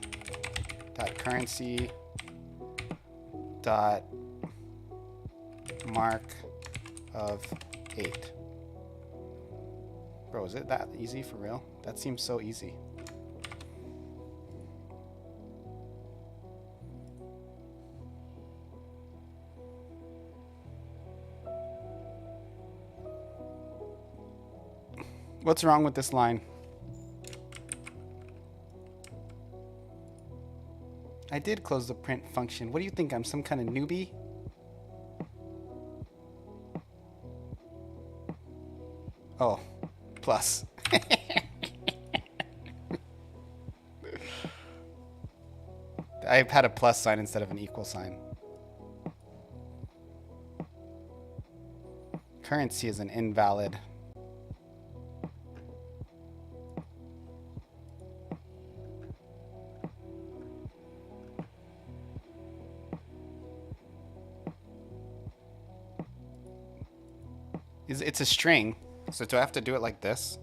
dot currency dot mark of 8. Bro, is it that easy for real? That seems so easy. What's wrong with this line? I did close the print function. What do you think? I'm some kind of newbie? Oh, plus. I had a plus sign instead of an equal sign. Currency is an invalid. It's a string. So do I have to do it like this?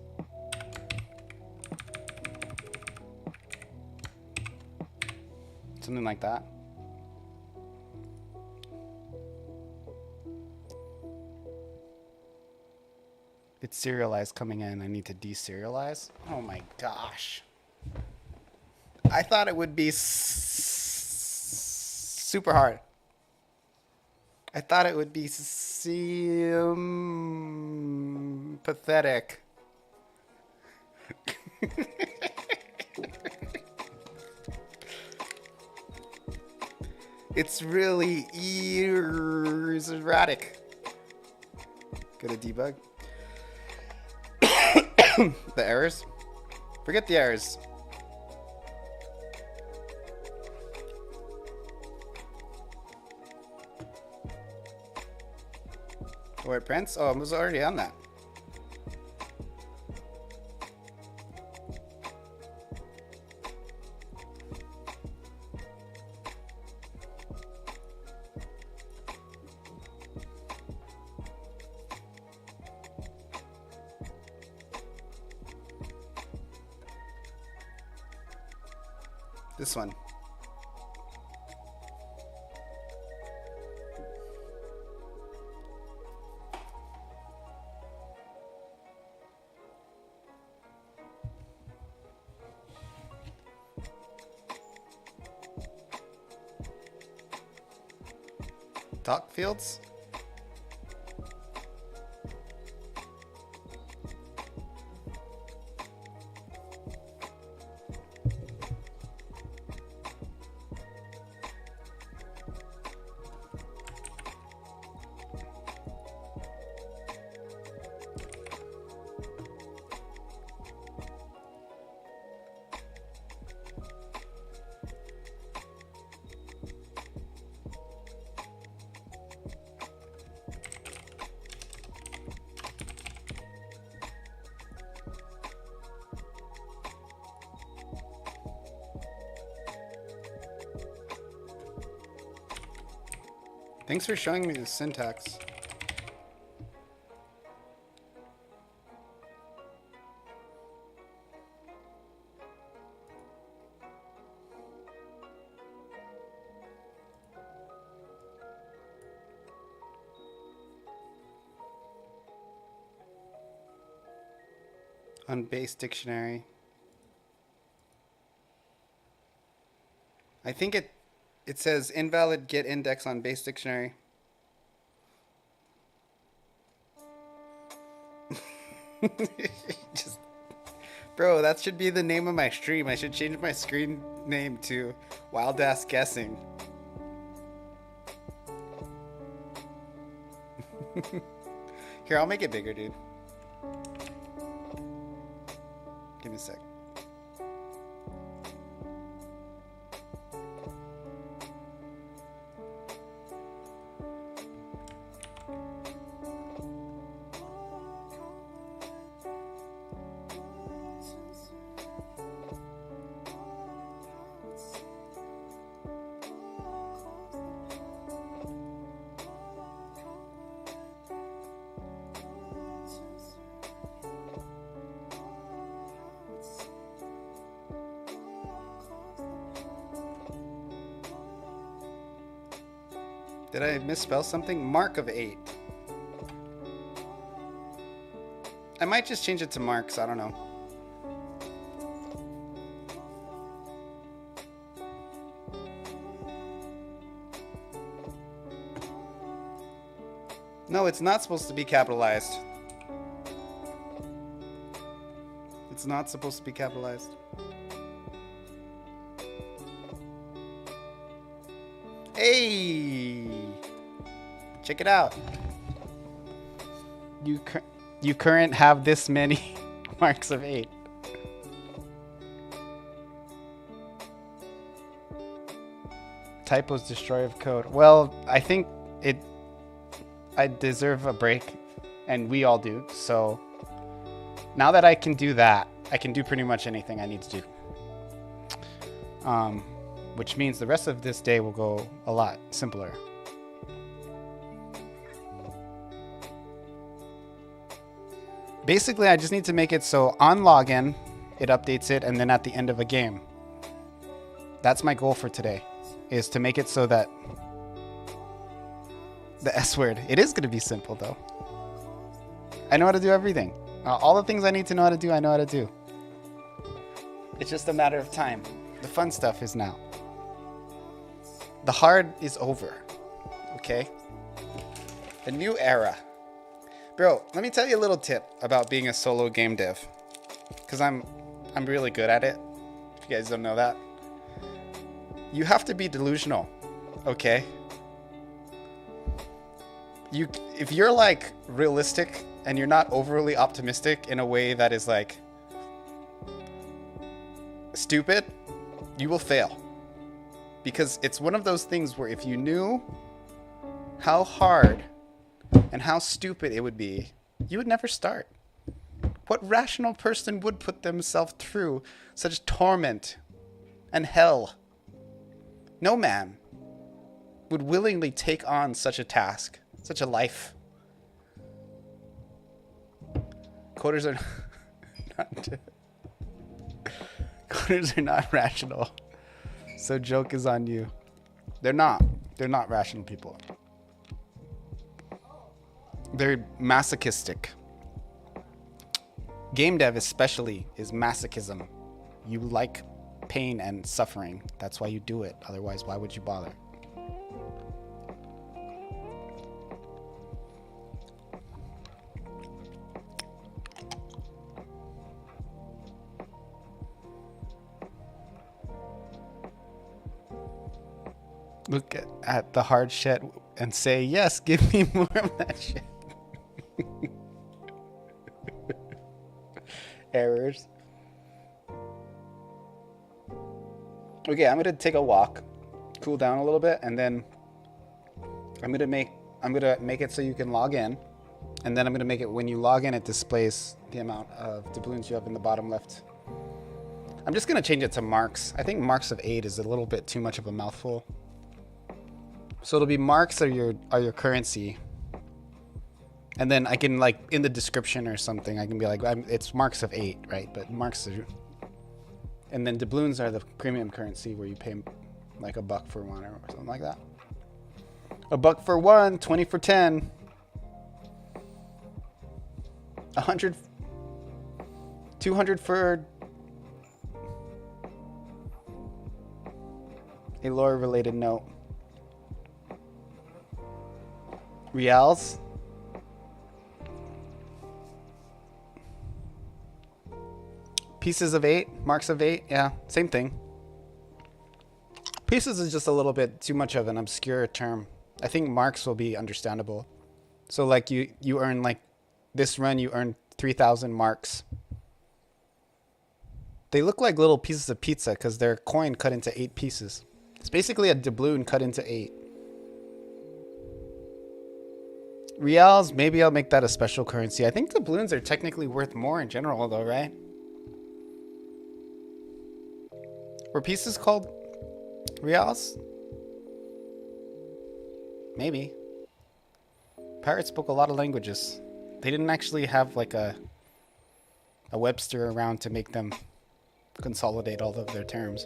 Something like that. It's serialized coming in. I need to deserialize. Oh my gosh. I thought it would be super hard. I thought it would be pathetic. It's really erratic. Go to debug. The errors? Forget the errors. Where it prints? Oh, I was already on that. This one. Doc fields? Thanks for showing me the syntax. On base dictionary. I think it says invalid get index on base dictionary. Just, bro, that should be the name of my stream. I should change my screen name to Wild Ass Guessing. Here, I'll make it bigger, dude. Give me a sec. Did I misspell something? Mark of 8. I might just change it to marks. I don't know. No, it's not supposed to be capitalized. It's not supposed to be capitalized. Hey! Check it out. You current have this many marks of 8. Typos destroy of code. Well, I think I deserve a break, and we all do. So now that I can do that, I can do pretty much anything I need to do. Which means the rest of this day will go a lot simpler. Basically, I just need to make it so on login, it updates it, and then at the end of a game. That's my goal for today, is to make it so that the S word, it is going to be simple though. I know how to do everything. All the things I need to know how to do, I know how to do. It's just a matter of time. The fun stuff is now. The hard is over. Okay? The new era. Bro, let me tell you a little tip about being a solo game dev. Because I'm really good at it. If you guys don't know that. You have to be delusional. Okay? If you're like realistic and you're not overly optimistic in a way that is like stupid, you will fail. Because it's one of those things where if you knew how hard and how stupid it would be, you would never start. What rational person would put themselves through such torment and hell? No man would willingly take on such a task, such a life. Coders are coders are not rational. So joke is on you. They're not rational people. They're masochistic. Game dev especially is masochism. You like pain and suffering. That's why you do it. Otherwise, why would you bother? Look at the hard shit and say, yes, give me more of that shit. Errors. Okay, I'm gonna take a walk, cool down a little bit, and then I'm gonna make it so you can log in, and then I'm gonna make it when you log in, it displays the amount of doubloons you have in the bottom left. I'm just gonna change it to marks. I think marks of 8 is a little bit too much of a mouthful. So it'll be marks are your currency. And then I can, like, in the description or something, I can be like, it's marks of 8, right? But marks are... And then doubloons are the premium currency where you pay like $1 for one or something like that. $1 for 1, 20 for 10. 100... 200 for... a lore-related note. Reals. Pieces of 8, marks of 8, yeah, same thing. Pieces is just a little bit too much of an obscure term. I think marks will be understandable. So like you earn, like, this run you earn 3,000 marks. They look like little pieces of pizza because they're coin cut into 8 pieces. It's basically a doubloon cut into 8. Reals, maybe I'll make that a special currency. I think doubloons are technically worth more in general though, right? Were pieces called reals? Maybe. Pirates spoke a lot of languages. They didn't actually have like a Webster around to make them consolidate all of their terms.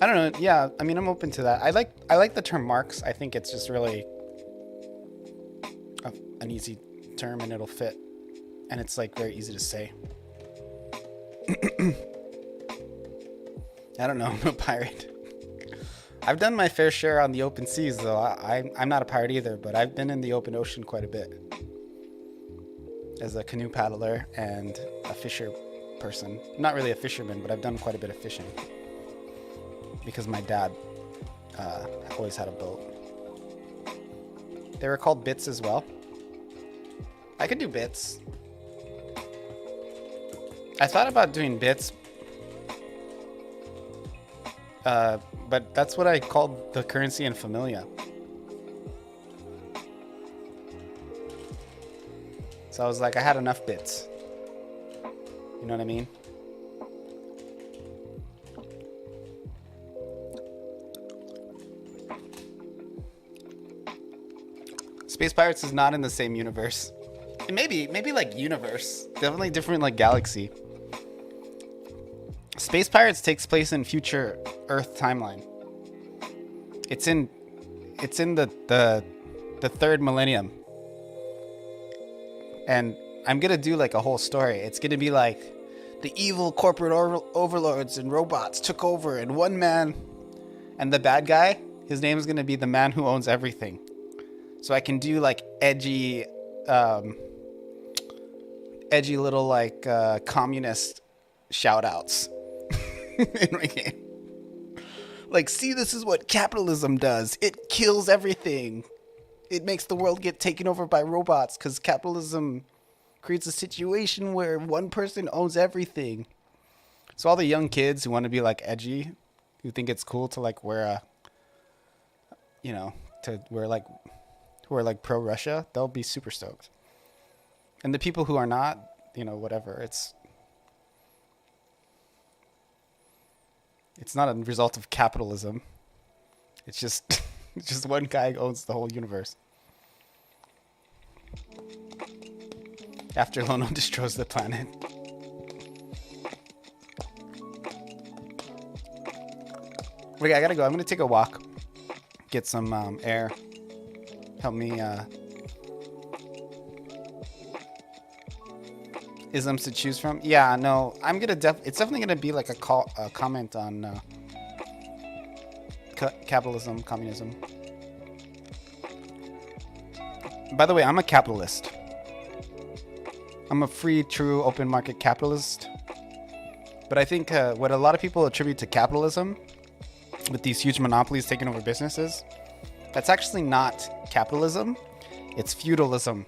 I don't know. Yeah, I mean, I'm open to that. I like the term marks. I think it's just really an easy term and it'll fit. And it's like very easy to say. I don't know. I'm a pirate. I've done my fair share on the open seas, though. I'm not a pirate either, but I've been in the open ocean quite a bit. As a canoe paddler and a fisher person. Not really a fisherman, but I've done quite a bit of fishing. Because my dad always had a boat. They were called bits as well. I could do bits. I thought about doing bits. But that's what I called the currency in Familia. So I was like, I had enough bits. You know what I mean? Space Pirates is not in the same universe. Maybe like universe. Definitely different like galaxy. Space Pirates takes place in future Earth timeline. It's in the third millennium. And I'm gonna do like a whole story. It's gonna be like the evil corporate overlords and robots took over, and one man, and the bad guy, his name is gonna be the man who owns everything. So I can do like edgy little like communist shout outs in my game. Like, see, this is what capitalism does. It kills everything. It makes the world get taken over by robots because capitalism creates a situation where one person owns everything. So all the young kids who want to be like edgy, who think it's cool to like wear a, you know, to wear like, who are like pro Russia, they'll be super stoked. And the people who are not, you know, whatever, it's not a result of capitalism. It's just it's just one guy owns the whole universe. After Lono destroys the planet. Okay, I gotta go. I'm gonna take a walk, get some air. Help me isms to choose from. Yeah, no, I'm gonna it's definitely gonna be like a comment on capitalism, communism. By the way, I'm a capitalist. I'm a free, true, open market capitalist. But I think what a lot of people attribute to capitalism, with these huge monopolies taking over businesses, that's actually not capitalism. It's feudalism.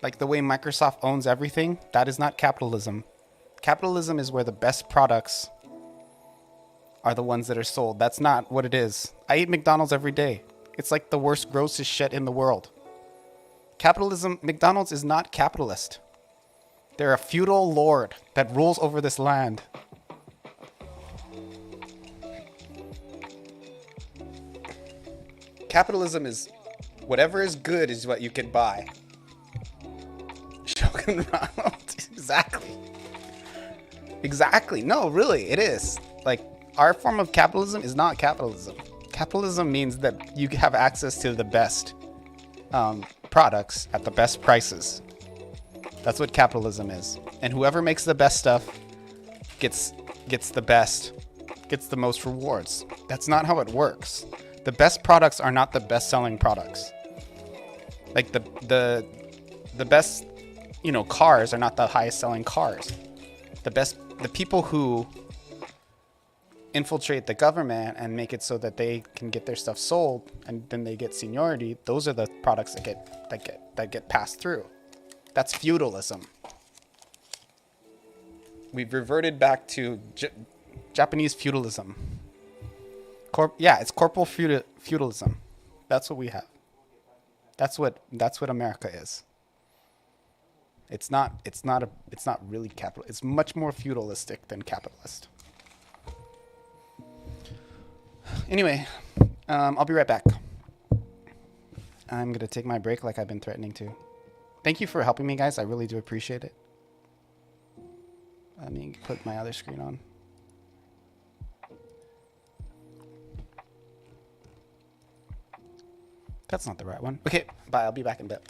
Like the way Microsoft owns everything, that is not capitalism. Capitalism is where the best products are the ones that are sold. That's not what it is. I eat McDonald's every day. It's like the worst, grossest shit in the world. Capitalism, McDonald's is not capitalist. They're a feudal lord that rules over this land. Capitalism is whatever is good is what you can buy. Shogun Ronald. Exactly. No, really, it is. Like, our form of capitalism is not capitalism. Capitalism means that you have access to the best products at the best prices. That's what capitalism is. And whoever makes the best stuff gets the most rewards. That's not how it works. The best products are not the best selling products. Like the best, you know, cars are not the highest selling cars. The people who infiltrate the government and make it so that they can get their stuff sold and then they get seniority, those are the products that get passed through. That's feudalism. We've reverted back to Japanese feudalism. It's corporal feudalism. That's what we have. That's what America is. It's not really capital. It's much more feudalistic than capitalist. Anyway, I'll be right back. I'm gonna take my break like I've been threatening to. Thank you for helping me, guys. I really do appreciate it. Let me put my other screen on. That's not the right one. Okay, bye. I'll be back in a bit.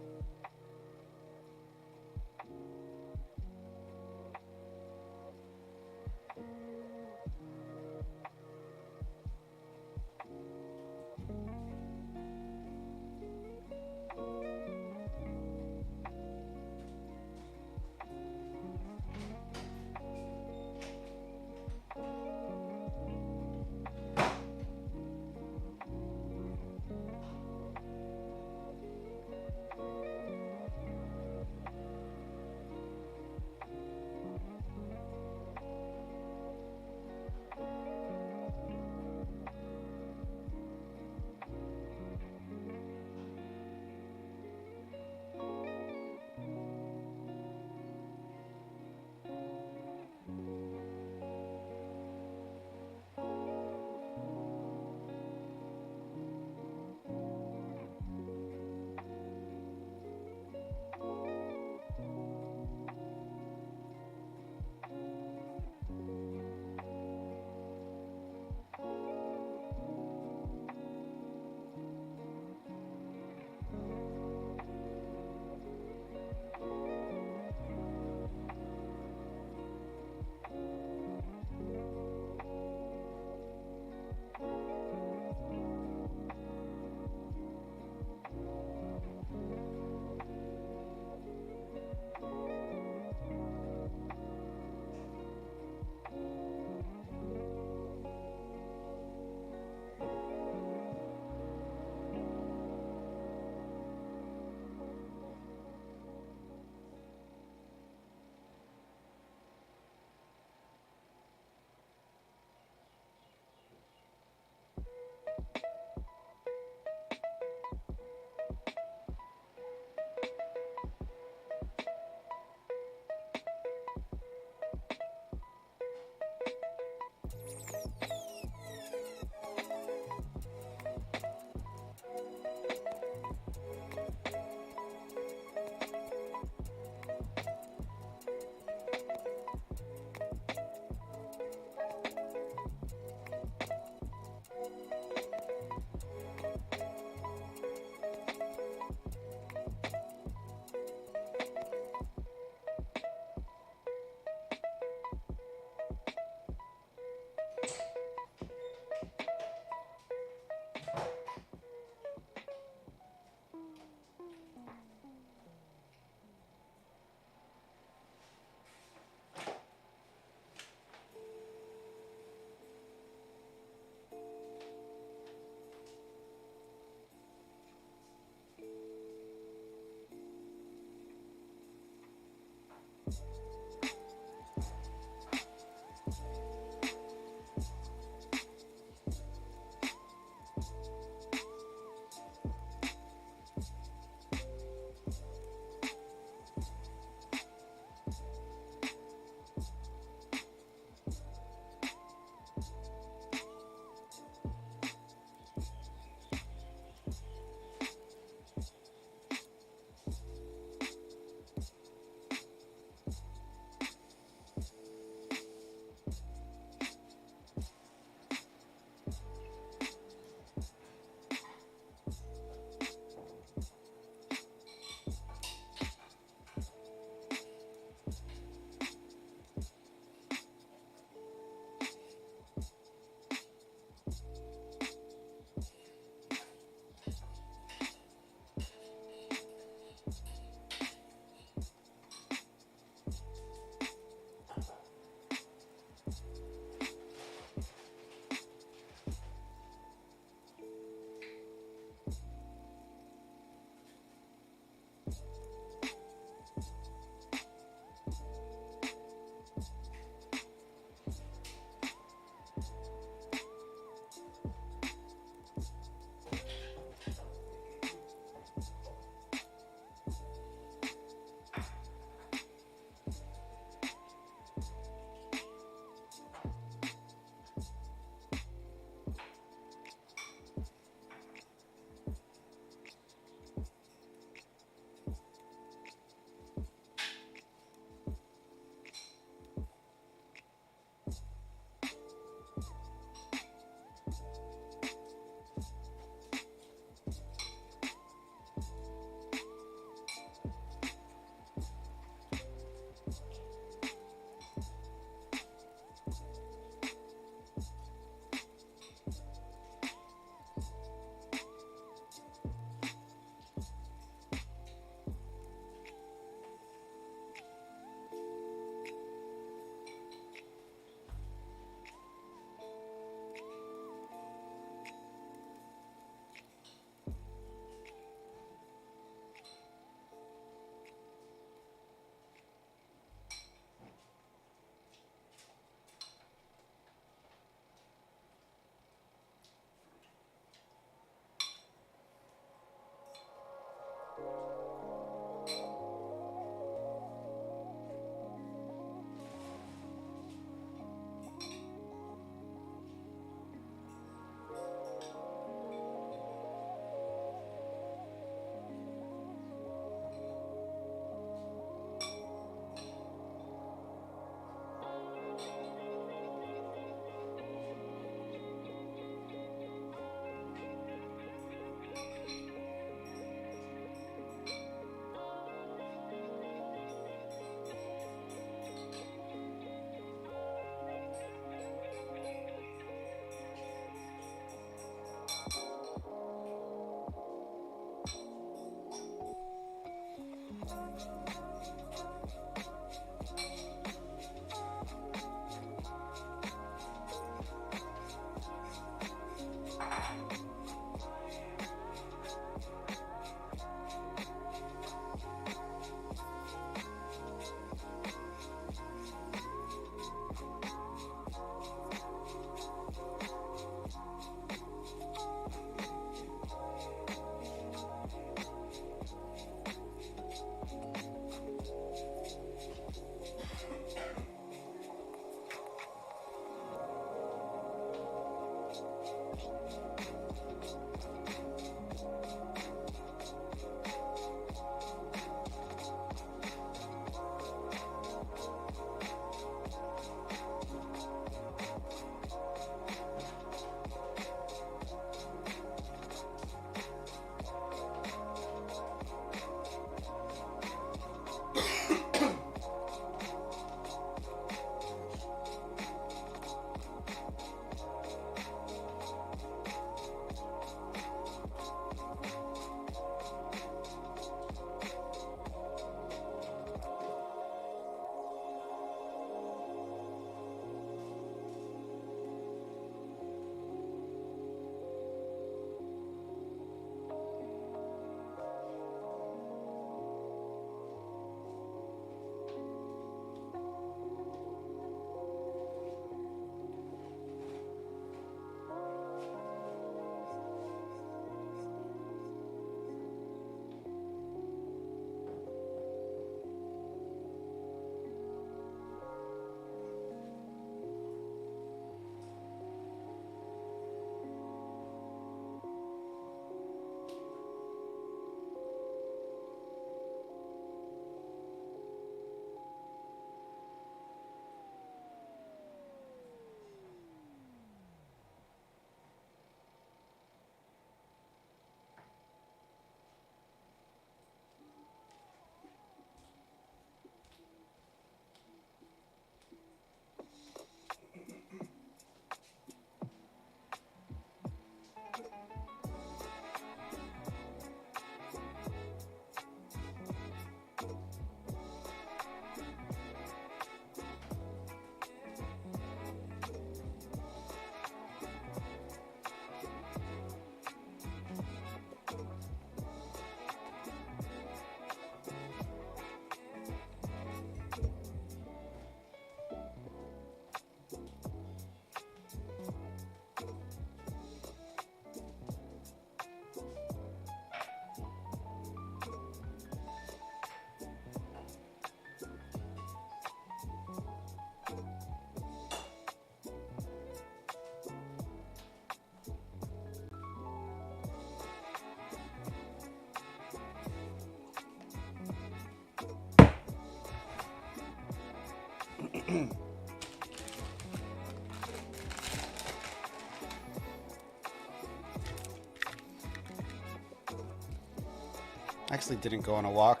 Actually didn't go on a walk.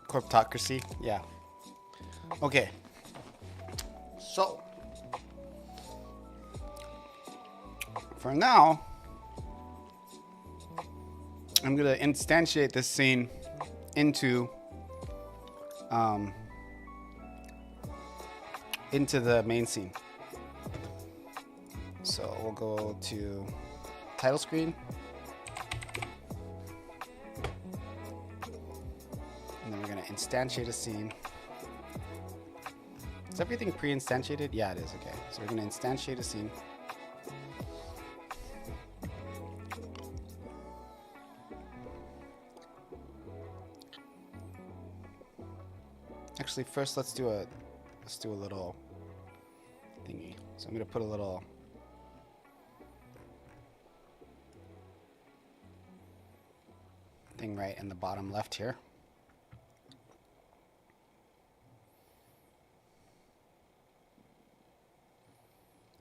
Corptocracy, yeah. Okay. So, for now, I'm gonna instantiate this scene into the main scene. So we'll go to title screen. And then we're gonna instantiate a scene. Is everything pre-instantiated? Yeah, it is, okay. So we're gonna instantiate a scene. Actually, first let's do a little thingy. So I'm gonna put a little thing right in the bottom left here.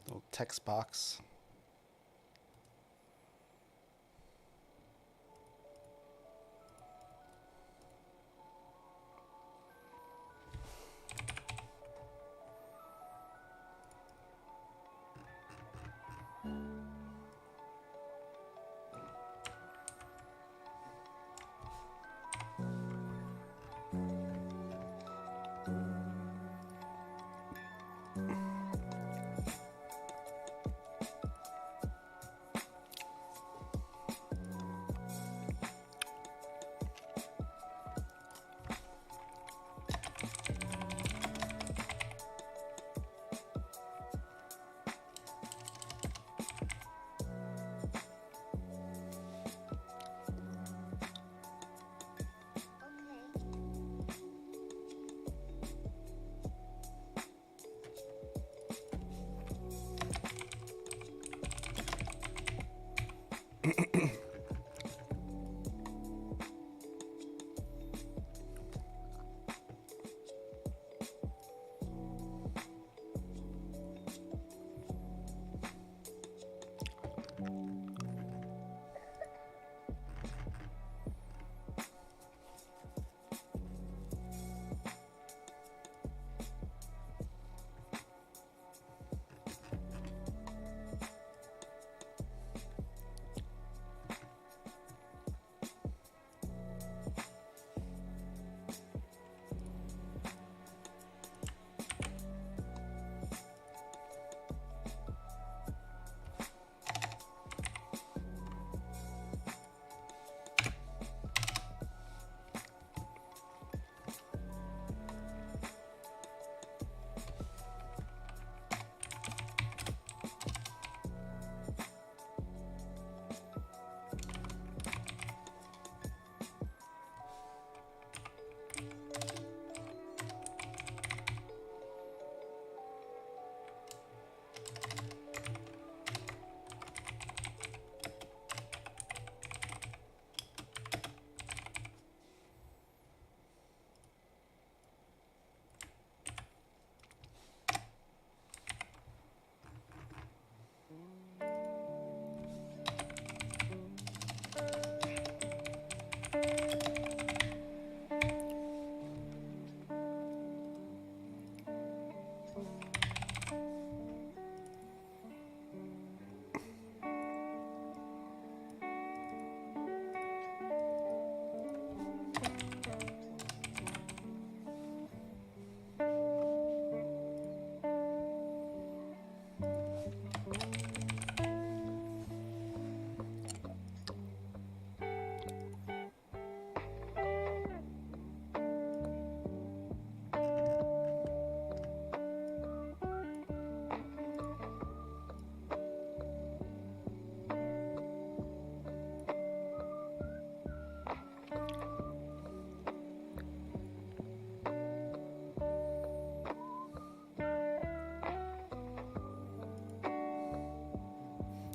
Little text box.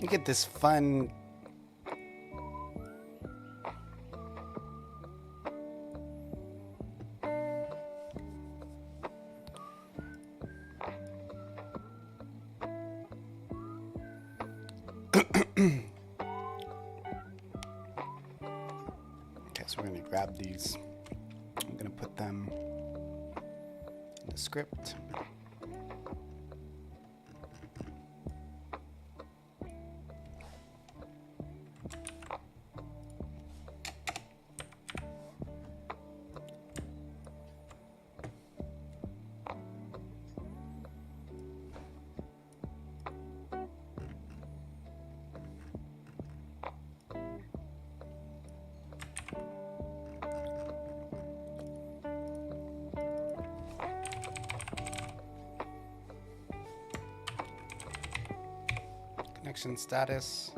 Look at this fun. Okay, so we're going to grab these. I'm going to put them in the script. Connection status.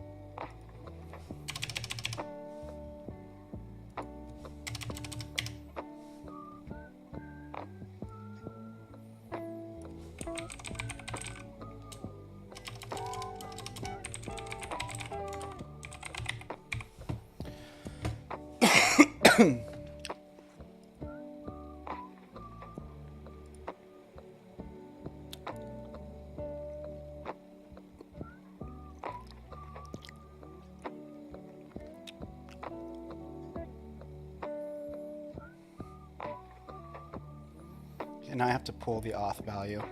And I have to pull the auth value.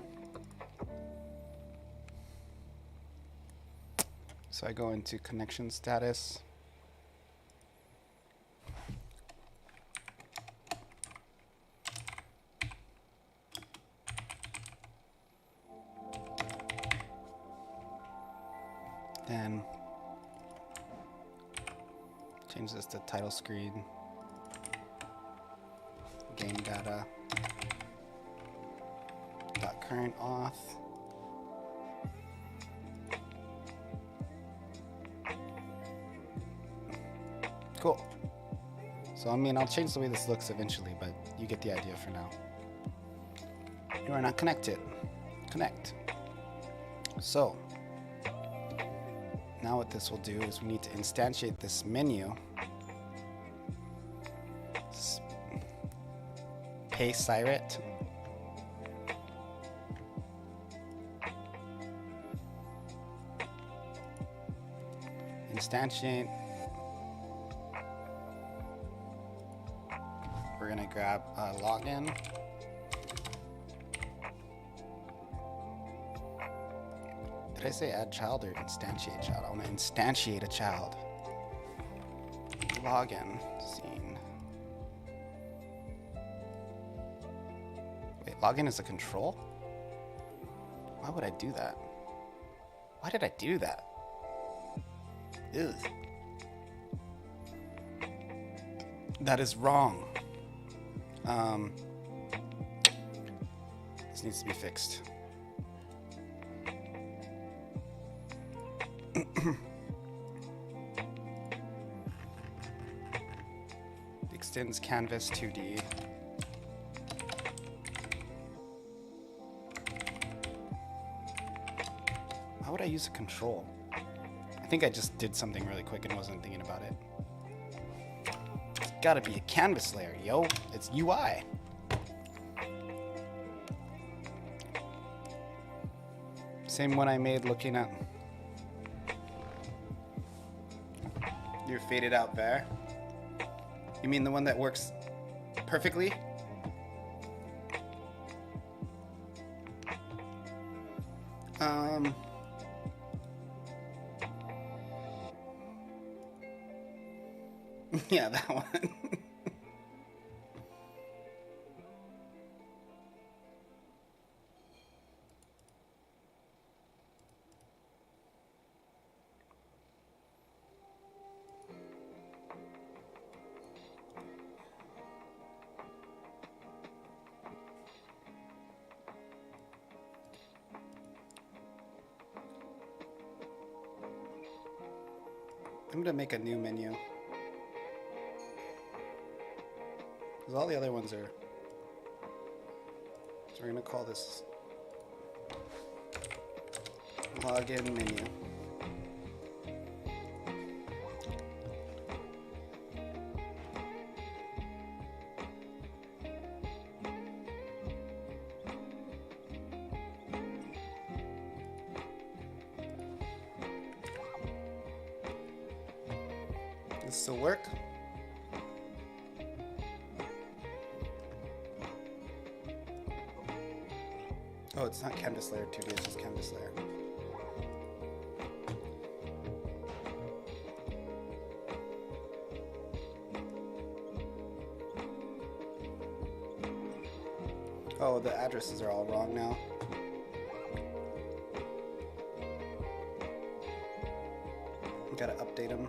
So I go into connection status. Then change this to title screen, game data, dot current auth. Cool. So I mean, I'll change the way this looks eventually, but you get the idea for now. You are not connected. Connect. So now what this will do is we need to instantiate this menu. Pay Siret. Instantiate. We're gonna grab login. Did I say add child or instantiate child? I want to instantiate a child. Login scene. Wait, login is a control? Why would I do that? Why did I do that? Ew. That is wrong. This needs to be fixed. Extends canvas 2D. Why would I use a control? I think I just did something really quick and wasn't thinking about it. It's gotta be a canvas layer, yo. It's UI. Same one I made looking at your faded out there. You mean the one that works perfectly? Yeah, that one. I'm gonna make a new menu. Because all the other ones are... So we're gonna call this login menu. Does this still work? Oh, it's not canvas layer 2D, it's just canvas layer. Oh, the addresses are all wrong now. Gotta update them.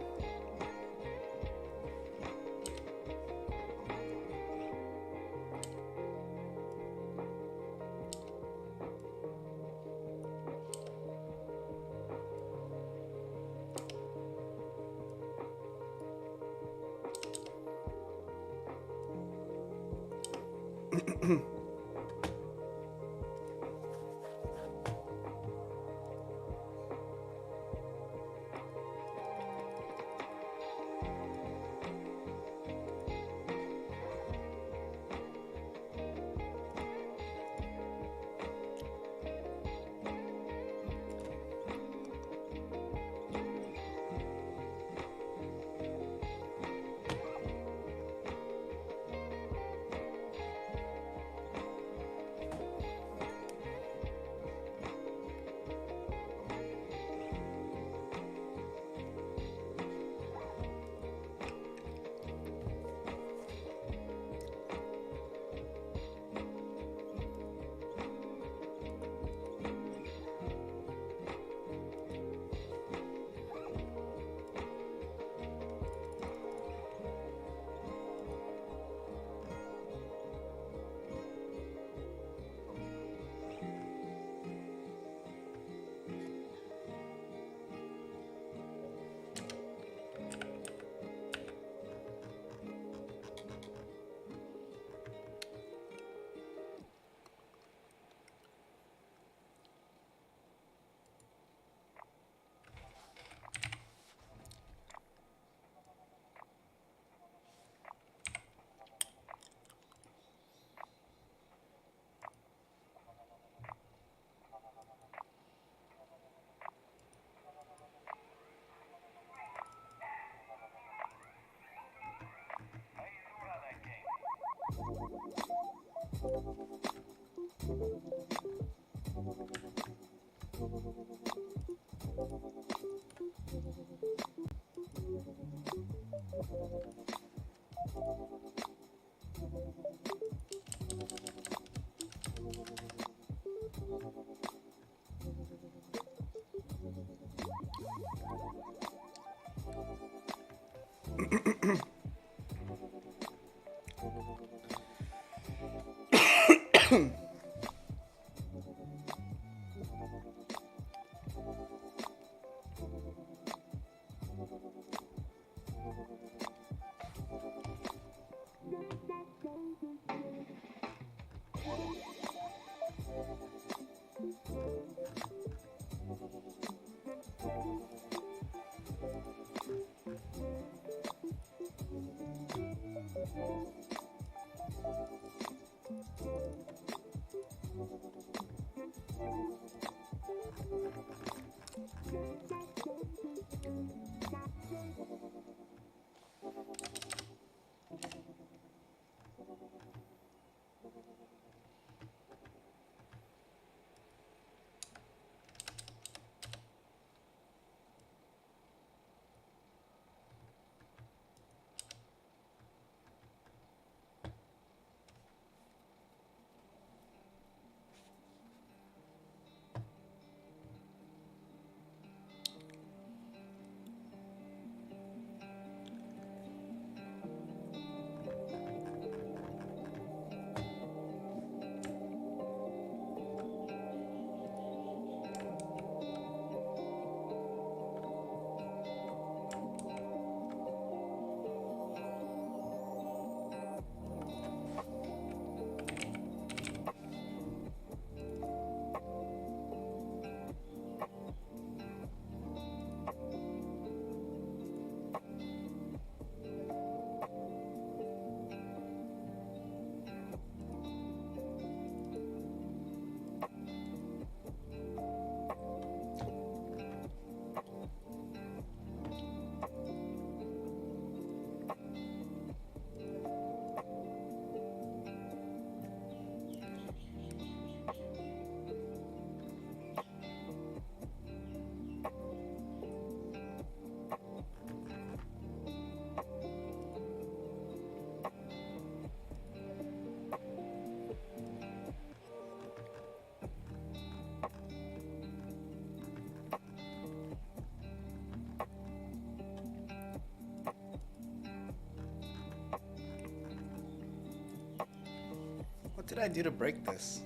What did I do to break this?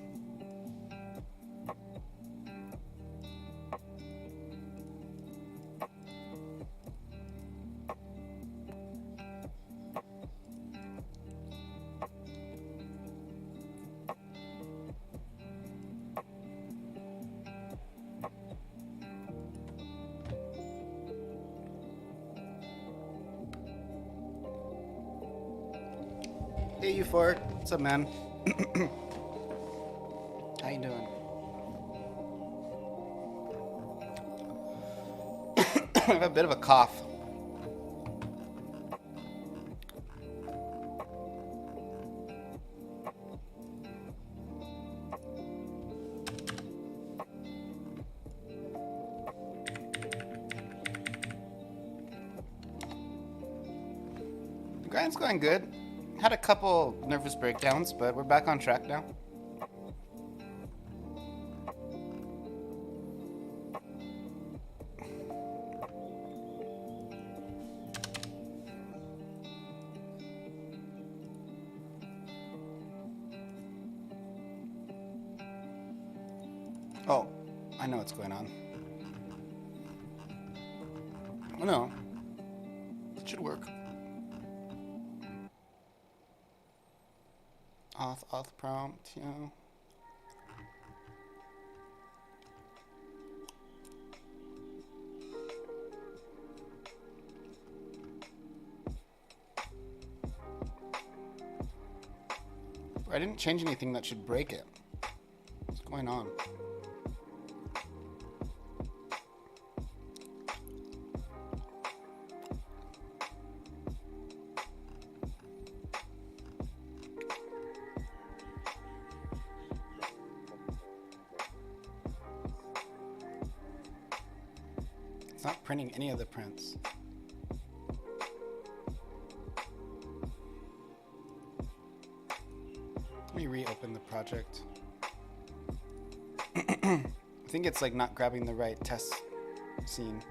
Hey, you four. What's up, man? How you doing? I have a bit of a cough. The grind's going good. Had a couple nervous breakdowns, but we're back on track now. Oh, I know what's going on. Oh no. It should work. Auth prompt, yeah. I didn't change anything that should break it. What's going on? It's not printing any of the prints. Let me reopen the project. I think it's like not grabbing the right test scene.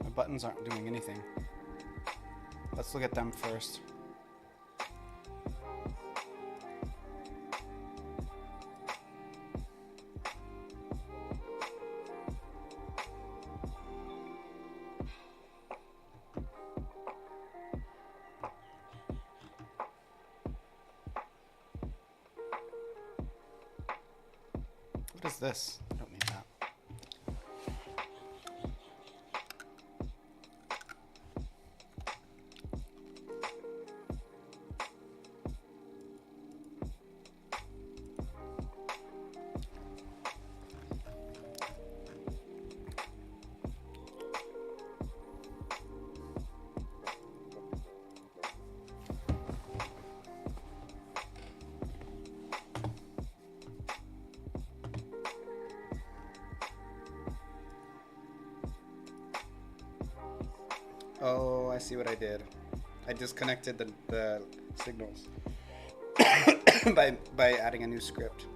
My buttons aren't doing anything. Let's look at them first. What is this? I don't need that. Oh, I see what I did. I disconnected the signals by adding a new script.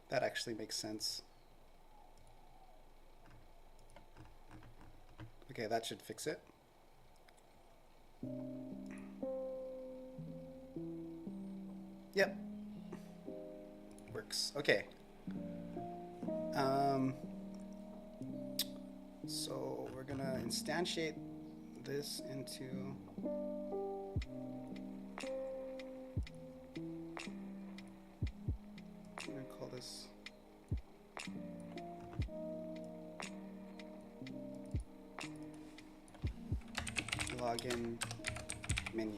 That actually makes sense. Okay, that should fix it. Yep. Works. Okay. So we're gonna instantiate this into I'm gonna call this login menu.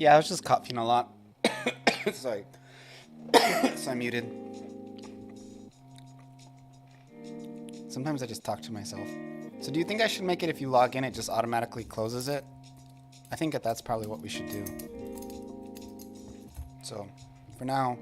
Yeah, I was just coughing a lot. Sorry. So I muted. Sometimes I just talk to myself. So do you think I should make it if you log in, it just automatically closes it? I think that's probably what we should do. So, for now...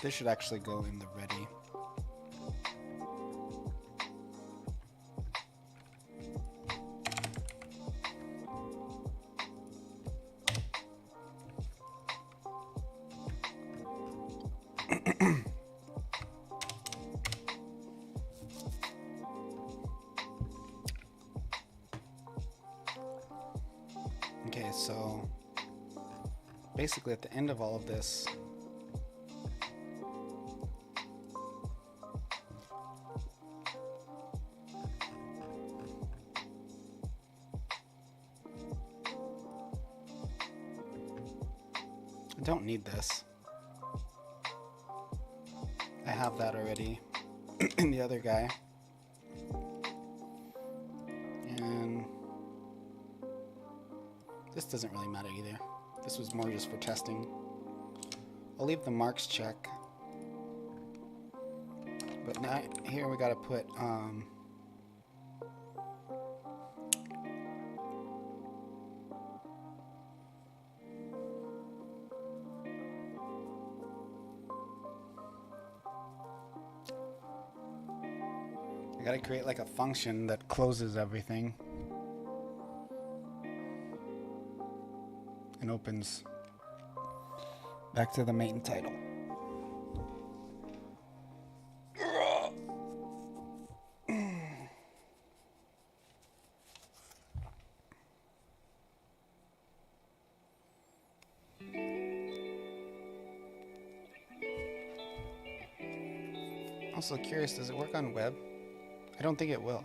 This should actually go in the ready. Okay, so basically at the end of all of this, I don't need this. I have that already in the other guy. And this doesn't really matter either. This was more just for testing. I'll leave the marks check. But now here we gotta put I gotta create like a function that closes everything and opens back to the main title. Also curious, does it work on web? I don't think it will.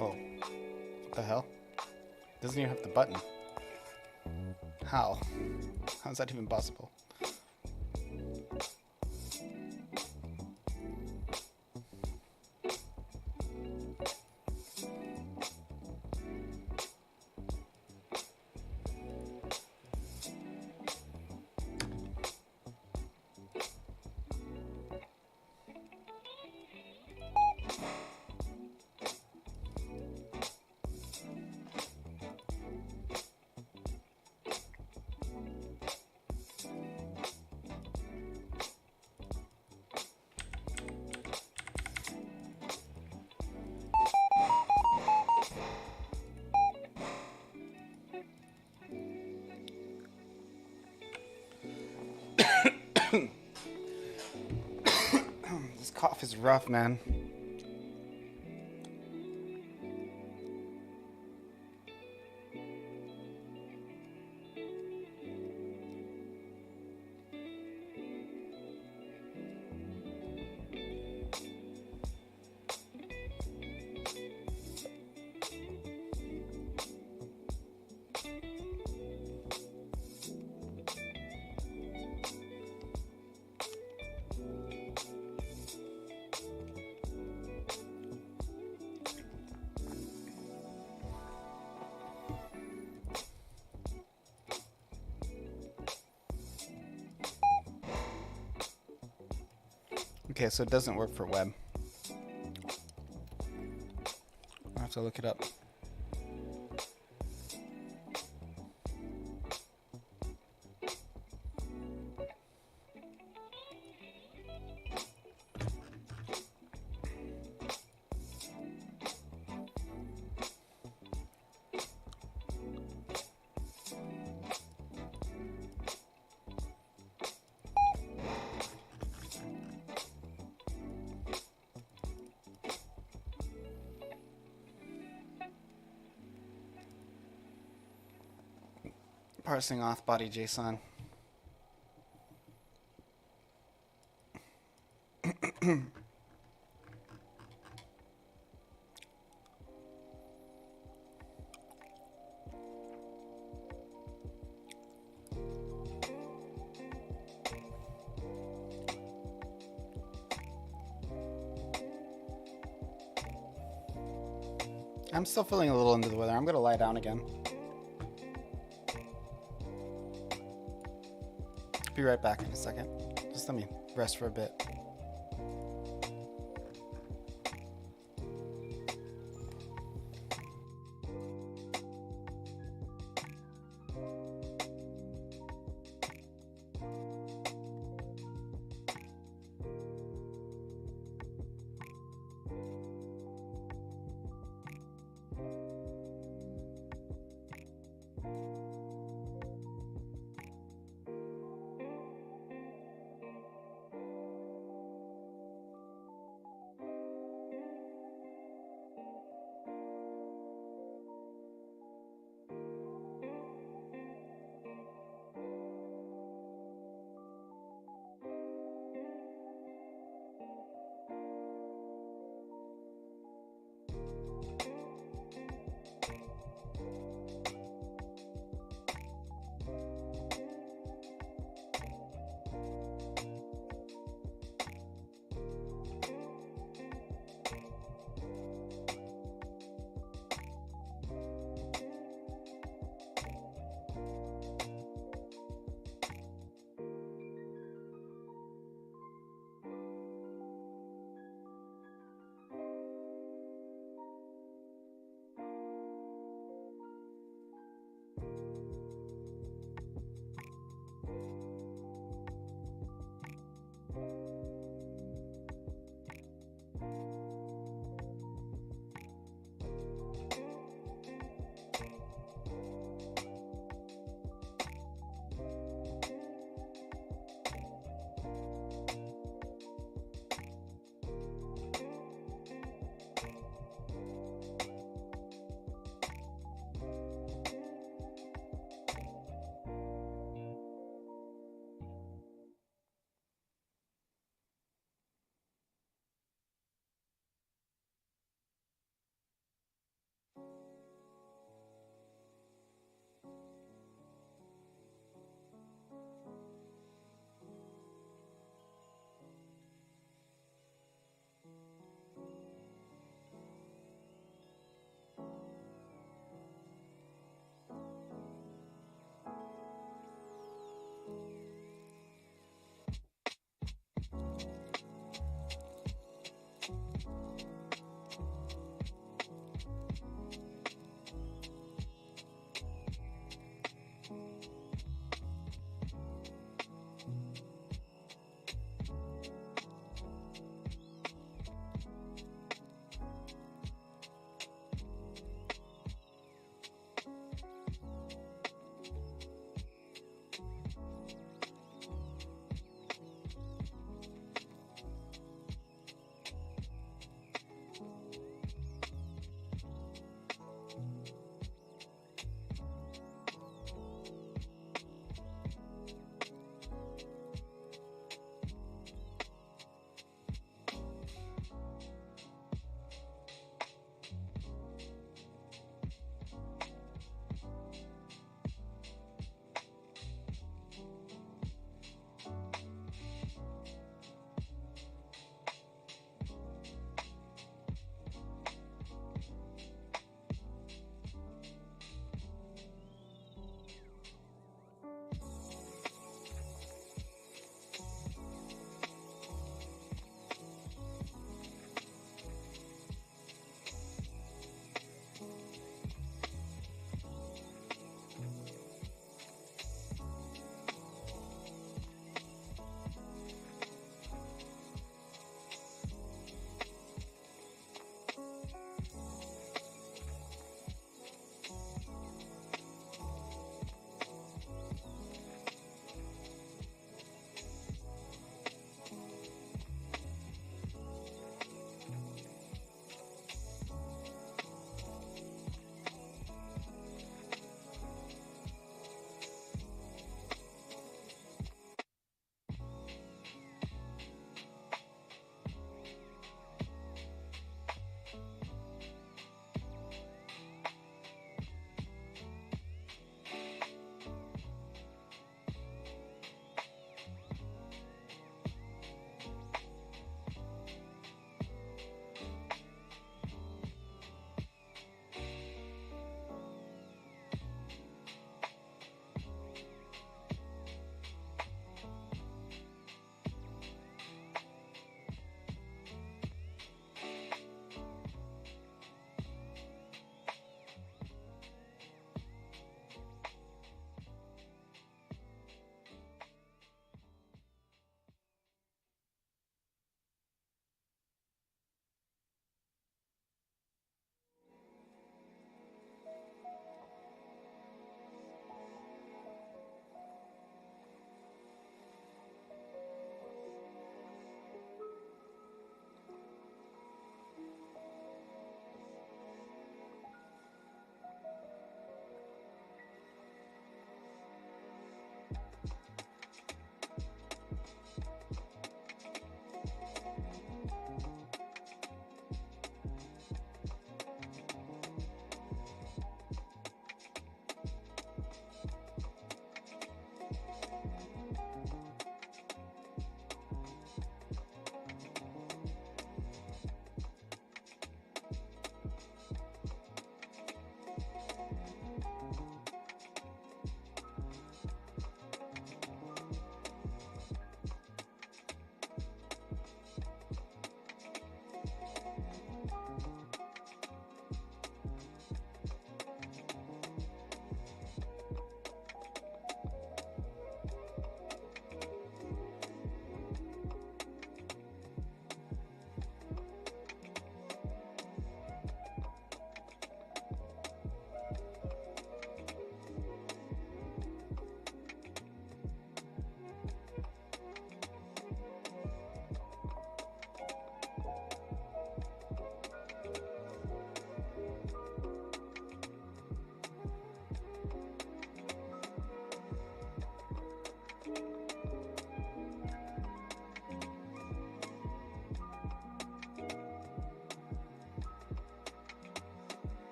Oh, what the hell? Doesn't even have the button. How? How is that even possible? This cough is rough, man. Okay, so it doesn't work for web. I'll have to look it up. parsing auth body JSON. I'm still feeling a little under the weather. I'm gonna lie down again. Be right back in a second. Just let me rest for a bit.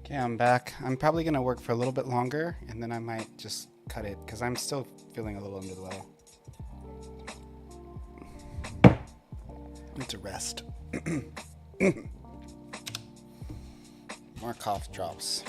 Okay, I'm back. I'm probably going to work for a little bit longer, and then I might just cut it, because I'm still feeling a little under the weather. I need to rest. More cough drops.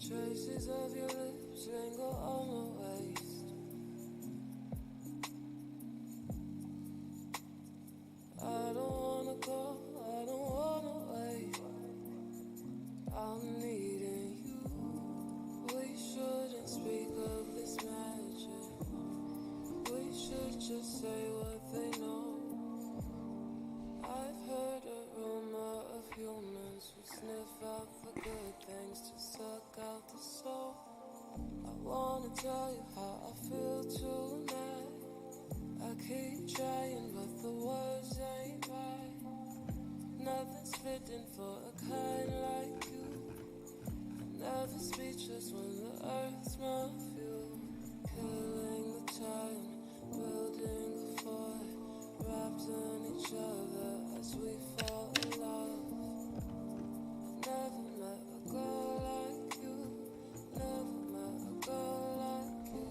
Traces of your lips linger on my waist. I don't wanna go, I don't wanna wait. I'm needing you. We shouldn't speak of this magic. We should just say what they know. I've heard a rumor of humans who sniff out the good things to suck out the soul. I wanna tell you how I feel tonight. I keep trying but the words ain't right. Nothing's fitting for a kind like you. Never speechless when the earth's my fuel. Killing the time, building a fort, wrapped in each other as we fall in love. I've never met a girl like you. Never met a girl like you.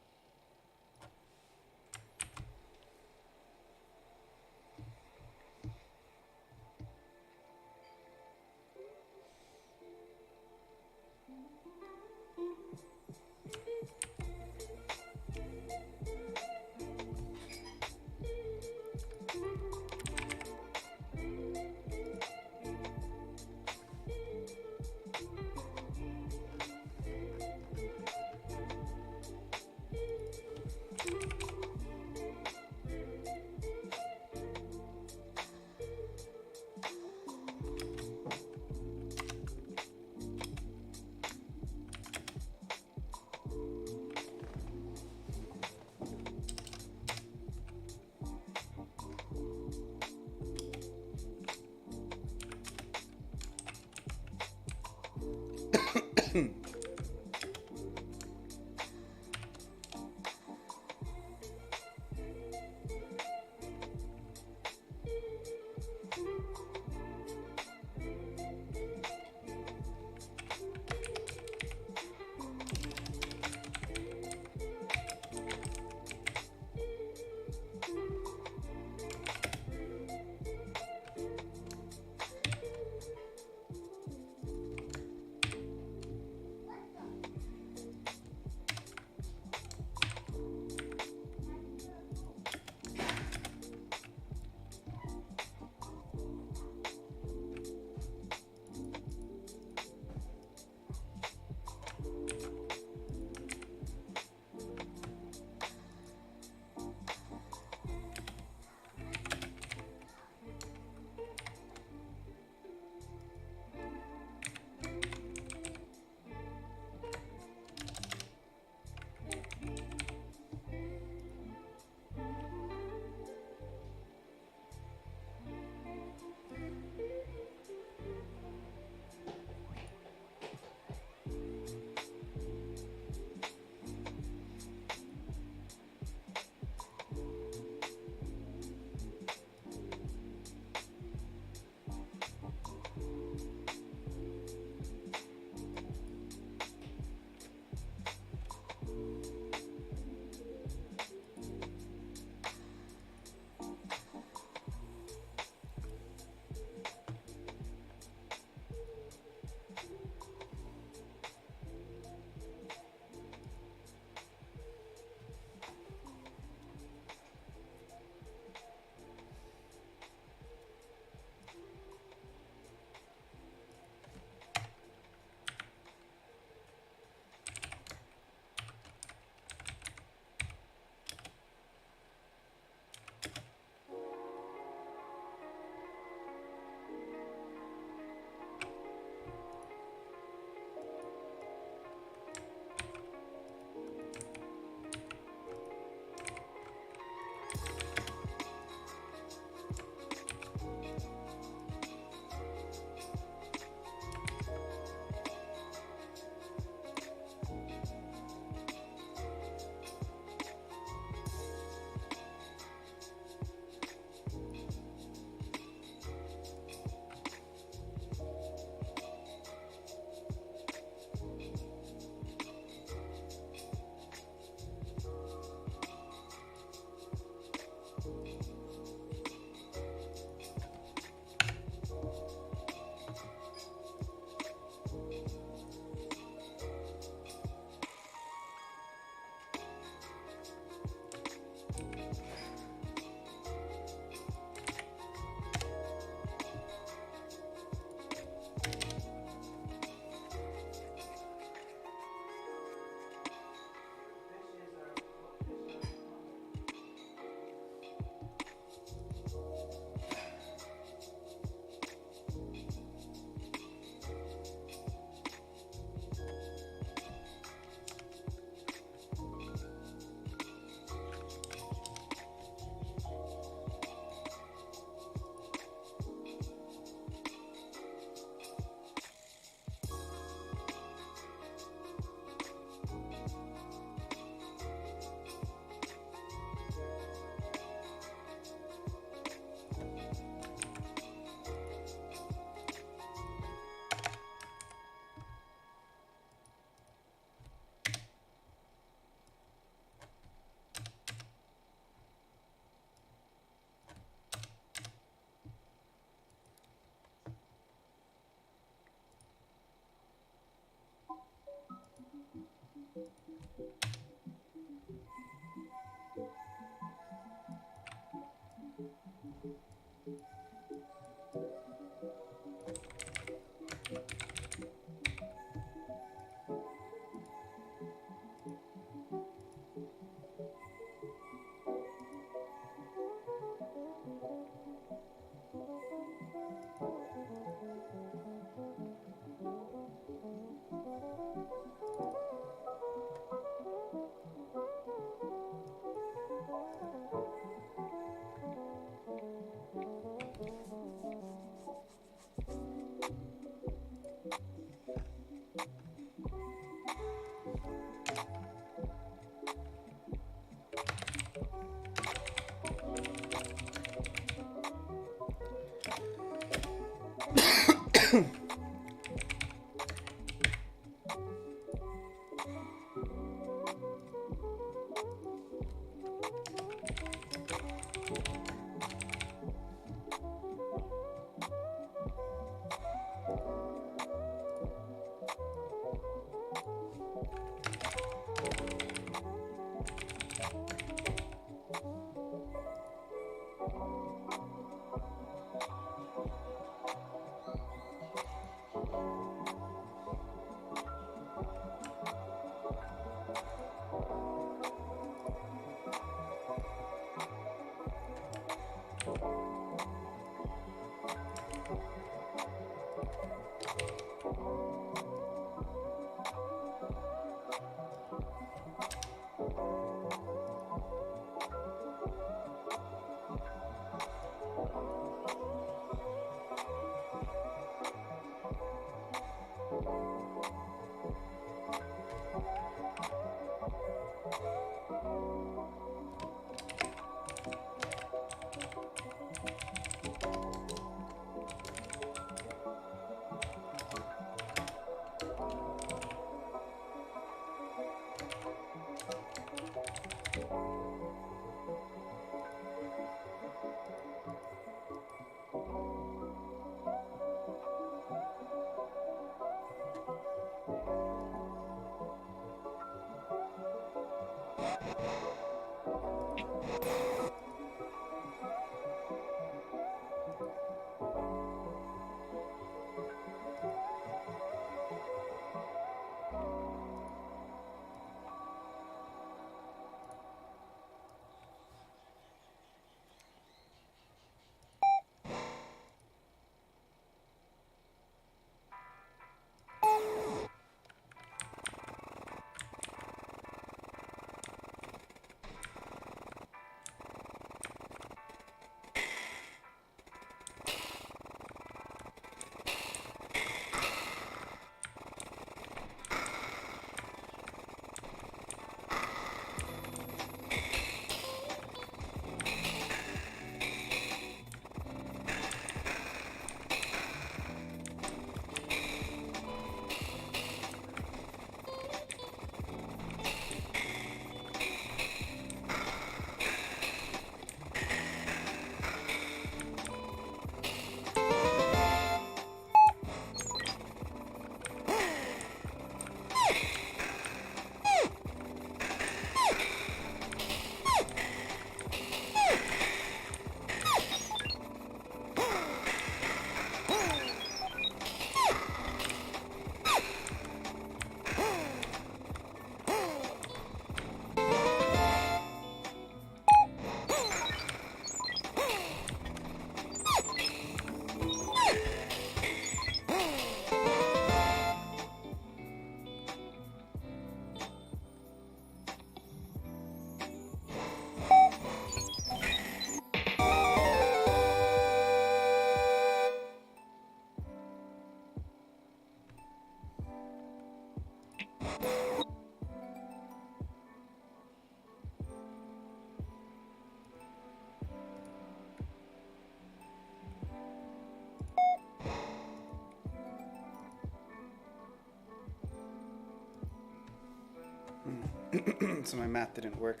So my math didn't work.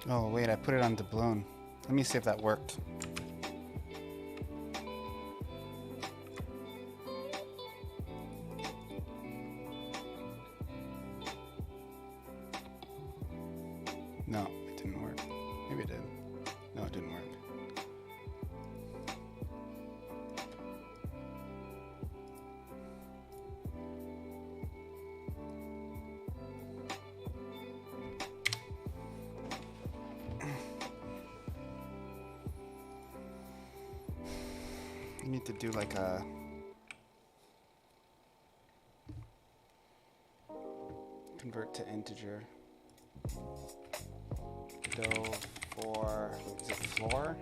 Oh, wait, I put it on doubloon. Let me see if that worked. No, it didn't work. Maybe it did. No, it didn't work. You need to do like a convert to integer. Godot for, is it floor?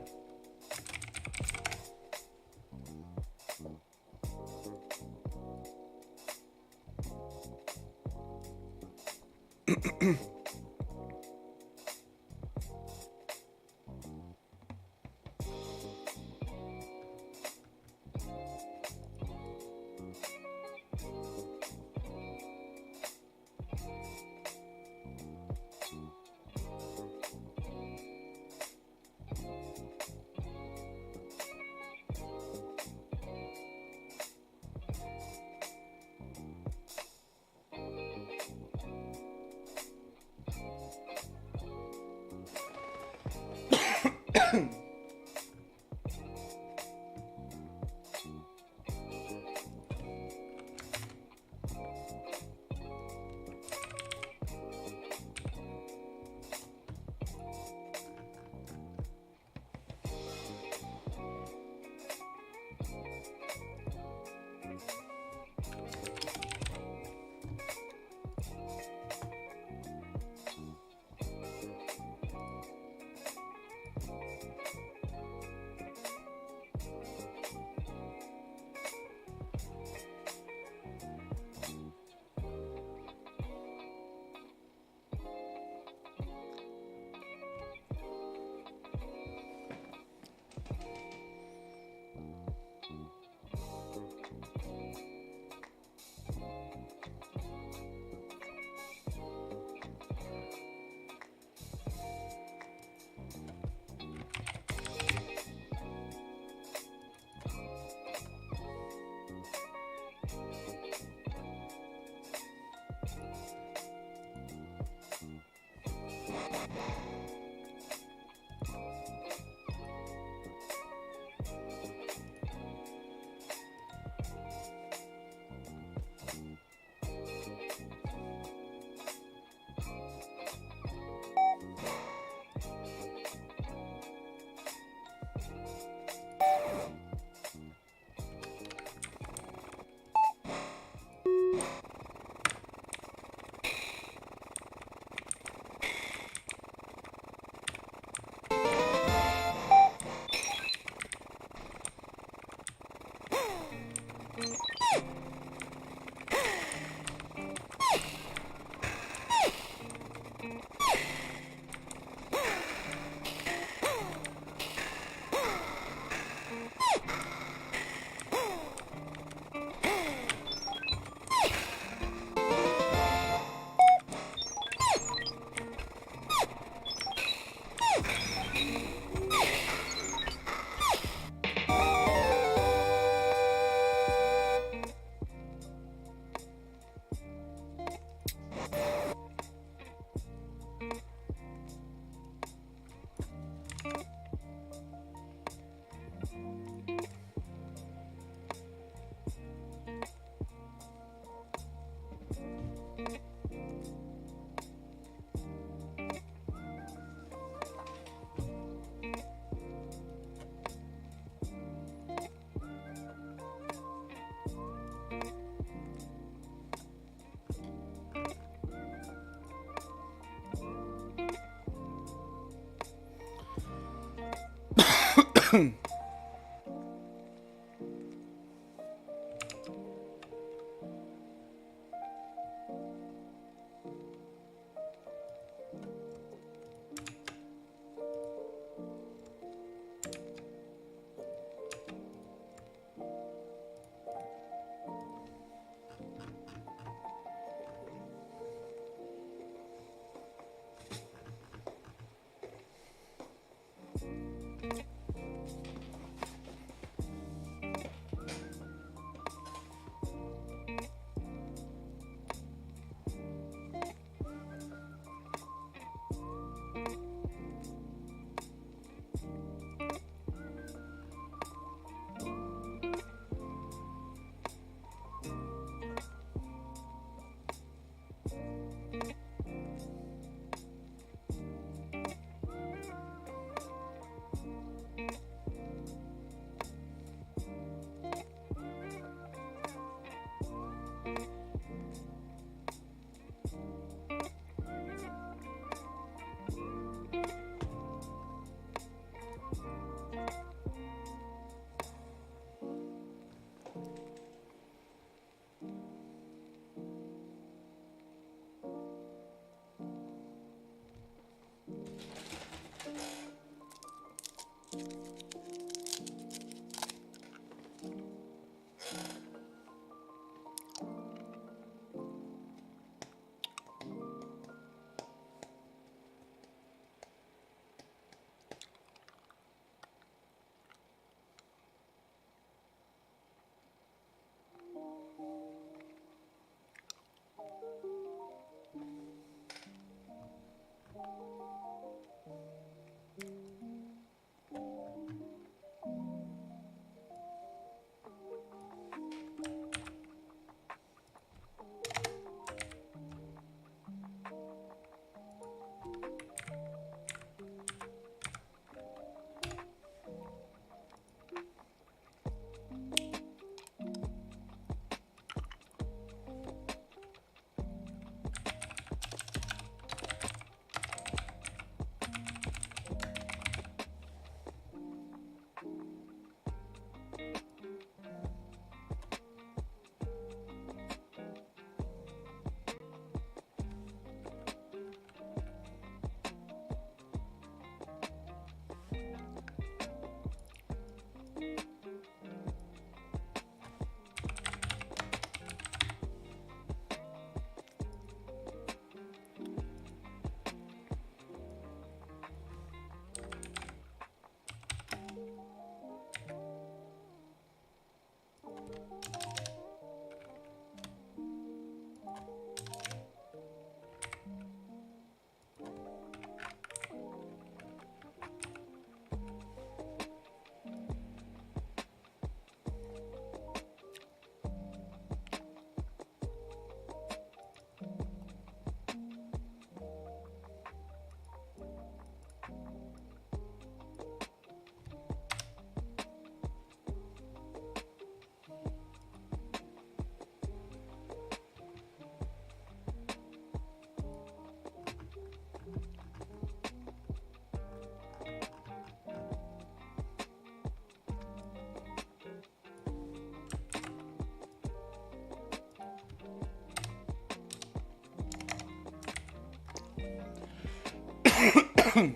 Here,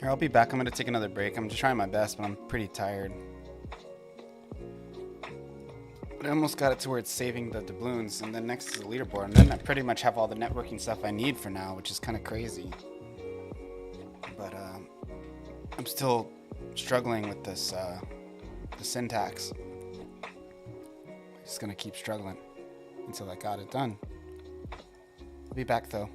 I'll be back. I'm gonna take another break. I'm just trying my best, but I'm pretty tired. But I almost got it to where it's saving the doubloons, and then next to the leaderboard, and then I pretty much have all the networking stuff I need for now, which is kind of crazy. But I'm still struggling with this, the syntax. I'm just gonna keep struggling until I got it done. I'll be back though.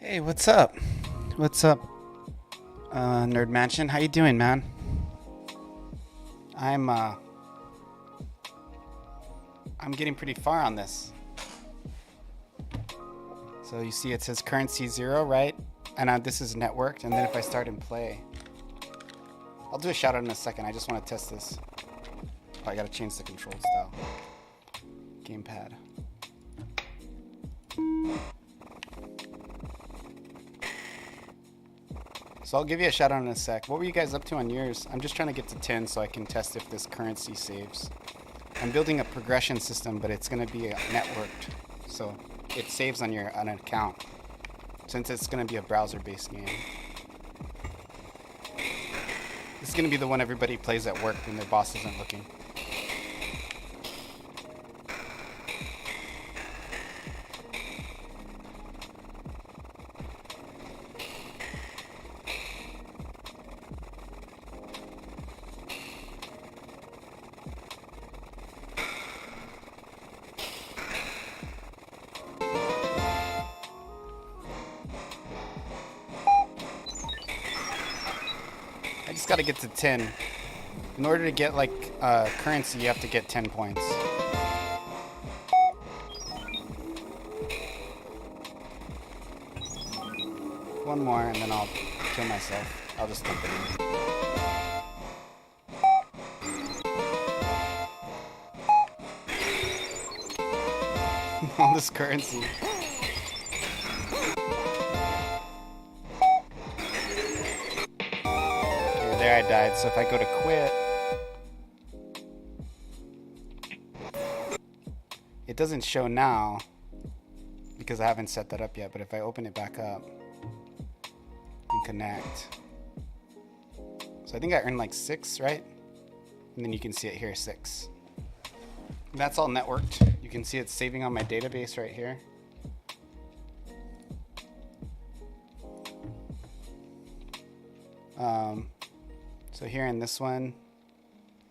Hey, what's up? What's up, Nerd Mansion? How you doing, man? I'm getting pretty far on this. So you see it says currency 0, right? And this is networked, and then if I start and play... I'll do a shout out in a second, I just want to test this. Oh, I gotta change the control style. Gamepad. So I'll give you a shout out in a sec. What were you guys up to on yours? I'm just trying to get to 10 so I can test if this currency saves. I'm building a progression system, but it's going to be networked. So it saves on an account, since it's going to be a browser-based game. This is going to be the one everybody plays at work when their boss isn't looking. Got to get to 10. In order to get like currency, you have to get 10 points. One more and then I'll kill myself. I'll just dump it in. All this currency. There I died, so if I go to quit, it doesn't show now because I haven't set that up yet, but if I open it back up and connect, so I think I earned like 6, right? And then you can see it here, 6. And that's all networked. You can see it's saving on my database right here. So here in this one,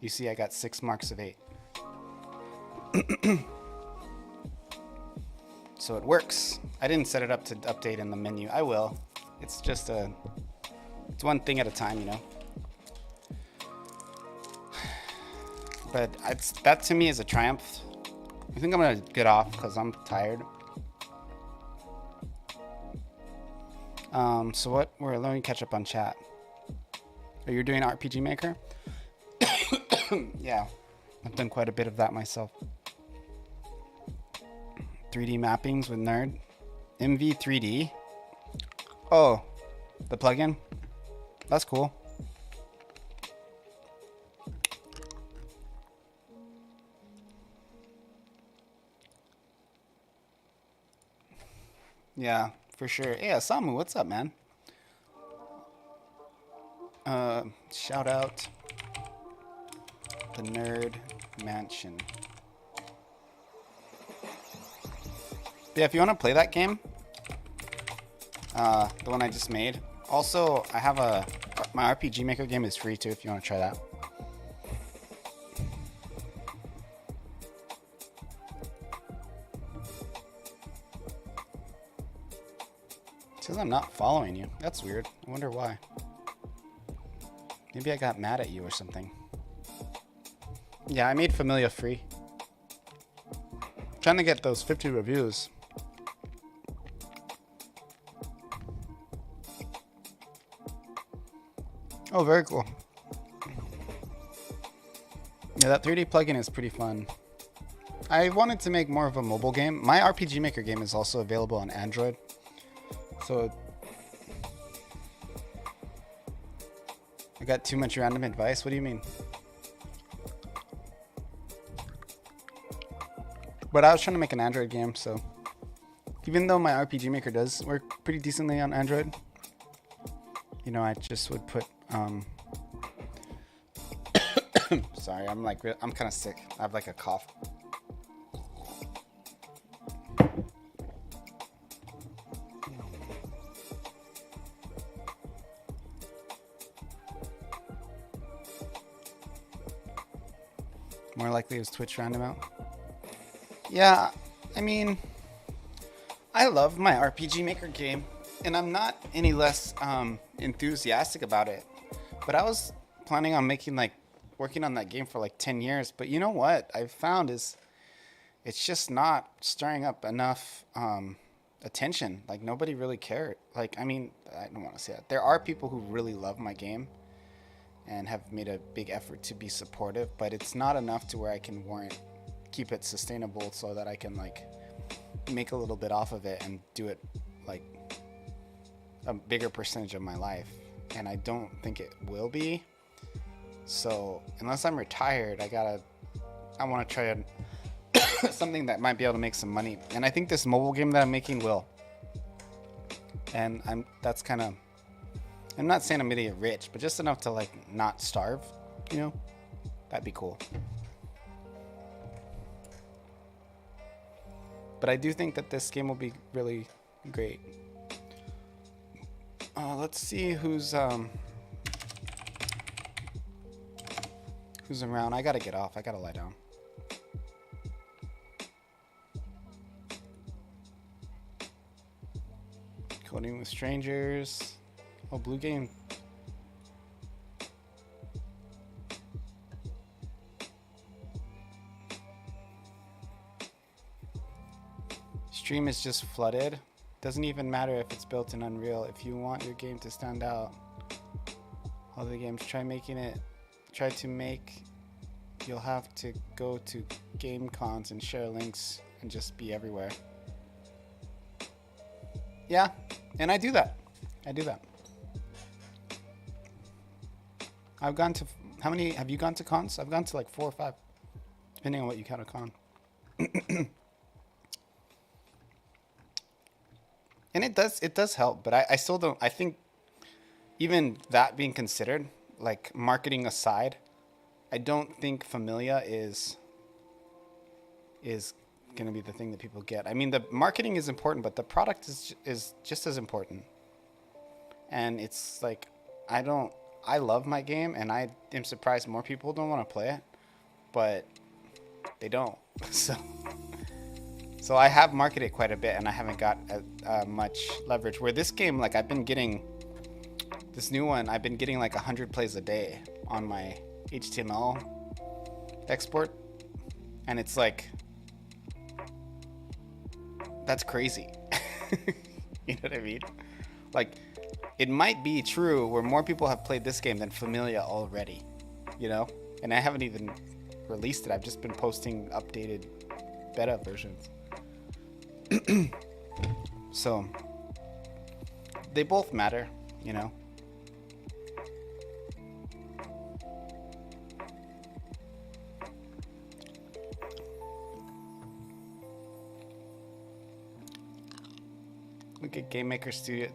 you see I got 6 marks of 8. So it works. I didn't set it up to update in the menu. I will. It's just it's one thing at a time, you know. But that to me is a triumph. I think I'm gonna get off because I'm tired. So what? Let me catch up on chat. Oh, you're doing RPG Maker? Yeah, I've done quite a bit of that myself. 3D mappings with Nerd. MV3D. Oh, the plugin? That's cool. Yeah, for sure. Hey, Asamu, what's up, man? Shout out the Nerd Mansion. Yeah, if you want to play that game, the one I just made. Also, I have my RPG Maker game is free too if you want to try that. It says I'm not following you. That's weird. I wonder why. Maybe I got mad at you or something. Yeah, I made Familia free. I'm trying to get those 50 reviews. Oh, very cool. Yeah, that 3D plugin is pretty fun. I wanted to make more of a mobile game. My RPG Maker game is also available on Android. So I got too much random advice? What do you mean? But I was trying to make an Android game, so even though my RPG Maker does work pretty decently on Android, you know, I just would put sorry, I'm kind of sick. I have like a cough. More likely it was Twitch roundabout. Yeah, I mean, I love my RPG Maker game. And I'm not any less enthusiastic about it. But I was planning on working on that game for like 10 years. But you know what I've found is it's just not stirring up enough attention. Like, nobody really cared. Like, I mean, I don't want to say that. There are people who really love my game and have made a big effort to be supportive, but it's not enough to where I can keep it sustainable so that I can like make a little bit off of it and do it like a bigger percentage of my life. And I don't think it will be. So unless I'm retired, I want to try something that might be able to make some money. And I think this mobile game that I'm making will. And I'm not saying I'm gonna get rich, but just enough to like not starve, you know? That'd be cool. But I do think that this game will be really great. Let's see who's around. I gotta get off. I gotta lie down. Coding with strangers. Oh, blue game. Stream is just flooded. Doesn't even matter if it's built in Unreal. If you want your game to stand out, all the games try to make, you'll have to go to game cons and share links and just be everywhere. Yeah, and I do that. I've gone to, how many have you gone to cons? I've gone to like 4 or 5, depending on what you count a con. And it does help, but I still don't, I think even that being considered, like marketing aside, I don't think Familia is going to be the thing that people get. I mean, the marketing is important, but the product is just as important. And it's like, I love my game, and I am surprised more people don't want to play it, but they don't. So I have marketed quite a bit, and I haven't got much leverage. Where this game, like, I've been getting this new one, I've been getting like 100 plays a day on my HTML export, and it's like, that's crazy. You know what I mean? Like, it might be true where more people have played this game than Familia already, you know? And I haven't even released it. I've just been posting updated beta versions. So they both matter, you know? Look at Game Maker Studio.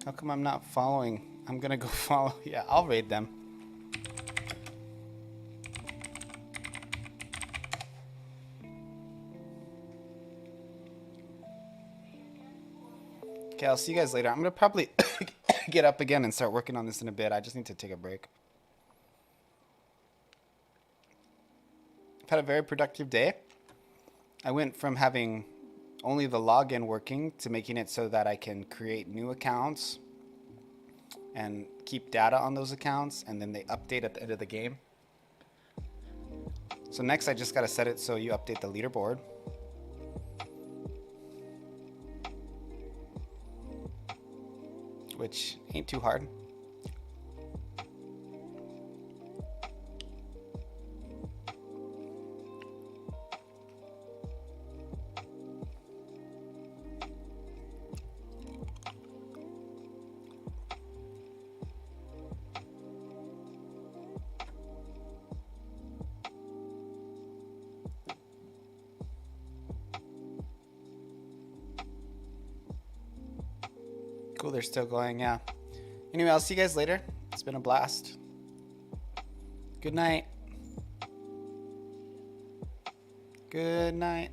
How come I'm not following? I'm gonna go follow. Yeah, I'll raid them. Okay, I'll see you guys later. I'm gonna probably get up again and start working on this in a bit. I just need to take a break. I've had a very productive day. I went from having only the login working to making it so that I can create new accounts and keep data on those accounts, and then they update at the end of the game. So next I just gotta set it so you update the leaderboard. Which ain't too hard. Cool, they're still going, yeah. Anyway, I'll see you guys later. It's been a blast. Good night. Good night.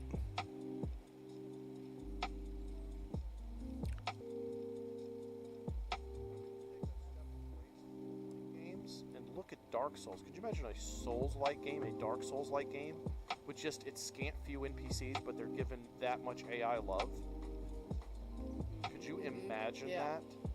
Games and look at Dark Souls. Could you imagine a Souls-like game, a Dark Souls-like game, with just its scant few NPCs, but they're given that much AI love? Could you imagine Yeah. that?